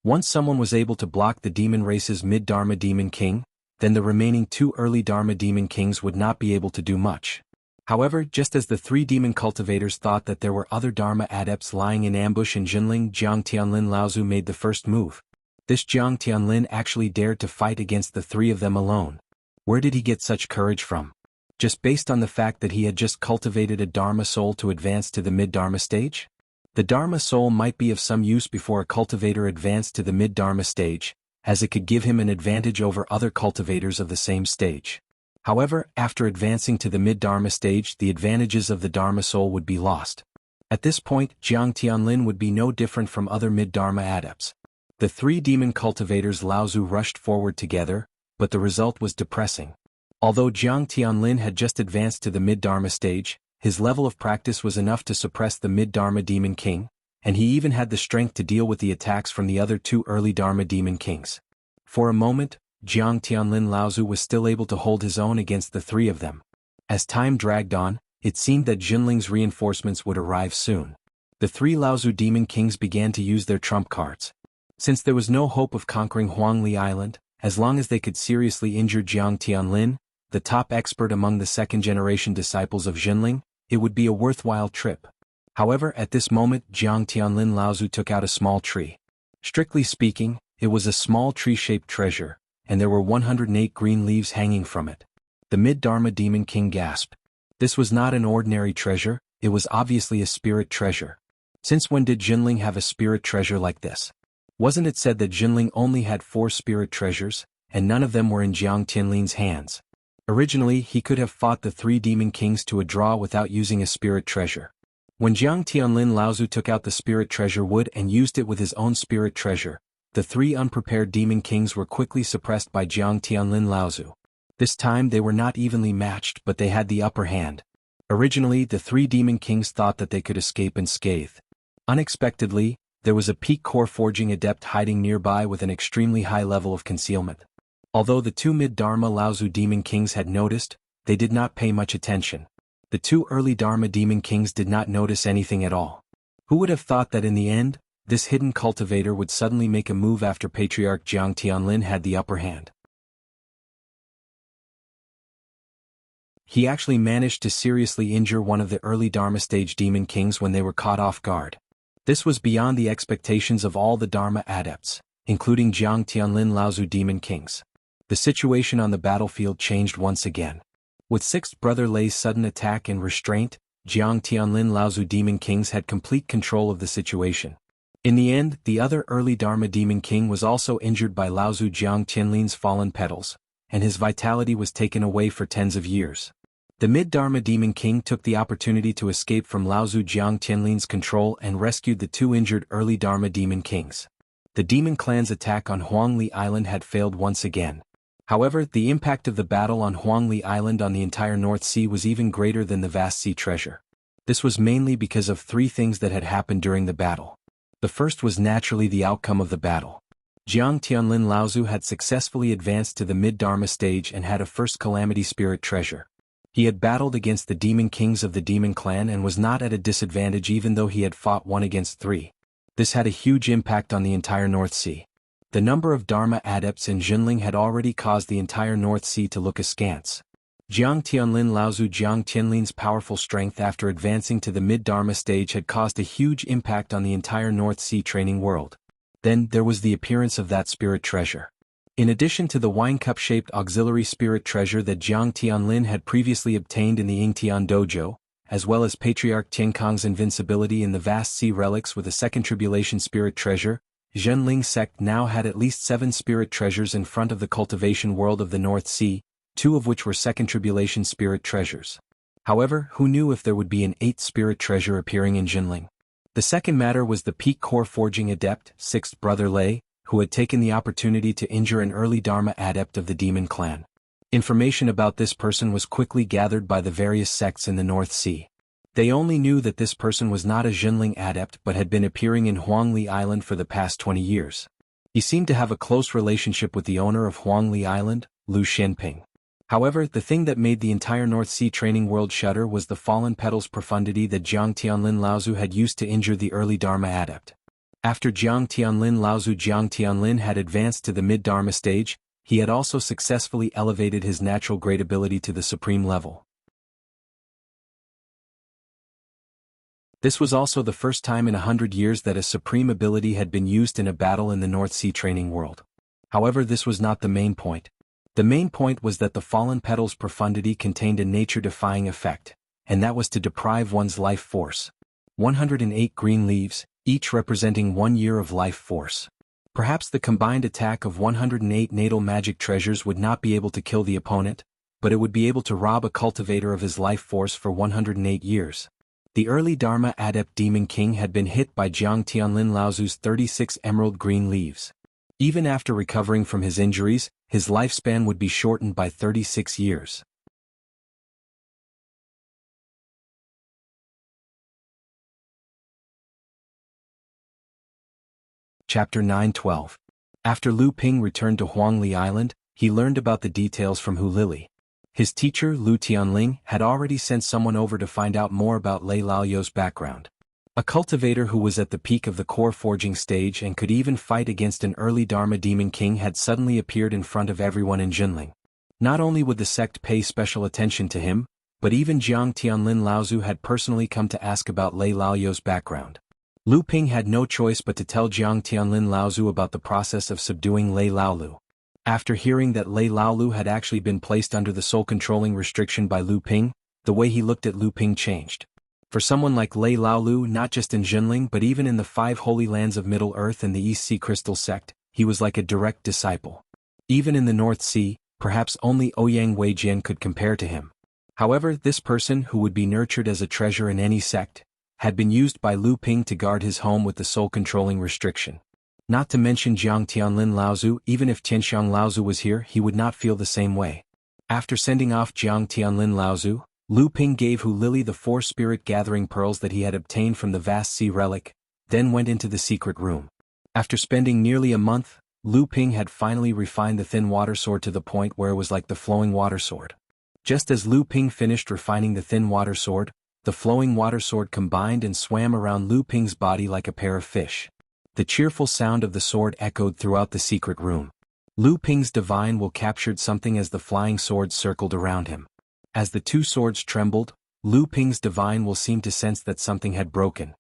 Once someone was able to block the demon race's mid-Dharma demon king, then the remaining 2 early Dharma demon kings would not be able to do much. However, just as the 3 demon cultivators thought that there were other Dharma adepts lying in ambush in Jinling, Jiang Tianlin Laozu made the first move. This Jiang Tianlin actually dared to fight against the 3 of them alone. Where did he get such courage from? Just based on the fact that he had just cultivated a Dharma soul to advance to the mid-Dharma stage? The Dharma soul might be of some use before a cultivator advanced to the mid-Dharma stage, as it could give him an advantage over other cultivators of the same stage. However, after advancing to the mid-Dharma stage, the advantages of the Dharma soul would be lost. At this point, Jiang Tianlin would be no different from other mid-Dharma adepts. The 3 demon cultivators Laozu rushed forward together, but the result was depressing. Although Jiang Tianlin had just advanced to the mid-Dharma stage, his level of practice was enough to suppress the mid-Dharma demon king, and he even had the strength to deal with the attacks from the other 2 early Dharma demon kings. For a moment, Jiang Tianlin Laozu was still able to hold his own against the 3 of them. As time dragged on, it seemed that Jinling's reinforcements would arrive soon. The 3 Laozu demon kings began to use their trump cards. Since there was no hope of conquering Huangli Island, as long as they could seriously injure Jiang Tianlin, the top expert among the second-generation disciples of Jinling, it would be a worthwhile trip. However, at this moment Jiang Tianlin Laozu took out a small tree. Strictly speaking, it was a small tree-shaped treasure, and there were 108 green leaves hanging from it. The mid-Dharma demon king gasped. This was not an ordinary treasure, it was obviously a spirit treasure. Since when did Jinling have a spirit treasure like this? Wasn't it said that Jinling only had 4 spirit treasures, and none of them were in Jiang Tianlin's hands? Originally, he could have fought the 3 demon kings to a draw without using a spirit treasure. When Jiang Tianlin Laozu took out the spirit treasure wood and used it with his own spirit treasure, the 3 unprepared demon kings were quickly suppressed by Jiang Tianlin Laozu. This time they were not evenly matched, but they had the upper hand. Originally, the 3 demon kings thought that they could escape unscathed. Unexpectedly, there was a peak core forging adept hiding nearby with an extremely high level of concealment. Although the 2 mid-Dharma Laozu demon kings had noticed, they did not pay much attention. The 2 early Dharma demon kings did not notice anything at all. Who would have thought that in the end, this hidden cultivator would suddenly make a move after Patriarch Jiang Tianlin had the upper hand? He actually managed to seriously injure one of the early Dharma stage demon kings when they were caught off guard. This was beyond the expectations of all the Dharma adepts, including Jiang Tianlin Laozu demon kings. The situation on the battlefield changed once again. With 6th Brother Lei's sudden attack and restraint, Jiang Tianlin Laozu demon kings had complete control of the situation. In the end, the other early Dharma demon king was also injured by Laozu Jiang Tianlin's fallen petals, and his vitality was taken away for tens of years. The mid-Dharma Demon King took the opportunity to escape from Laozu Jiang Tianlin's control and rescued the two injured early Dharma Demon Kings. The Demon Clan's attack on Huangli Island had failed once again. However, the impact of the battle on Huangli Island on the entire North Sea was even greater than the vast sea treasure. This was mainly because of three things that had happened during the battle. The first was naturally the outcome of the battle. Jiang Tianlin Laozu had successfully advanced to the mid-Dharma stage and had a first Calamity Spirit treasure. He had battled against the Demon Kings of the Demon Clan and was not at a disadvantage even though he had fought 1 against 3. This had a huge impact on the entire North Sea. The number of Dharma adepts in Jinling had already caused the entire North Sea to look askance. Jiang Tianlin Laozu Jiang Tianlin's powerful strength after advancing to the mid-Dharma stage had caused a huge impact on the entire North Sea training world. Then there was the appearance of that spirit treasure. In addition to the wine cup-shaped auxiliary spirit treasure that Jiang Tianlin had previously obtained in the Yingtian dojo, as well as Patriarch Tiankong's invincibility in the vast sea relics with a second tribulation spirit treasure, Zhenling sect now had at least 7 spirit treasures in front of the cultivation world of the North Sea, 2 of which were second tribulation spirit treasures. However, who knew if there would be an 8th spirit treasure appearing in Jinling? The second matter was the peak core forging adept, 6th brother Lei, who had taken the opportunity to injure an early Dharma adept of the Demon Clan. Information about this person was quickly gathered by the various sects in the North Sea. They only knew that this person was not a Jinling adept but had been appearing in Huangli Island for the past 20 years. He seemed to have a close relationship with the owner of Huangli Island, Lu Xianping. However, the thing that made the entire North Sea training world shudder was the fallen petals profundity that Jiang Tianlin Laozu had used to injure the early Dharma adept. After Jiang Tianlin Laozu Jiang Tianlin had advanced to the mid-Dharma stage, he had also successfully elevated his natural great ability to the supreme level. This was also the first time in 100 years that a supreme ability had been used in a battle in the North Sea training world. However, this was not the main point. The main point was that the fallen petals profundity contained a nature-defying effect, and that was to deprive one's life force. 108 green leaves, each representing 1 year of life force. Perhaps the combined attack of 108 natal magic treasures would not be able to kill the opponent, but it would be able to rob a cultivator of his life force for 108 years. The early Dharma adept Demon King had been hit by Jiang Tianlin Laozu's 36 emerald green leaves. Even after recovering from his injuries, his lifespan would be shortened by 36 years. Chapter 9-12. After Lu Ping returned to Huangli Island, he learned about the details from Hu Lili. His teacher, Lu Tianling, had already sent someone over to find out more about Lei Laoyu's background. A cultivator who was at the peak of the core forging stage and could even fight against an early Dharma Demon King had suddenly appeared in front of everyone in Jinling. Not only would the sect pay special attention to him, but even Jiang Tianlin Laozu had personally come to ask about Lei Laoyu's background. Lu Ping had no choice but to tell Jiang Tianlin Laozu about the process of subduing Lei Laolu. After hearing that Lei Laolu had actually been placed under the soul-controlling restriction by Lu Ping, the way he looked at Lu Ping changed. For someone like Lei Laolu, not just in Jinling but even in the 5 holy lands of Middle Earth and the East Sea Crystal sect, he was like a direct disciple. Even in the North Sea, perhaps only Ouyang Weijian could compare to him. However, this person, who would be nurtured as a treasure in any sect, had been used by Lu Ping to guard his home with the soul-controlling restriction. Not to mention Jiang Tianlin Laozu, even if Tianxiang Laozu was here he would not feel the same way. After sending off Jiang Tianlin Laozu, Lu Ping gave Hu Lili the 4 spirit gathering pearls that he had obtained from the vast sea relic, then went into the secret room. After spending nearly a month, Lu Ping had finally refined the thin water sword to the point where it was like the flowing water sword. Just as Lu Ping finished refining the thin water sword, the flowing water sword combined and swam around Lu Ping's body like a pair of fish. The cheerful sound of the sword echoed throughout the secret room. Lu Ping's divine will captured something as the flying sword circled around him. As the 2 swords trembled, Lu Ping's divine will seemed to sense that something had broken.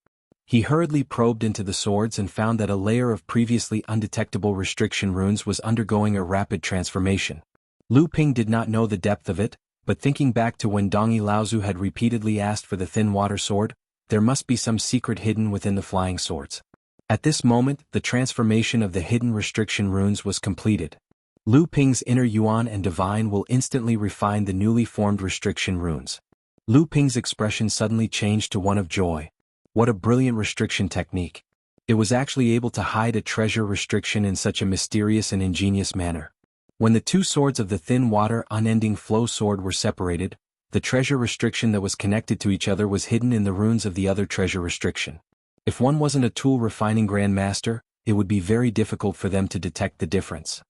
He hurriedly probed into the swords and found that a layer of previously undetectable restriction runes was undergoing a rapid transformation. Lu Ping did not know the depth of it, but thinking back to when Dongi Laozu had repeatedly asked for the thin water sword, there must be some secret hidden within the flying swords. At this moment, the transformation of the hidden restriction runes was completed. Lu Ping's inner Yuan and Divine will instantly refine the newly formed restriction runes. Lu Ping's expression suddenly changed to one of joy. What a brilliant restriction technique. It was actually able to hide a treasure restriction in such a mysterious and ingenious manner. When the two swords of the thin water unending flow sword were separated, the treasure restriction that was connected to each other was hidden in the runes of the other treasure restriction. If one wasn't a tool refining Grandmaster, it would be very difficult for them to detect the difference.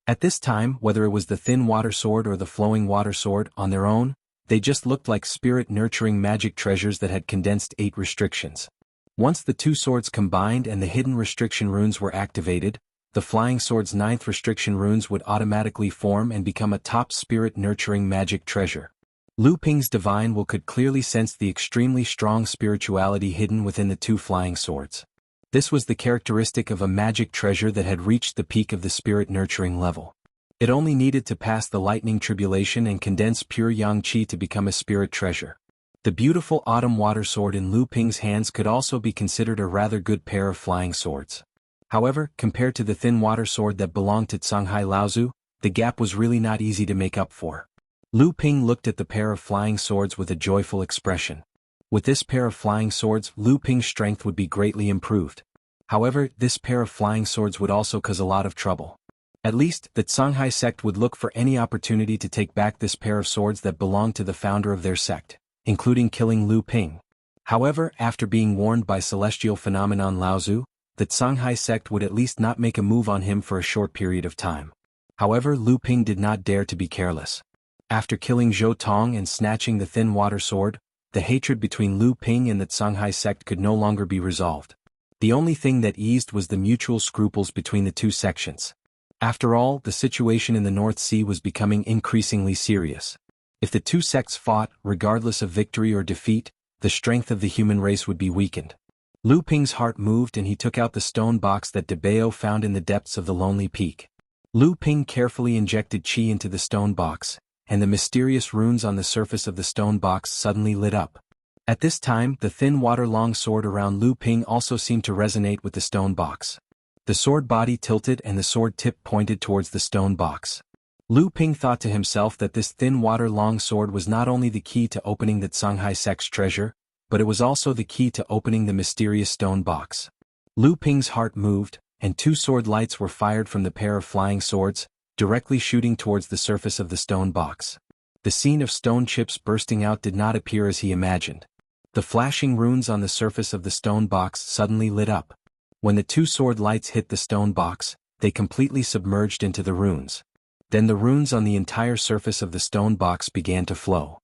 At this time, whether it was the thin water sword or the flowing water sword, on their own, they just looked like spirit-nurturing magic treasures that had condensed 8 restrictions. Once the two swords combined and the hidden restriction runes were activated, the flying sword's 9th restriction runes would automatically form and become a top spirit-nurturing magic treasure. Lu Ping's divine will could clearly sense the extremely strong spirituality hidden within the two flying swords. This was the characteristic of a magic treasure that had reached the peak of the spirit-nurturing level. It only needed to pass the lightning tribulation and condense pure yang qi to become a spirit treasure. The beautiful autumn water sword in Lu Ping's hands could also be considered a rather good pair of flying swords. However, compared to the thin water sword that belonged to Canghai Laozu, the gap was really not easy to make up for. Lu Ping looked at the pair of flying swords with a joyful expression. With this pair of flying swords, Lu Ping's strength would be greatly improved. However, this pair of flying swords would also cause a lot of trouble. At least, the Canghai sect would look for any opportunity to take back this pair of swords that belonged to the founder of their sect, including killing Lu Ping. However, after being warned by Celestial Phenomenon Laozu, the Canghai sect would at least not make a move on him for a short period of time. However, Lu Ping did not dare to be careless. After killing Zhou Tong and snatching the thin water sword, the hatred between Lu Ping and the Canghai sect could no longer be resolved. The only thing that eased was the mutual scruples between the two sections. After all, the situation in the North Sea was becoming increasingly serious. If the two sects fought, regardless of victory or defeat, the strength of the human race would be weakened. Lu Ping's heart moved and he took out the stone box that De Bao found in the depths of the lonely peak. Lu Ping carefully injected qi into the stone box, and the mysterious runes on the surface of the stone box suddenly lit up. At this time, the thin water-long sword around Lu Ping also seemed to resonate with the stone box. The sword body tilted and the sword tip pointed towards the stone box. Lu Ping thought to himself that this thin water-long sword was not only the key to opening the Canghai sect's treasure, but it was also the key to opening the mysterious stone box. Lu Ping's heart moved, and 2 sword lights were fired from the pair of flying swords, directly shooting towards the surface of the stone box. The scene of stone chips bursting out did not appear as he imagined. The flashing runes on the surface of the stone box suddenly lit up. When the 2 sword lights hit the stone box, they completely submerged into the runes. Then the runes on the entire surface of the stone box began to flow.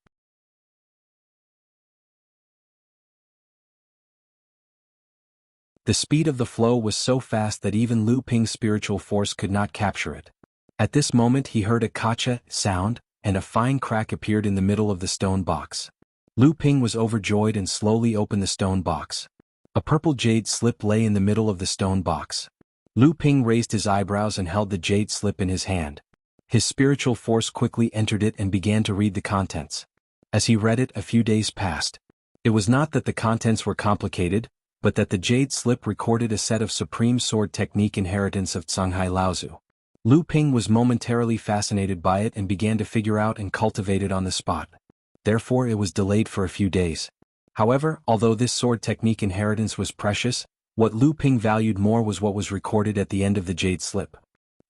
The speed of the flow was so fast that even Lu Ping's spiritual force could not capture it. At this moment he heard a kacha sound, and a fine crack appeared in the middle of the stone box. Lu Ping was overjoyed and slowly opened the stone box. A purple jade slip lay in the middle of the stone box. Lu Ping raised his eyebrows and held the jade slip in his hand. His spiritual force quickly entered it and began to read the contents. As he read it, a few days passed. It was not that the contents were complicated, but that the jade slip recorded a set of supreme sword technique inheritance of Canghai Laozu. Lu Ping was momentarily fascinated by it and began to figure out and cultivate it on the spot. Therefore it was delayed for a few days. However, although this sword technique inheritance was precious, what Lu Ping valued more was what was recorded at the end of the jade slip.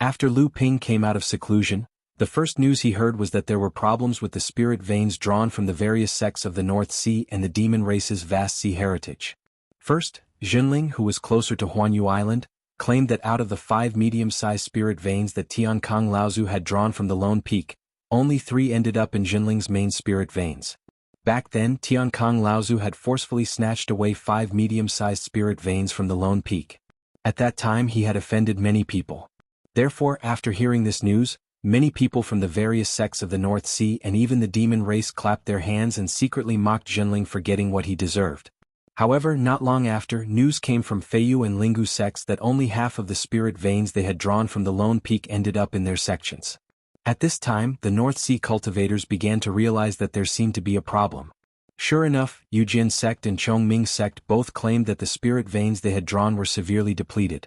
After Lu Ping came out of seclusion, the first news he heard was that there were problems with the spirit veins drawn from the various sects of the North Sea and the demon race's vast sea heritage. First, Junling, who was closer to Huanyu Island, claimed that out of the 5 medium-sized spirit veins that Tiankang Laozu had drawn from the Lone Peak, only 3 ended up in Junling's main spirit veins. Back then, Tiankang Laozu had forcefully snatched away 5 medium-sized spirit veins from the Lone Peak. At that time he had offended many people. Therefore, after hearing this news, many people from the various sects of the North Sea and even the demon race clapped their hands and secretly mocked Junling for getting what he deserved. However, not long after, news came from Feiyu and Lingu sects that only half of the spirit veins they had drawn from the Lone Peak ended up in their sections. At this time, the North Sea cultivators began to realize that there seemed to be a problem. Sure enough, Yujin sect and Chongming sect both claimed that the spirit veins they had drawn were severely depleted.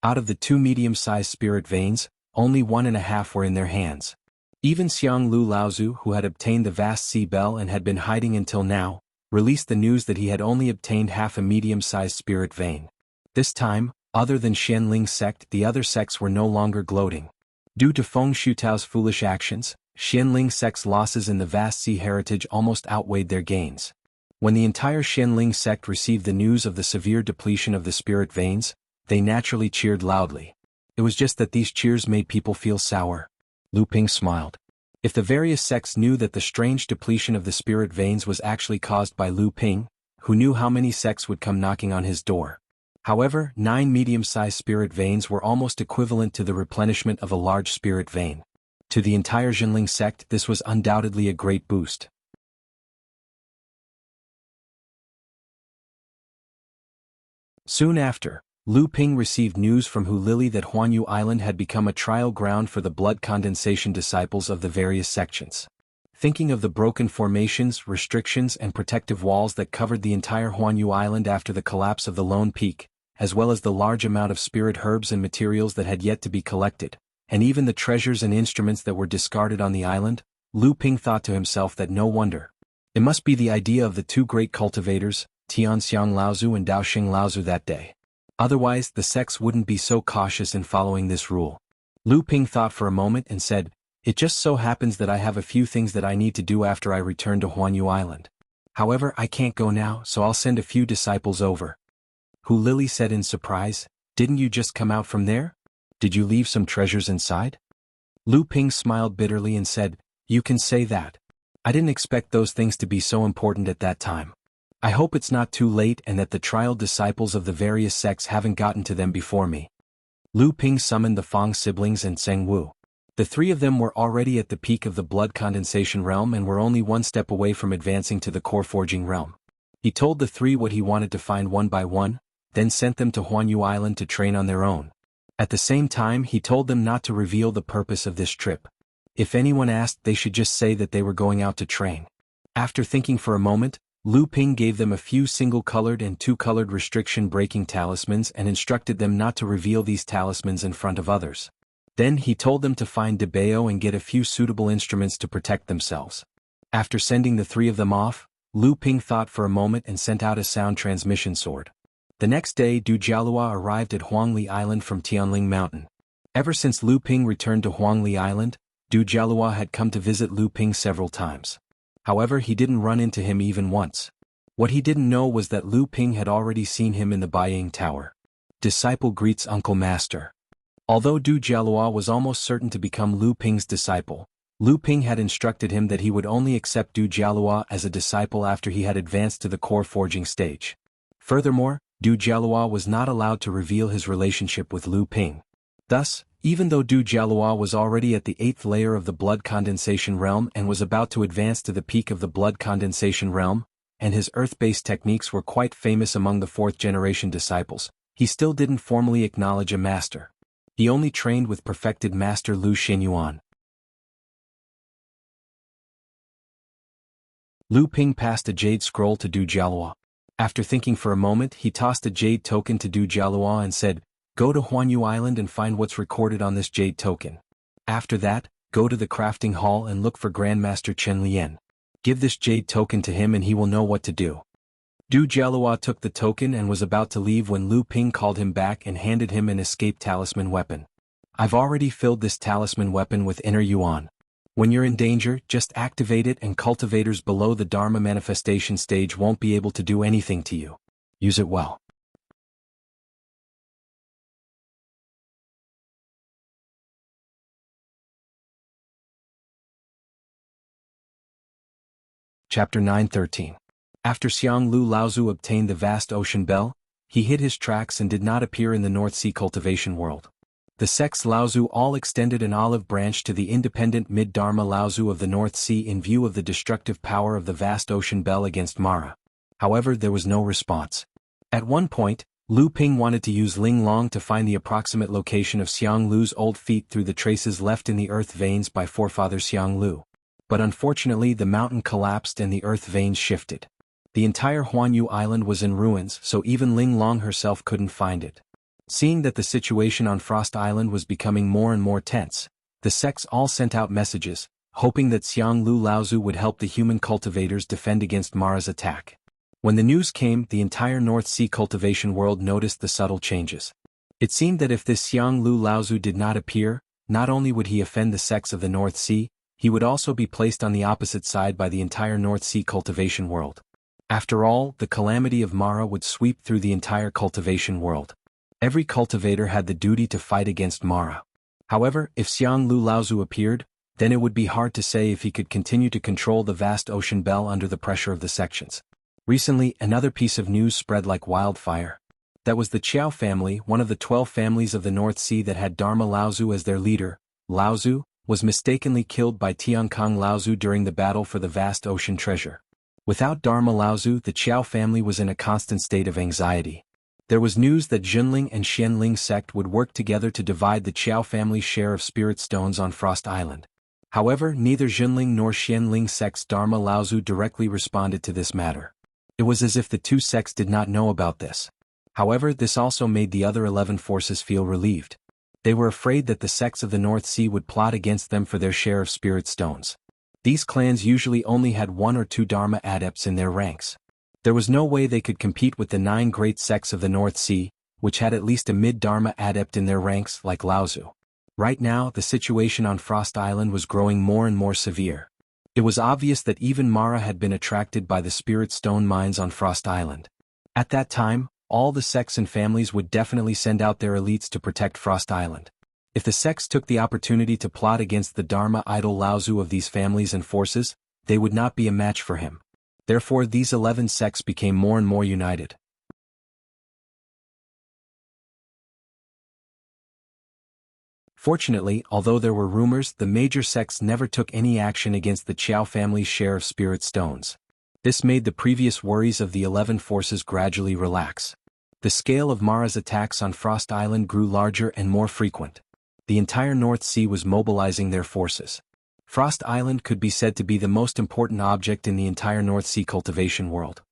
Out of the 2 medium-sized spirit veins, only 1.5 were in their hands. Even Xianglu Laozu, who had obtained the vast sea bell and had been hiding until now, released the news that he had only obtained half a medium-sized spirit vein. This time, other than Xianling's sect, the other sects were no longer gloating. Due to Feng Shutao's foolish actions, Xianling sect's losses in the vast sea heritage almost outweighed their gains. When the entire Xianling sect received the news of the severe depletion of the spirit veins, they naturally cheered loudly. It was just that these cheers made people feel sour. Lu Ping smiled. If the various sects knew that the strange depletion of the spirit veins was actually caused by Lu Ping, who knew how many sects would come knocking on his door? However, 9 medium-sized spirit veins were almost equivalent to the replenishment of a large spirit vein. To the entire Xianling sect, this was undoubtedly a great boost. Soon after, Lu Ping received news from Hu Lili that Huanyu Island had become a trial ground for the blood condensation disciples of the various sections. Thinking of the broken formations, restrictions and protective walls that covered the entire Huanyu Island after the collapse of the Lone Peak, as well as the large amount of spirit herbs and materials that had yet to be collected, and even the treasures and instruments that were discarded on the island, Lu Ping thought to himself that no wonder. It must be the idea of the 2 great cultivators, Tianxiang Laozu and Daoxing Laozu that day. Otherwise, the sects wouldn't be so cautious in following this rule. Lu Ping thought for a moment and said, "It just so happens that I have a few things that I need to do after I return to Huanyu Island. However, I can't go now, so I'll send a few disciples over." Hu Lili said in surprise, "Didn't you just come out from there? Did you leave some treasures inside?" Lu Ping smiled bitterly and said, "You can say that. I didn't expect those things to be so important at that time. I hope it's not too late and that the trial disciples of the various sects haven't gotten to them before me." Lu Ping summoned the Fang siblings and Zheng Wu. The 3 of them were already at the peak of the blood condensation realm and were only 1 step away from advancing to the core forging realm. He told the 3 what he wanted to find one by one, then sent them to Huanyu Island to train on their own. At the same time, he told them not to reveal the purpose of this trip. If anyone asked, they should just say that they were going out to train. After thinking for a moment, Lu Ping gave them a few single-colored and 2-colored restriction-breaking talismans and instructed them not to reveal these talismans in front of others. Then he told them to find Debao and get a few suitable instruments to protect themselves. After sending the 3 of them off, Lu Ping thought for a moment and sent out a sound transmission sword. The next day, Du Jialua arrived at Huangli Island from Tianling Mountain. Ever since Lu Ping returned to Huangli Island, Du Jialua had come to visit Lu Ping several times. However, he didn't run into him even once. What he didn't know was that Lu Ping had already seen him in the Baiying Tower. Disciple greets Uncle Master. Although Du Jialua was almost certain to become Lu Ping's disciple, Lu Ping had instructed him that he would only accept Du Jialua as a disciple after he had advanced to the core forging stage. Furthermore, Du Jialua was not allowed to reveal his relationship with Lu Ping. Thus, even though Du Jialua was already at the 8th layer of the blood condensation realm and was about to advance to the peak of the blood condensation realm, and his earth-based techniques were quite famous among the 4th-generation disciples, he still didn't formally acknowledge a master. He only trained with perfected master Lu Xinyuan. Lu Ping passed a jade scroll to Du Jialua. After thinking for a moment, he tossed a jade token to Du Jialua and said, "Go to Huanyu Island and find what's recorded on this jade token. After that, go to the crafting hall and look for Grandmaster Chen Lian. Give this jade token to him and he will know what to do." Du Jialua took the token and was about to leave when Lu Ping called him back and handed him an escape talisman weapon. "I've already filled this talisman weapon with inner yuan. When you're in danger, just activate it and cultivators below the Dharma manifestation stage won't be able to do anything to you. Use it well." Chapter 9:13. After Xianglu Laozu obtained the vast ocean bell, he hid his tracks and did not appear in the North Sea cultivation world. The sects Laozu all extended an olive branch to the independent mid-Dharma Laozu of the North Sea in view of the destructive power of the vast ocean bell against Mara. However, there was no response. At one point, Lu Ping wanted to use Ling Long to find the approximate location of Xianglu's old feet through the traces left in the earth veins by forefather Xianglu. But unfortunately the mountain collapsed and the earth veins shifted. The entire Huanyu Island was in ruins, so even Ling Long herself couldn't find it. Seeing that the situation on Frost Island was becoming more and more tense, the sects all sent out messages, hoping that Xianglu Laozu would help the human cultivators defend against Mara's attack. When the news came, the entire North Sea cultivation world noticed the subtle changes. It seemed that if this Xianglu Laozu did not appear, not only would he offend the sects of the North Sea, he would also be placed on the opposite side by the entire North Sea cultivation world. After all, the calamity of Mara would sweep through the entire cultivation world. Every cultivator had the duty to fight against Mara. However, if Xianglu Laozu appeared, then it would be hard to say if he could continue to control the vast ocean bell under the pressure of the sections. Recently, another piece of news spread like wildfire. That was the Qiao family, one of the 12 families of the North Sea that had Dharma Laozu as their leader. Laozu was mistakenly killed by Tiankang Laozu during the battle for the vast ocean treasure. Without Dharma Laozu, the Qiao family was in a constant state of anxiety. There was news that Junling and Xianling sect would work together to divide the Qiao family's share of spirit stones on Frost Island. However, neither Junling nor Xianling sect's Dharma Laozu directly responded to this matter. It was as if the two sects did not know about this. However, this also made the other 11 forces feel relieved. They were afraid that the sects of the North Sea would plot against them for their share of spirit stones. These clans usually only had 1 or 2 Dharma adepts in their ranks. There was no way they could compete with the 9 great sects of the North Sea, which had at least a mid-Dharma adept in their ranks like Laozu. Right now, the situation on Frost Island was growing more and more severe. It was obvious that even Mara had been attracted by the spirit stone mines on Frost Island. At that time, all the sects and families would definitely send out their elites to protect Frost Island. If the sects took the opportunity to plot against the Dharma idol Laozu of these families and forces, they would not be a match for him. Therefore, these 11 sects became more and more united. Fortunately, although there were rumors, the major sects never took any action against the Qiao family's share of spirit stones. This made the previous worries of the 11 forces gradually relax. The scale of Mara's attacks on Frost Island grew larger and more frequent. The entire North Sea was mobilizing their forces. Frost Island could be said to be the most important object in the entire North Sea cultivation world.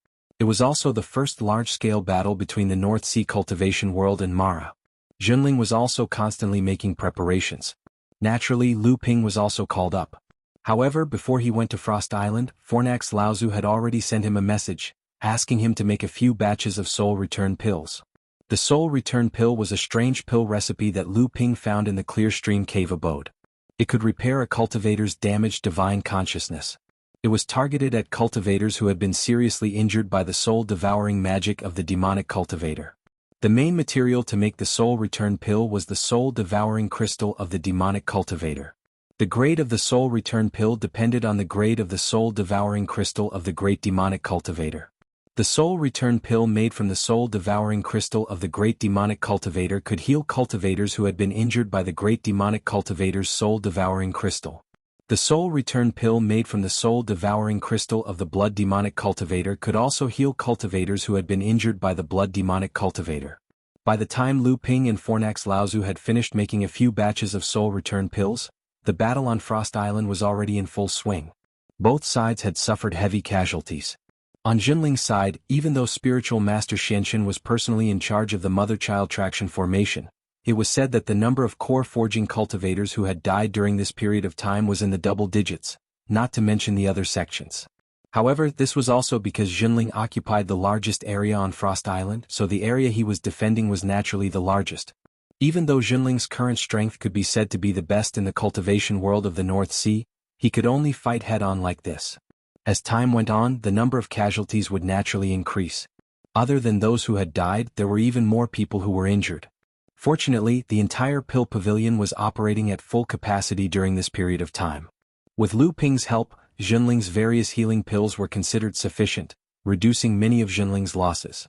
It was also the first large-scale battle between the North Sea cultivation world and Mara. Junling was also constantly making preparations. Naturally, Lu Ping was also called up. However, before he went to Frost Island, Fornax Laozu had already sent him a message, asking him to make a few batches of soul return pills. The soul return pill was a strange pill recipe that Lu Ping found in the Clear Stream cave abode. It could repair a cultivator's damaged divine consciousness. It was targeted at cultivators who had been seriously injured by the soul-devouring magic of the demonic cultivator. The main material to make the soul return pill was the soul-devouring crystal of the demonic cultivator. The grade of the soul return pill depended on the grade of the soul-devouring crystal of the great demonic cultivator. The soul return pill made from the soul-devouring crystal of the great demonic cultivator could heal cultivators who had been injured by the great demonic cultivator's soul-devouring crystal. The soul return pill made from the soul-devouring crystal of the blood demonic cultivator could also heal cultivators who had been injured by the blood demonic cultivator. By the time Lu Ping and Fornax Laozu had finished making a few batches of soul return pills, the battle on Frost Island was already in full swing. Both sides had suffered heavy casualties. On Junling's side, even though spiritual master Xianxin was personally in charge of the mother-child traction formation, it was said that the number of core forging cultivators who had died during this period of time was in the double digits, not to mention the other sections. However, this was also because Junling occupied the largest area on Frost Island, so the area he was defending was naturally the largest. Even though Junling's current strength could be said to be the best in the cultivation world of the North Sea, he could only fight head-on like this. As time went on, the number of casualties would naturally increase. Other than those who had died, there were even more people who were injured. Fortunately, the entire pill pavilion was operating at full capacity during this period of time. With Lu Ping's help, Junling's various healing pills were considered sufficient, reducing many of Junling's losses.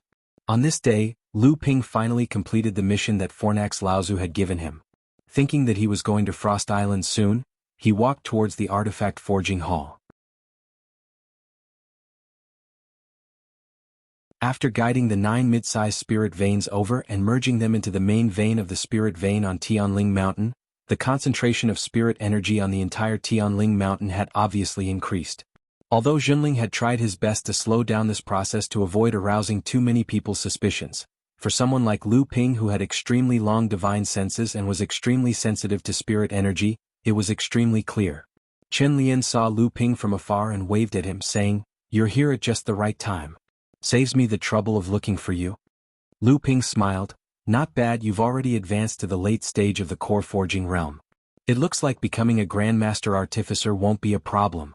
On this day, Lu Ping finally completed the mission that Fornax Laozu had given him. Thinking that he was going to Frost Island soon, he walked towards the artifact forging hall. After guiding the 9 mid-sized spirit veins over and merging them into the main vein of the spirit vein on Tianling Mountain, the concentration of spirit energy on the entire Tianling Mountain had obviously increased. Although Junling had tried his best to slow down this process to avoid arousing too many people's suspicions, For someone like Lu Ping who had extremely long divine senses and was extremely sensitive to spirit energy, it was extremely clear. Chen Lian saw Lu Ping from afar and waved at him, saying, "You're here at just the right time. Saves me the trouble of looking for you." Lu Ping smiled, "Not bad, you've already advanced to the late stage of the core forging realm. It looks like becoming a Grandmaster Artificer won't be a problem."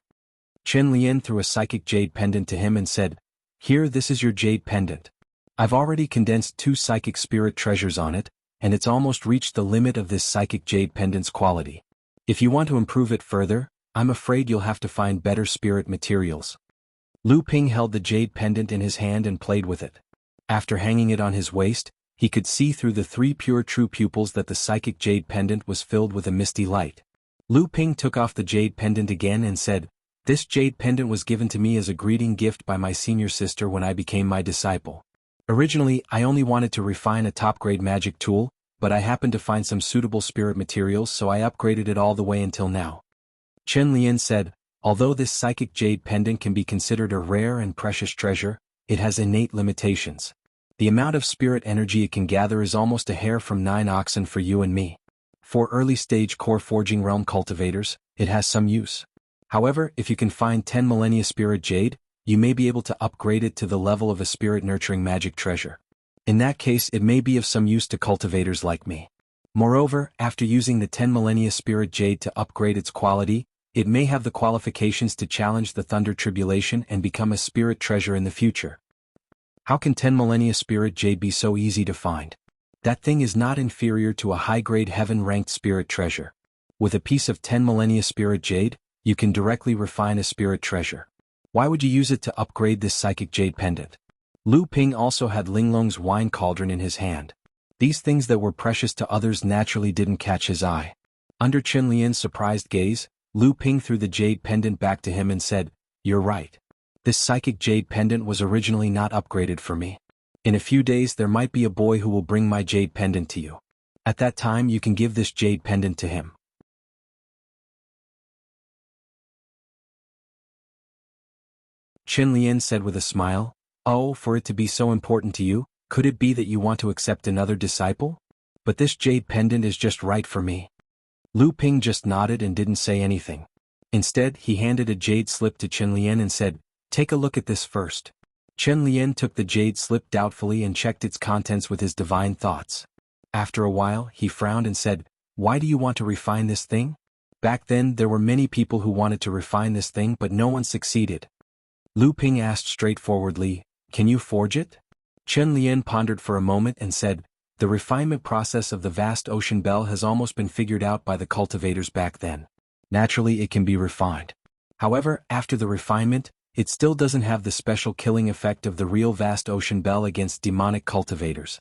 Chen Lian threw a psychic jade pendant to him and said, "Here, this is your jade pendant. I've already condensed 2 psychic spirit treasures on it, and it's almost reached the limit of this psychic jade pendant's quality. If you want to improve it further, I'm afraid you'll have to find better spirit materials." Lu Ping held the jade pendant in his hand and played with it. After hanging it on his waist, he could see through the 3 pure true pupils that the psychic jade pendant was filled with a misty light. Lu Ping took off the jade pendant again and said, "This jade pendant was given to me as a greeting gift by my senior sister when I became my disciple. Originally, I only wanted to refine a top-grade magic tool, but I happened to find some suitable spirit materials, so I upgraded it all the way until now." Chen Lian said, "Although this psychic jade pendant can be considered a rare and precious treasure, it has innate limitations. The amount of spirit energy it can gather is almost a hair from 9 oxen for you and me. For early-stage core forging realm cultivators, it has some use. However, if you can find 10 millennia spirit jade, you may be able to upgrade it to the level of a spirit-nurturing magic treasure. In that case, it may be of some use to cultivators like me. Moreover, after using the 10 millennia spirit jade to upgrade its quality, it may have the qualifications to challenge the Thunder Tribulation and become a spirit treasure in the future." "How can 10 millennia spirit jade be so easy to find? That thing is not inferior to a high-grade heaven-ranked spirit treasure. With a piece of 10 millennia spirit jade, you can directly refine a spirit treasure. Why would you use it to upgrade this psychic jade pendant?" Lu Ping also had Linglong's wine cauldron in his hand. These things that were precious to others naturally didn't catch his eye. Under Chen Lian's surprised gaze, Lu Ping threw the jade pendant back to him and said, "You're right. This psychic jade pendant was originally not upgraded for me. In a few days there might be a boy who will bring my jade pendant to you. At that time you can give this jade pendant to him." Chen Lian said with a smile, "Oh, for it to be so important to you, could it be that you want to accept another disciple? But this jade pendant is just right for me." Lu Ping just nodded and didn't say anything. Instead, he handed a jade slip to Chen Lian and said, "Take a look at this first." Chen Lian took the jade slip doubtfully and checked its contents with his divine thoughts. After a while, he frowned and said, "Why do you want to refine this thing?" Back then, there were many people who wanted to refine this thing, but no one succeeded. Lu Ping asked straightforwardly, "Can you forge it?" Chen Lian pondered for a moment and said, "The refinement process of the vast ocean bell has almost been figured out by the cultivators back then. Naturally, it can be refined. However, after the refinement, it still doesn't have the special killing effect of the real vast ocean bell against demonic cultivators."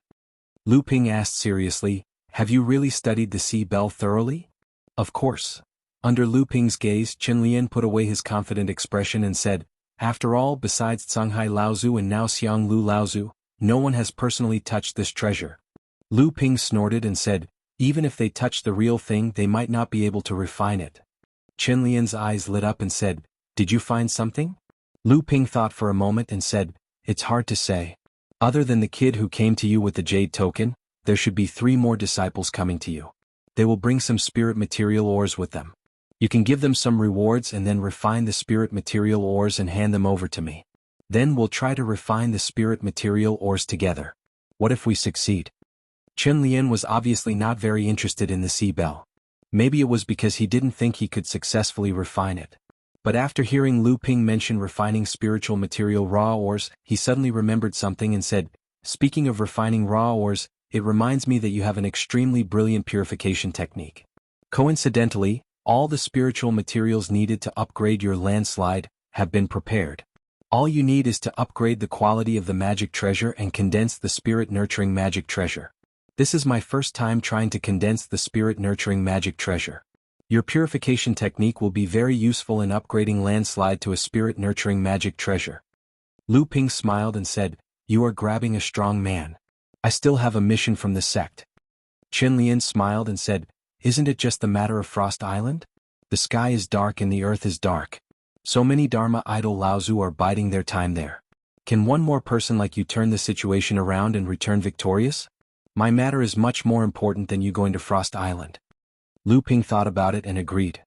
Lu Ping asked seriously, "Have you really studied the sea bell thoroughly?" "Of course." Under Lu Ping's gaze, Chen Lian put away his confident expression and said, "After all, besides Canghai Laozu and now Xianglu Laozu, no one has personally touched this treasure." Lu Ping snorted and said, "Even if they touched the real thing, they might not be able to refine it." Chen Lian's eyes lit up and said, "Did you find something?" Lu Ping thought for a moment and said, "It's hard to say. Other than the kid who came to you with the jade token, there should be 3 more disciples coming to you. They will bring some spirit material ores with them. You can give them some rewards and then refine the spirit material ores and hand them over to me. Then we'll try to refine the spirit material ores together. What if we succeed?" Chen Lian was obviously not very interested in the sea bell. Maybe it was because he didn't think he could successfully refine it. But after hearing Lu Ping mention refining spiritual material raw ores, he suddenly remembered something and said, "Speaking of refining raw ores, it reminds me that you have an extremely brilliant purification technique. Coincidentally, all the spiritual materials needed to upgrade your landslide have been prepared. All you need is to upgrade the quality of the magic treasure and condense the spirit-nurturing magic treasure. This is my first time trying to condense the spirit-nurturing magic treasure. Your purification technique will be very useful in upgrading landslide to a spirit-nurturing magic treasure." Lu Ping smiled and said, "You are grabbing a strong man. I still have a mission from the sect." Chen Lian smiled and said, "Isn't it just the matter of Frost Island? The sky is dark and the earth is dark. So many Dharma idol Laozu are biding their time there. Can one more person like you turn the situation around and return victorious? My matter is much more important than you going to Frost Island. Lu Ping thought about it and agreed.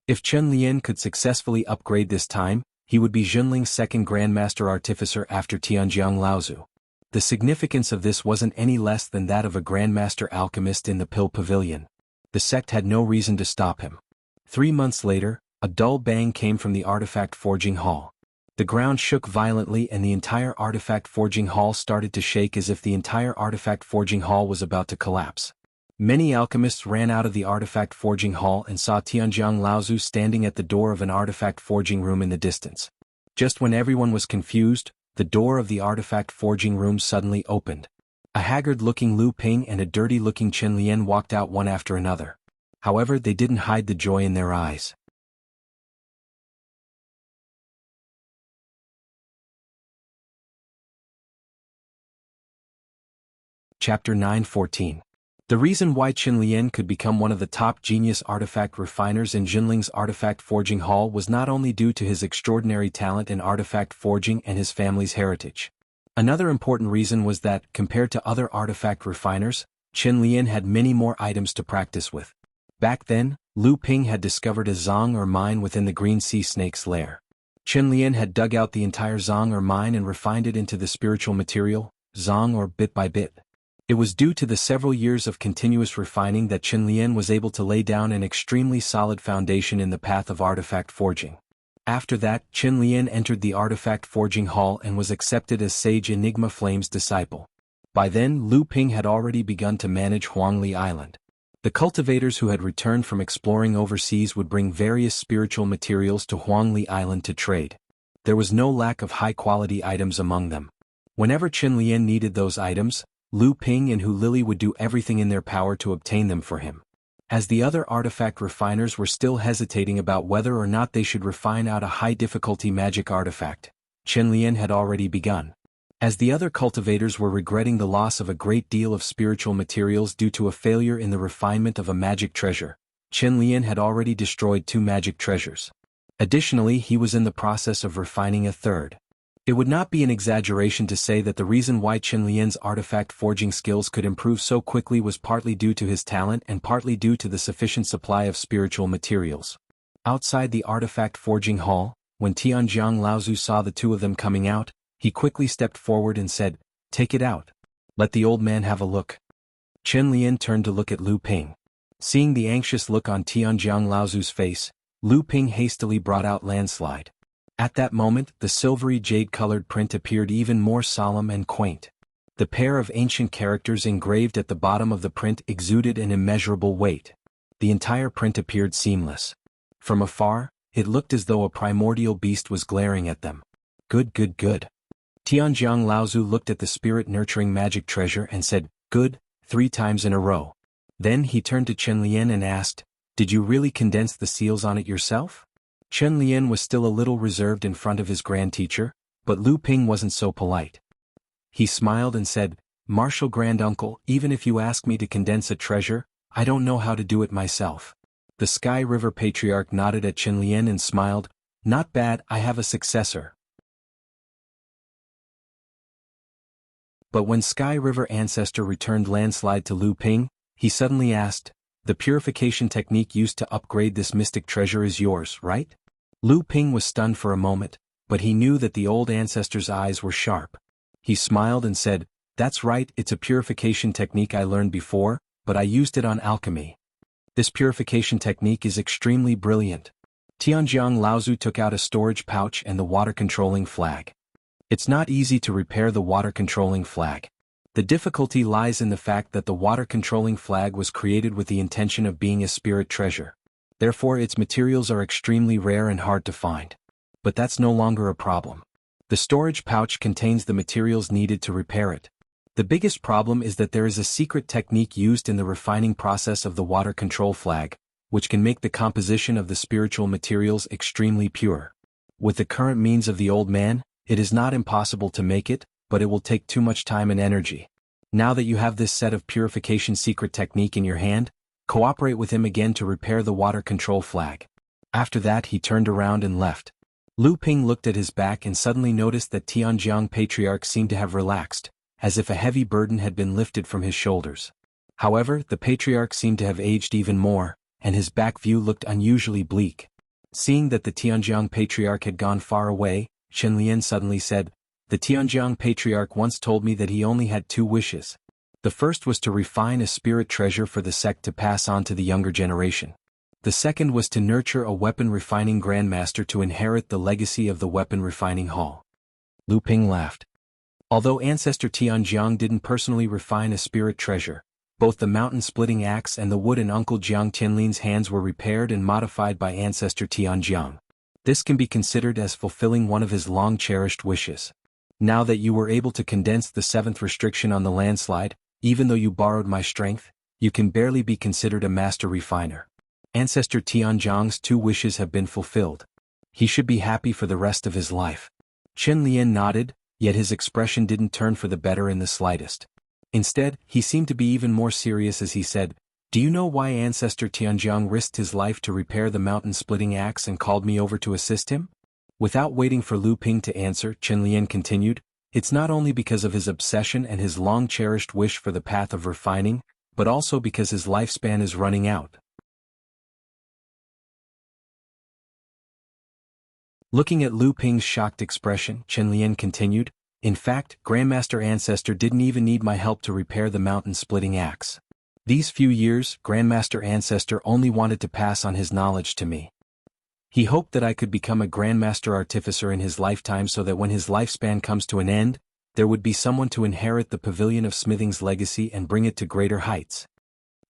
If Chen Lian could successfully upgrade this time, he would be Junling's second Grandmaster Artificer after Tianjiang Laozu. The significance of this wasn't any less than that of a Grandmaster Alchemist in the Pill Pavilion. The sect had no reason to stop him. 3 months later, a dull bang came from the artifact forging hall. The ground shook violently and the entire artifact forging hall started to shake as if the entire artifact forging hall was about to collapse. Many alchemists ran out of the artifact forging hall and saw Tianjiang Laozu standing at the door of an artifact forging room in the distance. Just when everyone was confused, the door of the artifact forging room suddenly opened. A haggard-looking Lu Ping and a dirty-looking Chen Lian walked out one after another. However, they didn't hide the joy in their eyes. Chapter 9:14. The reason why Chen Lian could become one of the top genius artifact refiners in Jinling's artifact forging hall was not only due to his extraordinary talent in artifact forging and his family's heritage. Another important reason was that, compared to other artifact refiners, Chen Lian had many more items to practice with. Back then, Lu Ping had discovered a zong or mine within the green sea snake's lair. Chen Lian had dug out the entire zong or mine and refined it into the spiritual material, zong or bit by bit. It was due to the several years of continuous refining that Chen Lian was able to lay down an extremely solid foundation in the path of artifact forging. After that, Chen Lian entered the artifact forging hall and was accepted as Sage Enigma Flame's disciple. By then, Lu Ping had already begun to manage Huangli Island. The cultivators who had returned from exploring overseas would bring various spiritual materials to Huangli Island to trade. There was no lack of high-quality items among them. Whenever Chen Lian needed those items, Lu Ping and Hu Lili would do everything in their power to obtain them for him. As the other artifact refiners were still hesitating about whether or not they should refine out a high-difficulty magic artifact, Chen Lian had already begun. As the other cultivators were regretting the loss of a great deal of spiritual materials due to a failure in the refinement of a magic treasure, Chen Lian had already destroyed 2 magic treasures. Additionally, he was in the process of refining a third. It would not be an exaggeration to say that the reason why Chen Lian's artifact forging skills could improve so quickly was partly due to his talent and partly due to the sufficient supply of spiritual materials. Outside the artifact forging hall, when Tianjiang Laozu saw the 2 of them coming out, he quickly stepped forward and said, "Take it out. Let the old man have a look." Chen Lian turned to look at Lu Ping. Seeing the anxious look on Tianjiang Laozu's face, Lu Ping hastily brought out Landslide. At that moment, the silvery jade-colored print appeared even more solemn and quaint. The pair of ancient characters engraved at the bottom of the print exuded an immeasurable weight. The entire print appeared seamless. From afar, it looked as though a primordial beast was glaring at them. Good, good, good. Tianjiang Laozu looked at the spirit-nurturing magic treasure and said, "Good," 3 times in a row. Then he turned to Chen Lian and asked, "Did you really condense the seals on it yourself?" Chen Lian was still a little reserved in front of his grand teacher, but Lu Ping wasn't so polite. He smiled and said, "Martial Granduncle, even if you ask me to condense a treasure, I don't know how to do it myself." The Sky River Patriarch nodded at Chen Lian and smiled, "Not bad, I have a successor." But when Sky River Ancestor returned Landslide to Lu Ping, he suddenly asked, "The purification technique used to upgrade this mystic treasure is yours, right?" Lu Ping was stunned for a moment, but he knew that the old ancestor's eyes were sharp. He smiled and said, "That's right, it's a purification technique I learned before, but I used it on alchemy. This purification technique is extremely brilliant." Tianjiang Laozu took out a storage pouch and the water-controlling flag. It's not easy to repair the water-controlling flag. The difficulty lies in the fact that the water-controlling flag was created with the intention of being a spirit treasure. Therefore its materials are extremely rare and hard to find. But that's no longer a problem. The storage pouch contains the materials needed to repair it. The biggest problem is that there is a secret technique used in the refining process of the water control flag, which can make the composition of the spiritual materials extremely pure. With the current means of the old man, it is not impossible to make it, but it will take too much time and energy. Now that you have this set of purification secret technique in your hand, cooperate with him again to repair the water control flag. After that he turned around and left. Lu Ping looked at his back and suddenly noticed that Tianjiang Patriarch seemed to have relaxed, as if a heavy burden had been lifted from his shoulders. However, the Patriarch seemed to have aged even more, and his back view looked unusually bleak. Seeing that the Tianjiang Patriarch had gone far away, Chen Lian suddenly said, "The Tianjiang Patriarch once told me that he only had 2 wishes. The first was to refine a spirit treasure for the sect to pass on to the younger generation. The second was to nurture a weapon-refining grandmaster to inherit the legacy of the weapon-refining hall." Lu Ping laughed. Although Ancestor Tianjiang didn't personally refine a spirit treasure, both the mountain-splitting axe and the wood in Uncle Jiang Tianlin's hands were repaired and modified by Ancestor Tianjiang. This can be considered as fulfilling one of his long-cherished wishes. Now that you were able to condense the 7th restriction on the landslide, even though you borrowed my strength, you can barely be considered a master refiner. Ancestor Tianjiang's 2 wishes have been fulfilled. He should be happy for the rest of his life. Chen Lian nodded, yet his expression didn't turn for the better in the slightest. Instead, he seemed to be even more serious as he said, "Do you know why Ancestor Tianjiang risked his life to repair the mountain-splitting axe and called me over to assist him?" Without waiting for Lu Ping to answer, Chen Lian continued, "It's not only because of his obsession and his long-cherished wish for the path of refining, but also because his lifespan is running out." Looking at Lu Ping's shocked expression, Chen Lian continued, "In fact, Grandmaster Ancestor didn't even need my help to repair the mountain-splitting axe. These few years, Grandmaster Ancestor only wanted to pass on his knowledge to me. He hoped that I could become a Grandmaster Artificer in his lifetime so that when his lifespan comes to an end, there would be someone to inherit the Pavilion of Smithing's legacy and bring it to greater heights."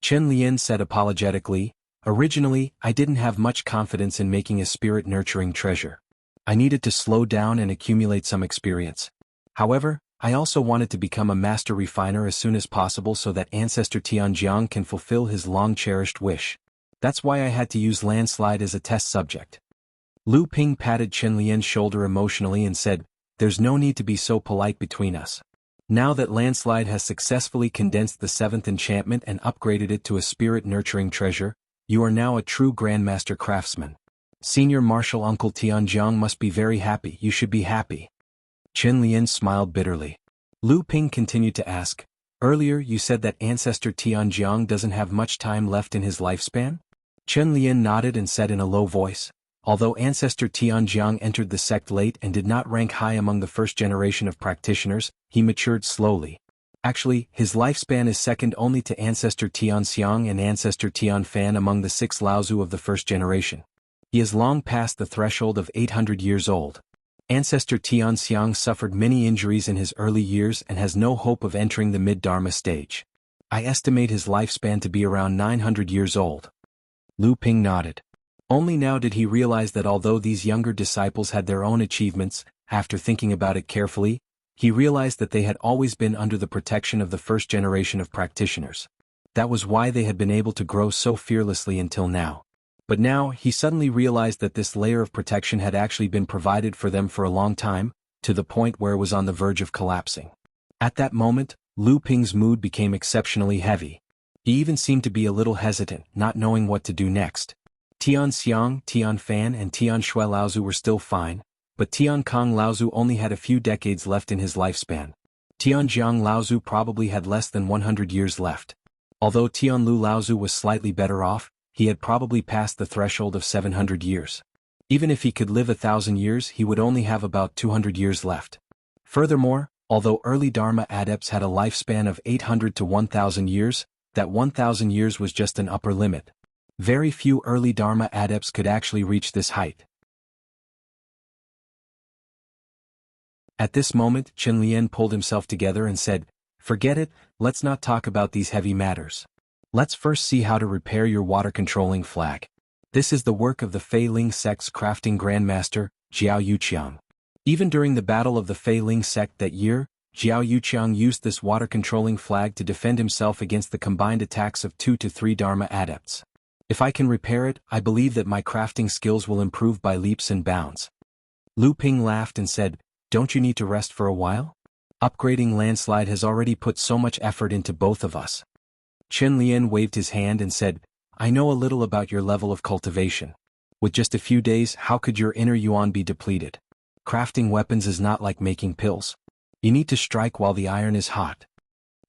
Chen Lian said apologetically, "Originally, I didn't have much confidence in making a spirit-nurturing treasure. I needed to slow down and accumulate some experience. However, I also wanted to become a master refiner as soon as possible so that Ancestor Tianjiang can fulfill his long-cherished wish. That's why I had to use Landslide as a test subject." Lu Ping patted Chen Lian's shoulder emotionally and said, "There's no need to be so polite between us. Now that Landslide has successfully condensed the 7th enchantment and upgraded it to a spirit-nurturing treasure, you are now a true Grandmaster Craftsman. Senior Marshal Uncle Tianjiang must be very happy. You should be happy." Chen Lian smiled bitterly. Lu Ping continued to ask, "Earlier you said that Ancestor Tianjiang doesn't have much time left in his lifespan?" Chen Lian nodded and said in a low voice, "Although Ancestor Tianjiang entered the sect late and did not rank high among the first generation of practitioners, he matured slowly. Actually, his lifespan is second only to Ancestor Tianxiang and Ancestor Tianfan among the 6 Laozu of the first generation. He has long passed the threshold of 800 years old. Ancestor Tianxiang suffered many injuries in his early years and has no hope of entering the mid-Dharma stage. I estimate his lifespan to be around 900 years old." Lu Ping nodded. Only now did he realize that although these younger disciples had their own achievements, after thinking about it carefully, he realized that they had always been under the protection of the first generation of practitioners. That was why they had been able to grow so fearlessly until now. But now, he suddenly realized that this layer of protection had actually been provided for them for a long time, to the point where it was on the verge of collapsing. At that moment, Lu Ping's mood became exceptionally heavy. He even seemed to be a little hesitant, not knowing what to do next. Tianxiang, Tianfan and Tianshui Laozu were still fine, but Tiankong Laozu only had a few decades left in his lifespan. Tianjiang Laozu probably had less than 100 years left. Although Tianlu Laozu was slightly better off, he had probably passed the threshold of 700 years. Even if he could live 1,000 years, he would only have about 200 years left. Furthermore, although early Dharma adepts had a lifespan of 800 to 1,000 years, that 1,000 years was just an upper limit. Very few early Dharma adepts could actually reach this height. At this moment, Chen Lian pulled himself together and said, "Forget it, let's not talk about these heavy matters. Let's first see how to repair your water-controlling flag. This is the work of the Fei Ling sect's crafting grandmaster, Jiao Yuqiang. Even during the battle of the Fei Ling sect that year, Jiao Yuqiang used this water-controlling flag to defend himself against the combined attacks of 2 to 3 Dharma adepts. If I can repair it, I believe that my crafting skills will improve by leaps and bounds." Lu Ping laughed and said, "Don't you need to rest for a while? Upgrading Landslide has already put so much effort into both of us." Chen Lian waved his hand and said, "I know a little about your level of cultivation. With just a few days, how could your inner yuan be depleted? Crafting weapons is not like making pills. You need to strike while the iron is hot.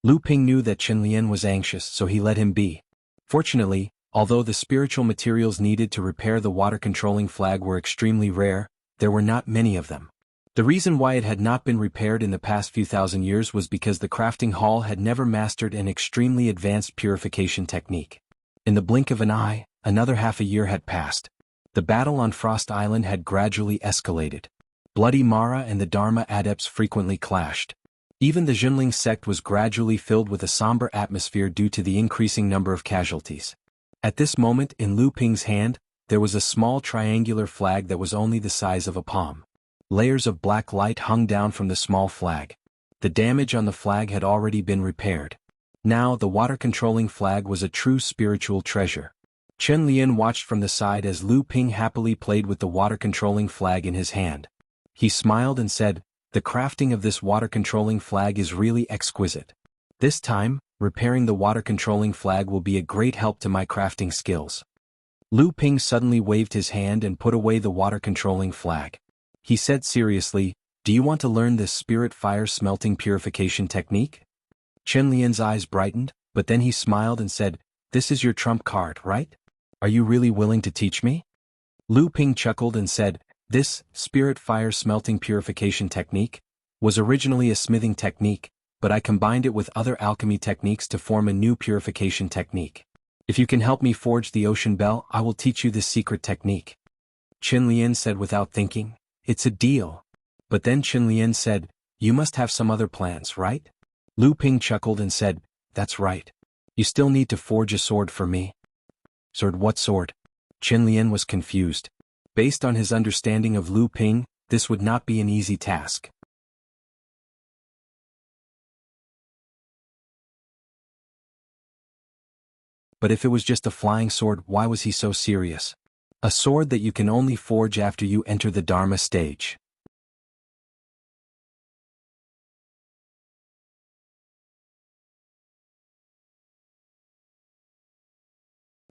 Lu Ping knew that Chen Lian was anxious, so he let him be. Fortunately, although the spiritual materials needed to repair the water-controlling flag were extremely rare, there were not many of them. The reason why it had not been repaired in the past few thousand years was because the crafting hall had never mastered an extremely advanced purification technique. In the blink of an eye, another half a year had passed. The battle on Frost Island had gradually escalated. Bloody Mara and the Dharma adepts frequently clashed. Even the Jinling sect was gradually filled with a somber atmosphere due to the increasing number of casualties. At this moment, in Lu Ping's hand, there was a small triangular flag that was only the size of a palm. Layers of black light hung down from the small flag. The damage on the flag had already been repaired. Now the water-controlling flag was a true spiritual treasure. Chen Lian watched from the side as Lu Ping happily played with the water-controlling flag in his hand. He smiled and said, "The crafting of this water-controlling flag is really exquisite. This time, repairing the water-controlling flag will be a great help to my crafting skills." Lu Ping suddenly waved his hand and put away the water-controlling flag. He said seriously, "Do you want to learn this spirit fire smelting purification technique?" Chen Lian's eyes brightened, but then he smiled and said, "This is your trump card, right? Are you really willing to teach me?" Lu Ping chuckled and said, "This spirit fire smelting purification technique was originally a smithing technique, but I combined it with other alchemy techniques to form a new purification technique. If you can help me forge the ocean bell, I will teach you this secret technique." Chen Lian said without thinking, "It's a deal." But then Chen Lian said, "You must have some other plans, right?" Lu Ping chuckled and said, "That's right. You still need to forge a sword for me." "Sword? What sword?" Chen Lian was confused. Based on his understanding of Lu Ping, this would not be an easy task. But if it was just a flying sword, why was he so serious? A sword that you can only forge after you enter the Dharma stage.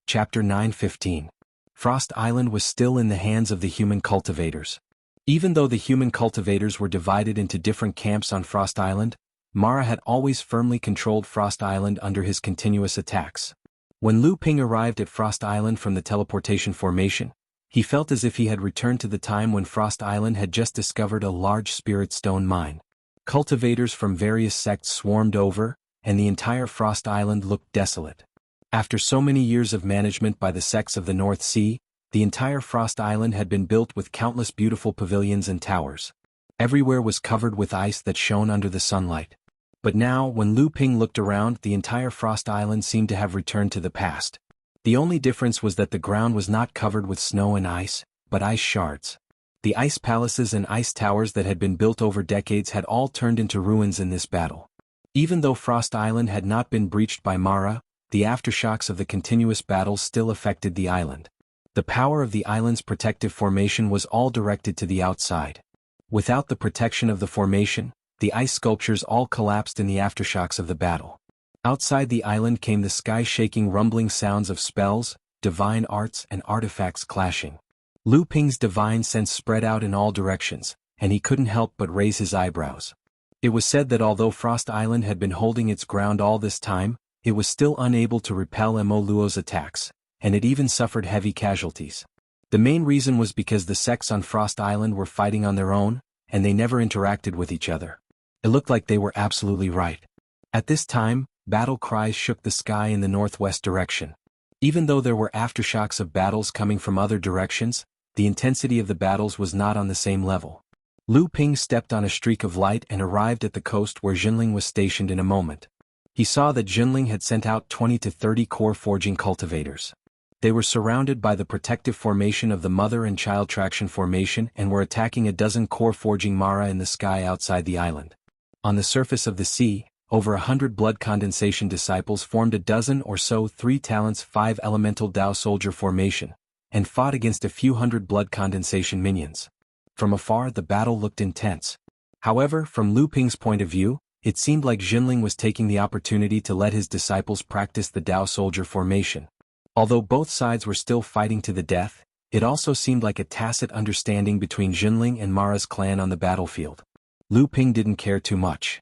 Chapter 9:15. Frost Island was still in the hands of the human cultivators. Even though the human cultivators were divided into different camps on Frost Island, Mara had always firmly controlled Frost Island under his continuous attacks. When Lu Ping arrived at Frost Island from the teleportation formation, he felt as if he had returned to the time when Frost Island had just discovered a large spirit stone mine. Cultivators from various sects swarmed over, and the entire Frost Island looked desolate. After so many years of management by the sects of the North Sea, the entire Frost Island had been built with countless beautiful pavilions and towers. Everywhere was covered with ice that shone under the sunlight. But now, when Lu Ping looked around, the entire Frost Island seemed to have returned to the past. The only difference was that the ground was not covered with snow and ice, but ice shards. The ice palaces and ice towers that had been built over decades had all turned into ruins in this battle. Even though Frost Island had not been breached by Mara, the aftershocks of the continuous battles still affected the island. The power of the island's protective formation was all directed to the outside. Without the protection of the formation, the ice sculptures all collapsed in the aftershocks of the battle. Outside the island came the sky-shaking rumbling sounds of spells, divine arts and artifacts clashing. Lu Ping's divine sense spread out in all directions, and he couldn't help but raise his eyebrows. It was said that although Frost Island had been holding its ground all this time, it was still unable to repel Mo Luo's attacks, and it even suffered heavy casualties. The main reason was because the sects on Frost Island were fighting on their own, and they never interacted with each other. It looked like they were absolutely right. At this time, battle cries shook the sky in the northwest direction. Even though there were aftershocks of battles coming from other directions, the intensity of the battles was not on the same level. Lu Ping stepped on a streak of light and arrived at the coast where Jinling was stationed in a moment. He saw that Jinling had sent out 20 to 30 core forging cultivators. They were surrounded by the protective formation of the mother and child traction formation and were attacking a dozen core forging Mara in the sky outside the island. On the surface of the sea, over 100 blood condensation disciples formed a dozen or so 3 talents 5 elemental Dao soldier formation, and fought against a few hundred blood condensation minions. From afar the battle looked intense. However, from Lu Ping's point of view, it seemed like Jinling was taking the opportunity to let his disciples practice the Dao soldier formation. Although both sides were still fighting to the death, It also seemed like a tacit understanding between Jinling and Mara's clan on the battlefield. Lu Ping didn't care too much.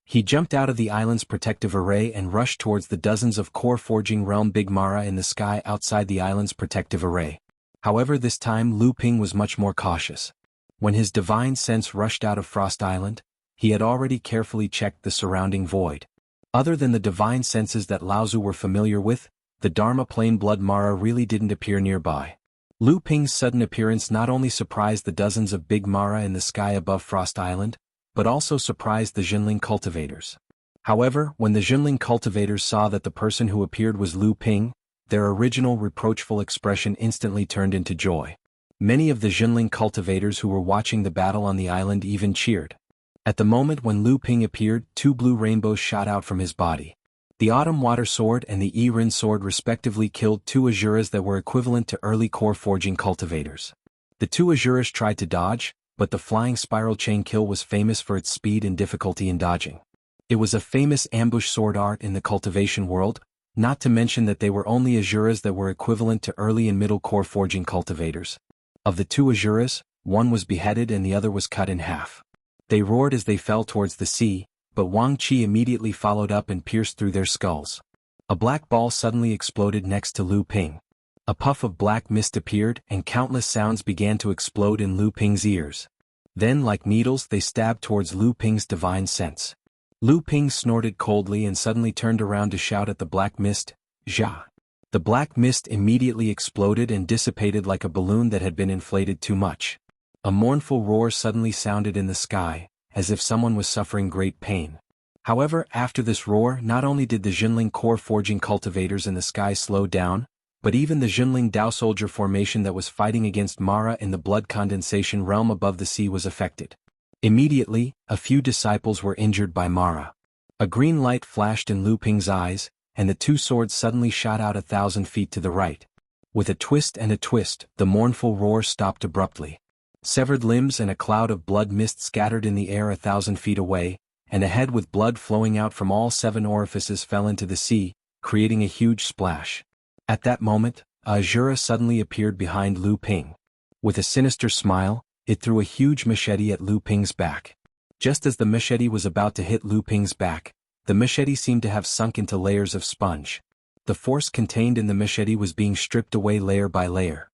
He jumped out of the island's protective array and rushed towards the dozens of core forging realm Big Mara in the sky outside the island's protective array. However, this time Lu Ping was much more cautious. When his divine sense rushed out of Frost Island, he had already carefully checked the surrounding void. Other than the divine senses that Laozu were familiar with, the Dharma Plane Blood Mara really didn't appear nearby. Lu Ping's sudden appearance not only surprised the dozens of Big Mara in the sky above Frost Island, but also surprised the Jinling cultivators. However, when the Jinling cultivators saw that the person who appeared was Lu Ping, their original reproachful expression instantly turned into joy. Many of the Jinling cultivators who were watching the battle on the island even cheered. At the moment when Lu Ping appeared, 2 blue rainbows shot out from his body. The Autumn Water Sword and the Yi-Rin Sword respectively killed 2 Azuras that were equivalent to early core forging cultivators. The 2 Azuras tried to dodge, but the flying spiral chain kill was famous for its speed and difficulty in dodging. It was a famous ambush sword art in the cultivation world, not to mention that they were only Azuras that were equivalent to early and middle core forging cultivators. Of the 2 Azuras, one was beheaded and the other was cut in half. They roared as they fell towards the sea, but Wang Qi immediately followed up and pierced through their skulls. A black ball suddenly exploded next to Lu Ping. A puff of black mist appeared and countless sounds began to explode in Lu Ping's ears. Then, like needles, they stabbed towards Lu Ping's divine sense. Lu Ping snorted coldly and suddenly turned around to shout at the black mist, "Jia!" The black mist immediately exploded and dissipated like a balloon that had been inflated too much. A mournful roar suddenly sounded in the sky, as if someone was suffering great pain. However, after this roar, not only did the Jinling core forging cultivators in the sky slow down, but even the Jinling Dao soldier formation that was fighting against Mara in the blood condensation realm above the sea was affected. Immediately, a few disciples were injured by Mara. A green light flashed in Lu Ping's eyes, and the 2 swords suddenly shot out 1,000 feet to the right. With a twist and a twist, the mournful roar stopped abruptly. Severed limbs and a cloud of blood mist scattered in the air 1,000 feet away, and a head with blood flowing out from all 7 orifices fell into the sea, creating a huge splash. At that moment, a Azura suddenly appeared behind Lu Ping. With a sinister smile, it threw a huge machete at Lu Ping's back. Just as the machete was about to hit Lu Ping's back, the machete seemed to have sunk into layers of sponge. The force contained in the machete was being stripped away layer by layer.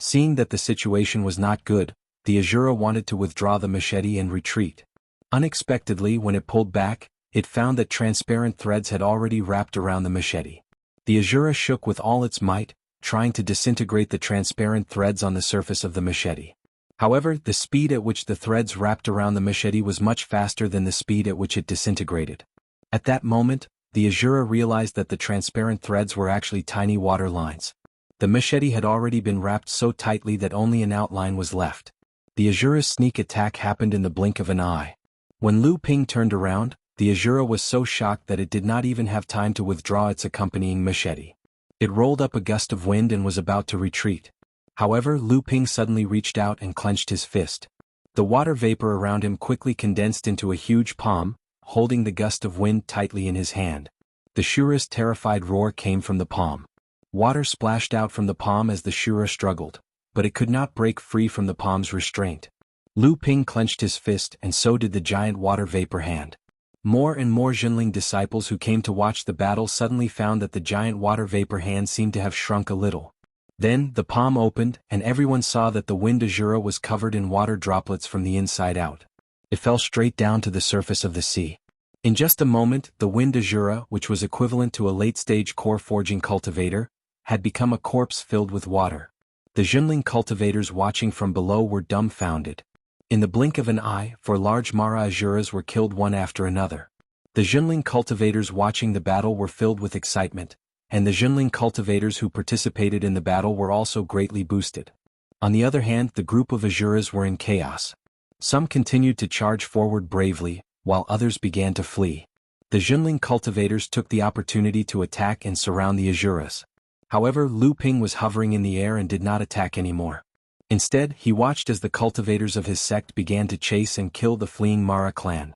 Seeing that the situation was not good, the Azura wanted to withdraw the machete and retreat. Unexpectedly, when it pulled back, it found that transparent threads had already wrapped around the machete. The Azura shook with all its might, trying to disintegrate the transparent threads on the surface of the machete. However, the speed at which the threads wrapped around the machete was much faster than the speed at which it disintegrated. At that moment, the Azura realized that the transparent threads were actually tiny water lines. The machete had already been wrapped so tightly that only an outline was left. The Azura's sneak attack happened in the blink of an eye. When Lu Ping turned around, the Azura was so shocked that it did not even have time to withdraw its accompanying machete. It rolled up a gust of wind and was about to retreat. However, Lu Ping suddenly reached out and clenched his fist. The water vapor around him quickly condensed into a huge palm, holding the gust of wind tightly in his hand. The Shura's terrified roar came from the palm. Water splashed out from the palm as the Shura struggled, but it could not break free from the palm's restraint. Lu Ping clenched his fist and so did the giant water vapor hand. More and more Jinling disciples who came to watch the battle suddenly found that the giant water vapor hand seemed to have shrunk a little. Then, the palm opened, and everyone saw that the wind Azura was covered in water droplets from the inside out. It fell straight down to the surface of the sea. In just a moment, the wind Azura, which was equivalent to a late-stage core forging cultivator, had become a corpse filled with water. The Jinling cultivators watching from below were dumbfounded. In the blink of an eye, 4 large Mara Azuras were killed one after another. The Jinling cultivators watching the battle were filled with excitement, and the Jinling cultivators who participated in the battle were also greatly boosted. On the other hand, the group of Azuras were in chaos. Some continued to charge forward bravely, while others began to flee. The Jinling cultivators took the opportunity to attack and surround the Azuras. However, Lu Ping was hovering in the air and did not attack anymore. Instead, he watched as the cultivators of his sect began to chase and kill the fleeing Mara clan.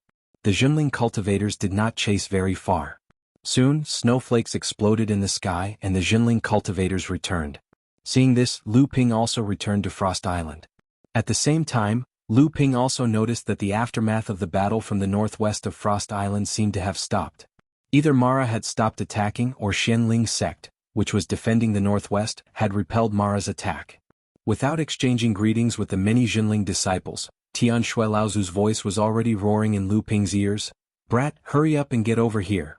the Junling cultivators did not chase very far. Soon, snowflakes exploded in the sky and the Jinling cultivators returned. Seeing this, Lu Ping also returned to Frost Island. At the same time, Lu Ping also noticed that the aftermath of the battle from the northwest of Frost Island seemed to have stopped. Either Mara had stopped attacking or Xianling's sect, which was defending the northwest, had repelled Mara's attack. Without exchanging greetings with the many Jinling disciples, Tian Shui Laozu's voice was already roaring in Lu Ping's ears. "Brat, hurry up and get over here."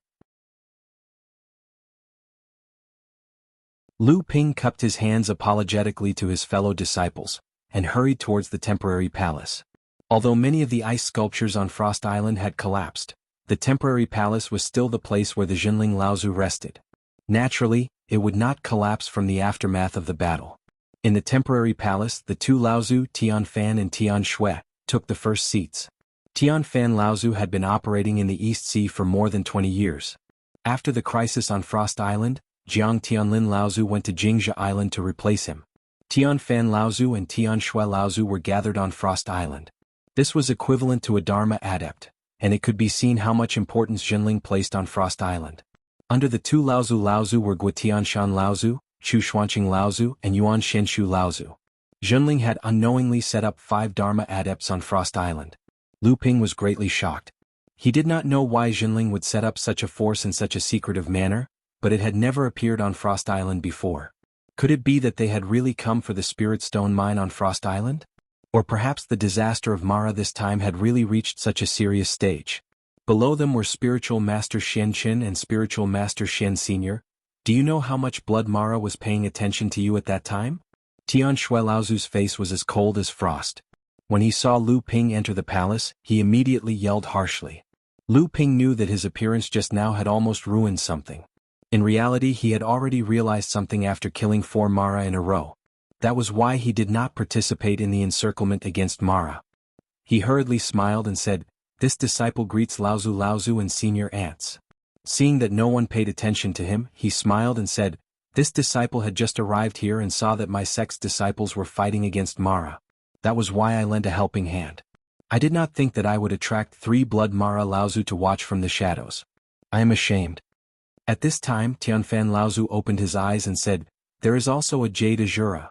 Lu Ping cupped his hands apologetically to his fellow disciples, and hurried towards the temporary palace. Although many of the ice sculptures on Frost Island had collapsed, the temporary palace was still the place where the Jinling Laozu rested. Naturally, it would not collapse from the aftermath of the battle. In the temporary palace, the two Laozu, Tian Fan and Tian Shui, took the first seats. Tian Fan Laozu had been operating in the East Sea for more than 20 years. After the crisis on Frost Island, Jiang Tianlin Laozu went to Jingzhi Island to replace him. Tian Fan Laozu and Tian Shui Laozu were gathered on Frost Island. This was equivalent to a Dharma adept, and it could be seen how much importance Jinling placed on Frost Island. Under the two Laozu were Guotianshan Laozu, Chu Xuanqing Laozu, and Yuan Shenshu Laozu. Jinling had unknowingly set up 5 Dharma adepts on Frost Island. Lu Ping was greatly shocked. He did not know why Jinling would set up such a force in such a secretive manner, but it had never appeared on Frost Island before. Could it be that they had really come for the Spirit Stone mine on Frost Island? Or perhaps the disaster of Mara this time had really reached such a serious stage. Below them were Spiritual Master Xian Qin and Spiritual Master Xian Senior. "Do you know how much blood Mara was paying attention to you at that time?" Tian Shui Laozu's face was as cold as frost. When he saw Lu Ping enter the palace, he immediately yelled harshly. Lu Ping knew that his appearance just now had almost ruined something. In reality, he had already realized something after killing 4 Mara in a row. That was why he did not participate in the encirclement against Mara. He hurriedly smiled and said, "This disciple greets Laozu and senior ants." Seeing that no one paid attention to him, he smiled and said, "This disciple had just arrived here and saw that my sect's disciples were fighting against Mara. That was why I lent a helping hand. I did not think that I would attract 3 blood Mara Laozu to watch from the shadows. I am ashamed." At this time, Tianfan Laozu opened his eyes and said, "There is also a Jade Azura."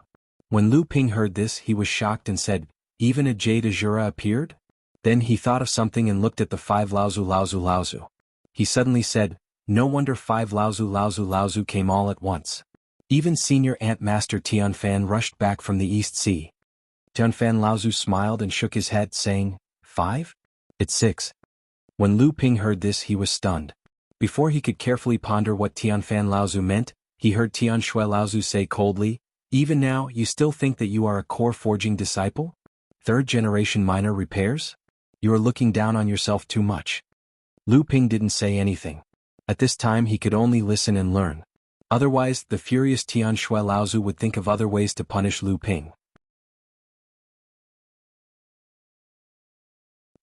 When Lu Ping heard this, he was shocked and said, "Even a Jade Azura appeared?" Then he thought of something and looked at the 5 Laozu. He suddenly said, "No wonder 5 Laozu came all at once." Even Senior Ant Master Tianfan rushed back from the East Sea. Tianfan Laozu smiled and shook his head, saying, "5? It's 6. When Lu Ping heard this, he was stunned. Before he could carefully ponder what Tianfan Laozu meant, he heard Tian Shui Laozu say coldly, "Even now, you still think that you are a core forging disciple? 3rd-generation minor repairs? You are looking down on yourself too much." Lu Ping didn't say anything. At this time he could only listen and learn. Otherwise, the furious Tian Shui Laozu would think of other ways to punish Lu Ping.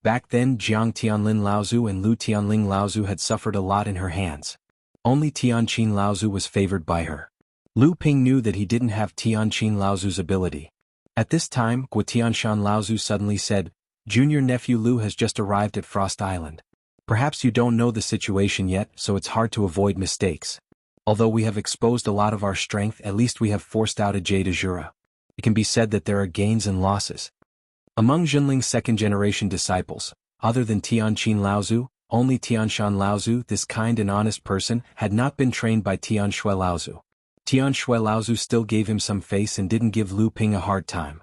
Back then, Jiang Tianlin Laozu and Lu Tianling Laozu had suffered a lot in her hands. Only Tianqin Laozu was favored by her. Lu Ping knew that he didn't have Tianqin Laozu's ability. At this time, Guotianshan Laozu suddenly said, "Junior nephew Lu has just arrived at Frost Island. Perhaps you don't know the situation yet, so it's hard to avoid mistakes. Although we have exposed a lot of our strength, at least we have forced out a Jade Azura. It can be said that there are gains and losses." Among Jinling's 2nd-generation disciples, other than Tianqin Laozu, only Tianshan Laozu, this kind and honest person, had not been trained by Tian Shui Laozu. Tian Shui Laozu still gave him some face and didn't give Lu Ping a hard time.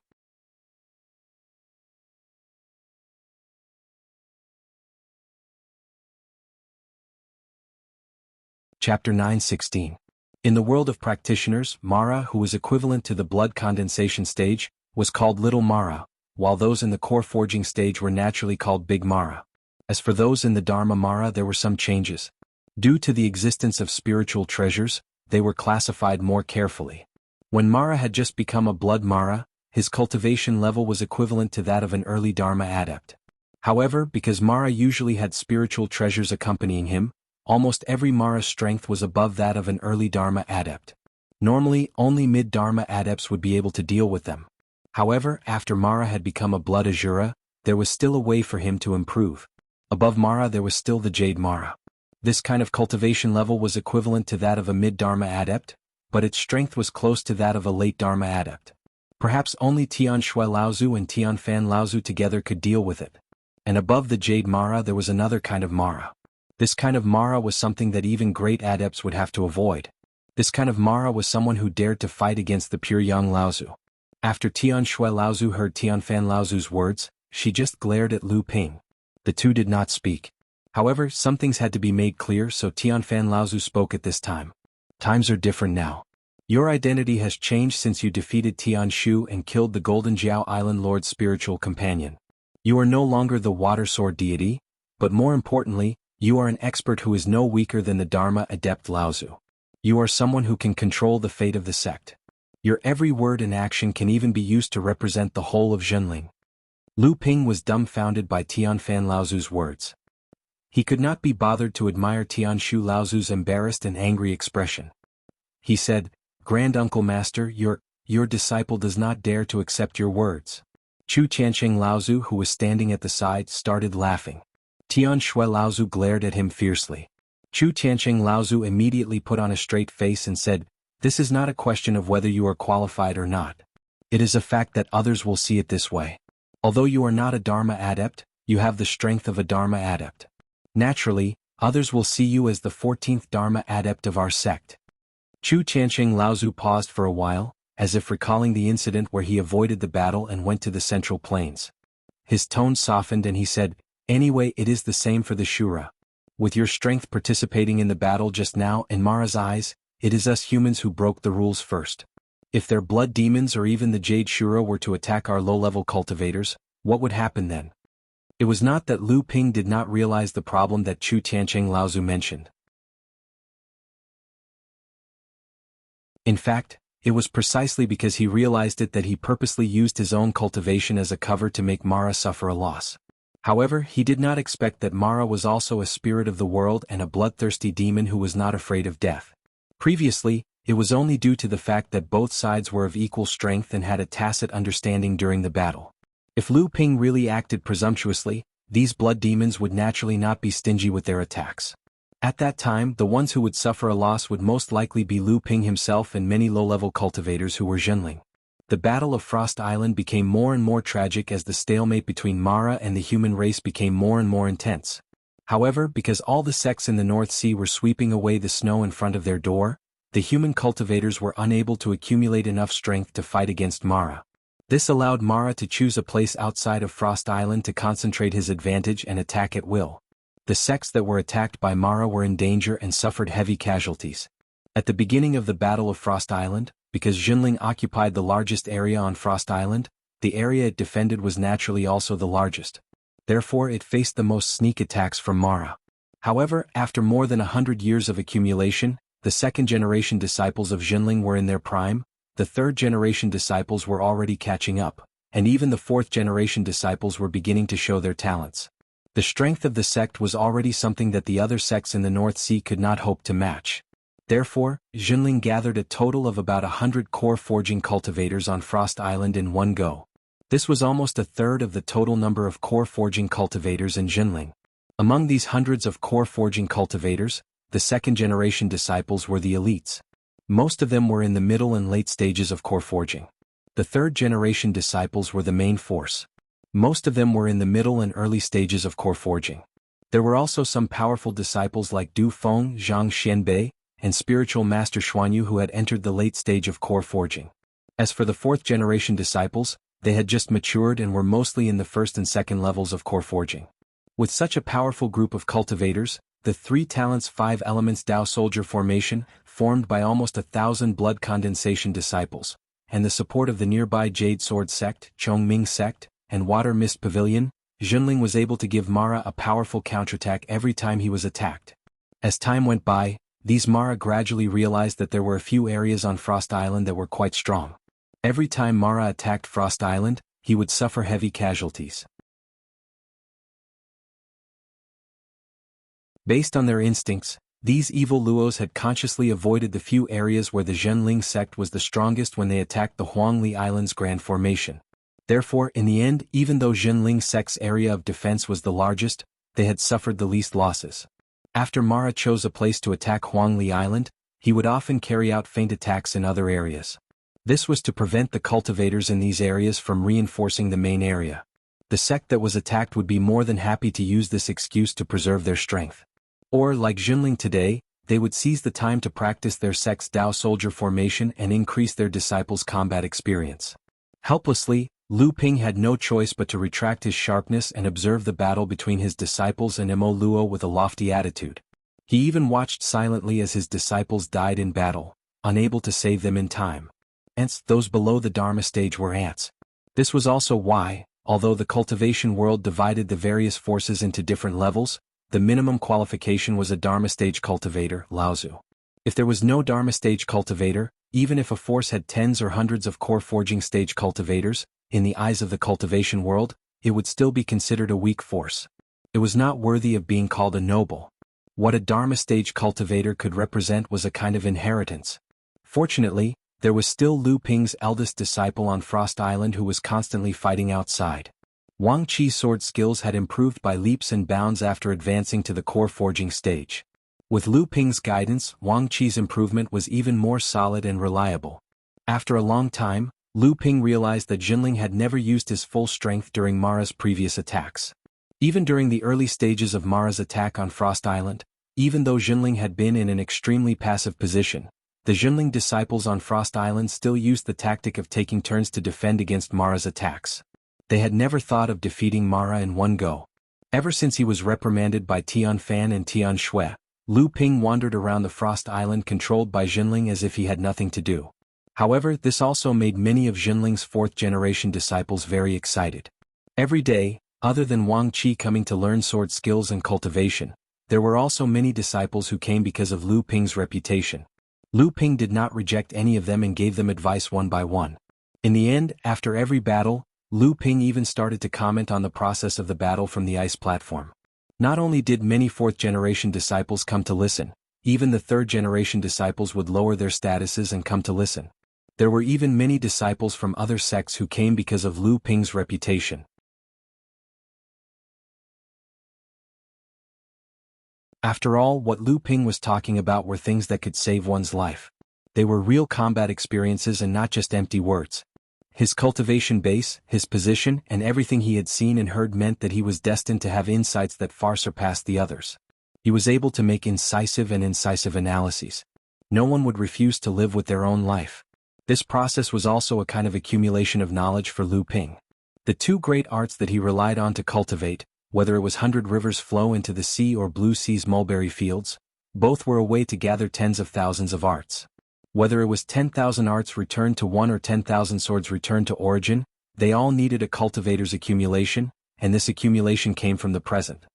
Chapter 9:16. In the world of practitioners, Mara, who was equivalent to the blood condensation stage, was called Little Mara, while those in the core forging stage were naturally called Big Mara. As for those in the Dharma Mara, there were some changes. Due to the existence of spiritual treasures, they were classified more carefully. When Mara had just become a blood Mara, his cultivation level was equivalent to that of an early Dharma adept. However, because Mara usually had spiritual treasures accompanying him, almost every Mara's strength was above that of an early Dharma adept. Normally, only mid-Dharma adepts would be able to deal with them. However, after Mara had become a blood Azura, there was still a way for him to improve. Above Mara there was still the Jade Mara. This kind of cultivation level was equivalent to that of a mid-Dharma adept, but its strength was close to that of a late Dharma adept. Perhaps only Tian Shui Laozu and Tian Fan Laozu together could deal with it. And above the Jade Mara there was another kind of Mara. This kind of Mara was something that even great adepts would have to avoid. This kind of Mara was someone who dared to fight against the pure Yang Laozu. After Tian Shui Laozu heard Tian Fan Laozu's words, she just glared at Lu Ping. The two did not speak. However, some things had to be made clear, so Tian Fan Laozu spoke at this time. Times are different now. Your identity has changed since you defeated Tian Shu and killed the Golden Jiao Island Lord's spiritual companion. You are no longer the water sword deity, but more importantly, you are an expert who is no weaker than the Dharma adept Laozu. You are someone who can control the fate of the sect. Your every word and action can even be used to represent the whole of Zhenling. Lu Ping was dumbfounded by Tian Fan Laozu's words. He could not be bothered to admire Tian Shu Laozu's embarrassed and angry expression. He said, "Grand Uncle Master, your disciple does not dare to accept your words." Chu Tiansheng Laozu, who was standing at the side, started laughing. Tian Shui Laozu glared at him fiercely. Chu Tiansheng Laozu immediately put on a straight face and said, "This is not a question of whether you are qualified or not. It is a fact that others will see it this way. Although you are not a Dharma adept, you have the strength of a Dharma adept. Naturally, others will see you as the 14th Dharma adept of our sect." Chu Tiansheng Laozu paused for a while, as if recalling the incident where he avoided the battle and went to the Central Plains. His tone softened and he said, "Anyway, it is the same for the Shura. With your strength participating in the battle just now, in Mara's eyes, it is us humans who broke the rules first. If their blood demons or even the Jade Shura were to attack our low-level cultivators, what would happen then?" It was not that Lu Ping did not realize the problem that Chu Tiansheng Laozu mentioned. In fact, it was precisely because he realized it that he purposely used his own cultivation as a cover to make Mara suffer a loss. However, he did not expect that Mara was also a spirit of the world and a bloodthirsty demon who was not afraid of death. Previously, it was only due to the fact that both sides were of equal strength and had a tacit understanding during the battle. If Lu Ping really acted presumptuously, these blood demons would naturally not be stingy with their attacks. At that time, the ones who would suffer a loss would most likely be Lu Ping himself and many low-level cultivators who were Zhenling. The Battle of Frost Island became more and more tragic as the stalemate between Mara and the human race became more and more intense. However, because all the sects in the North Sea were sweeping away the snow in front of their door, the human cultivators were unable to accumulate enough strength to fight against Mara. This allowed Mara to choose a place outside of Frost Island to concentrate his advantage and attack at will. The sects that were attacked by Mara were in danger and suffered heavy casualties. At the beginning of the Battle of Frost Island, because Zhenling occupied the largest area on Frost Island, the area it defended was naturally also the largest. Therefore it faced the most sneak attacks from Mara. However, after more than 100 years of accumulation, the second-generation disciples of Zhenling were in their prime, the third-generation disciples were already catching up, and even the fourth-generation disciples were beginning to show their talents. The strength of the sect was already something that the other sects in the North Sea could not hope to match. Therefore, Zhenling gathered a total of about 100 core forging cultivators on Frost Island in one go. This was almost a third of the total number of core forging cultivators in Zhenling. Among these hundreds of core forging cultivators, the second-generation disciples were the elites. Most of them were in the middle and late stages of core forging. The third-generation disciples were the main force. Most of them were in the middle and early stages of core forging. There were also some powerful disciples like Du Feng, Zhang Xianbei, and spiritual master Xuanyu who had entered the late stage of core forging. As for the fourth-generation disciples, they had just matured and were mostly in the first and second levels of core forging. With such a powerful group of cultivators, the 3 talents 5 elements Dao soldier formation, formed by almost 1,000 blood condensation disciples, and the support of the nearby Jade Sword sect, Chongming sect, and Water Mist Pavilion, Zhenling was able to give Mara a powerful counterattack every time he was attacked. As time went by, these Mara gradually realized that there were a few areas on Frost Island that were quite strong. Every time Mara attacked Frost Island, he would suffer heavy casualties. Based on their instincts, these evil Luos had consciously avoided the few areas where the Zhenling sect was the strongest when they attacked the Huangli Island's Grand Formation. Therefore, in the end, even though Zhenling sect's area of defense was the largest, they had suffered the least losses. After Mara chose a place to attack Huangli Island, he would often carry out feint attacks in other areas. This was to prevent the cultivators in these areas from reinforcing the main area. The sect that was attacked would be more than happy to use this excuse to preserve their strength. Or, like Jinling today, they would seize the time to practice their sect's Dao soldier formation and increase their disciples' combat experience. Helplessly, Lu Ping had no choice but to retract his sharpness and observe the battle between his disciples and Mo Luo with a lofty attitude. He even watched silently as his disciples died in battle, unable to save them in time. Hence, those below the Dharma stage were ants. This was also why, although the cultivation world divided the various forces into different levels, the minimum qualification was a Dharma stage cultivator, Laozu. If there was no Dharma stage cultivator, even if a force had tens or hundreds of core forging stage cultivators, in the eyes of the cultivation world, it would still be considered a weak force. It was not worthy of being called a noble. What a Dharma stage cultivator could represent was a kind of inheritance. Fortunately, there was still Lu Ping's eldest disciple on Frost Island who was constantly fighting outside. Wang Qi's sword skills had improved by leaps and bounds after advancing to the core forging stage. With Lu Ping's guidance, Wang Qi's improvement was even more solid and reliable. After a long time, Lu Ping realized that Jinling had never used his full strength during Mara's previous attacks. Even during the early stages of Mara's attack on Frost Island, even though Jinling had been in an extremely passive position, the Jinling disciples on Frost Island still used the tactic of taking turns to defend against Mara's attacks. They had never thought of defeating Mara in one go. Ever since he was reprimanded by Tian Fan and Tian Shui, Lu Ping wandered around the Frost Island controlled by Jinling as if he had nothing to do. However, this also made many of Jinling's fourth-generation disciples very excited. Every day, other than Wang Qi coming to learn sword skills and cultivation, there were also many disciples who came because of Lu Ping's reputation. Lu Ping did not reject any of them and gave them advice one by one. In the end, after every battle, Lu Ping even started to comment on the process of the battle from the ice platform. Not only did many fourth-generation disciples come to listen, even the third-generation disciples would lower their statuses and come to listen. There were even many disciples from other sects who came because of Lu Ping's reputation. After all, what Lu Ping was talking about were things that could save one's life. They were real combat experiences and not just empty words. His cultivation base, his position, and everything he had seen and heard meant that he was destined to have insights that far surpassed the others. He was able to make incisive analyses. No one would refuse to live with their own life. This process was also a kind of accumulation of knowledge for Lu Ping. The two great arts that he relied on to cultivate, whether it was 100 rivers flow into the sea or blue sea's mulberry fields, both were a way to gather tens of thousands of arts. Whether it was 10,000 arts returned to one or 10,000 swords returned to origin, they all needed a cultivator's accumulation, and this accumulation came from the present.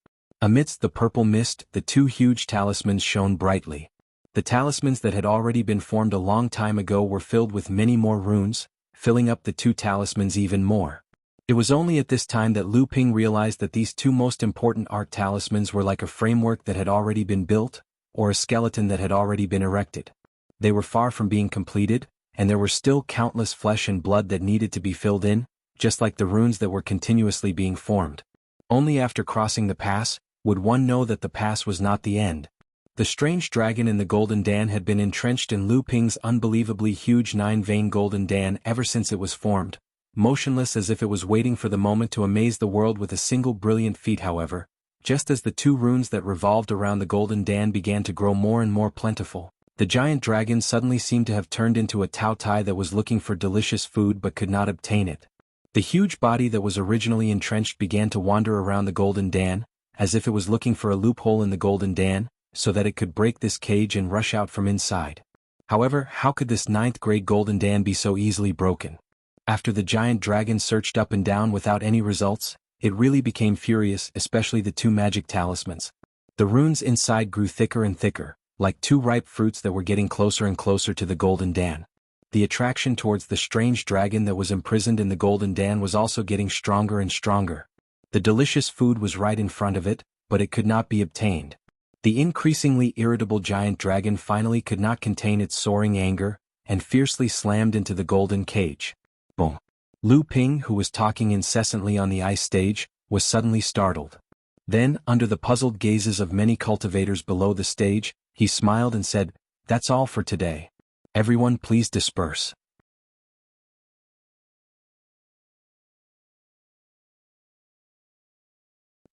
Amidst the purple mist, the two huge talismans shone brightly. The talismans that had already been formed a long time ago were filled with many more runes, filling up the two talismans even more. It was only at this time that Lu Ping realized that these two most important art talismans were like a framework that had already been built, or a skeleton that had already been erected. They were far from being completed, and there were still countless flesh and blood that needed to be filled in, just like the runes that were continuously being formed. Only after crossing the pass, would one know that the pass was not the end. The strange dragon in the Golden Dan had been entrenched in Lu Ping's unbelievably huge 9-vein Golden Dan ever since it was formed, motionless as if it was waiting for the moment to amaze the world with a single brilliant feat. However, just as the two runes that revolved around the Golden Dan began to grow more and more plentiful, the giant dragon suddenly seemed to have turned into a Tao Tai that was looking for delicious food but could not obtain it. The huge body that was originally entrenched began to wander around the Golden Dan, as if it was looking for a loophole in the Golden Dan, so that it could break this cage and rush out from inside. However, how could this 9th-grade Golden Dan be so easily broken? After the giant dragon searched up and down without any results, it really became furious, especially the two magic talismans. The runes inside grew thicker and thicker, like two ripe fruits that were getting closer and closer to the Golden Dan. The attraction towards the strange dragon that was imprisoned in the Golden Dan was also getting stronger and stronger. The delicious food was right in front of it, but it could not be obtained. The increasingly irritable giant dragon finally could not contain its soaring anger, and fiercely slammed into the golden cage. Boom! Lu Ping, who was talking incessantly on the ice stage, was suddenly startled. Then, under the puzzled gazes of many cultivators below the stage, he smiled and said, "That's all for today. Everyone please disperse."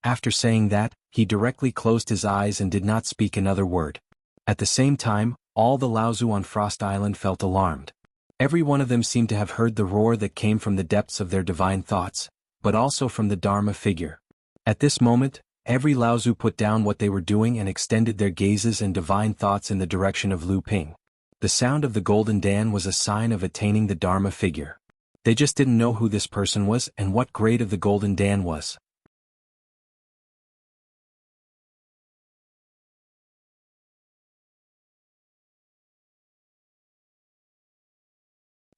After saying that, he directly closed his eyes and did not speak another word. At the same time, all the Laozu on Frost Island felt alarmed. Every one of them seemed to have heard the roar that came from the depths of their divine thoughts, but also from the Dharma figure. At this moment, every Laozu put down what they were doing and extended their gazes and divine thoughts in the direction of Lu Ping. The sound of the Golden Dan was a sign of attaining the Dharma figure. They just didn't know who this person was and what grade of the Golden Dan was.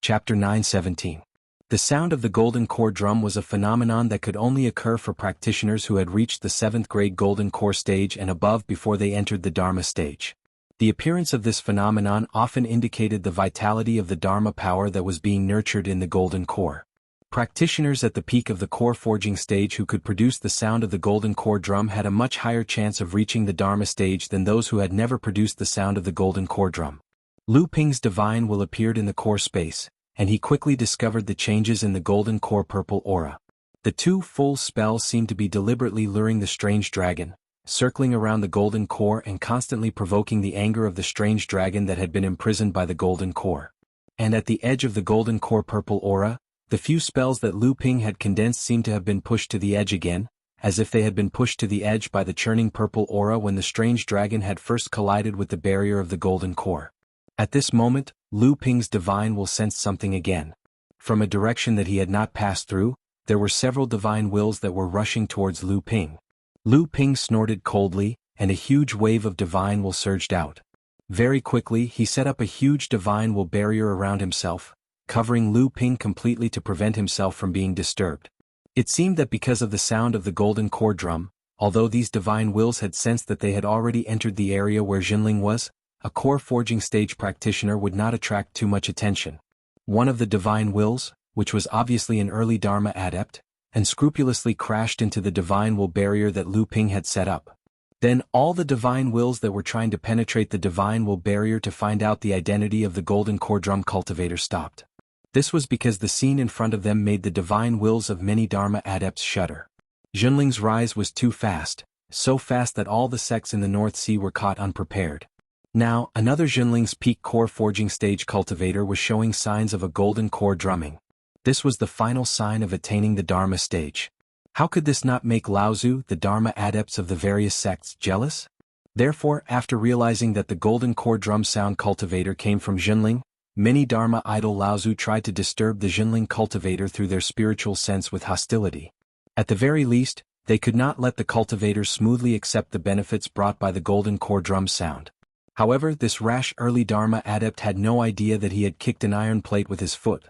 Chapter 9:17. The sound of the golden core drum was a phenomenon that could only occur for practitioners who had reached the 7th grade golden core stage and above before they entered the Dharma stage. The appearance of this phenomenon often indicated the vitality of the Dharma power that was being nurtured in the golden core. Practitioners at the peak of the core forging stage who could produce the sound of the golden core drum had a much higher chance of reaching the Dharma stage than those who had never produced the sound of the golden core drum. Lu Ping's divine will appeared in the core space, and he quickly discovered the changes in the golden core purple aura. The two full spells seemed to be deliberately luring the strange dragon, circling around the golden core and constantly provoking the anger of the strange dragon that had been imprisoned by the golden core. And at the edge of the golden core purple aura, the few spells that Lu Ping had condensed seemed to have been pushed to the edge again, as if they had been pushed to the edge by the churning purple aura when the strange dragon had first collided with the barrier of the golden core. At this moment, Lu Ping's divine will sensed something again. From a direction that he had not passed through, there were several divine wills that were rushing towards Lu Ping. Lu Ping snorted coldly, and a huge wave of divine will surged out. Very quickly he set up a huge divine will barrier around himself, covering Lu Ping completely to prevent himself from being disturbed. It seemed that because of the sound of the golden core drum, although these divine wills had sensed that they had already entered the area where Jinling was, a core forging stage practitioner would not attract too much attention. One of the divine wills, which was obviously an early Dharma adept, unscrupulously crashed into the divine will barrier that Lu Ping had set up. Then all the divine wills that were trying to penetrate the divine will barrier to find out the identity of the golden core drum cultivator stopped. This was because the scene in front of them made the divine wills of many Dharma adepts shudder. Jinling's rise was too fast, so fast that all the sects in the North Sea were caught unprepared. Now, another Jinling's peak core forging stage cultivator was showing signs of a golden core drumming. This was the final sign of attaining the Dharma stage. How could this not make Laozu, the Dharma adepts of the various sects, jealous? Therefore, after realizing that the golden core drum sound cultivator came from Jinling, many Dharma idol Laozu tried to disturb the Jinling cultivator through their spiritual sense with hostility. At the very least, they could not let the cultivators smoothly accept the benefits brought by the golden core drum sound. However, this rash early Dharma adept had no idea that he had kicked an iron plate with his foot.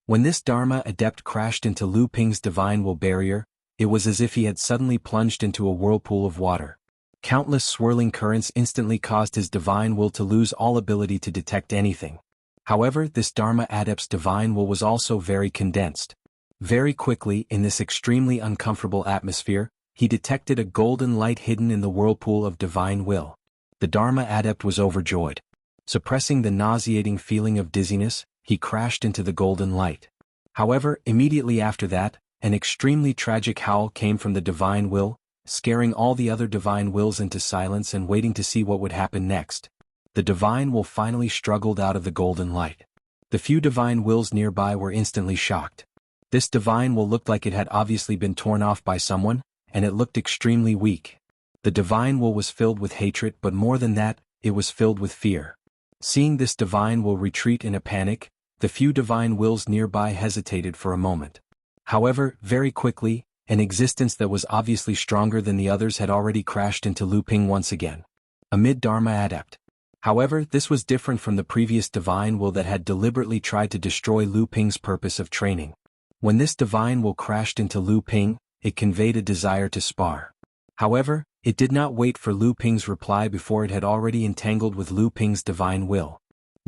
When this Dharma adept crashed into Lu Ping's divine will barrier, it was as if he had suddenly plunged into a whirlpool of water. Countless swirling currents instantly caused his divine will to lose all ability to detect anything. However, this Dharma adept's divine will was also very condensed. Very quickly, in this extremely uncomfortable atmosphere, he detected a golden light hidden in the whirlpool of divine will. The Dharma adept was overjoyed. Suppressing the nauseating feeling of dizziness, he crashed into the golden light. However, immediately after that, an extremely tragic howl came from the divine will, scaring all the other divine wills into silence and waiting to see what would happen next. The divine will finally struggled out of the golden light. The few divine wills nearby were instantly shocked. This divine will looked like it had obviously been torn off by someone, and it looked extremely weak. The divine will was filled with hatred, but more than that, it was filled with fear. Seeing this divine will retreat in a panic, the few divine wills nearby hesitated for a moment. However, very quickly, an existence that was obviously stronger than the others had already crashed into Lu Ping once again. A mid-Dharma adept. However, this was different from the previous divine will that had deliberately tried to destroy Lu Ping's purpose of training. When this divine will crashed into Lu Ping, it conveyed a desire to spar. However, it did not wait for Lu Ping's reply before it had already entangled with Lu Ping's divine will.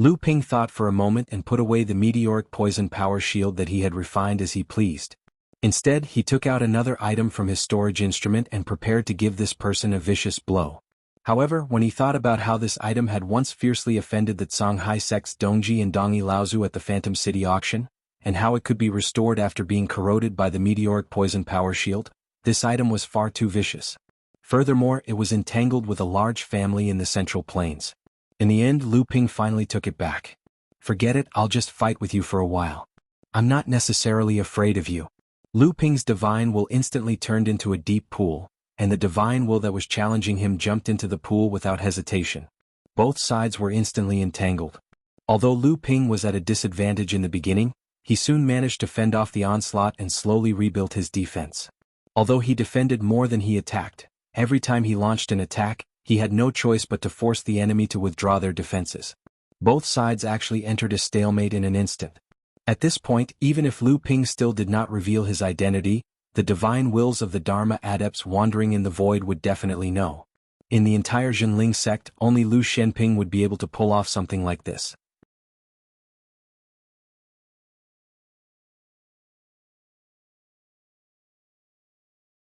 Lu Ping thought for a moment and put away the meteoric poison power shield that he had refined as he pleased. Instead, he took out another item from his storage instrument and prepared to give this person a vicious blow. However, when he thought about how this item had once fiercely offended the Songhai sect's Dongji and Dongi Laozu at the Phantom City auction, and how it could be restored after being corroded by the meteoric poison power shield, this item was far too vicious. Furthermore, it was entangled with a large family in the Central Plains. In the end, Lu Ping finally took it back. Forget it, I'll just fight with you for a while. I'm not necessarily afraid of you. Lu Ping's divine will instantly turned into a deep pool, and the divine will that was challenging him jumped into the pool without hesitation. Both sides were instantly entangled. Although Lu Ping was at a disadvantage in the beginning, he soon managed to fend off the onslaught and slowly rebuilt his defense. Although he defended more than he attacked, every time he launched an attack, he had no choice but to force the enemy to withdraw their defenses. Both sides actually entered a stalemate in an instant. At this point, even if Lu Ping still did not reveal his identity, the divine wills of the Dharma adepts wandering in the void would definitely know. In the entire Jinling sect, only Lu Shenping would be able to pull off something like this.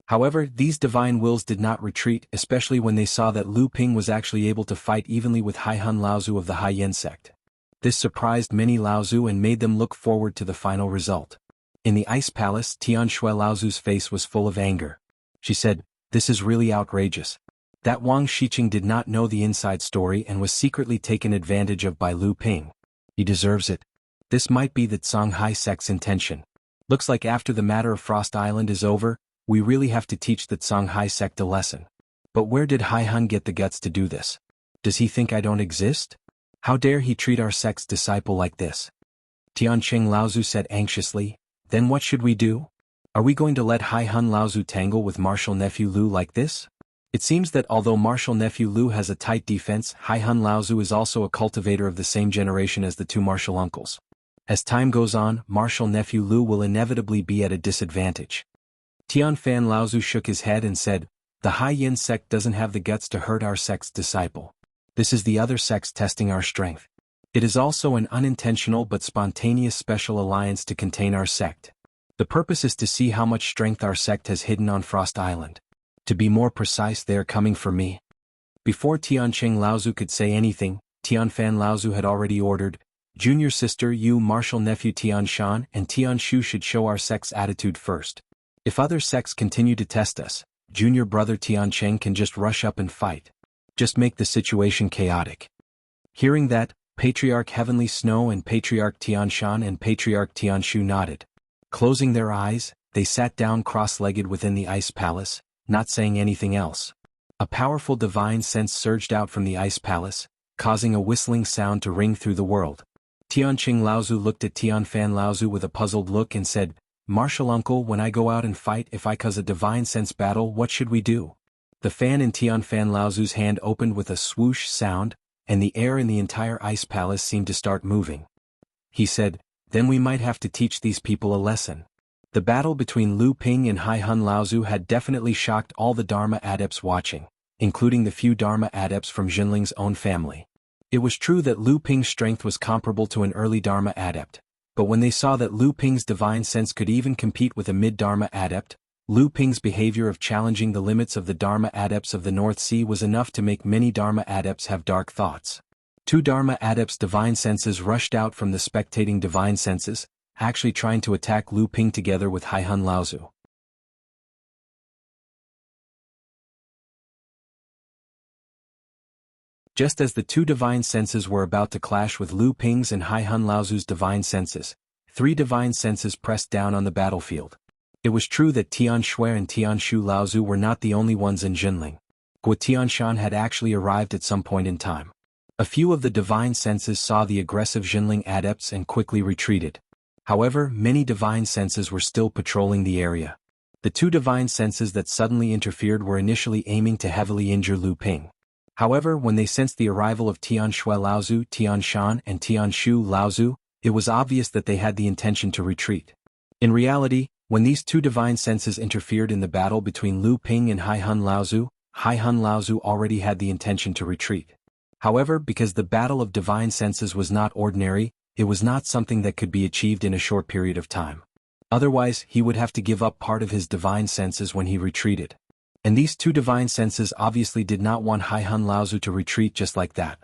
However, these divine wills did not retreat, especially when they saw that Lu Ping was actually able to fight evenly with Haihun Laozu of the Haiyan sect. This surprised many Laozu and made them look forward to the final result. In the Ice Palace, Tianshui Laozu's face was full of anger. She said, "This is really outrageous. That Wang Shiqing did not know the inside story and was secretly taken advantage of by Lu Ping. He deserves it. This might be the Songhai sect's intention. Looks like after the matter of Frost Island is over, we really have to teach the Songhai sect a lesson. But where did Haihun get the guts to do this? Does he think I don't exist? How dare he treat our sect's disciple like this?" Tianqing Laozu said anxiously, "Then what should we do? Are we going to let Haihun Laozu tangle with martial nephew Lu like this?" It seems that although martial nephew Lu has a tight defense, Haihun Laozu is also a cultivator of the same generation as the two martial uncles. As time goes on, martial nephew Lu will inevitably be at a disadvantage. Tianfan Laozu shook his head and said, "The Haiyan sect doesn't have the guts to hurt our sect's disciple. This is the other sects testing our strength. It is also an unintentional but spontaneous special alliance to contain our sect. The purpose is to see how much strength our sect has hidden on Frost Island. To be more precise, they are coming for me." Before Tianqing Laozu could say anything, Tianfan Laozu had already ordered, "Junior sister Yu, martial nephew Tianshan and Tianshu should show our sect's attitude first. If other sects continue to test us, junior brother Tiancheng can just rush up and fight. Just make the situation chaotic." Hearing that, Patriarch Heavenly Snow and Patriarch Tianshan and Patriarch Tianshu nodded. Closing their eyes, they sat down cross-legged within the Ice Palace, not saying anything else. A powerful divine sense surged out from the Ice Palace, causing a whistling sound to ring through the world. Tianqing Laozu looked at Tianfan Laozu with a puzzled look and said, "Martial uncle, when I go out and fight, if I cause a divine sense battle, what should we do?" The fan in Tianfan Laozu's hand opened with a swoosh sound, and the air in the entire Ice Palace seemed to start moving. He said, "Then we might have to teach these people a lesson." The battle between Lu Ping and Haihun Laozu had definitely shocked all the Dharma adepts watching, including the few Dharma adepts from Jinling's own family. It was true that Lu Ping's strength was comparable to an early Dharma adept, but when they saw that Lu Ping's divine sense could even compete with a mid-Dharma adept, Lu Ping's behavior of challenging the limits of the Dharma adepts of the North Sea was enough to make many Dharma adepts have dark thoughts. Two Dharma adepts' divine senses rushed out from the spectating divine senses, actually trying to attack Lu Ping together with Haihun Laozu. Just as the two divine senses were about to clash with Lu Ping's and Haihun Laozu's divine senses, three divine senses pressed down on the battlefield. It was true that Tianshui and Tianshu Laozu were not the only ones in Jinling. Guo Tianshan had actually arrived at some point in time. A few of the divine senses saw the aggressive Jinling adepts and quickly retreated. However, many divine senses were still patrolling the area. The two divine senses that suddenly interfered were initially aiming to heavily injure Lu Ping. However, when they sensed the arrival of Tianshui Laozu, Tianshan and Tianshu Laozu, it was obvious that they had the intention to retreat. In reality, when these two divine senses interfered in the battle between Lu Ping and Haihun Laozu already had the intention to retreat. However, because the battle of divine senses was not ordinary, it was not something that could be achieved in a short period of time. Otherwise, he would have to give up part of his divine senses when he retreated. And these two divine senses obviously did not want Hai Hun Laozu to retreat just like that.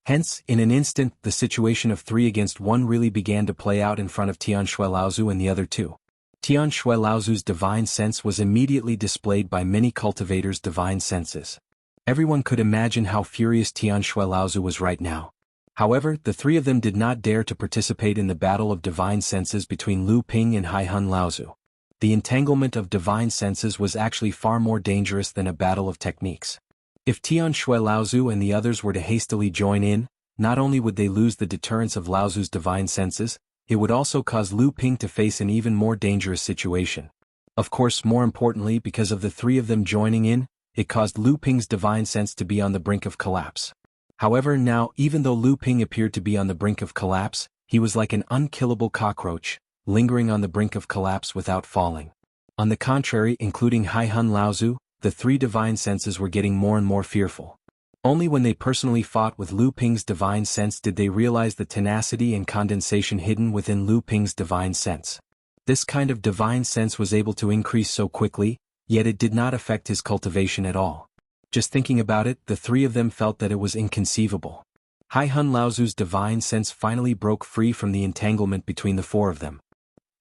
Hence, in an instant, the situation of 3 against 1 really began to play out in front of Tian Shui Laozu and the other two. Tian Shui Laozu's divine sense was immediately displayed by many cultivators' divine senses. Everyone could imagine how furious Tian Shui Laozu was right now. However, the 3 of them did not dare to participate in the battle of divine senses between Lu Ping and Hai Hun Laozu. The entanglement of divine senses was actually far more dangerous than a battle of techniques. If Tian Shui Laozu and the others were to hastily join in, not only would they lose the deterrence of Laozu's divine senses, it would also cause Lu Ping to face an even more dangerous situation. Of course, more importantly, because of the 3 of them joining in, it caused Lu Ping's divine sense to be on the brink of collapse. However, now, even though Lu Ping appeared to be on the brink of collapse, he was like an unkillable cockroach, lingering on the brink of collapse without falling. On the contrary, including Hai Hun Laozu, the 3 divine senses were getting more and more fearful. Only when they personally fought with Lu Ping's divine sense did they realize the tenacity and condensation hidden within Lu Ping's divine sense. This kind of divine sense was able to increase so quickly, yet it did not affect his cultivation at all. Just thinking about it, the 3 of them felt that it was inconceivable. Hai Hun Laozu's divine sense finally broke free from the entanglement between the 4 of them.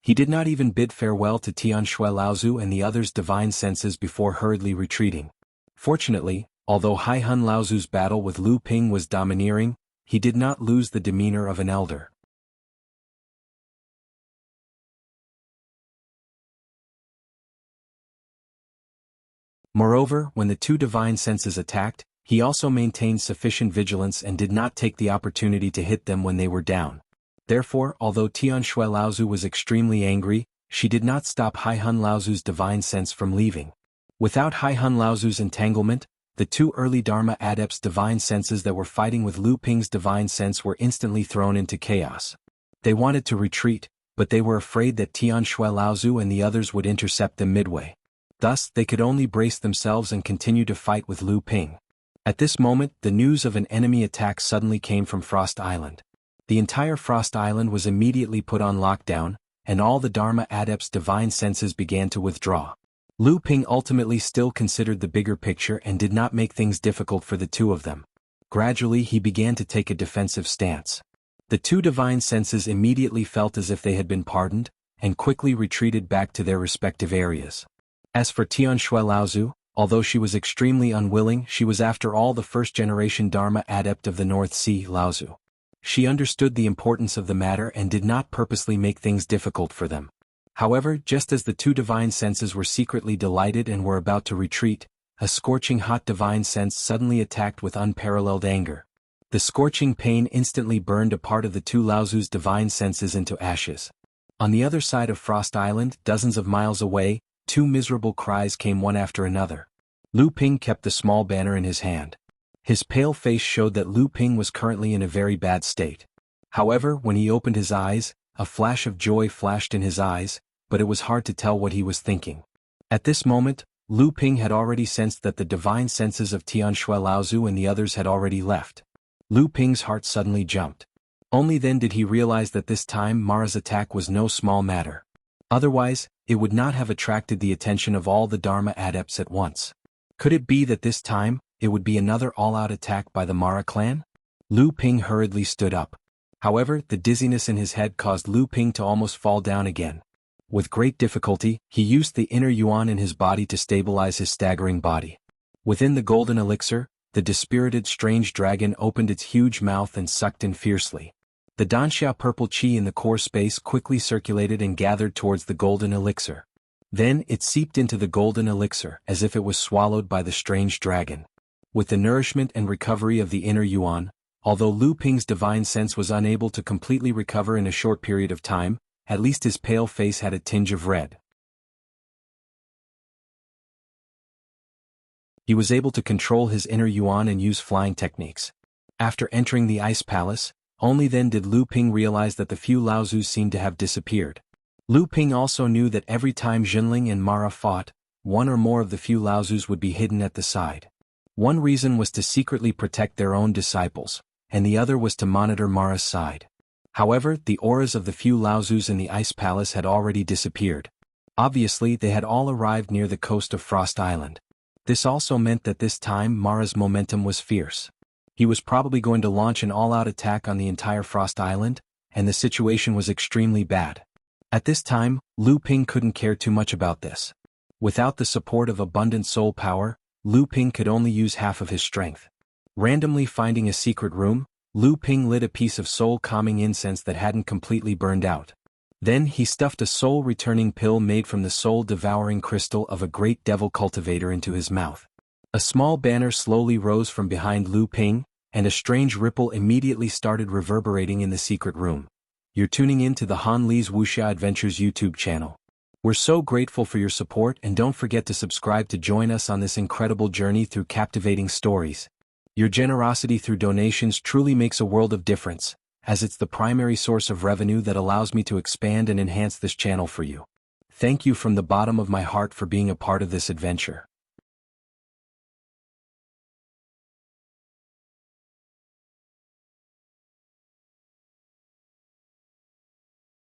He did not even bid farewell to Tian Shui Laozu and the others' divine senses before hurriedly retreating. Fortunately, although Hai Hun Laozu's battle with Lu Ping was domineering, he did not lose the demeanor of an elder. Moreover, when the 2 divine senses attacked, he also maintained sufficient vigilance and did not take the opportunity to hit them when they were down. Therefore, although Tian Shui Laozu was extremely angry, she did not stop Hai Hun Laozu's divine sense from leaving. Without Hai Hun Laozu's entanglement, the 2 early Dharma adepts' divine senses that were fighting with Lu Ping's divine sense were instantly thrown into chaos. They wanted to retreat, but they were afraid that Tian Shui Laozu and the others would intercept them midway. Thus, they could only brace themselves and continue to fight with Lu Ping. At this moment, the news of an enemy attack suddenly came from Frost Island. The entire Frost Island was immediately put on lockdown, and all the Dharma adepts' divine senses began to withdraw. Lu Ping ultimately still considered the bigger picture and did not make things difficult for the 2 of them. Gradually he began to take a defensive stance. The 2 divine senses immediately felt as if they had been pardoned, and quickly retreated back to their respective areas. As for Tian Shui Laozu, although she was extremely unwilling, she was after all the first-generation Dharma adept of the North Sea, Laozu. She understood the importance of the matter and did not purposely make things difficult for them. However, just as the 2 divine senses were secretly delighted and were about to retreat, a scorching hot divine sense suddenly attacked with unparalleled anger. The scorching pain instantly burned a part of the 2 Laozu's divine senses into ashes. On the other side of Frost Island, dozens of miles away, 2 miserable cries came one after another. Lu Ping kept the small banner in his hand. His pale face showed that Lu Ping was currently in a very bad state. However, when he opened his eyes, a flash of joy flashed in his eyes, but it was hard to tell what he was thinking. At this moment, Lu Ping had already sensed that the divine senses of Tian Shui Laozu and the others had already left. Lu Ping's heart suddenly jumped. Only then did he realize that this time Mara's attack was no small matter. Otherwise, it would not have attracted the attention of all the Dharma adepts at once. Could it be that this time, it would be another all-out attack by the Mara clan? Lu Ping hurriedly stood up. However, the dizziness in his head caused Lu Ping to almost fall down again. With great difficulty, he used the inner yuan in his body to stabilize his staggering body. Within the golden elixir, the dispirited strange dragon opened its huge mouth and sucked in fiercely. The Danxia purple qi in the core space quickly circulated and gathered towards the golden elixir. Then it seeped into the golden elixir as if it was swallowed by the strange dragon. With the nourishment and recovery of the inner yuan, although Lu Ping's divine sense was unable to completely recover in a short period of time, at least his pale face had a tinge of red. He was able to control his inner yuan and use flying techniques. After entering the ice palace, only then did Lu Ping realize that the few Laozus seemed to have disappeared. Lu Ping also knew that every time Jinling and Mara fought, one or more of the few Laozus would be hidden at the side. One reason was to secretly protect their own disciples, and the other was to monitor Mara's side. However, the auras of the few Laozus in the Ice Palace had already disappeared. Obviously, they had all arrived near the coast of Frost Island. This also meant that this time Mara's momentum was fierce. He was probably going to launch an all-out attack on the entire Frost Island, and the situation was extremely bad. At this time, Lu Ping couldn't care too much about this. Without the support of abundant soul power, Lu Ping could only use half of his strength. Randomly finding a secret room, Lu Ping lit a piece of soul-calming incense that hadn't completely burned out. Then he stuffed a soul-returning pill made from the soul-devouring crystal of a great devil cultivator into his mouth. A small banner slowly rose from behind Lu Ping, and a strange ripple immediately started reverberating in the secret room. You're tuning in to the Han Li's Wuxia Adventures YouTube channel. We're so grateful for your support, and don't forget to subscribe to join us on this incredible journey through captivating stories. Your generosity through donations truly makes a world of difference, as it's the primary source of revenue that allows me to expand and enhance this channel for you. Thank you from the bottom of my heart for being a part of this adventure.